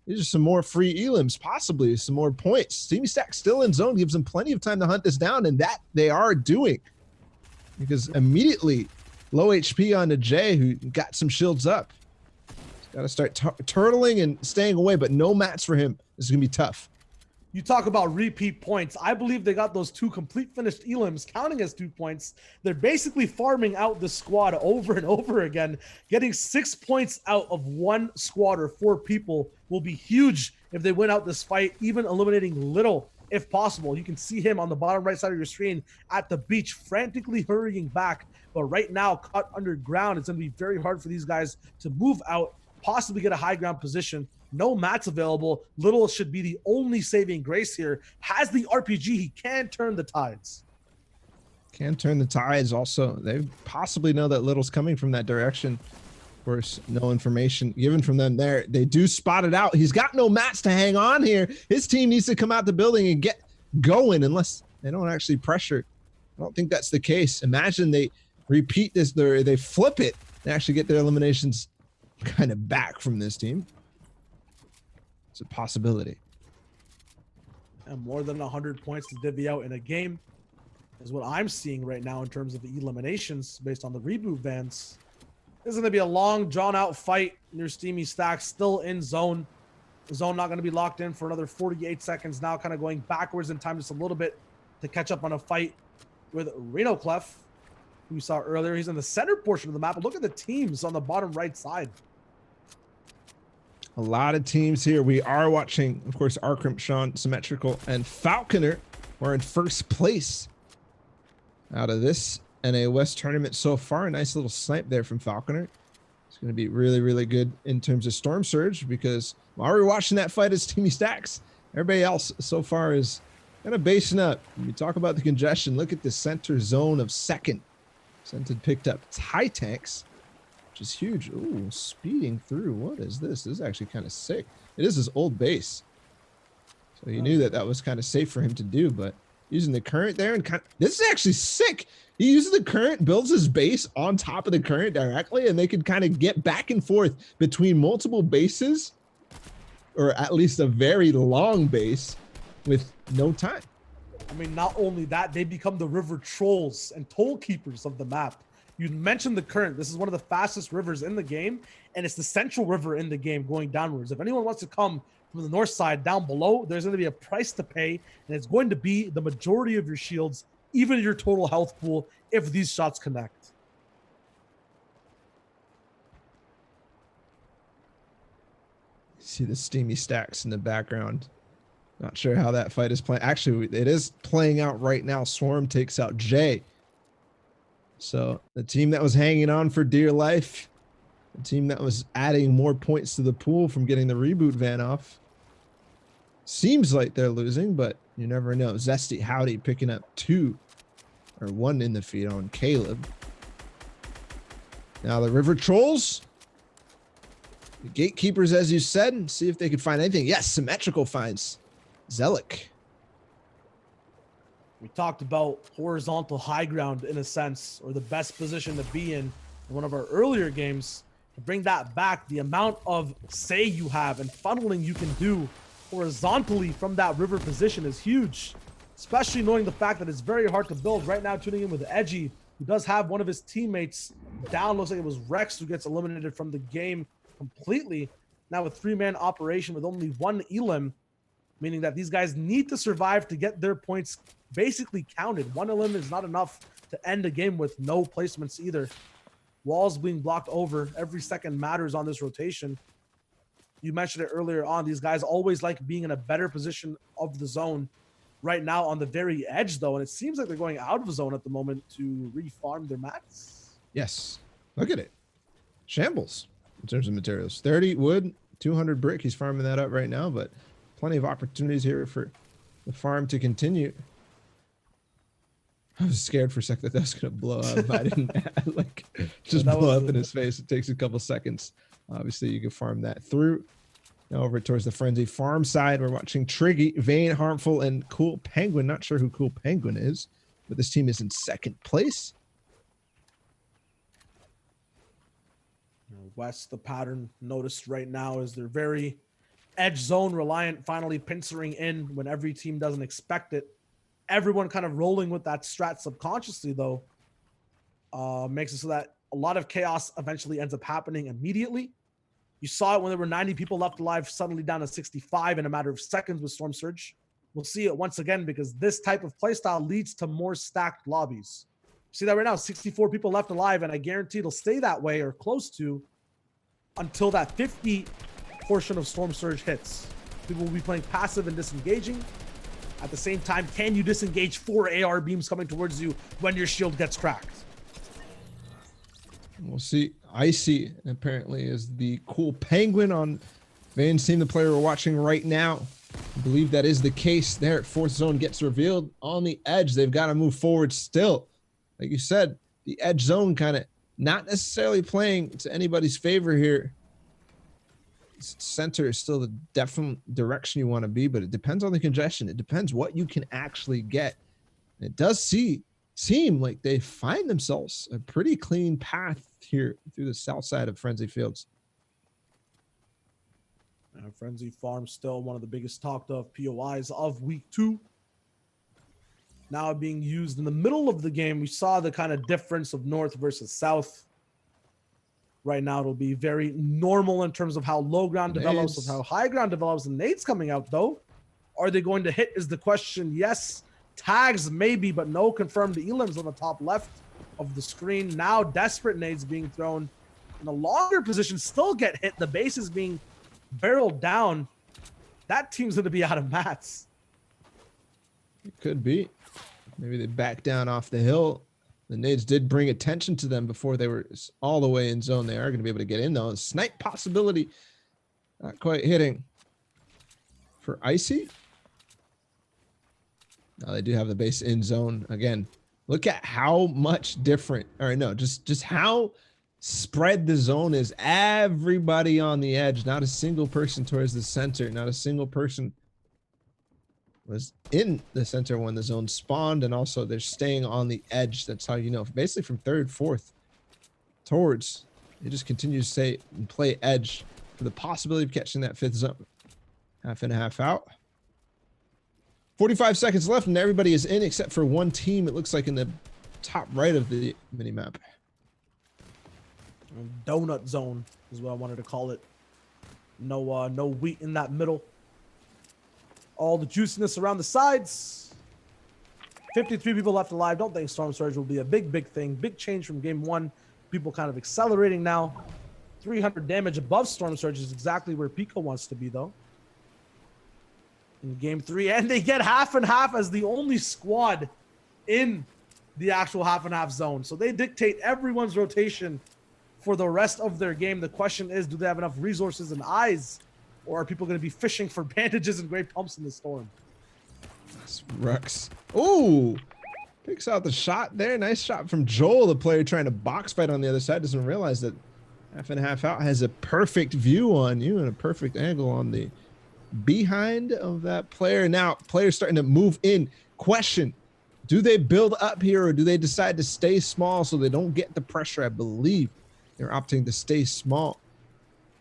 These are some more free elims, possibly some more points. Steamy Stack still in zone, gives them plenty of time to hunt this down, and that they are doing. Because immediately, low HP on the Jay, who got some shields up. He's got to start turtling and staying away, but no mats for him. This is going to be tough. You talk about repeat points. I believe they got those 2 complete finished elims counting as 2 points. They're basically farming out the squad over and over again. Getting 6 points out of 1 squad or 4 people will be huge if they win out this fight, even eliminating Little if possible. You can see him on the bottom right side of your screen at the beach, frantically hurrying back. But right now, caught underground, it's going to be very hard for these guys to move out, possibly get a high ground position. No mats available. Little should be the only saving grace here. Has the RPG. He can turn the tides. Can turn the tides. Also, they possibly know that Little's coming from that direction. Of course, no information given from them there. They do spot it out. He's got no mats to hang on here. His team needs to come out the building and get going unless they don't actually pressure. I don't think that's the case. Imagine they repeat this, they flip it and actually get their eliminations kind of back from this team. It's a possibility. And more than 100 points to divvy out in a game is what I'm seeing right now in terms of the eliminations based on the reboot bans. This is going to be a long, drawn-out fight near Steamy Stacks, still in zone. The zone not going to be locked in for another 48 seconds now, kind of going backwards in time just a little bit to catch up on a fight with Reno Clef, who we saw earlier. He's in the center portion of the map. But look at the teams on the bottom right side. A lot of teams here. We are watching, of course, Arkrim, Sean, Symmetrical, and Falconer are in first place out of this NA West tournament so far. A nice little snipe there from Falconer. It's going to be really, really good in terms of Storm Surge because while we're watching that fight as Steamy Stacks, everybody else so far is kind of basing up. When we talk about the congestion, look at the center zone of second. Scented picked up Tie Tanks, which is huge. Ooh, speeding through. What is this? This is actually kind of sick. It is his old base. So you knew that that was kind of safe for him to do, but using the current there and this is actually sick. He uses the current, builds his base on top of the current directly, and they can kind of get back and forth between multiple bases, or at least a very long base with no time. I mean, not only that, they become the river trolls and toll keepers of the map. You mentioned the current. This is one of the fastest rivers in the game, and it's the central river in the game going downwards. If anyone wants to come from the north side down below, there's going to be a price to pay, and it's going to be the majority of your shields, even your total health pool, if these shots connect. See the Steamy Stacks in the background. Not sure how that fight is playing. Actually, it is playing out right now. Swarm takes out Jay. So the team that was hanging on for dear life, the team that was adding more points to the pool from getting the reboot van off, seems like they're losing, but you never know. Zesty Howdy picking up 2 or 1 in the feed on Caleb. Now the River Trolls, the gatekeepers, as you said, see if they could find anything. Yes, symmetrical finds. Zelik. We talked about horizontal high ground in a sense, or the best position to be in one of our earlier games. To bring that back, the amount of say you have and funneling you can do horizontally from that river position is huge, especially knowing the fact that it's very hard to build. Right now, tuning in with Edgy, who does have one of his teammates down. Looks like it was Rex who gets eliminated from the game completely. Now a 3-man operation with only 1 elim, meaning that these guys need to survive to get their points basically counted. 1 elim is not enough to end a game with no placements either. Walls being blocked over. Every second matters on this rotation. You mentioned it earlier on. These guys always like being in a better position of the zone. Right now on the very edge, though, and it seems like they're going out of zone at the moment to refarm their mats. Yes. Look at it. Shambles in terms of materials. 30 wood, 200 brick. He's farming that up right now, but plenty of opportunities here for the farm to continue. I was scared for a second that that was going to blow up. I didn't like just blow up in his face. It takes a couple seconds. Obviously, you can farm that through. Now over towards the Frenzy farm side, we're watching Triggy, Vayne, Harmful, and Cool Penguin. Not sure who Cool Penguin is, but this team is in 2nd place. West, the pattern noticed right now is they're very edge zone reliant, finally pincering in when every team doesn't expect it. Everyone kind of rolling with that strat subconsciously, though, makes it so that a lot of chaos eventually ends up happening immediately. You saw it when there were 90 people left alive, suddenly down to 65 in a matter of seconds with Storm Surge. We'll see it once again because this type of playstyle leads to more stacked lobbies. See that right now, 64 people left alive, and I guarantee it'll stay that way or close to until that 50 portion of Storm Surge hits. People will be playing passive and disengaging. At the same time, can you disengage 4 AR beams coming towards you when your shield gets cracked? We'll see. Icy apparently is the Cool Penguin on Vayne's team, the player we're watching right now. I believe that is the case there. 4th zone gets revealed on the edge. They've got to move forward still. Like you said, the edge zone kind of not necessarily playing to anybody's favor here. Center is still the definite direction you want to be, but it depends on the congestion. It depends what you can actually get. It does seem like they find themselves a pretty clean path here through the south side of Frenzy Fields. Frenzy Farm still one of the biggest talked of POIs of week 2. Now being used in the middle of the game. We saw the kind of difference of north versus south. Right now, it'll be very normal in terms of how low ground develops, of how high ground develops. And nades coming out, though. Are they going to hit is the question. Yes, tags maybe, but no confirmed elims on the top left of the screen. Now, desperate nades being thrown in a longer position, still get hit. The base is being barreled down. That team's going to be out of mats. It could be. Maybe they back down off the hill. The nades did bring attention to them before they were all the way in zone. They are going to be able to get in, though. A snipe possibility. Not quite hitting for Icy. Now they do have the base in zone. Again, look at how much different, or no, just how spread the zone is. Everybody on the edge. Not a single person towards the center. Not a single person was in the center when the zone spawned, and also they're staying on the edge. That's how you know. Basically from 3rd, 4th towards, they just continue to stay and play edge for the possibility of catching that 5th zone. Half in, half out. 45 seconds left, and everybody is in except for one team. It looks like in the top right of the mini map. Donut zone is what I wanted to call it. No wheat in that middle. All the juiciness around the sides. 53 people left alive. Don't think Storm Surge will be a big thing. Big change from game 1. People kind of accelerating now. 300 damage above Storm Surge is exactly where Pico wants to be, though. In game 3. And they get half and half as the only squad in the actual half and half zone. So they dictate everyone's rotation for the rest of their game. The question is, do they have enough resources and eyes, or are people going to be fishing for bandages and great pumps in the storm? That's Rux. Ooh, picks out the shot there. Nice shot from Joel, the player trying to box fight on the other side. Doesn't realize that half and half out has a perfect view on you and a perfect angle on the behind of that player. Now, players starting to move in. Question, do they build up here or do they decide to stay small so they don't get the pressure? I believe they're opting to stay small.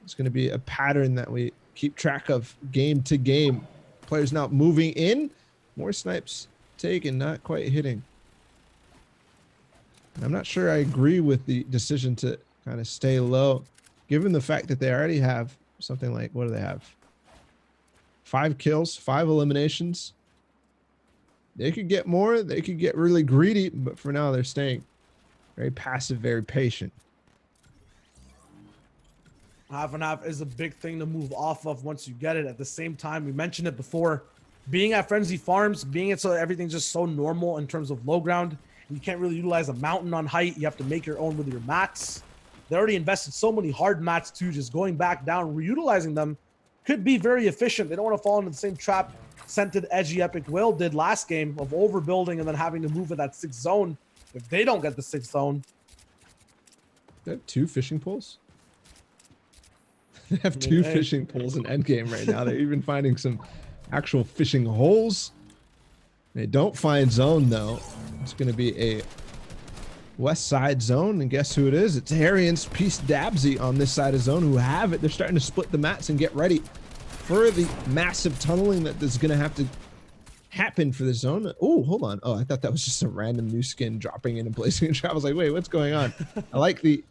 It's going to be a pattern that we keep track of game to game. Players now moving in. More snipes taken, not quite hitting. I'm not sure I agree with the decision to kind of stay low, given the fact that they already have something like, what do they have? 5 kills, 5 eliminations. They could get more. They could get really greedy, but for now they're staying very passive, very patient. Half and half is a big thing to move off of once you get it. At the same time, we mentioned it before, being at Frenzy Farms, being it so everything's just so normal in terms of low ground, you can't really utilize a mountain on height. You have to make your own with your mats. They already invested so many hard mats too. Just going back down, reutilizing them could be very efficient. They don't want to fall into the same trap Scented Edgy Epic Whale did last game of overbuilding and then having to move at that 6th zone if they don't get the 6th zone. They have 2 fishing poles? They have 2 fishing poles in endgame right now. They're even finding some actual fishing holes. They don't find zone though. It's going to be a west side zone, and guess who it is? It's Harry and Peace Dabsy on this side of zone who have it. They're starting to split the mats and get ready for the massive tunneling that is going to have to happen for the zone. Oh, hold on. Oh, I thought that was just a random new skin dropping in and placing a trap. I was like, wait, what's going on? I like the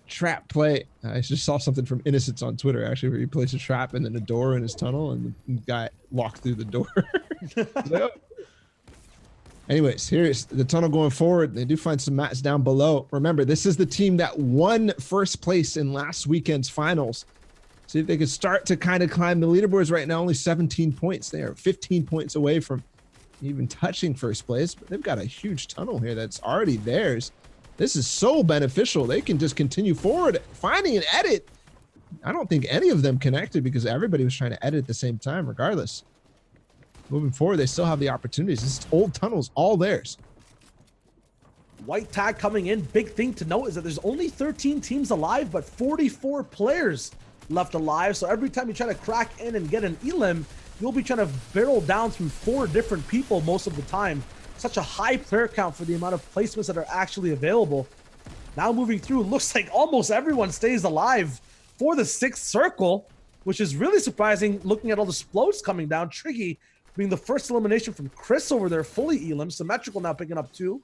trap play. I just saw something from Innocence on Twitter actually, where he placed a trap and then a door in his tunnel and the guy walked through the door. Like, oh. Anyways, here's the tunnel going forward. They do find some mats down below. Remember, this is the team that won first place in last weekend's finals. See if they could start to kind of climb the leaderboards right now. Only 17 points. They are 15 points away from even touching first place, but they've got a huge tunnel here that's already theirs. This is so beneficial. They can just continue forward, finding an edit. I don't think any of them connected because everybody was trying to edit at the same time regardless. Moving forward, they still have the opportunities. This old tunnel's all theirs. White tag coming in. Big thing to note is that there's only 13 teams alive, but 44 players left alive. So every time you try to crack in and get an elim, you'll be trying to barrel down through 4 different people most of the time. Such a high player count for the amount of placements that are actually available. Now moving through, looks like almost everyone stays alive for the 6th circle, which is really surprising looking at all the splodes coming down. Triggy being the first elimination from Chris over there, fully elim. Symmetrical now picking up 2.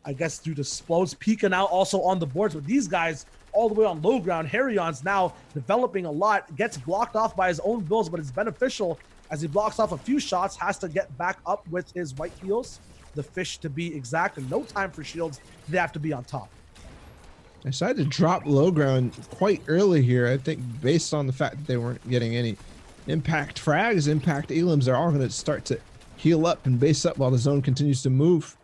I guess due to splodes peeking out also on the boards with these guys all the way on low ground. Harryon's now developing a lot, gets blocked off by his own builds, but it's beneficial as he blocks off a few shots, has to get back up with his white heels, the fish to be exact, and no time for shields. They have to be on top. I decided to drop low ground quite early here. I think based on the fact that they weren't getting any impact frags, impact elims, they're all going to start to heal up and base up while the zone continues to move.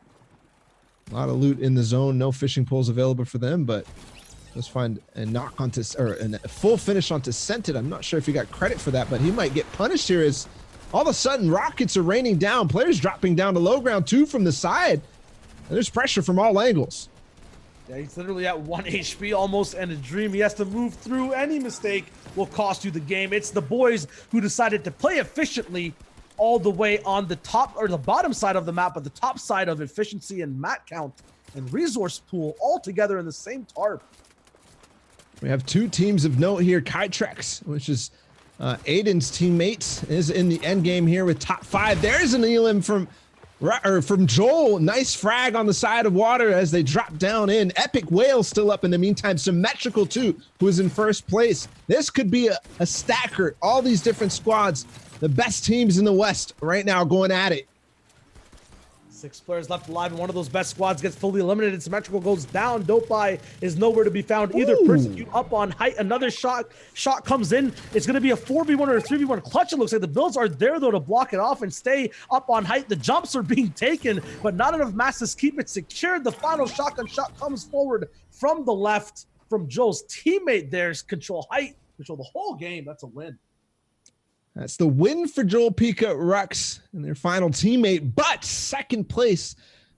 A lot of loot in the zone, no fishing poles available for them, but let's find a knock onto, or a full finish onto Scented. I'm not sure if he got credit for that, but he might get punished here as all of a sudden rockets are raining down. Players dropping down to low ground, 2 from the side. And there's pressure from all angles. Yeah, he's literally at 1 HP almost, and a dream. He has to move through. Any mistake will cost you the game. It's the boys who decided to play efficiently all the way on the top or the bottom side of the map, but the top side of efficiency and mat count and resource pool all together in the same tarp. We have 2 teams of note here. Kytrex, which is Aiden's teammate, is in the end game here with top 5. There's an elim from Joel. Nice frag on the side of water as they drop down in. Epic Whale still up in the meantime. Symmetrical too, who is in first place. This could be a stacker. All these different squads, the best teams in the West right now going at it. 6 players left alive, and one of those best squads gets fully eliminated. Symmetrical goes down. Dopeye is nowhere to be found either. Ooh. Persecute up on height. Another shot comes in. It's going to be a 4v1 or a 3v1 clutch. It looks like the builds are there, though, to block it off and stay up on height. The jumps are being taken, but not enough masses keep it secured. The final shotgun shot comes forward from the left from Joel's teammate. There's control height, control the whole game. That's a win. That's the win for Joel, Pika, Rux, and their final teammate. But second place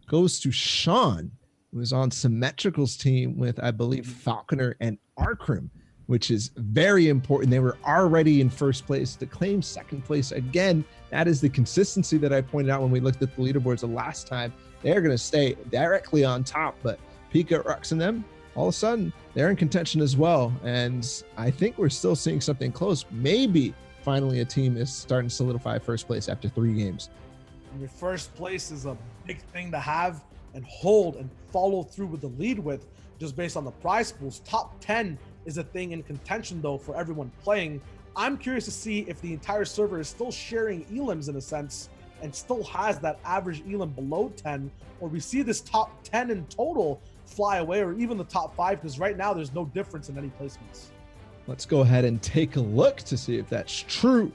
goes to Sean, who was on Symmetrical's team with, I believe, Falconer and Arkrim, which is very important. They were already in first place to claim second place again. That is the consistency that I pointed out when we looked at the leaderboards the last time. They're going to stay directly on top, but Pika, Rux, and them, all of a sudden, they're in contention as well. And I think we're still seeing something close. Maybe finally a team is starting to solidify first place after 3 games. And your first place is a big thing to have and hold and follow through with the lead with, just based on the prize pools. Top 10 is a thing in contention, though, for everyone playing. I'm curious to see if the entire server is still sharing elims in a sense and still has that average elim below 10, or we see this top 10 in total fly away, or even the top 5, because right now there's no difference in any placements. Let's go ahead and take a look to see if that's true.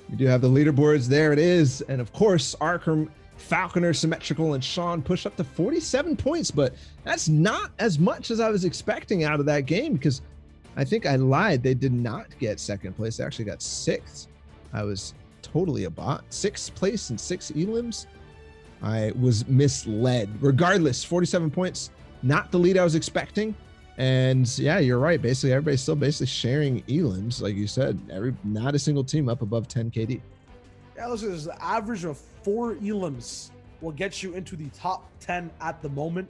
We do have the leaderboards. There it is. And of course, Arkrim, Falconer, Symmetrical, and Sean push up to 47 points, but that's not as much as I was expecting out of that game, because I think I lied. They did not get second place. They actually got 6th. I was totally a bot. 6th place and 6 elims. I was misled. Regardless, 47 points, not the lead I was expecting. And yeah, you're right. Basically, everybody's still basically sharing elims, like you said. Not a single team up above 10 KD. Yeah, listen, there's an average of 4 elims will get you into the top 10 at the moment.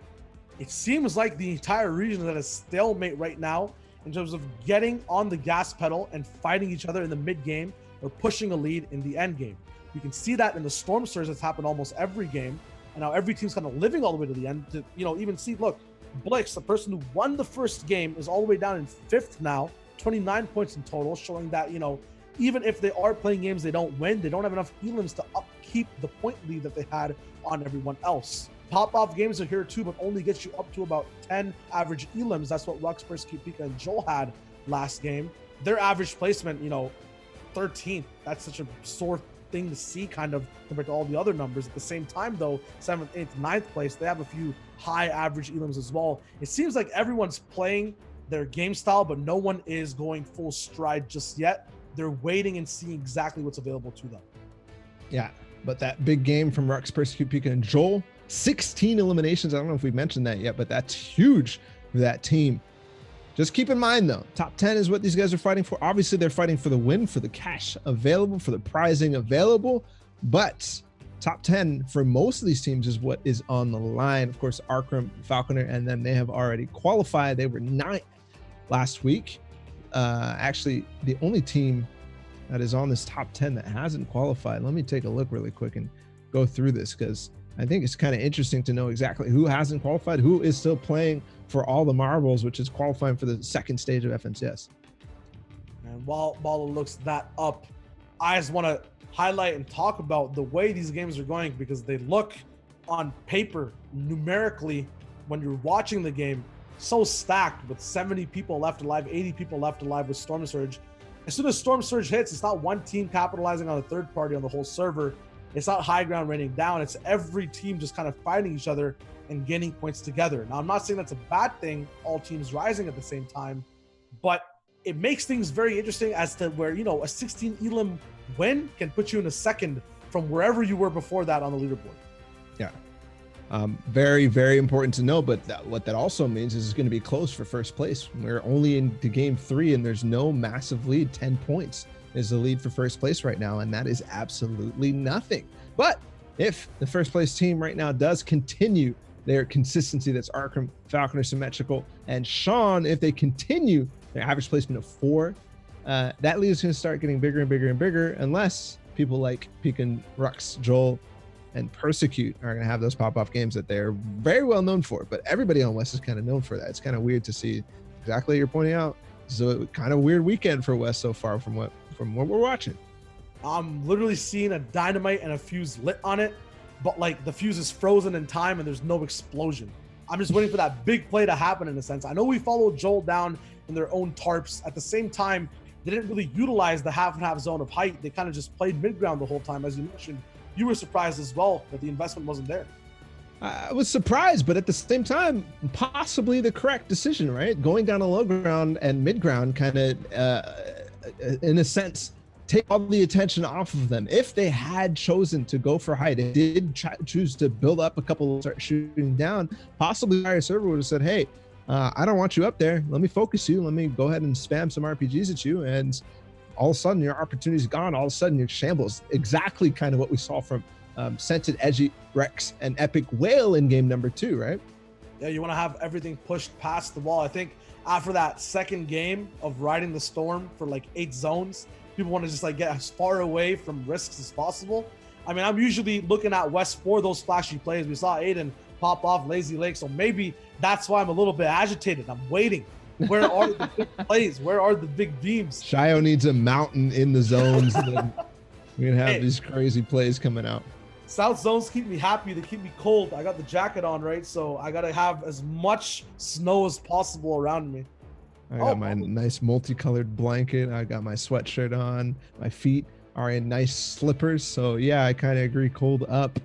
It seems like the entire region is at a stalemate right now in terms of getting on the gas pedal and fighting each other in the mid game or pushing a lead in the end game. You can see that in the Storm Surge that's happened almost every game, and now every team's kind of living all the way to the end to, even see, look, Blix, the person who won the first game, is all the way down in 5th now, 29 points in total, showing that, even if they are playing games they don't win, they don't have enough elims to upkeep the point lead that they had on everyone else. Pop-off games are here too, but only gets you up to about 10 average elims. That's what Rux, Persecute, Pika, and Joel had last game. Their average placement, 13th. That's such a sore thing to see, kind of, compared to all the other numbers. At the same time, though, 7th, 8th, 9th place, they have a few high average elims as well. It seems like everyone's playing their game style, but no one is going full stride just yet. They're waiting and seeing exactly what's available to them. Yeah, but that big game from Rux, Persecute, Pika, and Joel, 16 eliminations. I don't know if we've mentioned that yet, but that's huge for that team. Just keep in mind, though, top 10 is what these guys are fighting for. Obviously, they're fighting for the win, for the cash available, for the prizing available, but top 10 for most of these teams is what is on the line. Of course, Arkrim, Falconer, and then they have already qualified. They were 9th last week. Actually, the only team that is on this top 10 that hasn't qualified. Let me take a look really quick and go through this, because I think it's kind of interesting to know exactly who hasn't qualified, who is still playing for all the marbles, which is qualifying for the second stage of FNCS. And while it looks that up, I just want to highlight and talk about the way these games are going, because they look on paper, numerically, when you're watching the game, so stacked with 70 people left alive, 80 people left alive with Storm Surge. As soon as Storm Surge hits, it's not one team capitalizing on a third party on the whole server. It's not high ground raining down. It's every team just kind of fighting each other and gaining points together. Now, I'm not saying that's a bad thing, all teams rising at the same time, but it makes things very interesting as to where, a 16 elim win can put you in a second from wherever you were before that on the leaderboard. Yeah. Very, very important to know, but what that also means is it's going to be close for first place. We're only into game 3 and there's no massive lead. 10 points is the lead for first place right now, and that is absolutely nothing. But if the first place team right now does continue their consistency, that's Arkrim, Falconer, Symmetrical, and Sean, if they continue their average placement of 4, that lead is going to start getting bigger and bigger and bigger, unless people like Pika, Rux, Joel, and Persecute are going to have those pop-off games that they're very well known for. But everybody on West is kind of known for that. It's kind of weird to see exactly what you're pointing out. So kind of weird weekend for West so far from what we're watching. I'm literally seeing a dynamite and a fuse lit on it. but like the fuse is frozen in time and there's no explosion. I'm just waiting for that big play to happen in a sense. I know we followed Joel down in their own tarps. At the same time, they didn't really utilize the half and half zone of height. They kind of just played mid ground the whole time. As you mentioned, you were surprised as well that the investment wasn't there. I was surprised, but at the same time, possibly the correct decision, right? Going down a low ground and mid ground kind of, in a sense, take all the attention off of them. If they had chosen to go for height, they did choose to build up a couple, start shooting down, possibly our server would have said, hey, I don't want you up there. Let me focus you. Let me go ahead and spam some RPGs at you. And all of a sudden your opportunity's gone. All of a sudden your shambles. Exactly kind of what we saw from Scented, Edgy, Rex, and Epic Whale in game number 2, right? Yeah, you want to have everything pushed past the wall. I think after that second game of riding the storm for like 8 zones, people want to just like get as far away from risks as possible. I mean, I'm usually looking at West for those flashy plays. We saw Aiden pop off Lazy Lake, so maybe that's why I'm a little bit agitated. I'm waiting. Where are the big plays? Where are the big beams? Shio needs a mountain in the zones. And we're gonna have these crazy plays coming out. South zones keep me happy. They keep me cold. I got the jacket on, right? So I gotta have as much snow as possible around me. I got my nice multicolored blanket. I got my sweatshirt on. My feet are in nice slippers. So yeah, I kind of agree. Cold up.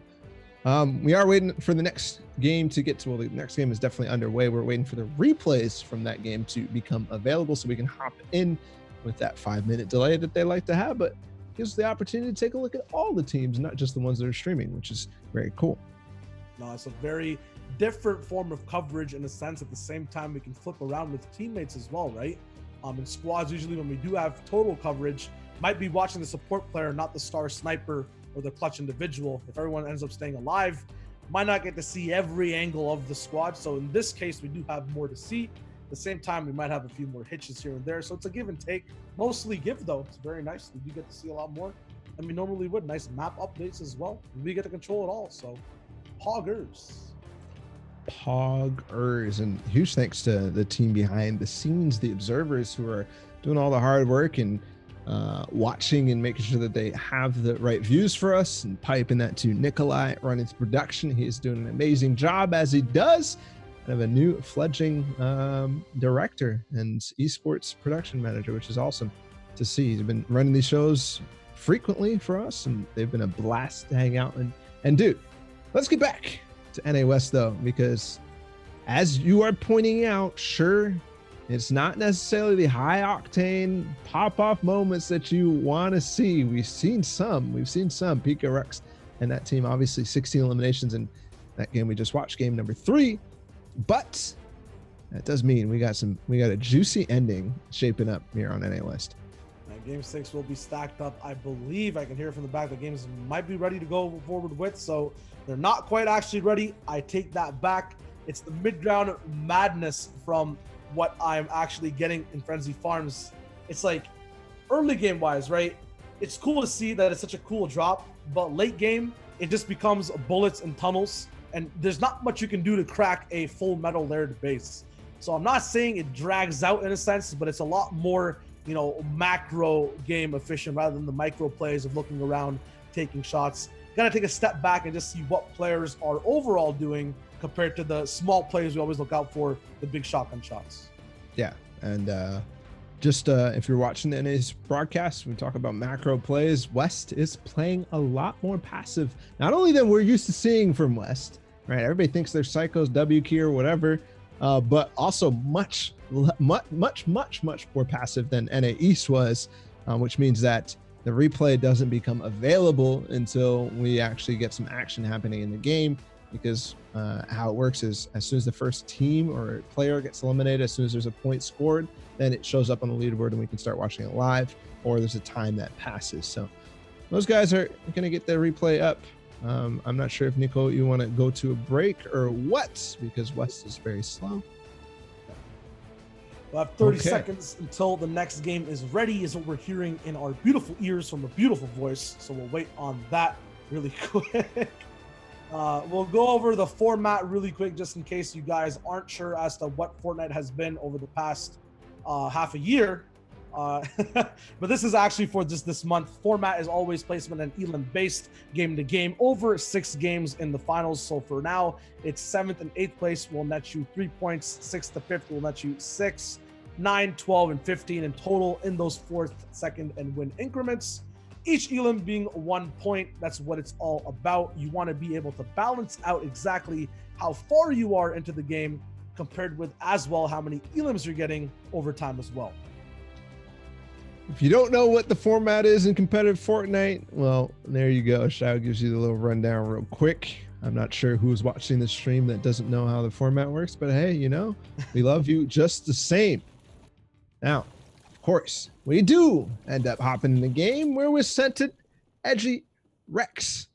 We are waiting for the next game to get to. Well, the next game is definitely underway. We're waiting for the replays from that game to become available so we can hop in with that 5-minute delay that they like to have. But gives us the opportunity to take a look at all the teams, not just the ones that are streaming, which is very cool. No, it's a very different form of coverage in a sense. At the same time, we can flip around with teammates as well, right? In squads, usually when we do have total coverage, might be watching the support player, not the star sniper or the clutch individual. If everyone ends up staying alive, might not get to see every angle of the squad. So in this case, we do have more to see. At the same time, we might have a few more hitches here and there. So it's a give and take. Mostly give, though. It's very nice. We do get to see a lot more than we normally would. Nice map updates as well. We get to control it all. So poggers. And huge thanks to the team behind the scenes, the observers who are doing all the hard work and watching and making sure that they have the right views for us, and piping that to Nikolai running the production. He is doing an amazing job as he does. I have a new fledgling director and esports production manager, which is awesome to see. He's been running these shows frequently for us, and they've been a blast to hang out and do. Let's get back to NA West though, because as you are pointing out, sure, it's not necessarily the high octane pop off moments that you want to see. We've seen some. Pika Rex and that team, obviously 16 eliminations in that game we just watched, game number 3. But that does mean we got a juicy ending shaping up here on NA West. Game 6 will be stacked up. I believe I can hear from the back. The games might be ready to go forward with, so they're not quite actually ready. I take that back. It's the mid-ground madness from what I'm actually getting in Frenzy Farms. It's like early game wise, right? It's cool to see that it's such a cool drop, but late game, it just becomes bullets and tunnels, and there's not much you can do to crack a full metal layered base. So I'm not saying it drags out in a sense, but it's a lot more, you know, macro game efficient rather than the micro plays of looking around, taking shots. Gotta take a step back and just see what players are overall doing compared to the small plays we always look out for, the big shotgun shots. Yeah, and if you're watching the NA's broadcast, we talk about macro plays. West is playing a lot more passive, not only than we're used to seeing from West, right? Everybody thinks they're psychos, W key or whatever, but also much more passive than NA East was, which means that the replay doesn't become available until we actually get some action happening in the game, because how it works is as soon as the first team or player gets eliminated, as soon as there's a point scored, then it shows up on the leaderboard and we can start watching it live, or there's a time that passes. So those guys are going to get their replay up. I'm not sure if Nico, you want to go to a break or what, because West is very slow. We'll have 30 seconds until the next game is ready, is what we're hearing in our beautiful ears from a beautiful voice. So we'll wait on that really quick. We'll go over the format really quick, just in case you guys aren't sure as to what Fortnite has been over the past half a year. But this is actually for just this month. Format is always placement and elim based, game to game, over 6 games in the finals. So for now, it's 7th and 8th place will net you 3 points, 6th to 5th will net you 6, 9, 12, and 15 in total in those 4th, 2nd, and win increments. Each elim being 1 point. That's what it's all about. You want to be able to balance out exactly how far you are into the game compared with as well how many elims you're getting over time as well. If you don't know what the format is in competitive Fortnite, well, there you go. Shao gives you the little rundown real quick. I'm not sure who's watching the stream that doesn't know how the format works, but hey, you know, we love you just the same. Now, of course, we do end up hopping in the game where we're sent to Edgy Rex,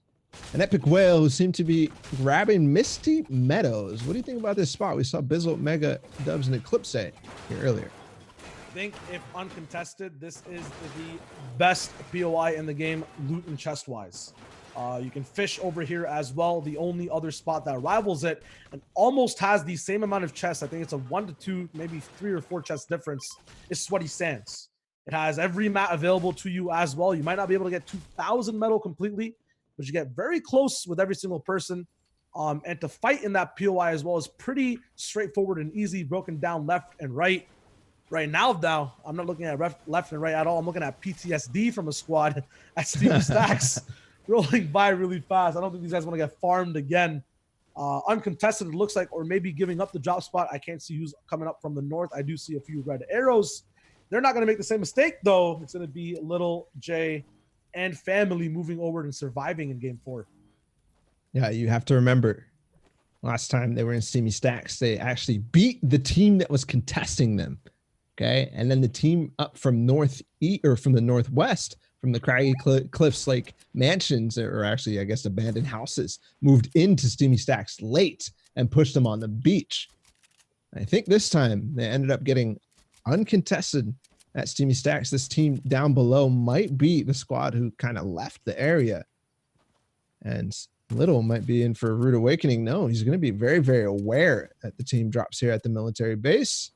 an epic whale who seemed to be grabbing Misty Meadows. What do you think about this spot? We saw Bizzle, Mega, Dubs, and Eclipse here earlier. I think if uncontested, this is the best POI in the game, loot and chest wise. You can fish over here as well. The only other spot that rivals it and almost has the same amount of chests, I think it's a 1 to 2, maybe 3 or 4 chest difference, is Sweaty Sands. It has every mat available to you as well. You might not be able to get 2,000 metal completely, but you get very close with every single person. And to fight in that POI as well is pretty straightforward and easy, broken down left and right. Right now, I'm not looking at left and right at all. I'm looking at PTSD from a squad at Steam Stacks rolling by really fast. I don't think these guys want to get farmed again. Uncontested, it looks like, or maybe giving up the drop spot. I can't see who's coming up from the north. I do see a few red arrows. They're not going to make the same mistake, though. It's going to be Little J and family moving over and surviving in game 4. Yeah, you have to remember, last time they were in Steamy Stacks, they actually beat the team that was contesting them. Okay, and then the team up from from the northwest, from the Craggy Cliffs like mansions, or actually I guess abandoned houses, moved into Steamy Stacks late and pushed them on the beach. I think this time they ended up getting uncontested at Steamy Stacks. This team down below might be the squad who kind of left the area, and Little might be in for a rude awakening. No, he's going to be very, very aware that the team drops here at the military base.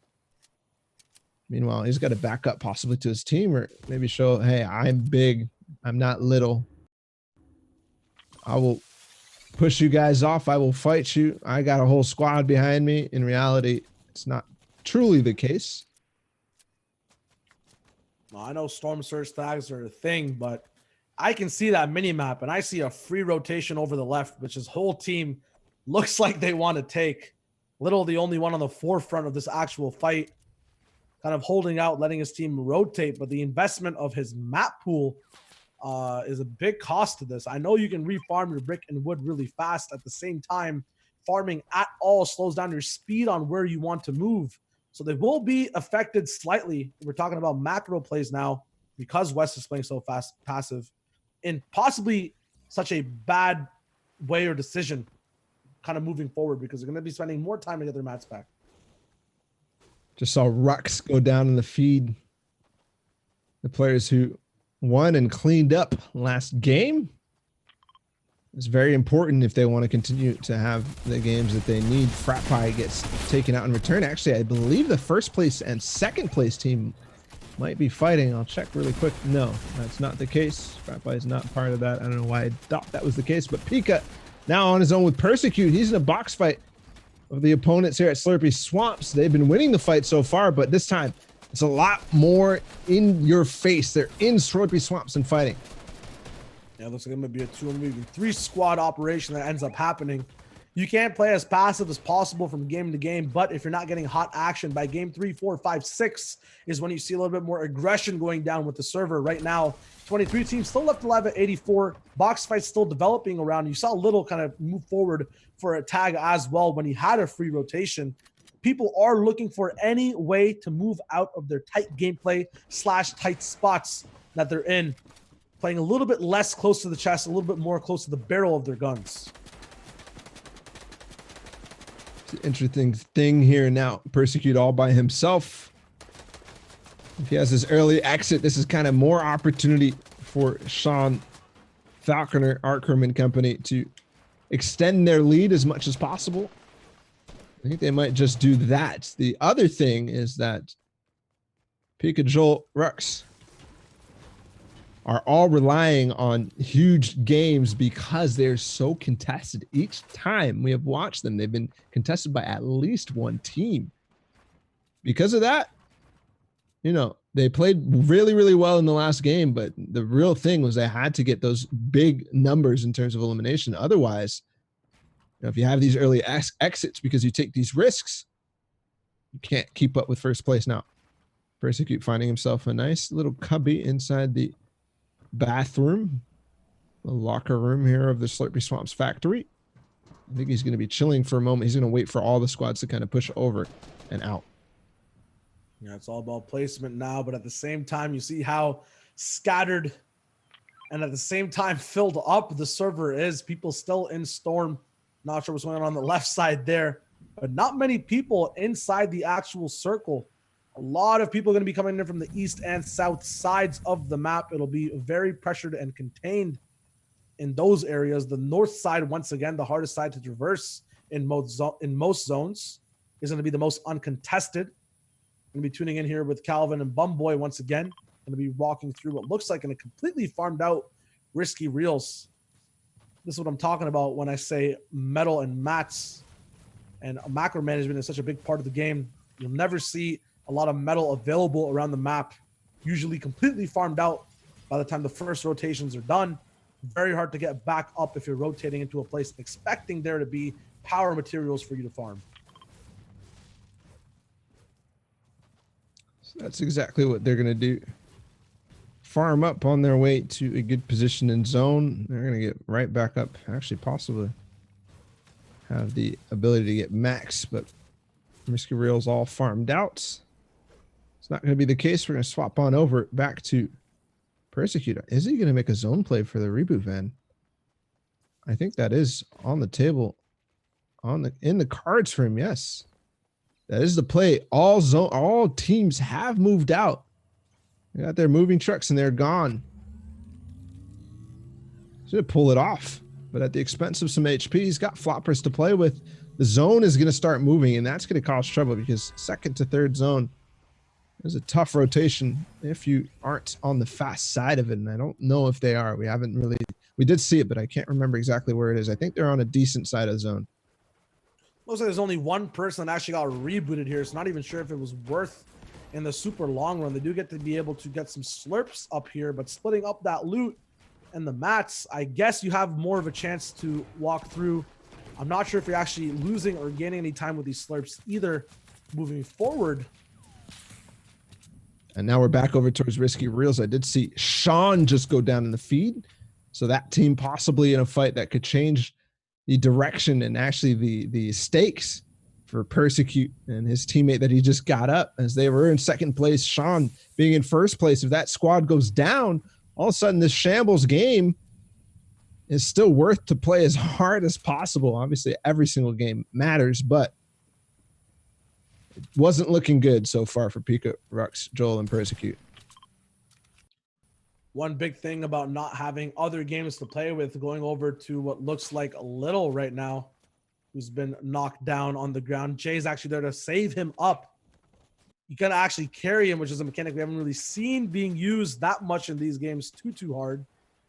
Meanwhile, he's got to back up possibly to his team, or maybe show, hey, I'm big. I'm not little. I will push you guys off. I will fight you. I got a whole squad behind me. In reality, it's not truly the case. Well, I know Storm Surge tags are a thing, but I can see that mini map, and I see a free rotation over the left, which his whole team looks like they want to take. Little, the only one on the forefront of this actual fight, kind of holding out, letting his team rotate, but the investment of his map pool is a big cost to this. I know you can refarm your brick and wood really fast. At the same time, farming at all slows down your speed on where you want to move. So they will be affected slightly. We're talking about macro plays now because West is playing so fast, passive, in possibly such a bad way or decision kind of moving forward, because they're going to be spending more time to get their mats back. Just saw Rux go down in the feed. The players who won and cleaned up last game. It's very important if they want to continue to have the games that they need. Frat Pie gets taken out in return. Actually, I believe the first place and second place team might be fighting. I'll check really quick. No, that's not the case. Frat Pie is not part of that. I don't know why I thought that was the case, but Pika now on his own with Persecute. He's in a box fight of the opponents here at Slurpy Swamps. They've been winning the fight so far, but this time it's a lot more in your face. They're in Slurpy Swamps and fighting. Yeah, it looks like it might be a 2 or maybe 3 squad operation that ends up happening. You can't play as passive as possible from game to game, but if you're not getting hot action by game 3, 4, 5, 6 is when you see a little bit more aggression going down with the server. Right now, 23 teams still left alive at 84. Box fights still developing around. You saw Little kind of move forward for a tag as well when he had a free rotation. People are looking for any way to move out of their tight gameplay / tight spots that they're in, playing a little bit less close to the chest, a little bit more close to the barrel of their guns. Interesting thing here now. Persecute all by himself. If he has his early exit, this is kind of more opportunity for Sean Falconer, Arkham and company to extend their lead as much as possible. I think they might just do that. The other thing is that Pika, Joel, Rux are all relying on huge games because they're so contested. Each time we have watched them, they've been contested by at least one team. Because of that, they played really, really well in the last game, but the real thing was they had to get those big numbers in terms of elimination. Otherwise, if you have these early exits because you take these risks, you can't keep up with first place now. Persecute finding himself a nice little cubby inside the bathroom, the locker room here of the Slurpy Swamps factory. I think he's going to be chilling for a moment. He's going to wait for all the squads to kind of push over and out. Yeah, it's all about placement now, but at the same time, you see how scattered and at the same time filled up the server is. People still in Storm. Not sure what's going on the left side there, but not many people inside the actual circle. A lot of people are going to be coming in from the east and south sides of the map. It'll be very pressured and contained in those areas. The north side, once again, the hardest side to traverse in most zones, is going to be the most uncontested. Going to be tuning in here with Calvin and Bumboy once again. Going to be walking through what looks like in a completely farmed out Risky Reels. This is what I'm talking about when I say metal and mats. And macro management is such a big part of the game. You'll never see a lot of metal available around the map, usually completely farmed out by the time the first rotations are done. Very hard to get back up if you're rotating into a place expecting there to be power materials for you to farm. So that's exactly what they're going to do. Farm up on their way to a good position in zone. They're going to get right back up. Actually, possibly have the ability to get max, but Risky Reel's all farmed out. It's not going to be the case. We're going to swap on over back to Persecutor. Is he going to make a zone play for the reboot van? I think that is on the table, in the cards for him. Yes, that is the play. All teams have moved out. They got their moving trucks and they're gone. Should pull it off, but at the expense of some HP. He's got floppers to play with. The zone is going to start moving, and that's going to cause trouble because second to third zone is a tough rotation if you aren't on the fast side of it, and I don't know if they are. We did see it, but I can't remember exactly where it is. I think they're on a decent side of the zone. Looks like there's only one person that actually got rebooted here. So not even sure if it was worth in the super long run. They do get to be able to get some slurps up here, but splitting up that loot and the mats, I guess you have more of a chance to walk through. I'm not sure if you're actually losing or gaining any time with these slurps either moving forward. And now we're back over towards Risky Reels. I did see Sean just go down in the feed. So that team possibly in a fight that could change the direction and actually the stakes for Persecute and his teammate that he just got up as they were in second place. Sean being in first place. If that squad goes down, all of a sudden this shambles game is still worth to play as hard as possible. Obviously, every single game matters, but it wasn't looking good so far for Pika, Rux, Joel, and Persecute. One big thing about not having other games to play with, going over to what looks like Little right now, who's been knocked down on the ground. Jay's actually there to save him up. You gotta actually carry him, which is a mechanic we haven't really seen being used that much in these games too hard.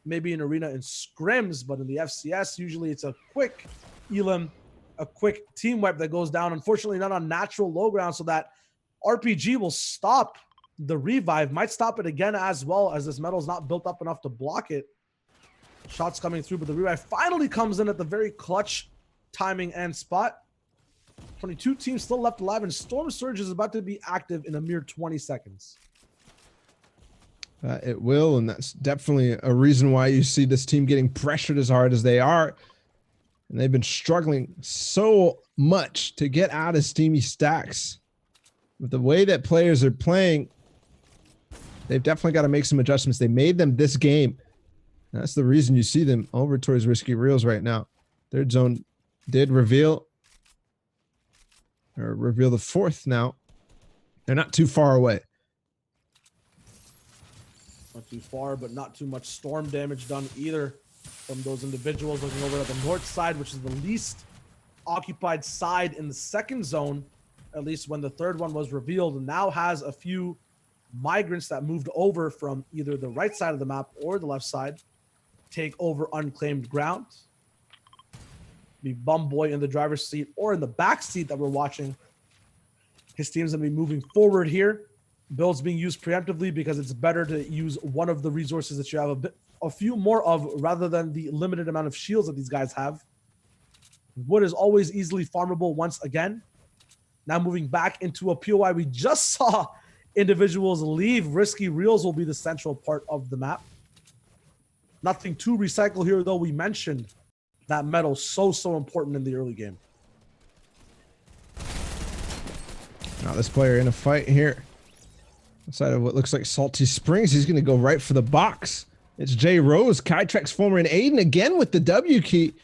Maybe in arena and scrims, but in the FCS, usually it's a quick elim, a quick team wipe that goes down. Unfortunately, not on natural low ground, so that RPG will stop the revive, might stop it again as well, as this metal's not built up enough to block it. Shots coming through, but the revive finally comes in at the very clutch timing and spot. 22 teams still left alive, and Storm Surge is about to be active in a mere 20 seconds. It will, and that's definitely a reason why you see this team getting pressured as hard as they are. And they've been struggling so much to get out of steamy stacks. With the way that players are playing, they've definitely got to make some adjustments. They made them this game. That's the reason you see them over towards Risky Reels right now. Third zone did reveal the fourth now. They're not too far away. Not too far, but not too much storm damage done either from those individuals. Looking over at the north side, which is the least occupied side in the second zone, at least when the third one was revealed, and now has a few migrants that moved over from either the right side of the map or the left side take over unclaimed ground. Be Bum Boy in the driver's seat or in the back seat that we're watching. His team's going to be moving forward here. Builds being used preemptively because it's better to use one of the resources that you have a few more of rather than the limited amount of shields that these guys have. Wood is always easily farmable once again. Now moving back into a POI, we just saw individuals leave. Risky Reels will be the central part of the map. Nothing to recycle here, though. We mentioned that metal so important in the early game. Now this player in a fight here. Inside of what looks like Salty Springs, he's going to go right for the box. It's Jay Rose, Kytrex former, and Aiden again with the W key.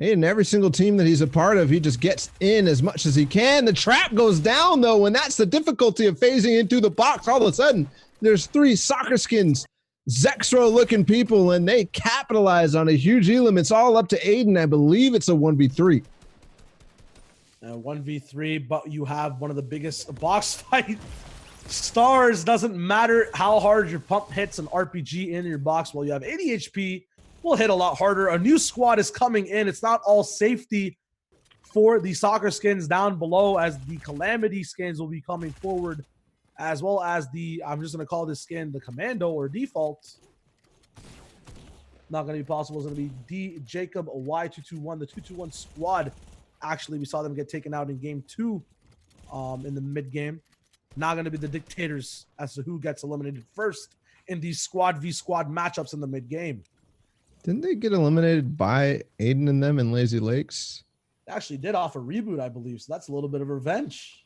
Aiden, every single team that he's a part of, he just gets in as much as he can. The trap goes down, though, and that's the difficulty of phasing into the box. All of a sudden, there's 3 soccer skins, Zexro-looking people, and they capitalize on a huge elim. It's all up to Aiden. I believe it's a 1v3. 1v3, but you have one of the biggest box fight stars. Doesn't matter how hard your pump hits an RPG in your box. While you have 80 HP, will hit a lot harder. A new squad is coming in. It's not all safety for the soccer skins down below, as the Calamity skins will be coming forward, as well as the, I'm just going to call this skin the Commando or Default. Not going to be possible. It's going to be D Jacob Y221, the 221 squad. Actually, we saw them get taken out in game 2 in the mid game. Not going to be the dictators as to who gets eliminated first in these squad v squad matchups in the mid game. Didn't they get eliminated by Aiden and them in Lazy Lakes? They actually did off a reboot, I believe. So that's a little bit of revenge.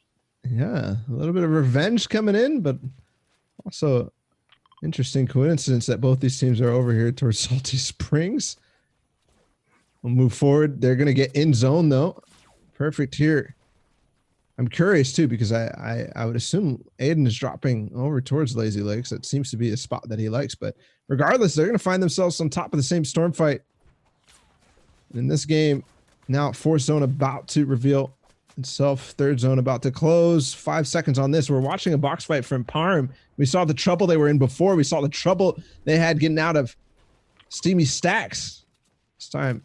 Yeah, a little bit of revenge coming in, but also interesting coincidence that both these teams are over here towards Salty Springs. We'll move forward. They're going to get in zone, though. Perfect here. I'm curious, too, because I would assume Aiden is dropping over towards Lazy Lakes. That seems to be a spot that he likes. But regardless, they're going to find themselves on top of the same storm fight. In this game, now 4th zone about to reveal itself. 3rd zone about to close. 5 seconds on this. We're watching a box fight from Parm. We saw the trouble they were in before. We saw the trouble they had getting out of Steamy Stacks. This time,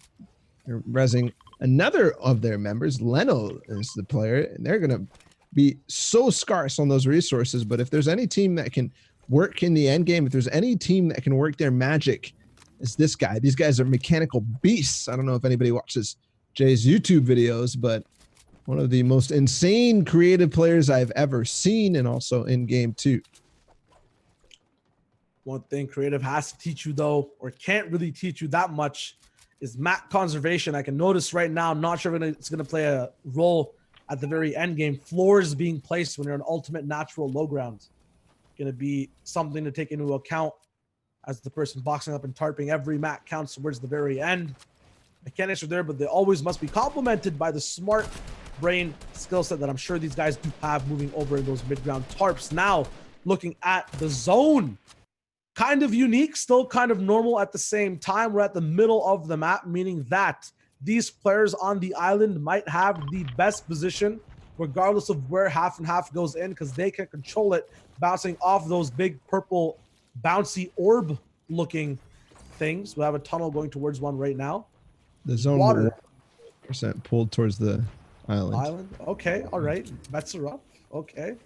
they're rezzing another of their members. Leno is the player, and they're going to be so scarce on those resources. But if there's any team that can work in the end game, if there's any team that can work their magic, it's this guy. These guys are mechanical beasts. I don't know if anybody watches Jay's YouTube videos, but one of the most insane creative players I've ever seen, and also in game 2. One thing creative has to teach you, though, or can't really teach you that much, is map conservation. I can notice right now, I'm not sure if it's going to play a role at the very end game. Floors being placed when you're on ultimate natural low ground. Going to be something to take into account as the person boxing up and tarping. Every map counts towards the very end. I can't answer there, but they always must be complemented by the smart brain skill set that I'm sure these guys do have moving over in those mid-ground tarps. Now, looking at the zone. Kind of unique, still kind of normal at the same time. We're at the middle of the map, meaning that these players on the island might have the best position, regardless of where half and half goes in, because they can control it, bouncing off those big purple bouncy orb looking things. We have a tunnel going towards one right now. The zone water percent pulled towards the island. Okay, all right. Bets are up. Okay.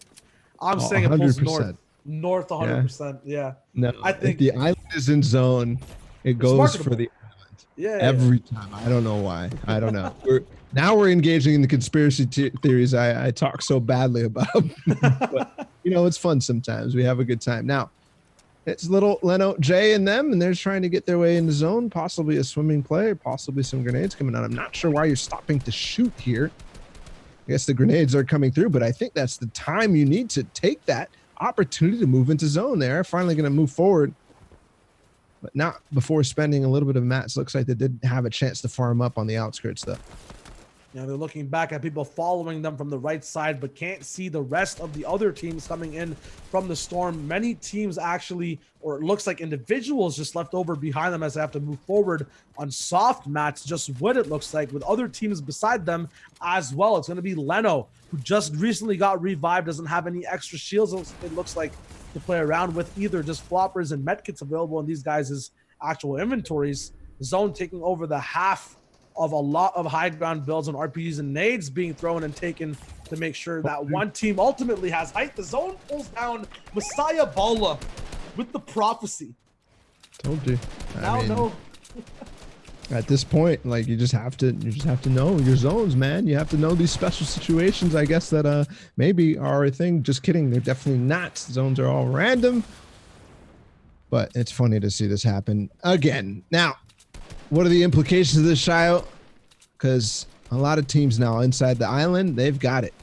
I'm saying it pulls north. North 100%. Yeah. No, I think if the island is in zone, it goes for the island. Yeah. Every time. I don't know why. I don't know. We're engaging in the conspiracy theories I talk so badly about. But, it's fun sometimes. We have a good time. Now, it's little Leno, Jay, and them, and they're trying to get their way in the zone. Possibly a swimming play, possibly some grenades coming out. I'm not sure why you're stopping to shoot here. I guess the grenades are coming through, but I think that's the time you need to take that opportunity to move into zone. They're finally going to move forward, but not before spending a little bit of mats. Looks like they did have a chance to farm up on the outskirts, though. They're looking back at people following them from the right side, but can't see the rest of the other teams coming in from the storm. Many teams actually, or it looks like individuals just left over behind them as they have to move forward on soft mats. Just what it looks like with other teams beside them as well. It's going to be Leno, who just recently got revived, doesn't have any extra shields, it looks like, to play around with, either just floppers and medkits available in these guys' actual inventories. Zone taking over the half of a lot of high ground builds on RPGs and nades being thrown and taken to make sure that one team ultimately has height. The zone pulls down Messiah Bala with the prophecy. Told you. Now no. At this point, like, you just have to know your zones, man. You have to know these special situations, I guess, that maybe are a thing. Just kidding, they're definitely not. Zones are all random, but it's funny to see this happen again. Now, what are the implications of this, Shio? Because a lot of teams now inside the island, they've got it.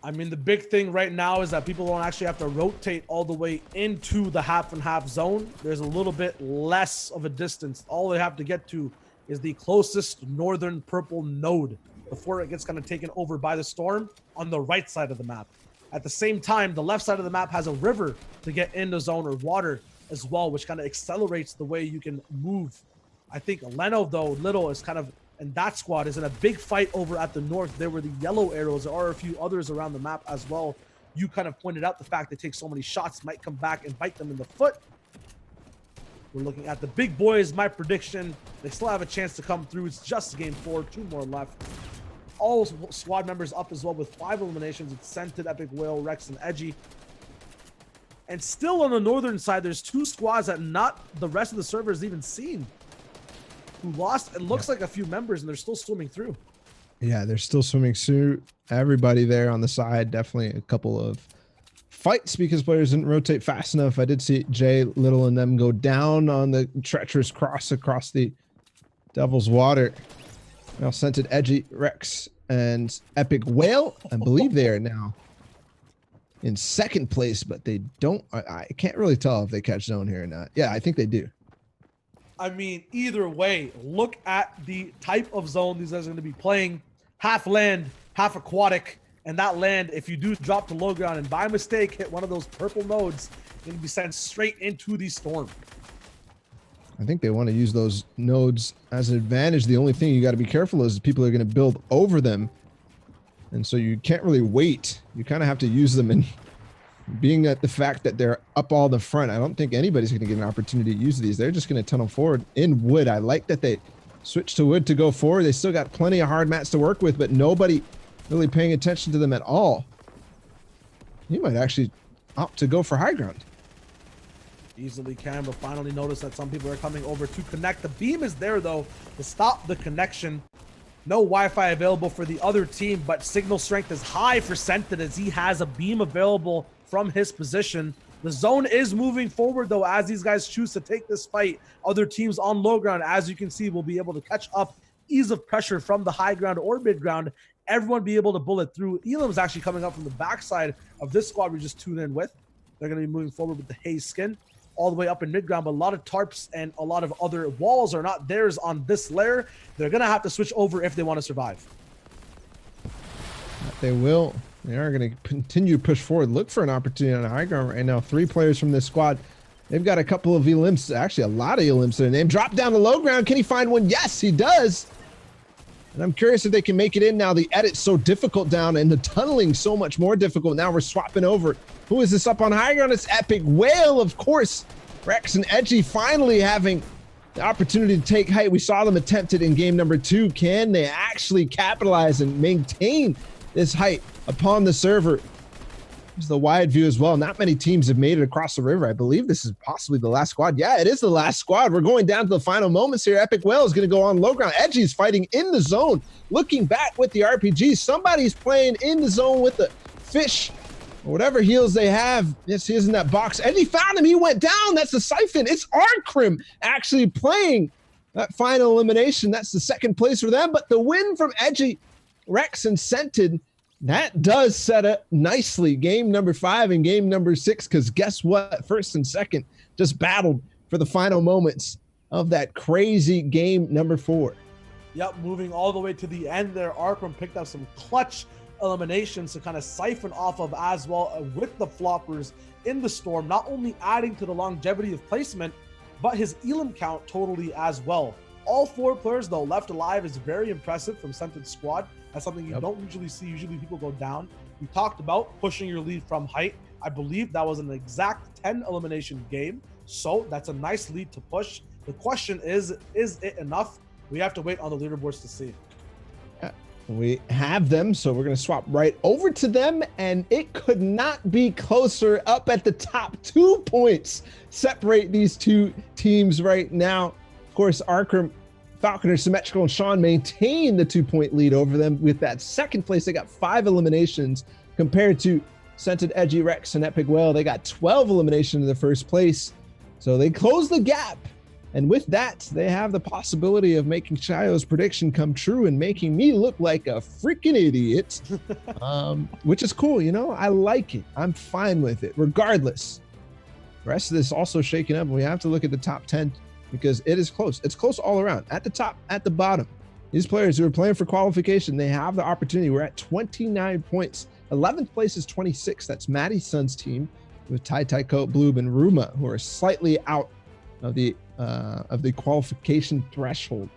I mean, the big thing right now is that people don't actually have to rotate all the way into the half and half zone. There's a little bit less of a distance. All they have to get to is the closest northern purple node before it gets kind of taken over by the storm on the right side of the map. At the same time, the left side of the map has a river to get in the zone, or water as well, which kind of accelerates the way you can move. I think Leno, though, Little is kind of, and that squad is in a big fight over at the north. There were the yellow arrows. There are a few others around the map as well. You kind of pointed out the fact they take so many shots might come back and bite them in the foot. We're looking at the big boys. My prediction, they still have a chance to come through. It's just game 4, 2 more left. All squad members up as well with 5 eliminations. It's Scented, Epic Whale, Rex, and Edgy. And still on the northern side, there's 2 squads that not the rest of the server has even seen, who lost, it looks like, a few members, and they're still swimming through. Yeah, they're still swimming through. Everybody there on the side, definitely a couple of fights because players didn't rotate fast enough. I did see Jay, Little, and them go down on the treacherous cross across the Devil's Water. Now Scented, Edgy, Rex, and Epic Whale. I believe they are now in second place, but they don't, I can't really tell if they catch zone here or not. Yeah, I think they do. I mean, either way, look at the type of zone these guys are going to be playing. Half land, half aquatic. And that land, if you do drop to low ground and by mistake hit one of those purple nodes, you're going to be sent straight into the storm. I think they want to use those nodes as an advantage. The only thing you got to be careful is people are going to build over them. And so you can't really wait. You kind of have to use them. And being at the fact that they're up all the front, I don't think anybody's going to get an opportunity to use these. They're just going to tunnel forward in wood. I like that they switched to wood to go forward. They still got plenty of hard mats to work with, but nobody really paying attention to them at all. You might actually opt to go for high ground. Easily can, but finally notice that some people are coming over to connect. The beam is there, though, to stop the connection. No Wi-Fi available for the other team, but signal strength is high for Scented as he has a beam available from his position. The zone is moving forward, though, as these guys choose to take this fight. Other teams on low ground, as you can see, will be able to catch up. Ease of pressure from the high ground or mid ground. Everyone be able to bullet through. Elam's actually coming up from the backside of this squad we just tuned in with. They're going to be moving forward with the haze skin all the way up in mid ground, but a lot of tarps and a lot of other walls are not theirs on this layer. They're going to have to switch over if they want to survive. They will. They are going to continue to push forward. Look for an opportunity on the high ground right now. 3 players from this squad. They've got a couple of elims, actually a lot of elims to their name. Drop down to low ground. Can he find one? Yes, he does. And I'm curious if they can make it in now. The edit's so difficult down and the tunneling so much more difficult. Now we're swapping over. Who is this up on high ground? It's Epic Whale, of course. Rex and Edgy finally having the opportunity to take height. We saw them attempt it in game number 2. Can they actually capitalize and maintain this height upon the server? There's the wide view as well. Not many teams have made it across the river. I believe this is possibly the last squad. Yeah, it is the last squad. We're going down to the final moments here. Epic Whale is going to go on low ground. Edgy is fighting in the zone. Looking back with the RPG. Somebody's playing in the zone with the fish or whatever heals they have. Yes, he is in that box. Edgy found him. He went down. That's the Siphon. It's Arkrim actually playing that final elimination. That's the second place for them. But the win from Edgy, Rex, and Scented, that does set up nicely game number 5 and game number 6, because guess what? First and second just battled for the final moments of that crazy game number 4. Yep, moving all the way to the end there. Arkram picked up some clutch eliminations to kind of siphon off of as well with the floppers in the storm, not only adding to the longevity of placement, but his elim count totally as well. All 4 players, though, left alive is very impressive from Scented squad. That's something you don't usually see. Usually people go down. We talked about pushing your lead from height. I believe that was an exact 10 elimination game. So that's a nice lead to push. The question is it enough? We have to wait on the leaderboards to see. We have them, so we're going to swap right over to them, and it could not be closer. Up at the top, 2 points separate these two teams right now. Of course, Arkram, Falconer, Symmetrical, and Sean maintain the 2-point lead over them. With that second place, they got 5 eliminations compared to Scented, Edgy, Rex, and Epic Whale. They got 12 eliminations in the first place, so they closed the gap. And with that, they have the possibility of making Chayo's prediction come true and making me look like a freaking idiot, which is cool. You know, I like it. I'm fine with it. Regardless, the rest of this also shaking up, and we have to look at the top 10 because it is close. It's close all around. At the top, at the bottom. These players who are playing for qualification, they have the opportunity. We're at 29 points. 11th place is 26. That's Maddie Sun's team with Tai Tai Coat, Bloob, and Ruma, who are slightly out of the qualification threshold.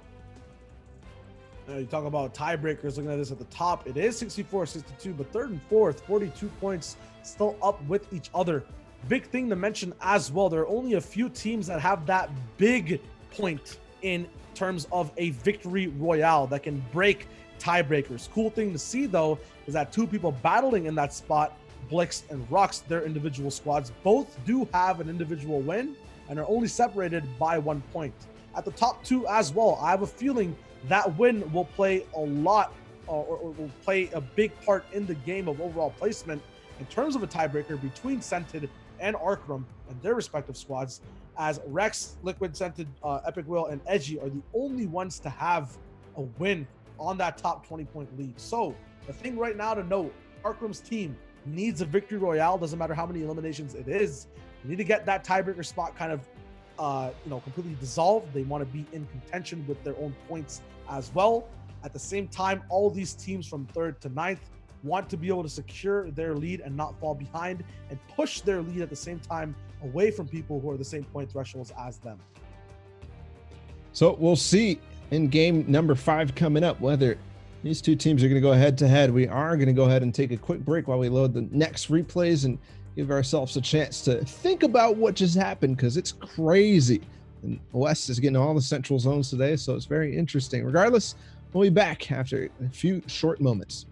You talk about tiebreakers. Looking at this at the top, it is 64-62, but third and fourth, 42 points still up with each other. Big thing to mention as well, there are only a few teams that have that big point in terms of a victory royale that can break tiebreakers. Cool thing to see though is that 2 people battling in that spot, Blix and Rux, their individual squads, both do have an individual win and are only separated by 1 point. At the top 2 as well, I have a feeling that win will play a lot or will play a big part in the game of overall placement in terms of a tiebreaker between Scented and Arkram and their respective squads, as Rex, Liquid, Scented, Epic Whale, and Edgy are the only ones to have a win on that top 20-point lead. So the thing right now to note, Arkram's team needs a victory royale. Doesn't matter how many eliminations it is. You need to get that tiebreaker spot kind of, completely dissolved. They want to be in contention with their own points as well. At the same time, all these teams from 3rd to 9th want to be able to secure their lead and not fall behind and push their lead at the same time away from people who are the same point thresholds as them. So we'll see in game number 5 coming up whether these two teams are going to go head to head. We are going to go ahead and take a quick break while we load the next replays and give ourselves a chance to think about what just happened, because it's crazy. And West is getting all the central zones today, so it's very interesting. Regardless, we'll be back after a few short moments.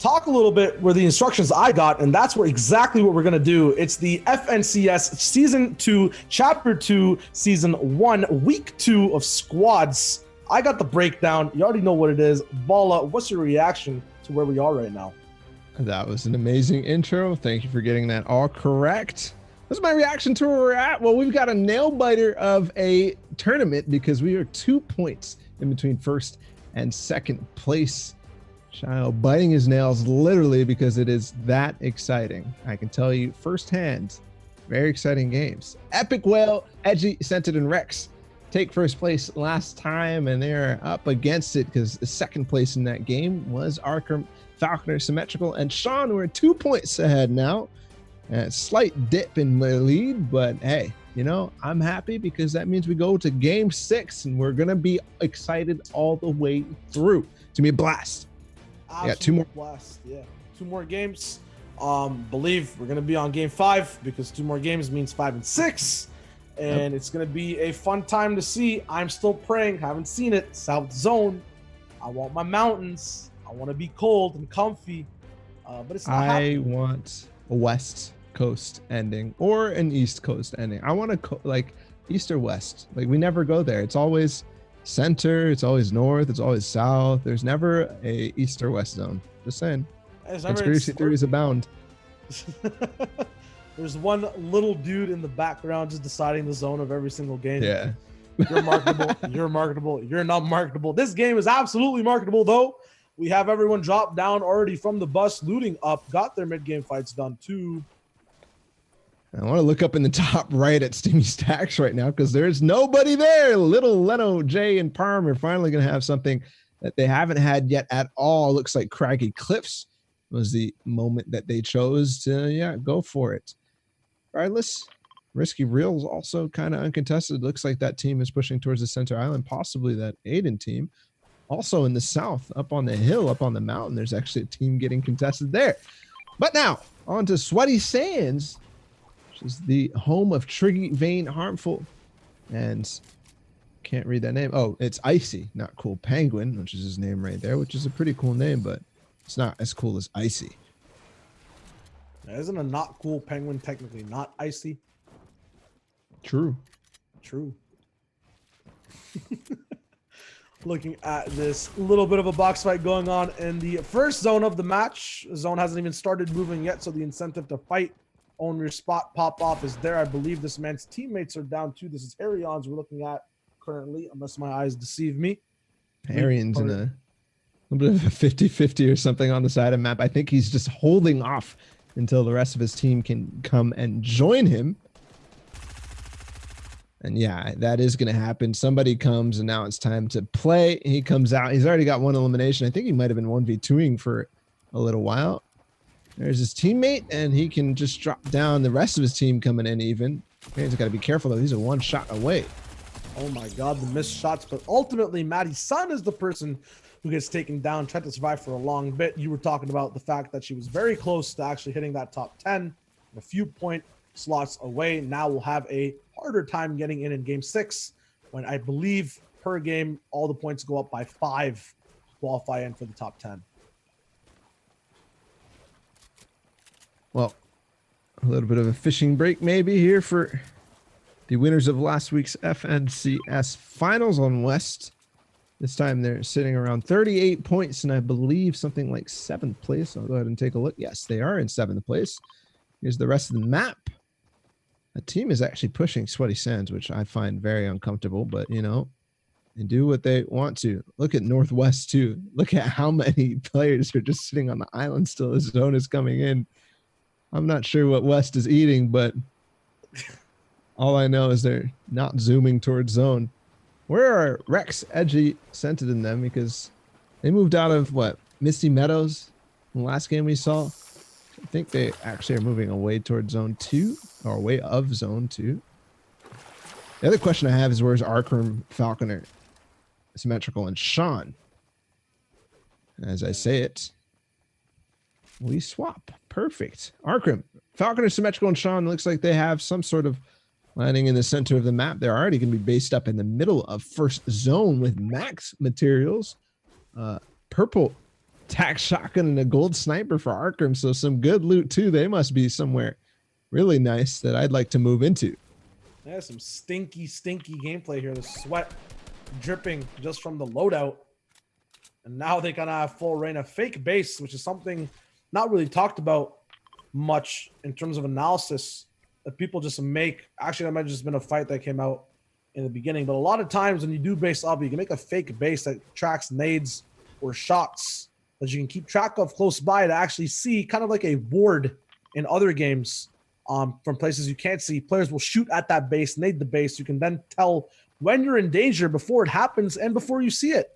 talk a little bit where the instructions I got, and that's exactly what we're going to do. It's the FNCS Season 2, Chapter 2, Season 1, Week 2 of Squads. I got the breakdown. You already know what it is. Balla, what's your reaction to where we are right now? That was an amazing intro. Thank you for getting that all correct. What's my reaction to where we're at? Well, we've got a nail biter of a tournament because we are 2 points in between first and second place. Child biting his nails literally because it is that exciting. I can tell you firsthand, very exciting games. Epic Whale, Edgy, Scented, and Rex take first place last time, and they're up against it because the second place in that game was Arkham, Falconer, Symmetrical, and Sean. We're 2 points ahead now. Slight dip in the lead, but hey, you know, I'm happy because that means we go to game 6 and we're going to be excited all the way through. It's going to be a blast. Absolute 2 more blast. Yeah, 2 more games. Believe we're gonna be on game 5 because 2 more games means 5 and 6, and it's gonna be a fun time to see. I'm still praying, haven't seen it. South Zone. I want my mountains. I want to be cold and comfy, but it's not happening. Want a West Coast ending or an East Coast ending. I want to like East or West. Like we never go there. It's always center, it's always north, it's always south. There's never a east or west zone. Just saying. Conspiracy theories abound. There's one little dude in the background just deciding the zone of every single game. Yeah. You're marketable. You're marketable. You're not marketable. This game is absolutely marketable, though. We have everyone dropped down already from the bus, looting up, got their mid-game fights done too. I want to look up in the top right at Steamy Stacks right now because there's nobody there. Little Leno, Jay, and Parm are finally going to have something that they haven't had yet at all. Looks like Craggy Cliffs was the moment that they chose to, go for it. Regardless, Risky Reels also kind of uncontested. Looks like that team is pushing towards the center island, possibly that Aiden team. Also in the south, up on the hill, up on the mountain, there's actually a team getting contested there. But now, on to Sweaty Sands, is the home of Triggy Vein Harmful, and can't read that name. Oh, it's Icy, not Cool Penguin, which is his name right there, which is a pretty cool name, but it's not as cool as Icy. Isn't a not cool penguin technically not icy? True. Looking at this little bit of a box fight going on in the first zone of the match. The zone hasn't even started moving yet, so the incentive to fight, own your spot, pop off is there. I believe this man's teammates are down too. This is Harryon's we're looking at currently, unless my eyes deceive me. Harryon's in a little bit of a 50-50 or something on the side of the map. I think he's just holding off until the rest of his team can come and join him. And yeah, that is going to happen. Somebody comes and now it's time to play. He comes out. He's already got one elimination. I think he might have been 1v2ing for a little while. There's his teammate, and he can just drop down. The rest of his team coming in even. He's got to be careful, though. He's a 1 shot away. Oh, my God, the missed shots. But ultimately, Maddie's son is the person who gets taken down, tried to survive for a long bit. You were talking about the fact that she was very close to actually hitting that top 10, a few point slots away. Now we'll have a harder time getting in game 6, when I believe per game, all the points go up by 5 to qualify in for the top 10. Well, a little bit of a fishing break maybe here for the winners of last week's FNCS finals on West. This time they're sitting around 38 points, and I believe something like 7th place. I'll go ahead and take a look. Yes, they are in 7th place. Here's the rest of the map. The team is actually pushing Sweaty Sands, which I find very uncomfortable, but you know, they do what they want to. Look at Northwest too. Look at how many players are just sitting on the island still. The zone is coming in. I'm not sure what West is eating, but all I know is they're not zooming towards zone. Where are Rex, Edgy, Scented in them? Because they moved out of what, Misty Meadows in the last game we saw. I think they actually are moving away towards zone 2 or away of zone 2. The other question I have is where's Arkham, Falconer, Symmetrical, and Sean? As I say it, we swap. Perfect. Arkham, Falconer, Symmetrical, and Sean looks like they have some sort of landing in the center of the map. They're already going to be based up in the middle of first zone with max materials. Purple tac shotgun and a gold sniper for Arkham. So some good loot too. They must be somewhere really nice that I'd like to move into. Yeah, some stinky gameplay here. The sweat dripping just from the loadout. And now they kind of have full reign of fake base, which is something not really talked about much in terms of analysis that people just make. Actually, that might have just been a fight that came out in the beginning. But a lot of times when you do base up, you can make a fake base that tracks nades or shots that you can keep track of close by to actually see, kind of like a ward in other games. From places you can't see, players will shoot at that base, nade the base. You can then tell when you're in danger before it happens and before you see it.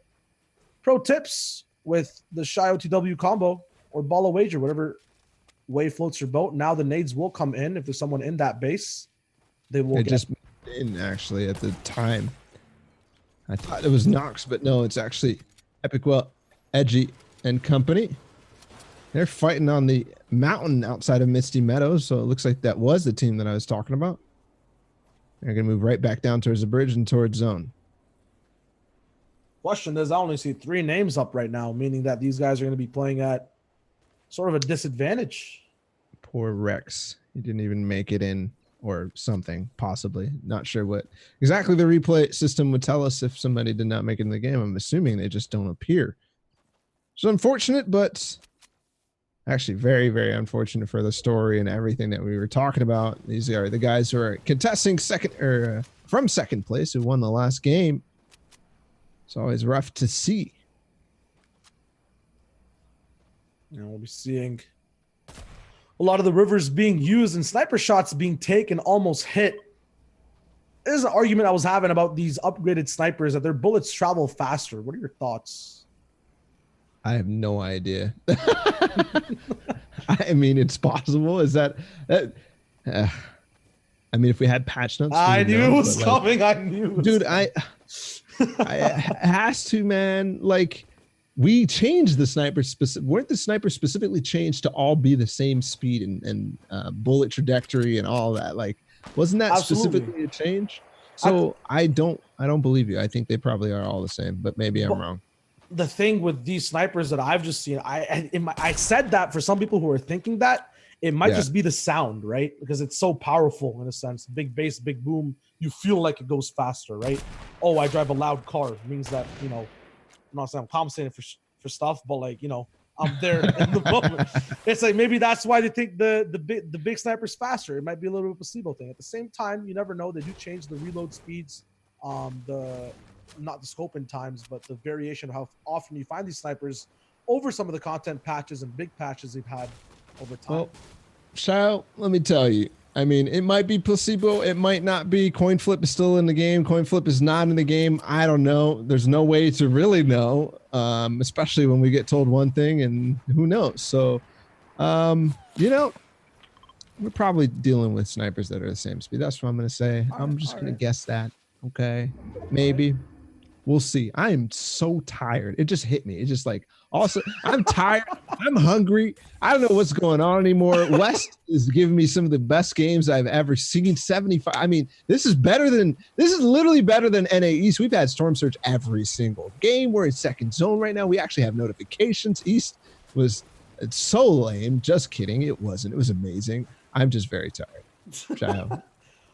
Pro tips with the Shy OTW combo or ball of wager, whatever way floats your boat. Now the nades will come in if there's someone in that base. They will just in actually at the time. I thought it was Nox, but no, it's actually Epic Well, Edgy and company. They're fighting on the mountain outside of Misty Meadows, so it looks like that was the team that I was talking about. They're going to move right back down towards the bridge and towards zone. Question is, I only see 3 names up right now, meaning that these guys are going to be playing at sort of a disadvantage. Poor Rex. He didn't even make it in or something, possibly. Not sure what exactly the replay system would tell us if somebody did not make it in the game. I'm assuming they just don't appear. It's unfortunate, but actually very, very unfortunate for the story and everything that we were talking about. These are the guys who are contesting from second place, who won the last game. It's always rough to see. We'll be seeing a lot of the rivers being used and sniper shots being taken, almost hit. There's an argument I was having about these upgraded snipers that their bullets travel faster. What are your thoughts? I have no idea. I mean, it's possible. Is that I mean, if we had patch notes, I knew it was coming. I knew, dude. I has to, man. Like, we changed the sniper weren't the snipers specifically changed to all be the same speed and bullet trajectory and all that? Like, wasn't that specifically a change? So I don't believe you. I think they probably are all the same, but maybe I'm wrong. The thing with these snipers that I've just seen, I said that for some people who are thinking that it might just be the sound, right? Because it's so powerful in a sense. Big bass, big boom. You feel like it goes faster, right? Oh, I drive a loud car. It means that, I'm not saying I'm compensating for stuff, but like, I'm there in the moment. It's like maybe that's why they think the big sniper's faster. It might be a little bit of a placebo thing. At the same time, you never know. They do change the reload speeds, not the scoping times, but the variation of how often you find these snipers over some of the content patches and big patches they've had over time. Well, Shao, let me tell you. I mean, it might be placebo. It might not be. Coin flip is still in the game. Coin flip is not in the game. I don't know. There's no way to really know, especially when we get told one thing and who knows. So, we're probably dealing with snipers that are the same speed. That's what I'm going to say. I'm just going to guess that. Okay. Maybe. We'll see. I am so tired. It just hit me. It's just like, also, I'm tired. I'm hungry. I don't know what's going on anymore. West is giving me some of the best games I've ever seen. 75. I mean, this is literally better than NA East. We've had Storm Surge every single game. We're in second zone right now. We actually have notifications. East it's so lame. Just kidding. It wasn't. It was amazing. I'm just very tired. Child.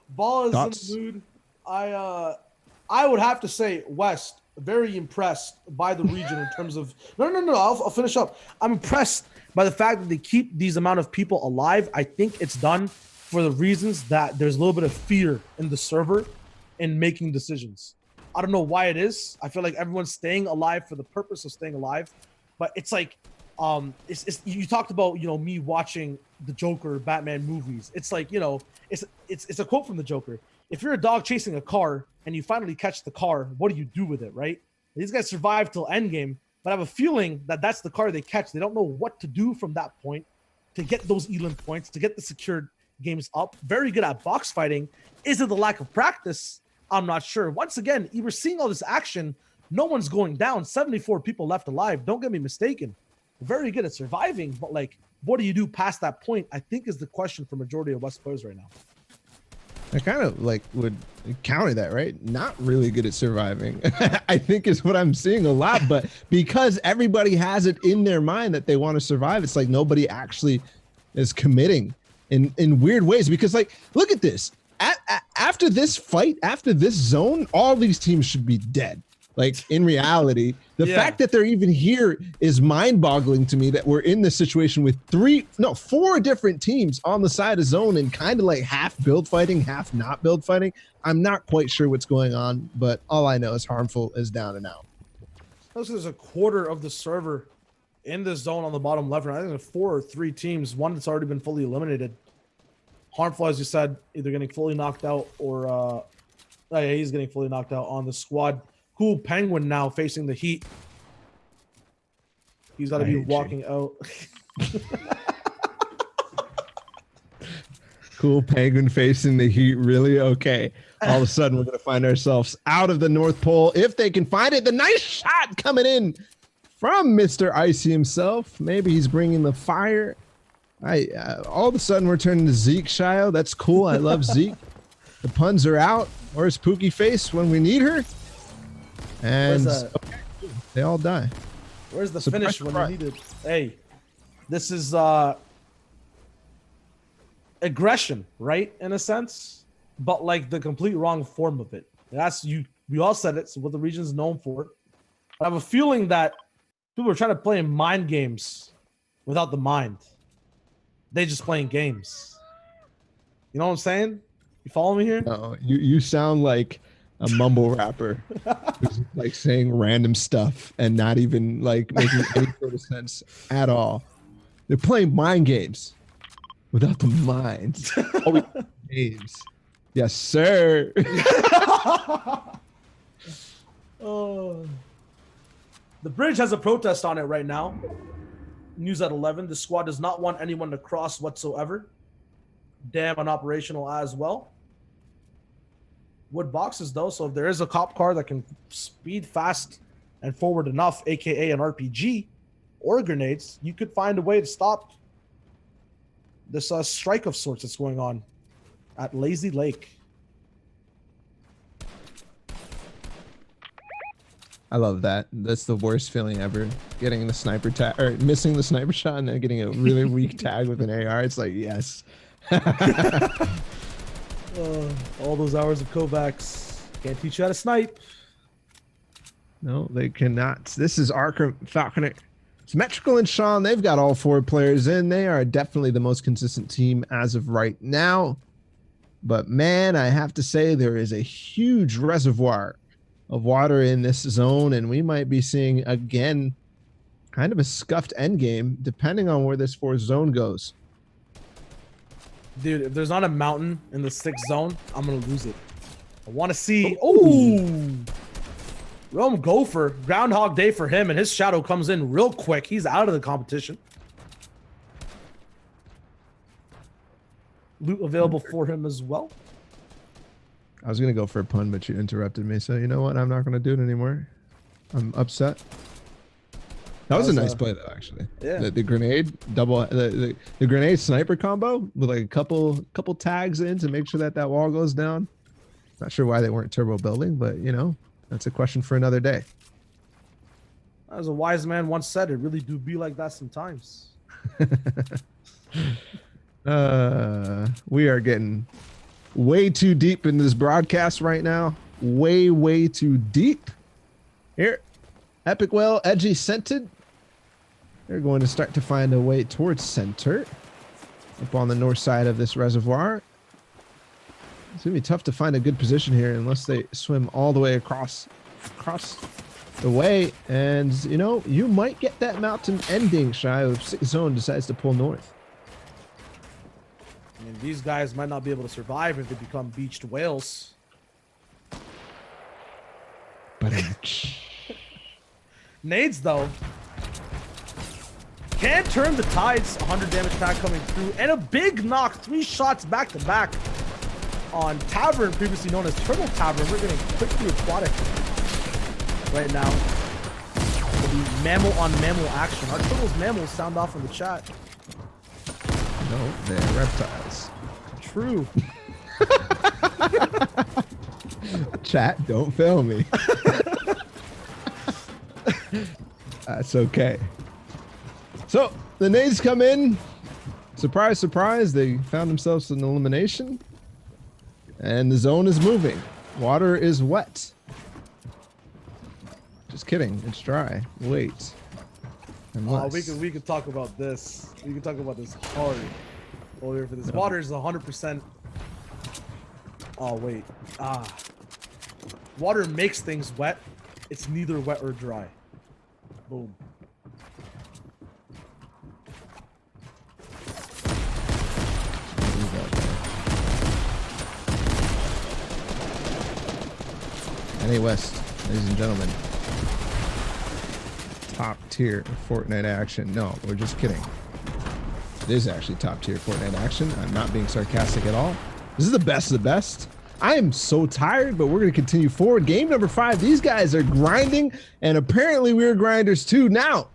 Ball is Thoughts? In the mood. I would have to say West, very impressed by the region in terms of no. I'll finish up. I'm impressed by the fact that they keep these amount of people alive. I think it's done for the reasons that there's a little bit of fear in the server in making decisions. I don't know why it is. I feel like everyone's staying alive for the purpose of staying alive, but it's like it's you talked about me watching the Joker Batman movies. It's like it's a quote from the Joker. If you're a dog chasing a car and you finally catch the car, what do you do with it, right? These guys survive till endgame, but I have a feeling that that's the car they catch. They don't know what to do from that point to get those Elam points, to get the secured games up. Very good at box fighting. Is it the lack of practice? I'm not sure. Once again, we're seeing all this action. No one's going down. 74 people left alive. Don't get me mistaken. Very good at surviving, but like, what do you do past that point? I think is the question for majority of West players right now. I kind of like would counter that, right? Not really good at surviving, I think is what I'm seeing a lot. But because everybody has it in their mind that they want to survive, it's like nobody actually is committing in weird ways. Because like, look at this. After this fight, after this zone, all these teams should be dead. Like in reality, the fact that they're even here is mind-boggling to me, that we're in this situation with four different teams on the side of zone and kind of like half build fighting, half not build fighting. I'm not quite sure what's going on, but all I know is Harmful is down and out. There's a quarter of the server in this zone on the bottom left. I think there's 4 or 3 teams. One that's already been fully eliminated. Harmful, as you said, either getting fully knocked out or he's getting fully knocked out on the squad. Cool Penguin now facing the Heat. He's got to be walking out. Cool Penguin facing the Heat. Really? Okay. All of a sudden, we're going to find ourselves out of the North Pole. If they can find it, the nice shot coming in from Mr. Icy himself. Maybe he's bringing the fire. All of a sudden, we're turning to Zeke Shio. That's cool. I love Zeke. The puns are out. Where's Pookie Face when we need her? And okay, they all die. Where's the finish when you need it? Hey, this is aggression, right? In a sense, but like the complete wrong form of it. That's you. We all said it's what the region is known for. I have a feeling that people are trying to play mind games without the mind. They just playing games. You know what I'm saying? You follow me here? No, you sound like a mumble rapper who's like saying random stuff and not even like making any sort of sense at all. They're playing mind games without the mind. Games. Yes, sir. Oh. The bridge has a protest on it right now. News at 11. The squad does not want anyone to cross whatsoever. Dam unoperational as well. Wood boxes though, so if there is a cop car that can speed fast and forward enough, aka an RPG or grenades, you could find a way to stop this strike of sorts that's going on at Lazy Lake. I love that. That's the worst feeling ever. Getting the sniper tag or missing the sniper shot and then getting a really weak tag with an AR. It's like, yes. All those hours of Kovacs can't teach you how to snipe. No, they cannot. This is Arkham Falconer. Symmetrical and Sean, they've got all 4 players in. They are definitely the most consistent team as of right now. But man, I have to say there is a huge reservoir of water in this zone, and we might be seeing again kind of a scuffed end game depending on where this 4th zone goes. Dude, if there's not a mountain in the 6th zone, I'm gonna lose it. I want to see. Oh, Rome Gopher, Groundhog Day for him, and his shadow comes in real quick. He's out of the competition. Loot available for him as well. I was gonna go for a pun, but you interrupted me. So you know what? I'm not gonna do it anymore. I'm upset. That was a nice play though, actually. Yeah. The grenade double, the grenade sniper combo with like a couple tags in to make sure that that wall goes down. Not sure why they weren't turbo building, but you know, that's a question for another day. As a wise man once said, it really do be like that sometimes. We are getting way too deep in this broadcast right now. Way too deep. Here, Epic Well, Edgy Scented. They're going to start to find a way towards center. Up on the north side of this reservoir. It's going to be tough to find a good position here unless they swim all the way across the way. And, you know, you might get that mountain ending shy if 6th zone decides to pull north. I mean, these guys might not be able to survive if they become beached whales. But Nades, though, can turn the tides. 100 damage pack coming through. And a big knock. 3 shots back to back on Tavern, previously known as Turtle Tavern. We're getting quickly aquatic right now. The mammal on mammal action. Our turtles mammals sound off in the chat. No, they're reptiles. True. Chat, don't fail me. That's okay. So the nades come in. Surprise, surprise. They found themselves in elimination. And the zone is moving. Water is wet. Just kidding. It's dry. Wait. We could talk about this. We can talk about this hard over here for this. Water is 100%. Oh wait. Water makes things wet. It's neither wet or dry. Boom. NA West, ladies and gentlemen. Top tier Fortnite action. No, we're just kidding. It is actually top tier Fortnite action. I'm not being sarcastic at all. This is the best of the best. I am so tired, but we're going to continue forward. Game number 5. These guys are grinding, and apparently we're grinders too. Now,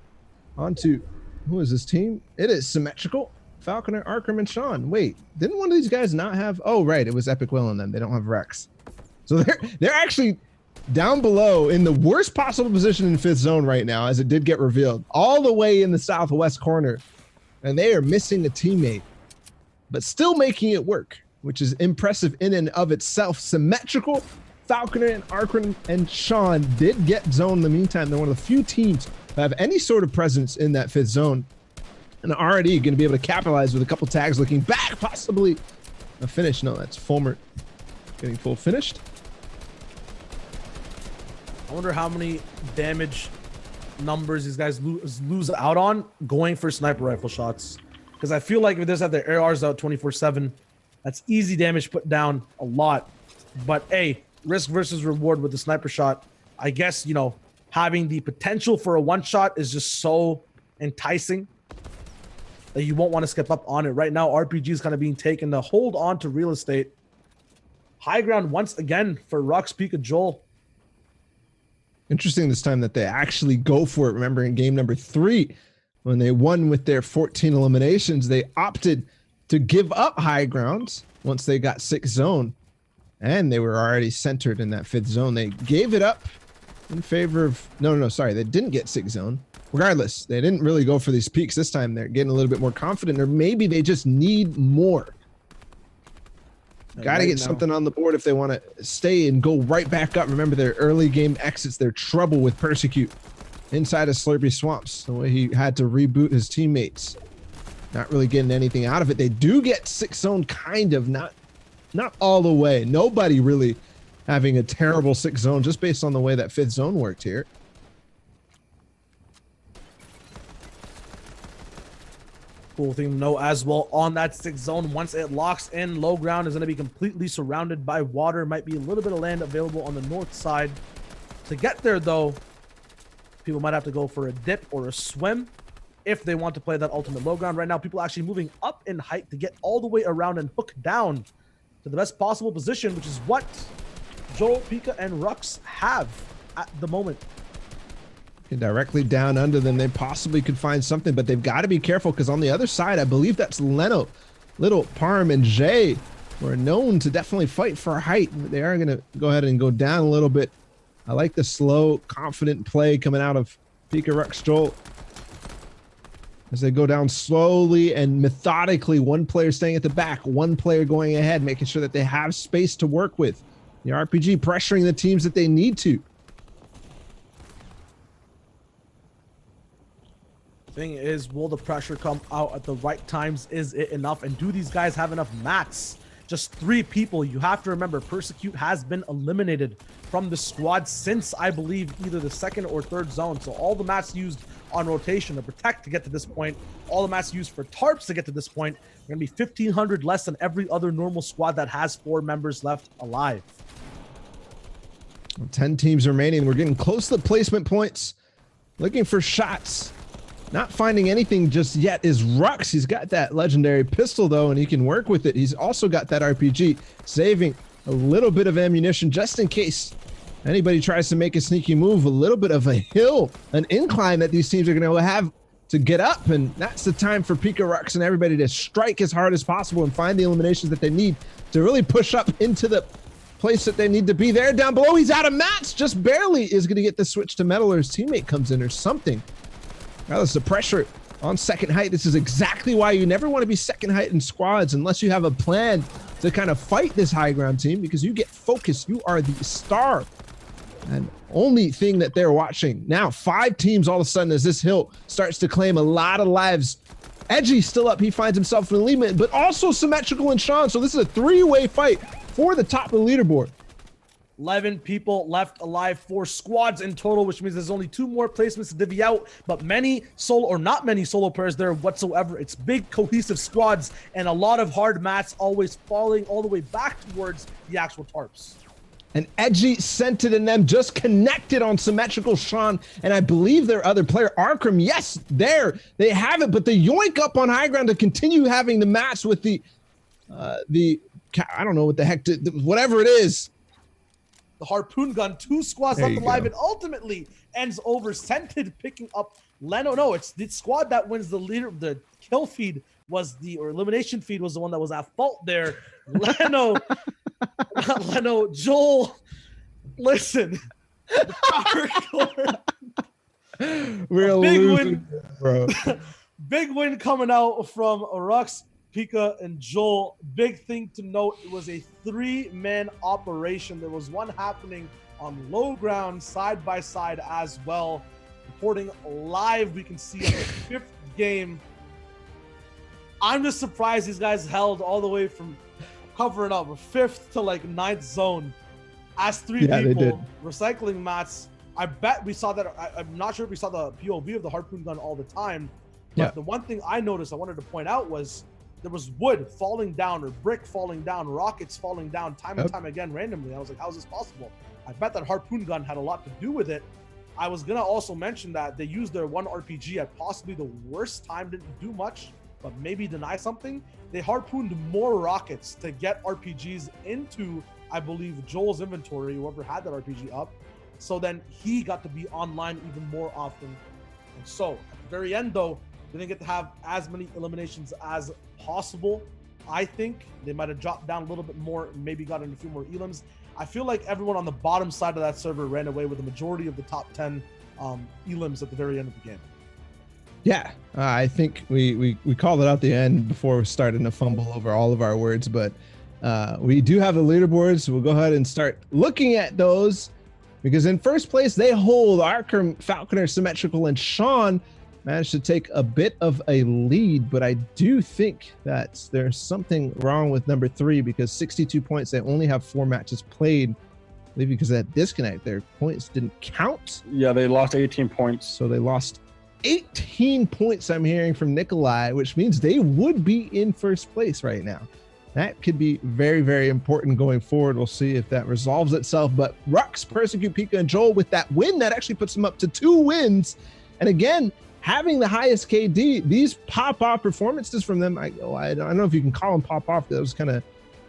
on to, who is this team? It is Symmetrical, Falconer, Arkham, and Sean. Wait, didn't one of these guys not have? Oh, right, it was Epic Will and them. They don't have Rex. So they're actually down below in the worst possible position in 5th zone right now, as it did get revealed, all the way in the southwest corner, and they are missing a teammate, but still making it work, which is impressive in and of itself. Symmetrical, Falconer, and Arkham, and Sean did get zone in the meantime. They're one of the few teams that have any sort of presence in that 5th zone, and already going to be able to capitalize with a couple tags looking back, possibly a finish. No, that's Fulmer getting full finished. I wonder how many damage numbers these guys lose out on going for sniper rifle shots. Because I feel like if they just have their ARs out 24/7, that's easy damage put down a lot. But hey, risk versus reward with the sniper shot. I guess, you know, having the potential for a one shot is just so enticing that you won't want to skip up on it. Right now, RPG is kind of being taken to hold on to real estate. High ground once again for Rux, Pika, Joel. Interesting this time that they actually go for it. Remember in game number 3, when they won with their 14 eliminations, they opted to give up high grounds once they got 6th zone, and they were already centered in that 5th zone. They gave it up in favor of, no, sorry, they didn't get 6th zone. Regardless, they didn't really go for these peaks this time. They're getting a little bit more confident, or maybe they just need more. Got to get something on the board if they want to stay and go right back up. Remember their early game exits, their trouble with Persecute inside of Slurpy Swamps, the way he had to reboot his teammates. Not really getting anything out of it. They do get 6th zone, kind of, not all the way. Nobody really having a terrible 6th zone just based on the way that 5th zone worked here. Cool thing to know as well on that 6th zone, once it locks in, low ground is going to be completely surrounded by water. Might be a little bit of land available on the north side. To get there though, people might have to go for a dip or a swim if they want to play that ultimate low ground. Right now, people are actually moving up in height to get all the way around and hook down to the best possible position, which is what Joel, Pika, and Rux have at the moment. Directly down under them, they possibly could find something, but they've got to be careful, because on the other side, I believe that's Leno, Little, Parm, and Jay, who are known to definitely fight for height. They are going to go ahead and go down a little bit. I like the slow, confident play coming out of Pika, Rux, Joel, as they go down slowly and methodically. One player staying at the back, one player going ahead, making sure that they have space to work with. The RPG pressuring the teams that they need to. Thing is, will the pressure come out at the right times? Is it enough? And do these guys have enough mats? Just 3 people. You have to remember, Persecute has been eliminated from the squad since, I believe, either the 2nd or 3rd zone. So all the mats used on rotation to protect to get to this point, all the mats used for tarps to get to this point, are going to be 1,500 less than every other normal squad that has 4 members left alive. 10 teams remaining. We're getting close to the placement points. Looking for shots. Not finding anything just yet is Rux. He's got that legendary pistol though, and he can work with it. He's also got that RPG, saving a little bit of ammunition just in case anybody tries to make a sneaky move. A little bit of a hill, an incline that these teams are going to have to get up, and that's the time for Pika Rux and everybody to strike as hard as possible and find the eliminations that they need to really push up into the place that they need to be. There down below, he's out of mats, just barely is going to get the switch to metal, or his teammate comes in or something. Regardless, the pressure on second height. This is exactly why you never want to be second height in squads unless you have a plan to kind of fight this high ground team, because you get focused. You are the star and only thing that they're watching. Now 5 teams all of a sudden as this hill starts to claim a lot of lives. Edgy's still up. He finds himself in the lead, but also Symmetrical and Sean. So this is a 3-way fight for the top of the leaderboard. 11 people left alive, 4 squads in total, which means there's only 2 more placements to divvy out, but many solo or not many solo players there whatsoever. It's big cohesive squads and a lot of hard mats always falling all the way back towards the actual tarps. And Edgy sent it, and them just connected on Symmetrical, Sean, and I believe their other player, Arkram. Yes, there they have it, but the yoink up on high ground to continue having the match with the I don't know what the heck, whatever it is. The harpoon gun, 2 squads left alive, and ultimately ends over. Scented picking up Leno. No, it's the squad that wins the leader. The kill feed was or elimination feed was the one that was at fault there. Leno, Joel, listen. We're big losing, win, bro. Big win coming out from Rux, Pika, and Joel. Big thing to note, it was a 3-man operation. There was one happening on low ground side by side as well. Reporting live, we can see on the 5th game. I'm just surprised these guys held all the way from covering up 5th to like 9th zone as 3 people recycling mats. I bet we saw that. I'm not sure if we saw the POV of the harpoon gun all the time, but the one thing I noticed I wanted to point out was there was wood falling down or brick falling down, rockets falling down time and time again randomly. I was like, how is this possible? I bet that harpoon gun had a lot to do with it. I was gonna also mention that they used their 1 RPG at possibly the worst time, didn't do much, but maybe deny something. They harpooned more rockets to get RPGs into, I believe, Joel's inventory, whoever had that RPG up. So then he got to be online even more often. And so at the very end though, they didn't get to have as many eliminations as possible. I think they might have dropped down a little bit more, maybe gotten a few more elims. I feel like everyone on the bottom side of that server ran away with the majority of the top 10 elims at the very end of the game. Yeah, I think we called it out the end before we started to fumble over all of our words, but we do have the leaderboards. So we'll go ahead and start looking at those, because in first place they hold Arkram, Falconer, Symmetrical, and Sean managed to take a bit of a lead, but I do think that there's something wrong with number 3, because 62 points, they only have 4 matches played. I believe because of that disconnect, their points didn't count. Yeah, they lost 18 points. So they lost 18 points, I'm hearing from Nikolai, which means they would be in first place right now. That could be very, very important going forward. We'll see if that resolves itself. But Rux, Persecute, Pika, and Joel with that win, that actually puts them up to 2 wins. And again, having the highest KD, these pop-off performances from them, I don't know if you can call them pop-off. That was kind of,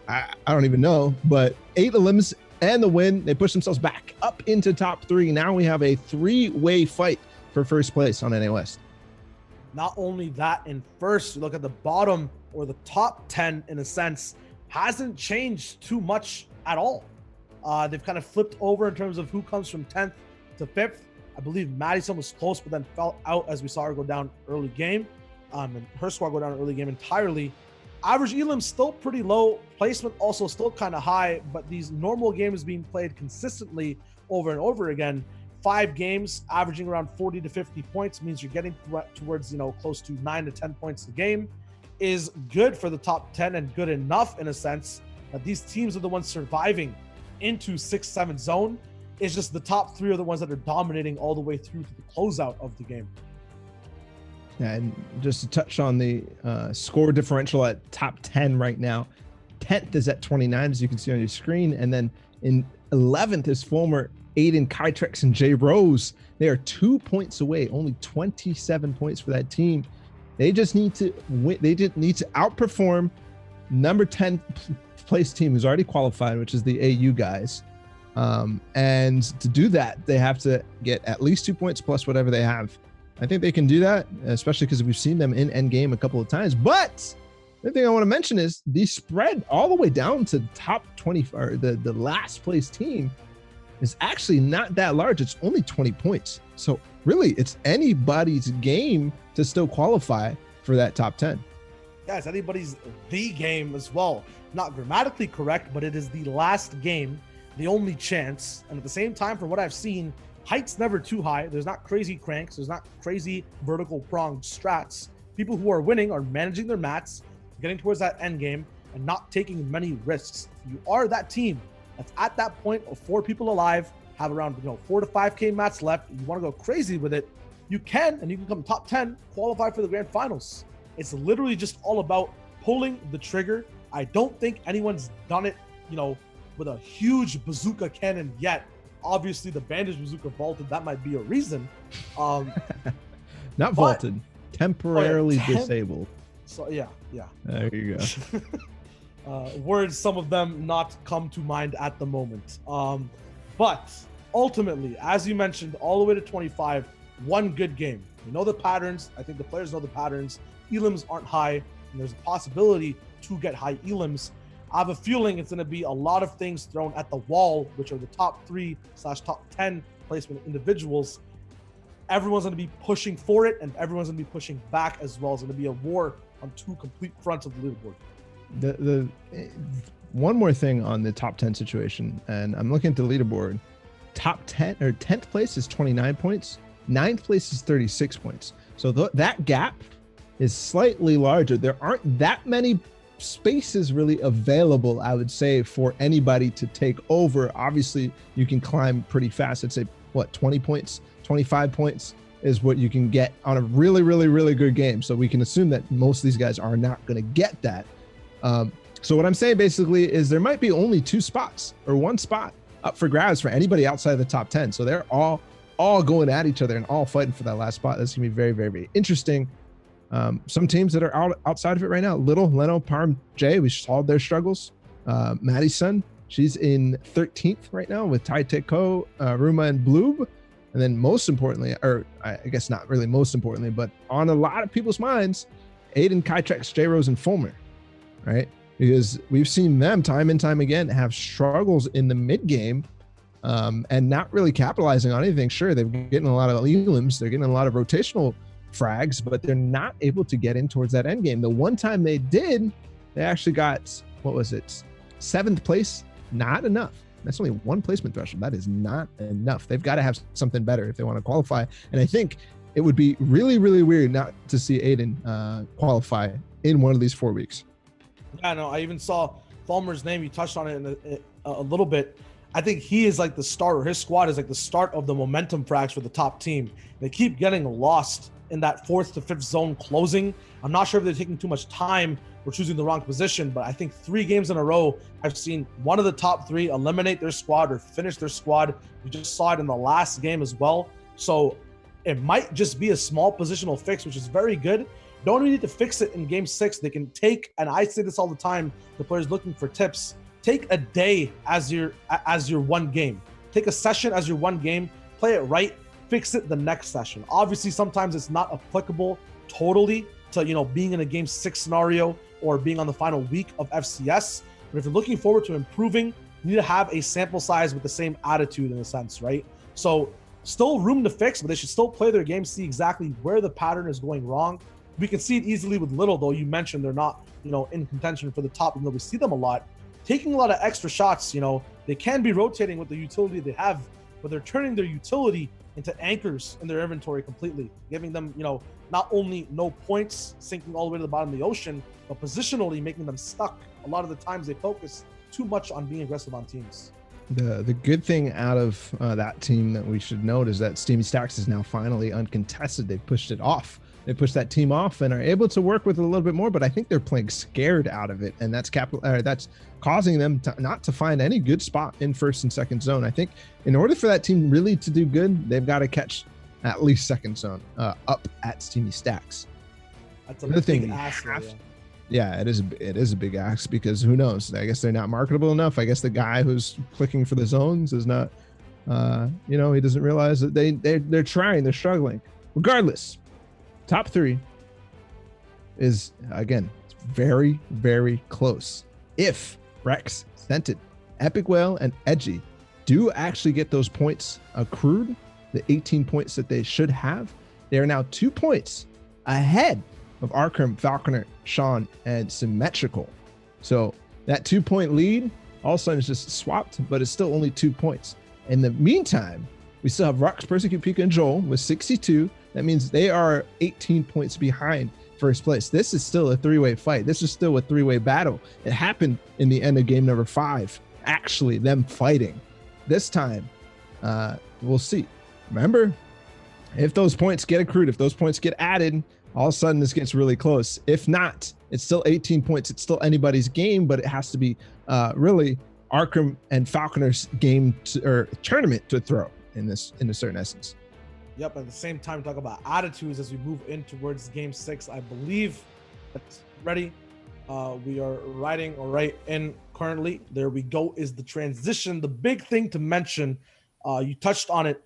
I don't even know. But 8 elims and the win, they push themselves back up into top 3. Now we have a 3-way fight for first place on NA West. Not only that, in first, you look at the bottom or the top 10 in a sense, hasn't changed too much at all. They've kind of flipped over in terms of who comes from 10th to 5th. I believe Madison was close, but then fell out as we saw her go down early game. And her squad go down early game entirely. Average elim still pretty low. Placement also still kind of high, but these normal games being played consistently over and over again. 5 games, averaging around 40 to 50 points means you're getting towards, close to 9 to 10 points a game, is good for the top 10 and good enough in a sense that these teams are the ones surviving into 6-7 zone. It's just the top 3 are the ones that are dominating all the way through to the closeout of the game. And just to touch on the score differential at top 10 right now, 10th is at 29, as you can see on your screen. And then in 11th is former Aiden, Kytrex, and Jay Rose. They are 2 points away, only 27 points for that team. They just need to win. They just need to outperform number 10 place team who's already qualified, which is the AU guys. And to do that, they have to get at least 2 points plus whatever they have I think they can do that, especially because we've seen them in endgame a couple of times. But the thing I want to mention is the spread all the way down to top 20, or the last place team, is actually not that large. It's only 20 points. So really, it's anybody's game to still qualify for that top 10. Yeah, it's anybody's the game as well. Not grammatically correct, but it is the last game, the only chance. And at the same time, from what I've seen, height's never too high. There's not crazy cranks. There's not crazy vertical pronged strats. People who are winning are managing their mats, getting towards that end game, and not taking many risks. If you are that team that's at that point of 4 people alive, have around 4 to 5K mats left, you want to go crazy with it, you can, and you can come top 10, qualify for the grand finals. It's literally just all about pulling the trigger. I don't think anyone's done it, with a huge bazooka cannon yet. Obviously, the bandage bazooka vaulted. That might be a reason. Not vaulted, temporarily disabled. So yeah. There you go. Words, some of them not come to mind at the moment. But ultimately, as you mentioned, all the way to 25, one good game. You know the patterns. I think the players know the patterns. Elims aren't high, and there's a possibility to get high elims. I have a feeling it's going to be a lot of things thrown at the wall, which are the top 3/top 10 placement individuals. Everyone's going to be pushing for it, and everyone's going to be pushing back as well. It's going to be a war on 2 complete fronts of the leaderboard. The one more thing on the top 10 situation, and I'm looking at the leaderboard. Top 10 or 10th place is 29 points. 9th place is 36 points. So that gap is slightly larger. There aren't that many spaces really available, I would say, for anybody to take over. Obviously, you can climb pretty fast. I'd say, 20 points, 25 points is what you can get on a really, really, really good game. So we can assume that most of these guys are not going to get that. So what I'm saying basically is there might be only 2 spots or 1 spot up for grabs for anybody outside of the top 10. So they're all going at each other and all fighting for that last spot. That's gonna be very, very, very interesting. Some teams that are outside of it right now, Little, Leno, Parm, Jay, we saw their struggles. Maddie's son, she's in 13th right now with Tai Teko, Ruma, and Bloob. And then most importantly, or I guess not really most importantly, but on a lot of people's minds, Aiden, Kytrex, J Rose, and Fulmer, right? Because we've seen them time and time again have struggles in the mid game, and not really capitalizing on anything. Sure, they're getting a lot of elims, they're getting a lot of rotational frags, but they're not able to get in towards that end game. The one time they did, they actually got, 7th place. Not enough. That's only 1 placement threshold. That is not enough. They've got to have something better if they want to qualify. And I think it would be really, really weird not to see Aiden qualify in one of these 4 weeks. Yeah, no, I even saw Fulmer's name. You touched on it in a little bit. I think he is like the starter. His squad is like the start of the momentum frags for the top team. They keep getting lost in that 4th to 5th zone closing. I'm not sure if they're taking too much time or choosing the wrong position, but I think 3 games in a row, I've seen one of the top 3 eliminate their squad or finish their squad. We just saw it in the last game as well. So it might just be a small positional fix, which is very good. Don't need to fix it in game 6. They can take, and I say this all the time, the players looking for tips, take a day as your one game. Take a session as your one game, play it right, fix it the next session. Obviously, sometimes it's not applicable totally to, being in a game 6 scenario or being on the final week of FCS. But if you're looking forward to improving, you need to have a sample size with the same attitude in a sense, right? So still room to fix, but they should still play their game, see exactly where the pattern is going wrong. We can see it easily with Little, though. You mentioned they're not, in contention for the top, even though we see them a lot. Taking a lot of extra shots, they can be rotating with the utility they have, but they're turning their utility into anchors in their inventory completely, giving them, not only no points, sinking all the way to the bottom of the ocean, but positionally making them stuck. A lot of the times they focus too much on being aggressive on teams. The good thing out of that team that we should note is that Steamy Stacks is now finally uncontested. They pushed it off. They pushed that team off and are able to work with it a little bit more, but I think they're playing scared out of it, and that's causing them not to find any good spot in 1st and 2nd zone. I think in order for that team really to do good, they've got to catch at least 2nd zone up at Steamy Stacks. That's a big ask. Yeah, it is a big ask, because who knows? I guess they're not marketable enough. I guess the guy who's clicking for the zones is not, he doesn't realize that they're trying, they're struggling. Regardless, top 3 is, again, very, very close. If Rex, Scented, Epic Whale, and Edgy do actually get those points accrued, the 18 points that they should have, they are now 2 points ahead of Arkham, Falconer, Sean, and Symmetrical. So that 2-point lead all of a sudden is just swapped, but it's still only 2 points. In the meantime, we still have Rux, Persecute, Pika, and Joel with 62. That means they are 18 points behind first place. This is still a 3-way fight. This is still a 3-way battle. It happened in the end of game number 5, actually them fighting. This time, we'll see. Remember, if those points get accrued, if those points get added, all of a sudden this gets really close. If not, it's still 18 points. It's still anybody's game, but it has to be really Arkham and Falconer's game or tournament to throw in a certain essence. Yep. At the same time, talk about attitudes as we move in towards game 6. I believe that's ready. We are riding or right in currently. There we go. Is the transition the big thing to mention? You touched on it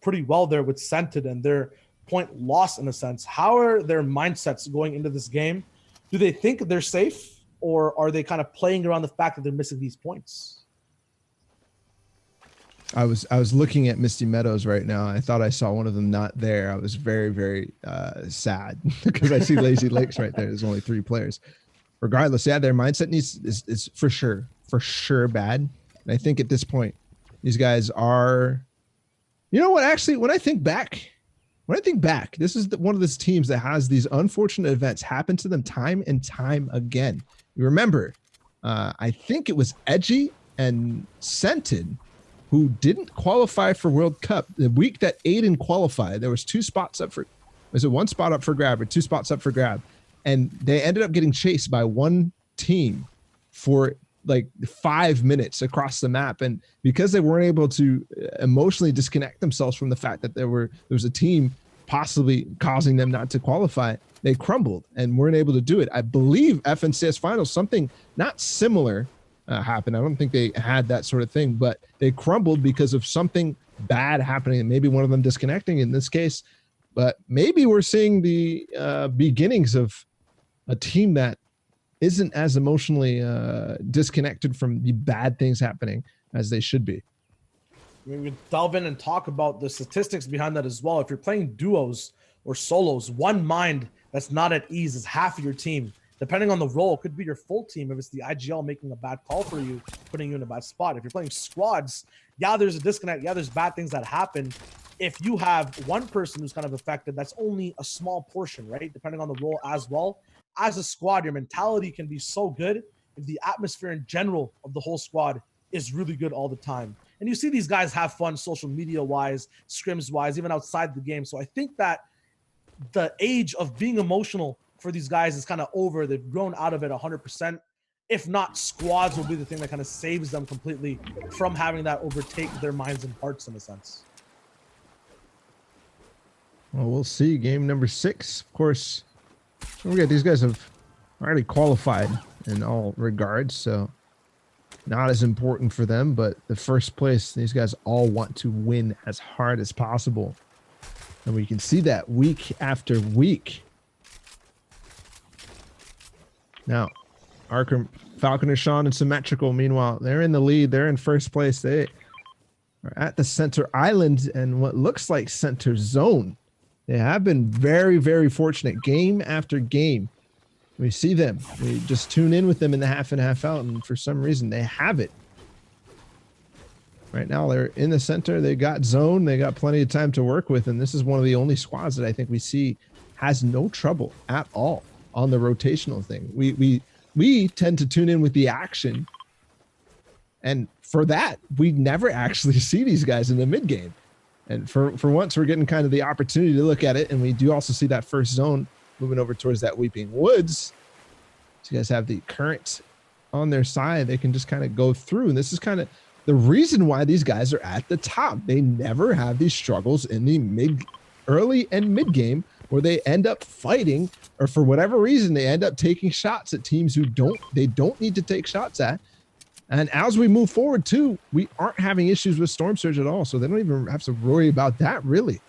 pretty well there with Scented and their point loss in a sense. How are their mindsets going into this game? Do they think they're safe, or are they kind of playing around the fact that they're missing these points? I was looking at Misty Meadows right now. I thought I saw one of them not there. I was very, very sad because I see Lazy Lakes right there. There's only 3 players. Regardless, yeah, their mindset is for sure bad. And I think at this point, these guys are, you know what? Actually, when I think back, this is one of those teams that has these unfortunate events happen to them time and time again. You remember, I think it was Edgy and Scented who didn't qualify for World Cup. The week that Aiden qualified, there was 2 spots up for, was it 1 spot up for grab or 2 spots up for grab? And they ended up getting chased by one team for like 5 minutes across the map. And because they weren't able to emotionally disconnect themselves from the fact that there was a team possibly causing them not to qualify, they crumbled and weren't able to do it. I believe FNCS Finals, something not similar happened. I don't think they had that sort of thing, but they crumbled because of something bad happening, and maybe one of them disconnecting in this case. But maybe we're seeing the beginnings of a team that isn't as emotionally disconnected from the bad things happening as they should be. I mean, we delve in and talk about the statistics behind that as well. If you're playing duos or solos, one mind that's not at ease is half of your team. Depending on the role, it could be your full team if it's the IGL making a bad call for you, putting you in a bad spot. If you're playing squads, yeah, there's a disconnect. Yeah, there's bad things that happen. If you have one person who's kind of affected, that's only a small portion, right? Depending on the role as well. As a squad, your mentality can be so good if the atmosphere in general of the whole squad is really good all the time. And you see these guys have fun social media-wise, scrims-wise, even outside the game. So I think that the age of being emotional for these guys is kind of over. They've grown out of it 100%. If not, squads will be the thing that kind of saves them completely from having that overtake their minds and hearts in a sense. Well, we'll see. Game number 6, of course. Don't forget, these guys have already qualified in all regards, so not as important for them, but the first place, these guys all want to win as hard as possible. And we can see that week after week. Now, Arkham, Falconer, Sean, and Symmetrical, meanwhile, they're in the lead. They're in first place. They are at the center island and what looks like center zone. They have been very, very fortunate game after game. We see them. We just tune in with them in the half and half out, and for some reason, they have it. Right now, they're in the center. They got zone. They got plenty of time to work with, and this is one of the only squads that I think we see has no trouble at all on the rotational thing. We tend to tune in with the action, and for that, we never actually see these guys in the mid game. And for once, we're getting kind of the opportunity to look at it, and we do also see that first zone moving over towards that Weeping Woods. So you guys have the current on their side. They can just kind of go through, and this is kind of the reason why these guys are at the top. They never have these struggles in the early and mid game where they end up fighting, or for whatever reason, they end up taking shots at teams who they don't need to take shots at. And as we move forward too, we aren't having issues with Storm Surge at all. So they don't even have to worry about that really.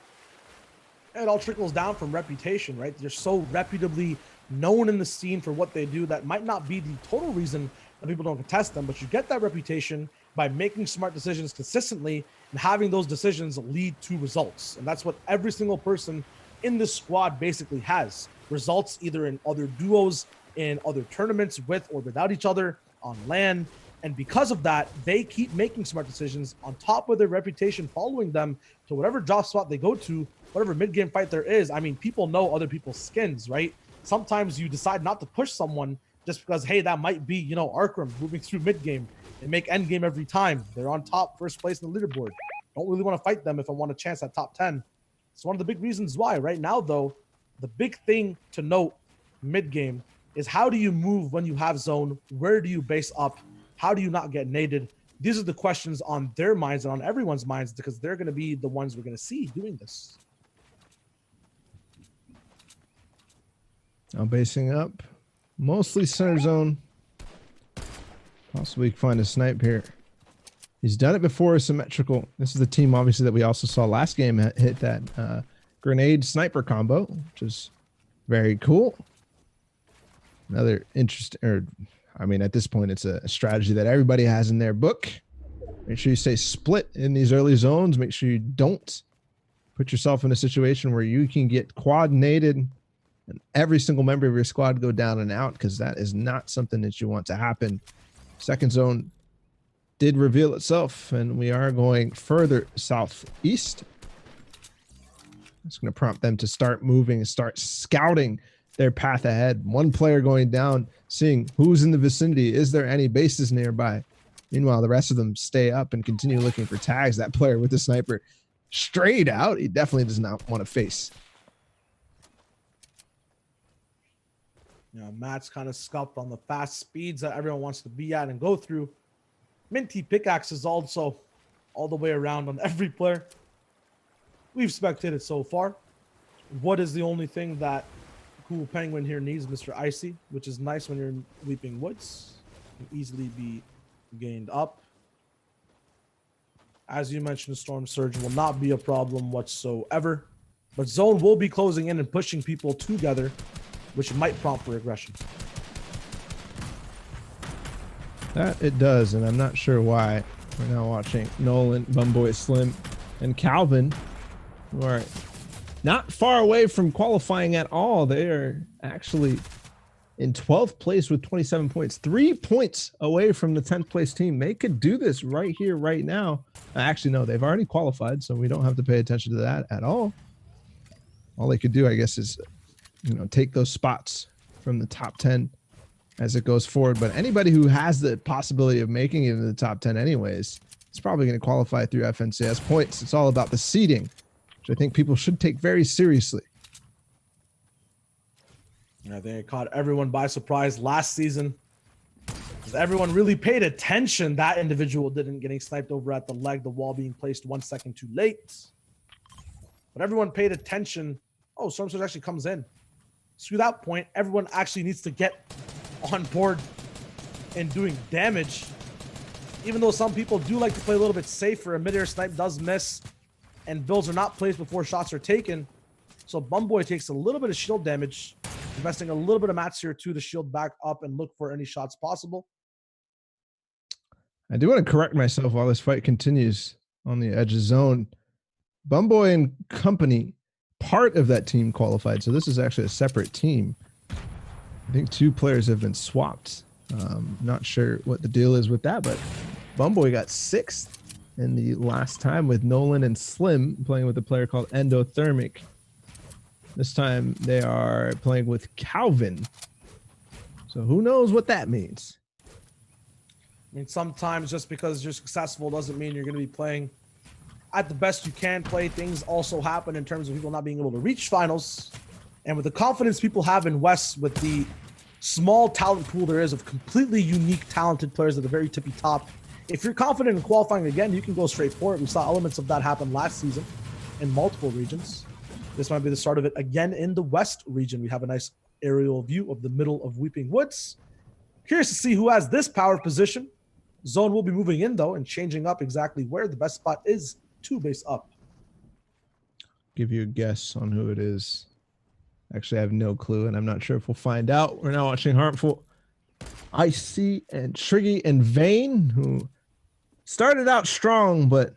It all trickles down from reputation, right? They're so reputably known in the scene for what they do that might not be the total reason that people don't contest them, but you get that reputation by making smart decisions consistently and having those decisions lead to results. And that's what every single person in this squad basically has. Results either in other duos, in other tournaments with or without each other, on LAN. And because of that, they keep making smart decisions on top of their reputation following them to whatever drop spot they go to, whatever mid-game fight there is. I mean, people know other people's skins, right? Sometimes you decide not to push someone just because, hey, that might be, Arkram moving through mid-game. They make end game every time. They're on top, first place in the leaderboard. Don't really want to fight them if I want a chance at top 10. It's one of the big reasons why. Right now, though, the big thing to note mid-game is how do you move when you have zone? Where do you base up? How do you not get naded? These are the questions on their minds and on everyone's minds because they're going to be the ones we're going to see doing this. Now basing up, mostly center zone. Possibly find a snipe here. He's done it before, symmetrical. This is the team, obviously, that we also saw last game hit that grenade sniper combo, which is very cool. Another interesting, at this point, it's a strategy that everybody has in their book. Make sure you stay split in these early zones. Make sure you don't put yourself in a situation where you can get quad-nated and every single member of your squad go down and out, because that is not something that you want to happen. Second zone did reveal itself, and we are going further southeast. It's going to prompt them to start moving and start scouting their path ahead. One player going down, seeing who's in the vicinity. Is there any bases nearby? Meanwhile, the rest of them stay up and continue looking for tags. That player with the sniper straight out, he definitely does not want to face. Matt's kind of scuffed on the fast speeds that everyone wants to be at and go through. Minty pickaxe is also all the way around on every player we've spectated so far. What is the only thing that Cool Penguin here needs? Mr. Icy, which is nice when you're in Weeping Woods. Can easily be gained up. As you mentioned, Storm Surge will not be a problem whatsoever. But Zone will be closing in and pushing people together, which might prompt for aggression. That it does, and I'm not sure why. We're now watching Nolan, Bumboy Slim, and Calvin, who are not far away from qualifying at all. They are actually in 12th place with 27 points, 3 points away from the 10th place team. They could do this right here, right now. Actually, no, they've already qualified, so we don't have to pay attention to that at all. All they could do, I guess, is take those spots from the top 10 as it goes forward. But anybody who has the possibility of making it into the top 10 anyways, it's probably going to qualify through FNCS points. It's all about the seeding, which I think people should take very seriously. I think it caught everyone by surprise last season, because everyone really paid attention. That individual didn't getting sniped over at the leg, the wall being placed 1 second too late. But everyone paid attention. Oh, Storm Surge actually comes in. So to that point, everyone actually needs to get on board and doing damage. Even though some people do like to play a little bit safer, a mid-air snipe does miss, and builds are not placed before shots are taken. So Bumboy takes a little bit of shield damage, investing a little bit of mats here too to shield back up and look for any shots possible. I do want to correct myself while this fight continues on the edge of zone. Bumboy and company, part of that team qualified, so this is actually a separate team. I think 2 players have been swapped. Not sure what the deal is with that, but Bumboy got 6th in the last time with Nolan and Slim playing with a player called Endothermic. This time they are playing with Calvin. So who knows what that means? I mean, sometimes just because you're successful doesn't mean you're going to be playing at the best you can play. Things also happen in terms of people not being able to reach finals. And with the confidence people have in West, with the small talent pool there is of completely unique, talented players at the very tippy top, if you're confident in qualifying again, you can go straight for it. We saw elements of that happen last season in multiple regions. This might be the start of it again in the West region. We have a nice aerial view of the middle of Weeping Woods. Curious to see who has this power position. Zone will be moving in, though, and changing up exactly where the best spot is to base up. give you a guess on who it is. Actually, I have no clue, and I'm not sure if we'll find out. We're now watching Harmful, Icy, and Triggy and Vane, who started out strong, but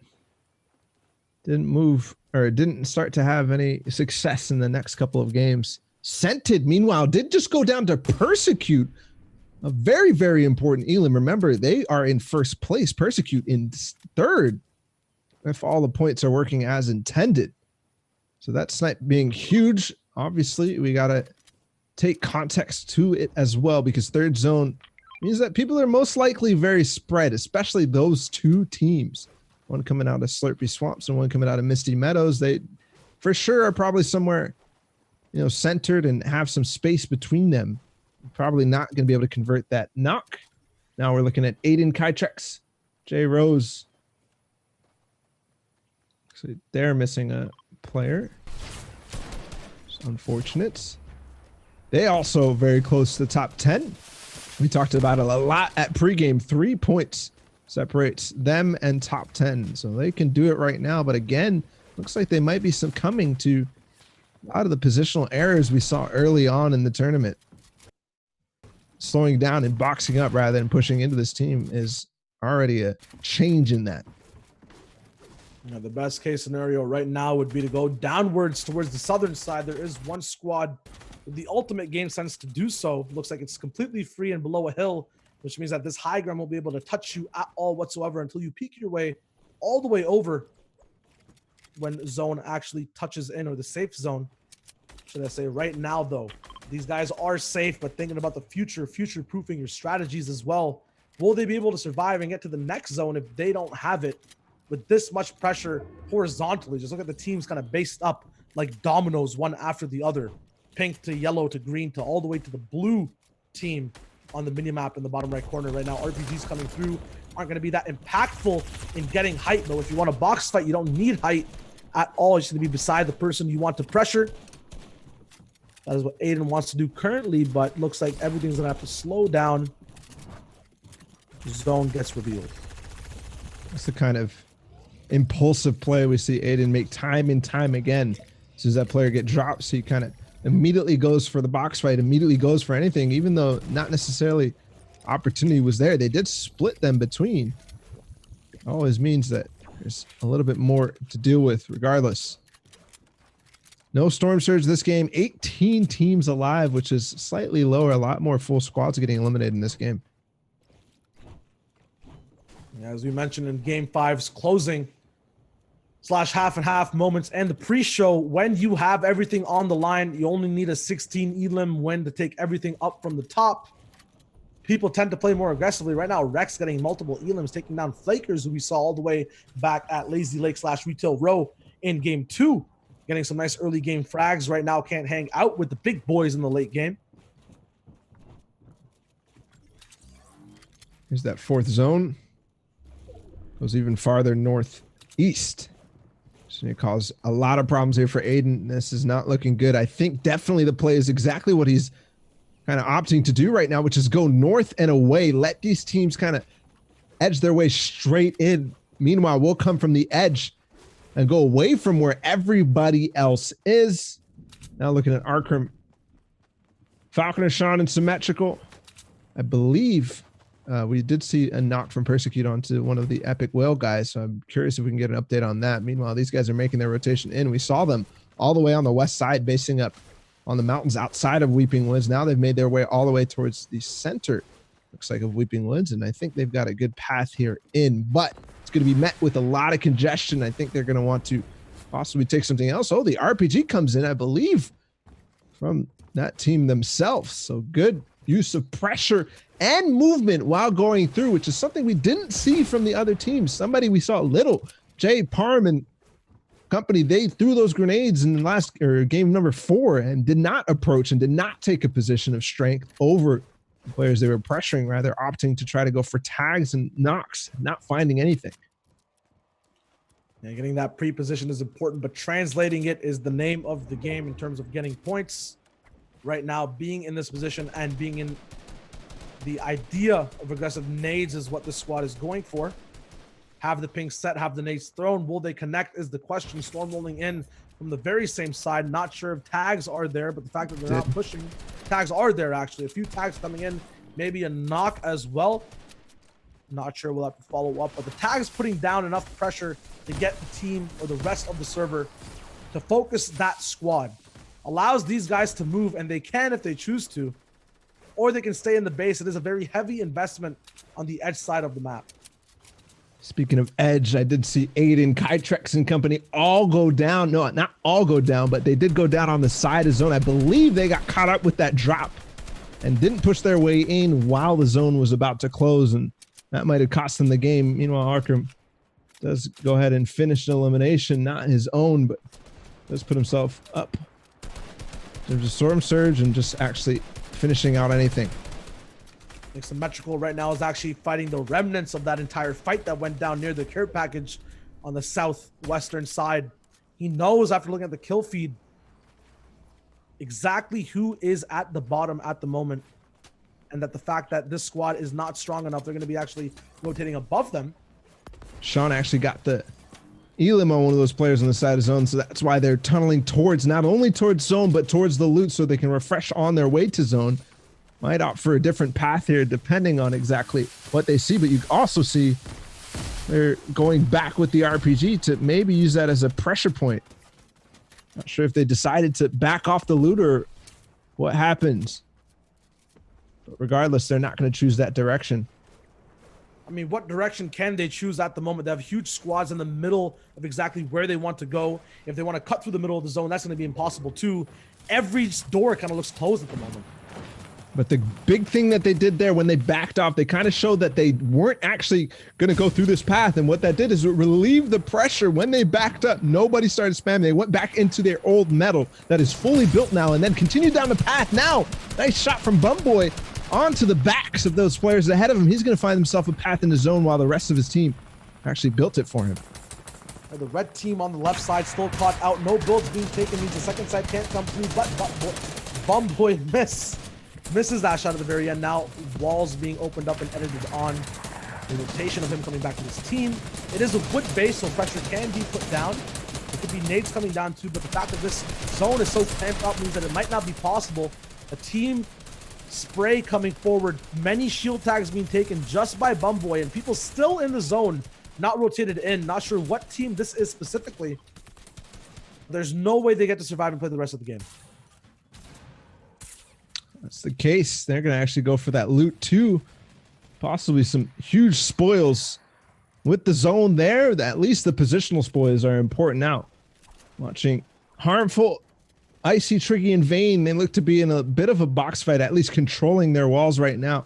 didn't start to have any success in the next couple of games. Scented, meanwhile, did just go down to Persecute, a very, very important Elim. Remember, they are in first place. Persecute in third, if all the points are working as intended. So that snipe being huge. Obviously, we got to take context to it as well, because third zone means that people are most likely very spread, especially those two teams. One coming out of Slurpy Swamps and one coming out of Misty Meadows. They for sure are probably somewhere, centered and have some space between them. Probably not going to be able to convert that knock. Now we're looking at Aiden Kytrex, J Rose. So they're missing a player. Unfortunate. They also very close to the top 10. We talked about it a lot at pregame. 3 points separates them and top 10. So they can do it right now. But again, looks like they might be succumbing to a lot of the positional errors we saw early on in the tournament. Slowing down and boxing up rather than pushing into this team is already a change in that. The best case scenario right now would be to go downwards towards the southern side. There is one squad with the ultimate game sense to do so. Looks like it's completely free and below a hill, which means that this high ground won't be able to touch you at all whatsoever until you peek your way all the way over when zone actually touches in, or the safe zone, should I say. Right now, though, these guys are safe, but thinking about the future-proofing your strategies as well. Will they be able to survive and get to the next zone if they don't have it? With this much pressure horizontally, just look at the teams kind of based up like dominoes, one after the other. Pink to yellow to green to all the way to the blue team on the mini-map in the bottom right corner right now. RPGs coming through aren't going to be that impactful in getting height, though. If you want a box fight, you don't need height at all. It's going to be beside the person you want to pressure. That is what Aiden wants to do currently, but looks like everything's going to have to slow down. Zone gets revealed. That's the kind of impulsive play we see Aiden make time and time again. As soon as that player get dropped, he kind of immediately goes for the box fight, immediately goes for anything, even though not necessarily opportunity was there. They did split them between. Always means that there's a little bit more to deal with regardless. No Storm Surge this game. 18 teams alive, which is slightly lower. A lot more full squads getting eliminated in this game. As we mentioned in Game 5's closing / half and half moments and the pre-show, when you have everything on the line, you only need a 16 elim win to take everything up from the top. People tend to play more aggressively. Right now, Rex getting multiple elims, taking down Flakers, who we saw all the way back at Lazy Lake / Retail Row in Game 2. Getting some nice early game frags right now. Can't hang out with the big boys in the late game. Here's that fourth zone. Goes even farther northeast. So it caused a lot of problems here for Aiden. This is not looking good. I think definitely the play is exactly what he's kind of opting to do right now, which is go north and away. Let these teams kind of edge their way straight in. Meanwhile, we'll come from the edge and go away from where everybody else is. Now looking at Arkram. Falconer, Sean, and Symmetrical. I believe we did see a knock from Persecute onto one of the Epic Whale guys, so I'm curious if we can get an update on that. Meanwhile, these guys are making their rotation in. We saw them all the way on the west side, basing up on the mountains outside of Weeping Woods. Now they've made their way all the way towards the center, looks like, of Weeping Woods, and I think they've got a good path here in, but it's going to be met with a lot of congestion. I think they're going to want to possibly take something else. Oh, the RPG comes in, I believe, from that team themselves. So good use of pressure and movement while going through, which is something we didn't see from the other teams. Somebody we saw little, Jay Parham and company, they threw those grenades in the last game number 4 and did not approach and did not take a position of strength over the players they were pressuring, rather opting to try to go for tags and knocks, not finding anything. Yeah, getting that pre-position is important, but translating it is the name of the game in terms of getting points. Right now, being in this position and being in the idea of aggressive nades is what this squad is going for. have the ping set, have the nades thrown. Will they connect is the question. Storm rolling in from the very same side. Not sure if tags are there, but the fact that they're not pushing, tags are there actually. A few tags coming in, maybe a knock as well. Not sure we'll have to follow up, but the tags putting down enough pressure to get the team or the rest of the server to focus that squad. Allows these guys to move, and they can if they choose to, or they can stay in the base. It is a very heavy investment on the edge side of the map. Speaking of edge, I did see Aiden, Kytrex and company all go down. No, not all go down, but they did go down on the side of zone. I believe they got caught up with that drop and didn't push their way in while the zone was about to close, and that might have cost them the game. Meanwhile, Arkham does go ahead and finish an elimination, not his own, but does put himself up. There's a Storm Surge and just actually finishing out anything. Symmetrical right now is actually fighting the remnants of that entire fight that went down near the care package on the southwestern side. He knows after looking at the kill feed exactly who is at the bottom at the moment, and that the fact that this squad is not strong enough, they're going to be actually rotating above them. Sean actually got the elim on one of those players on the side of zone, so that's why they're tunneling towards, not only towards zone, but towards the loot so they can refresh on their way to zone. Might opt for a different path here depending on exactly what they see, but you also see they're going back with the RPG to maybe use that as a pressure point. Not sure if they decided to back off the loot or what happens. But regardless, they're not going to choose that direction. I mean, what direction can they choose at the moment? They have huge squads in the middle of exactly where they want to go. If they want to cut through the middle of the zone, that's going to be impossible too. Every door kind of looks closed at the moment. But the big thing that they did there when they backed off, they kind of showed that they weren't actually going to go through this path. And what that did is it relieved the pressure. When they backed up, nobody started spamming. They went back into their old metal that is fully built now and then continued down the path. Now, nice shot from Bumboy onto the backs of those players ahead of him. He's going to find himself a path in the zone while the rest of his team actually built it for him. The red team on the left side still caught out. No builds being taken means the second side can't come through, but Bumboy misses that shot at the very end. Now walls being opened up and edited on. The rotation of him coming back to his team. It is a wood base, so pressure can be put down. It could be nades coming down too, but the fact that this zone is so clamped up means that it might not be possible. A team spray coming forward, many shield tags being taken just by Bumboy, and people still in the zone, not rotated in. Not sure what team this is specifically. There's no way they get to survive and play the rest of the game. That's the case. They're going to actually go for that loot too. Possibly some huge spoils with the zone there. At least the positional spoils are important now. Watching Harmful, Icy, Tricky, and Vayne, they look to be in a bit of a box fight, at least controlling their walls right now.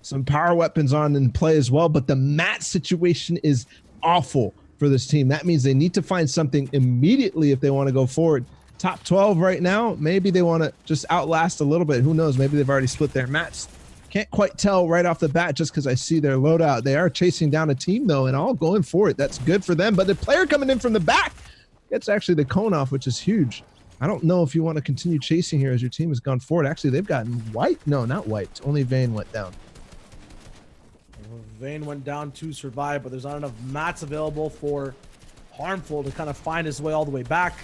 Some power weapons on in play as well, but the mat situation is awful for this team. That means they need to find something immediately if they want to go forward. Top 12 right now. Maybe they want to just outlast a little bit. Who knows? Maybe they've already split their mats. Can't quite tell right off the bat just because I see their loadout. They are chasing down a team though, and all going for it. That's good for them. But the player coming in from the back gets actually the cone off, which is huge. I don't know if you want to continue chasing here as your team has gone forward. Actually, they've gotten wiped. No, not wiped. Only Vayne went down. Vayne went down to survive, but there's not enough mats available for Harmful to kind of find his way all the way back.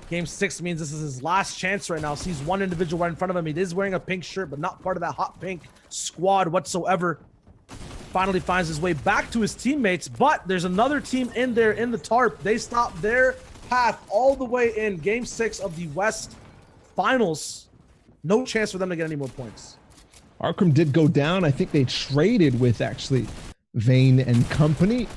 Game 6 means this is his last chance right now. Sees one individual right in front of him. He is wearing a pink shirt, but not part of that hot pink squad whatsoever. Finally finds his way back to his teammates, but there's another team in there in the tarp. They stopped their path all the way in. Game 6 of the West Finals. No chance for them to get any more points. Arkham did go down. I think they traded with actually Vayne and company.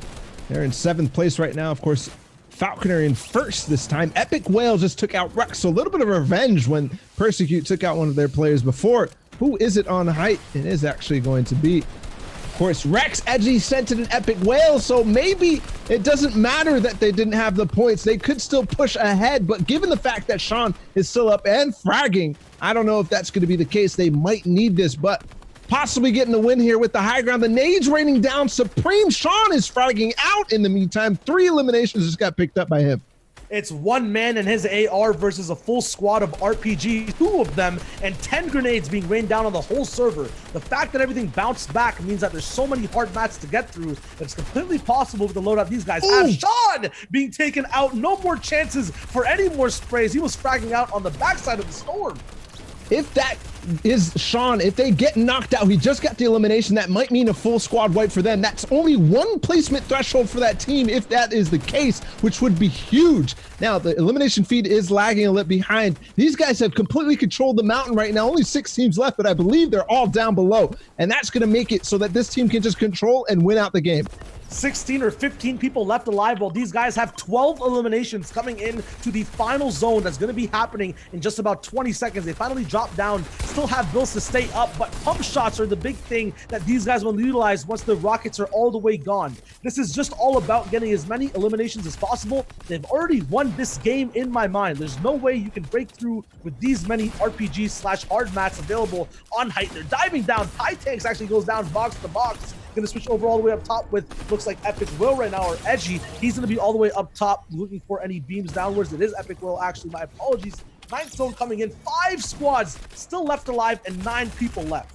They're in 7th place right now. Of course, Falconer in 1st this time. Epic Whale just took out Rux, so a little bit of revenge when Persecute took out one of their players before. Who is it on height? It is actually going to be, of course, Rex. Edgy sent it an Epic Whale, so maybe it doesn't matter that they didn't have the points. They could still push ahead, but given the fact that Sean is still up and fragging, I don't know if that's going to be the case. They might need this, but possibly getting a win here with the high ground. The nades raining down supreme. Sean is fragging out in the meantime. 3 eliminations just got picked up by him. It's one man and his AR versus a full squad of RPGs, 2 of them, and 10 grenades being rained down on the whole server. The fact that everything bounced back means that there's so many hard mats to get through that it's completely possible with the loadout these guys have. Sean being taken out, no more chances for any more sprays. He was fragging out on the backside of the storm. If that is Sean, if they get knocked out, he just got the elimination, that might mean a full squad wipe for them. That's only 1 placement threshold for that team if that is the case, which would be huge. Now, the elimination feed is lagging a little behind. These guys have completely controlled the mountain right now. Only 6 teams left, but I believe they're all down below. And that's going to make it so that this team can just control and win out the game. 16 or 15 people left alive, while these guys have 12 eliminations coming in to the final zone that's going to be happening in just about 20 seconds. They finally drop down, still have bills to stay up, but pump shots are the big thing that these guys will utilize once the rockets are all the way gone. This is just all about getting as many eliminations as possible. They've already won this game in my mind. There's no way you can break through with these many RPG/hard mats available on height. They're diving down. High Tanks actually goes down box to box. Going to switch over all the way up top with, looks like Epic Will right now, or Edgy. He's going to be all the way up top looking for any beams downwards. It is Epic Will, actually. My apologies. 9th zone coming in. 5 squads still left alive and 9 people left.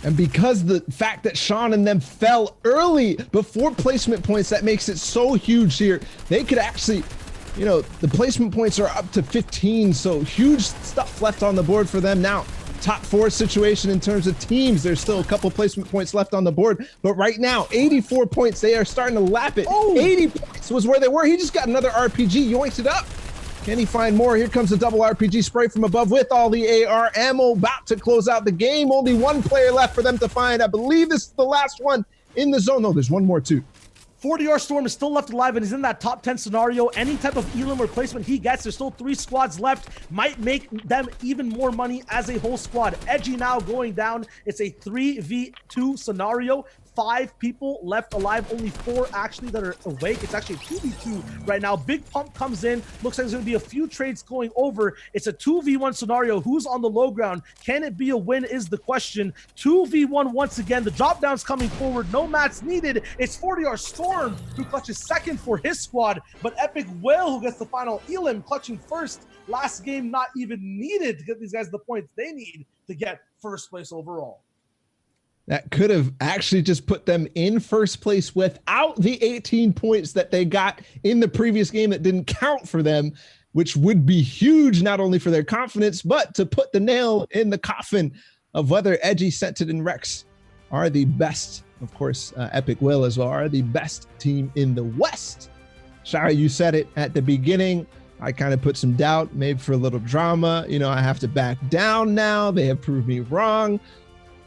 And because the fact that Sean and them fell early before placement points, that makes it so huge here. They could actually, you know, the placement points are up to 15, so huge stuff left on the board for them now. Top 4 situation in terms of teams. There's still a couple placement points left on the board, but right now 84 points. They are starting to lap it. 80 points was where they were. He just got another RPG, yoinked it up. Can he find more? Here comes a double RPG spray from above with all the AR ammo, about to close out the game. Only 1 player left for them to find. I believe this is the last one in the zone. No, there's one more too. 40R Storm is still left alive and he's in that top 10 scenario. Any type of elim replacement he gets, there's still 3 squads left, might make them even more money as a whole squad. Edgy now going down. It's a 3v2 scenario. 5 people left alive, only 4 actually that are awake. It's actually a 2v2 right now. Big Pump comes in. Looks like there's going to be a few trades going over. It's a 2v1 scenario. Who's on the low ground? Can it be a win is the question. 2v1 once again. The drop down's coming forward. No mats needed. It's 40R Storm who clutches second for his squad, but Epic Whale who gets the final elim clutching first. Last game not even needed to get these guys the points they need to get first place overall. That could have actually just put them in first place without the 18 points that they got in the previous game that didn't count for them, which would be huge, not only for their confidence, but to put the nail in the coffin of whether Edgy, Scented, and Rex are the best. Of course, Epic Will as well are the best team in the West. Shara, you said it at the beginning. I kind of put some doubt, maybe for a little drama. You know, I have to back down now. They have proved me wrong.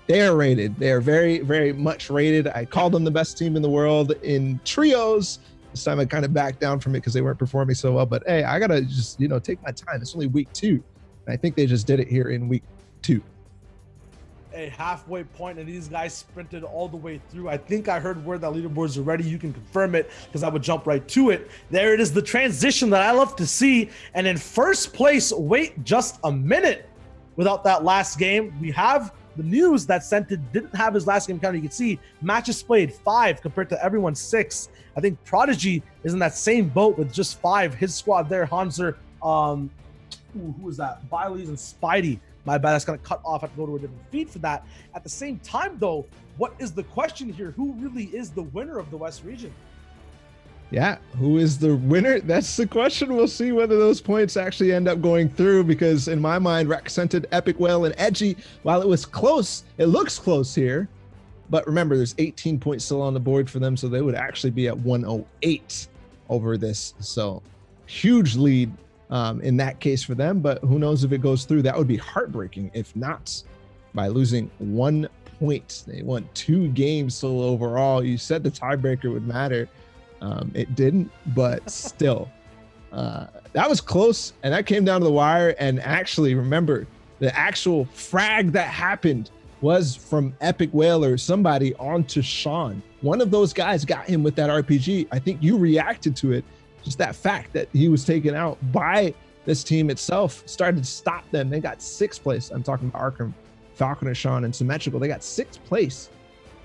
They are rated. They are very, very much rated. I called them the best team in the world in trios. This time I kind of backed down from it because they weren't performing so well. But hey, I got to just, you know, take my time. It's only week 2. And I think they just did it here in week 2. A halfway point, and these guys sprinted all the way through. I think I heard word that leaderboards are ready. You can confirm it because I would jump right to it. There it is, the transition that I love to see. And in first place, wait just a minute. Without that last game, we have the news that Scented didn't have his last game counter. You can see matches played 5 compared to everyone's 6. I think Prodigy is in that same boat with just 5. His squad there, Hanser, who was that? Biley's and Spidey. My bad, that's gonna cut off. I have to go to a different feed for that. At the same time though, what is the question here? Who really is the winner of the West region? Yeah, who is the winner? That's the question. We'll see whether those points actually end up going through, because in my mind, Rex, Scented, Epic Whale, and Edgy, while it was close, it looks close here. But remember, there's 18 points still on the board for them, so they would actually be at 108 over this. So huge lead in that case for them, but who knows if it goes through. That would be heartbreaking if not, by losing 1 point. They won 2 games still overall. You said the tiebreaker would matter. It didn't, but still, that was close, and that came down to the wire. And actually, remember, the actual frag that happened was from Epic Whale or somebody onto Sean. One of those guys got him with that RPG. I think you reacted to it. Just that fact that he was taken out by this team itself started to stop them. They got 6th place. I'm talking about Arkham, Falconer, Sean, and Symmetrical. They got 6th place,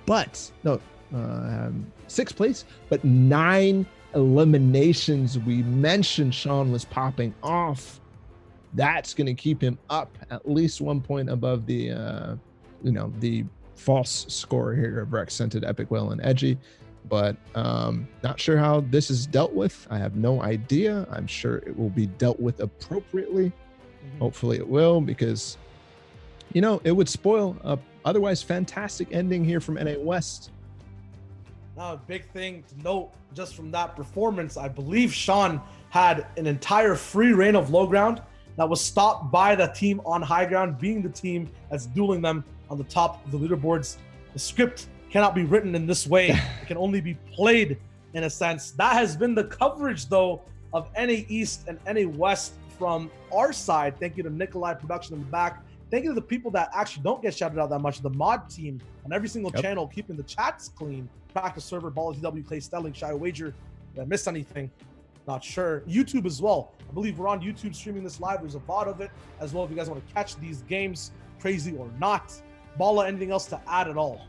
but no, 6th place, but 9 eliminations we mentioned Sean was popping off. That's going to keep him up at least 1 point above the, the false score here of Rex Scented, Epic Whale, and Edgy. But not sure how this is dealt with. I have no idea. I'm sure it will be dealt with appropriately. Hopefully it will, because, it would spoil a otherwise fantastic ending here from NA West. Now, a big thing to note just from that performance, I believe Sean had an entire free reign of low ground that was stopped by the team on high ground, being the team that's dueling them on the top of the leaderboards. The script cannot be written in this way. It can only be played in a sense. That has been the coverage, though, of NA East and NA West from our side. Thank you to Nikolai Production in the back. Thank you to the people that actually don't get shouted out that much, the mod team on every single channel, keeping the chats clean. Practice Server, Ball TW, Clay Stelling, Shy Wager. Did I miss anything? Not sure. YouTube as well. I believe we're on YouTube streaming this live. There's a VOD of it as well if you guys want to catch these games, crazy or not. Balla, anything else to add at all?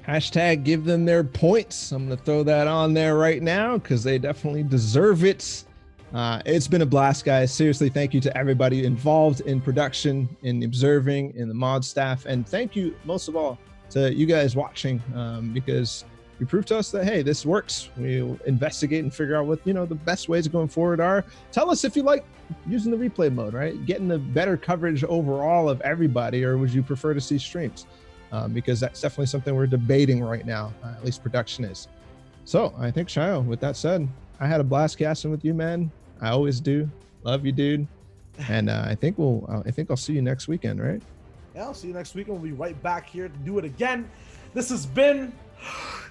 Hashtag give them their points. I'm going to throw that on there right now because they definitely deserve it. It's been a blast, guys. Seriously, thank you to everybody involved in production, in observing, in the mod staff. And thank you, most of all, to you guys watching, because you proved to us that, hey, this works. We'll investigate and figure out what, the best ways going forward are. Tell us if you like using the replay mode, right? Getting the better coverage overall of everybody, or would you prefer to see streams? Because that's definitely something we're debating right now, at least production is. So I think, Shayo, with that said, I had a blast casting with you, man. I always do. Love you, dude. And I think I'll see you next weekend, right? Yeah, I'll see you next weekend. We'll be right back here to do it again. This has been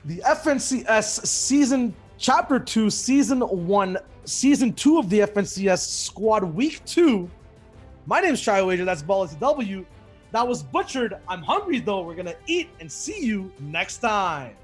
the FNCS Chapter 2, Season 1, Season 2 of the FNCS Squad Week 2. My name is Shy Wager. That's Ball TW. That was butchered. I'm hungry, though. We're going to eat and see you next time.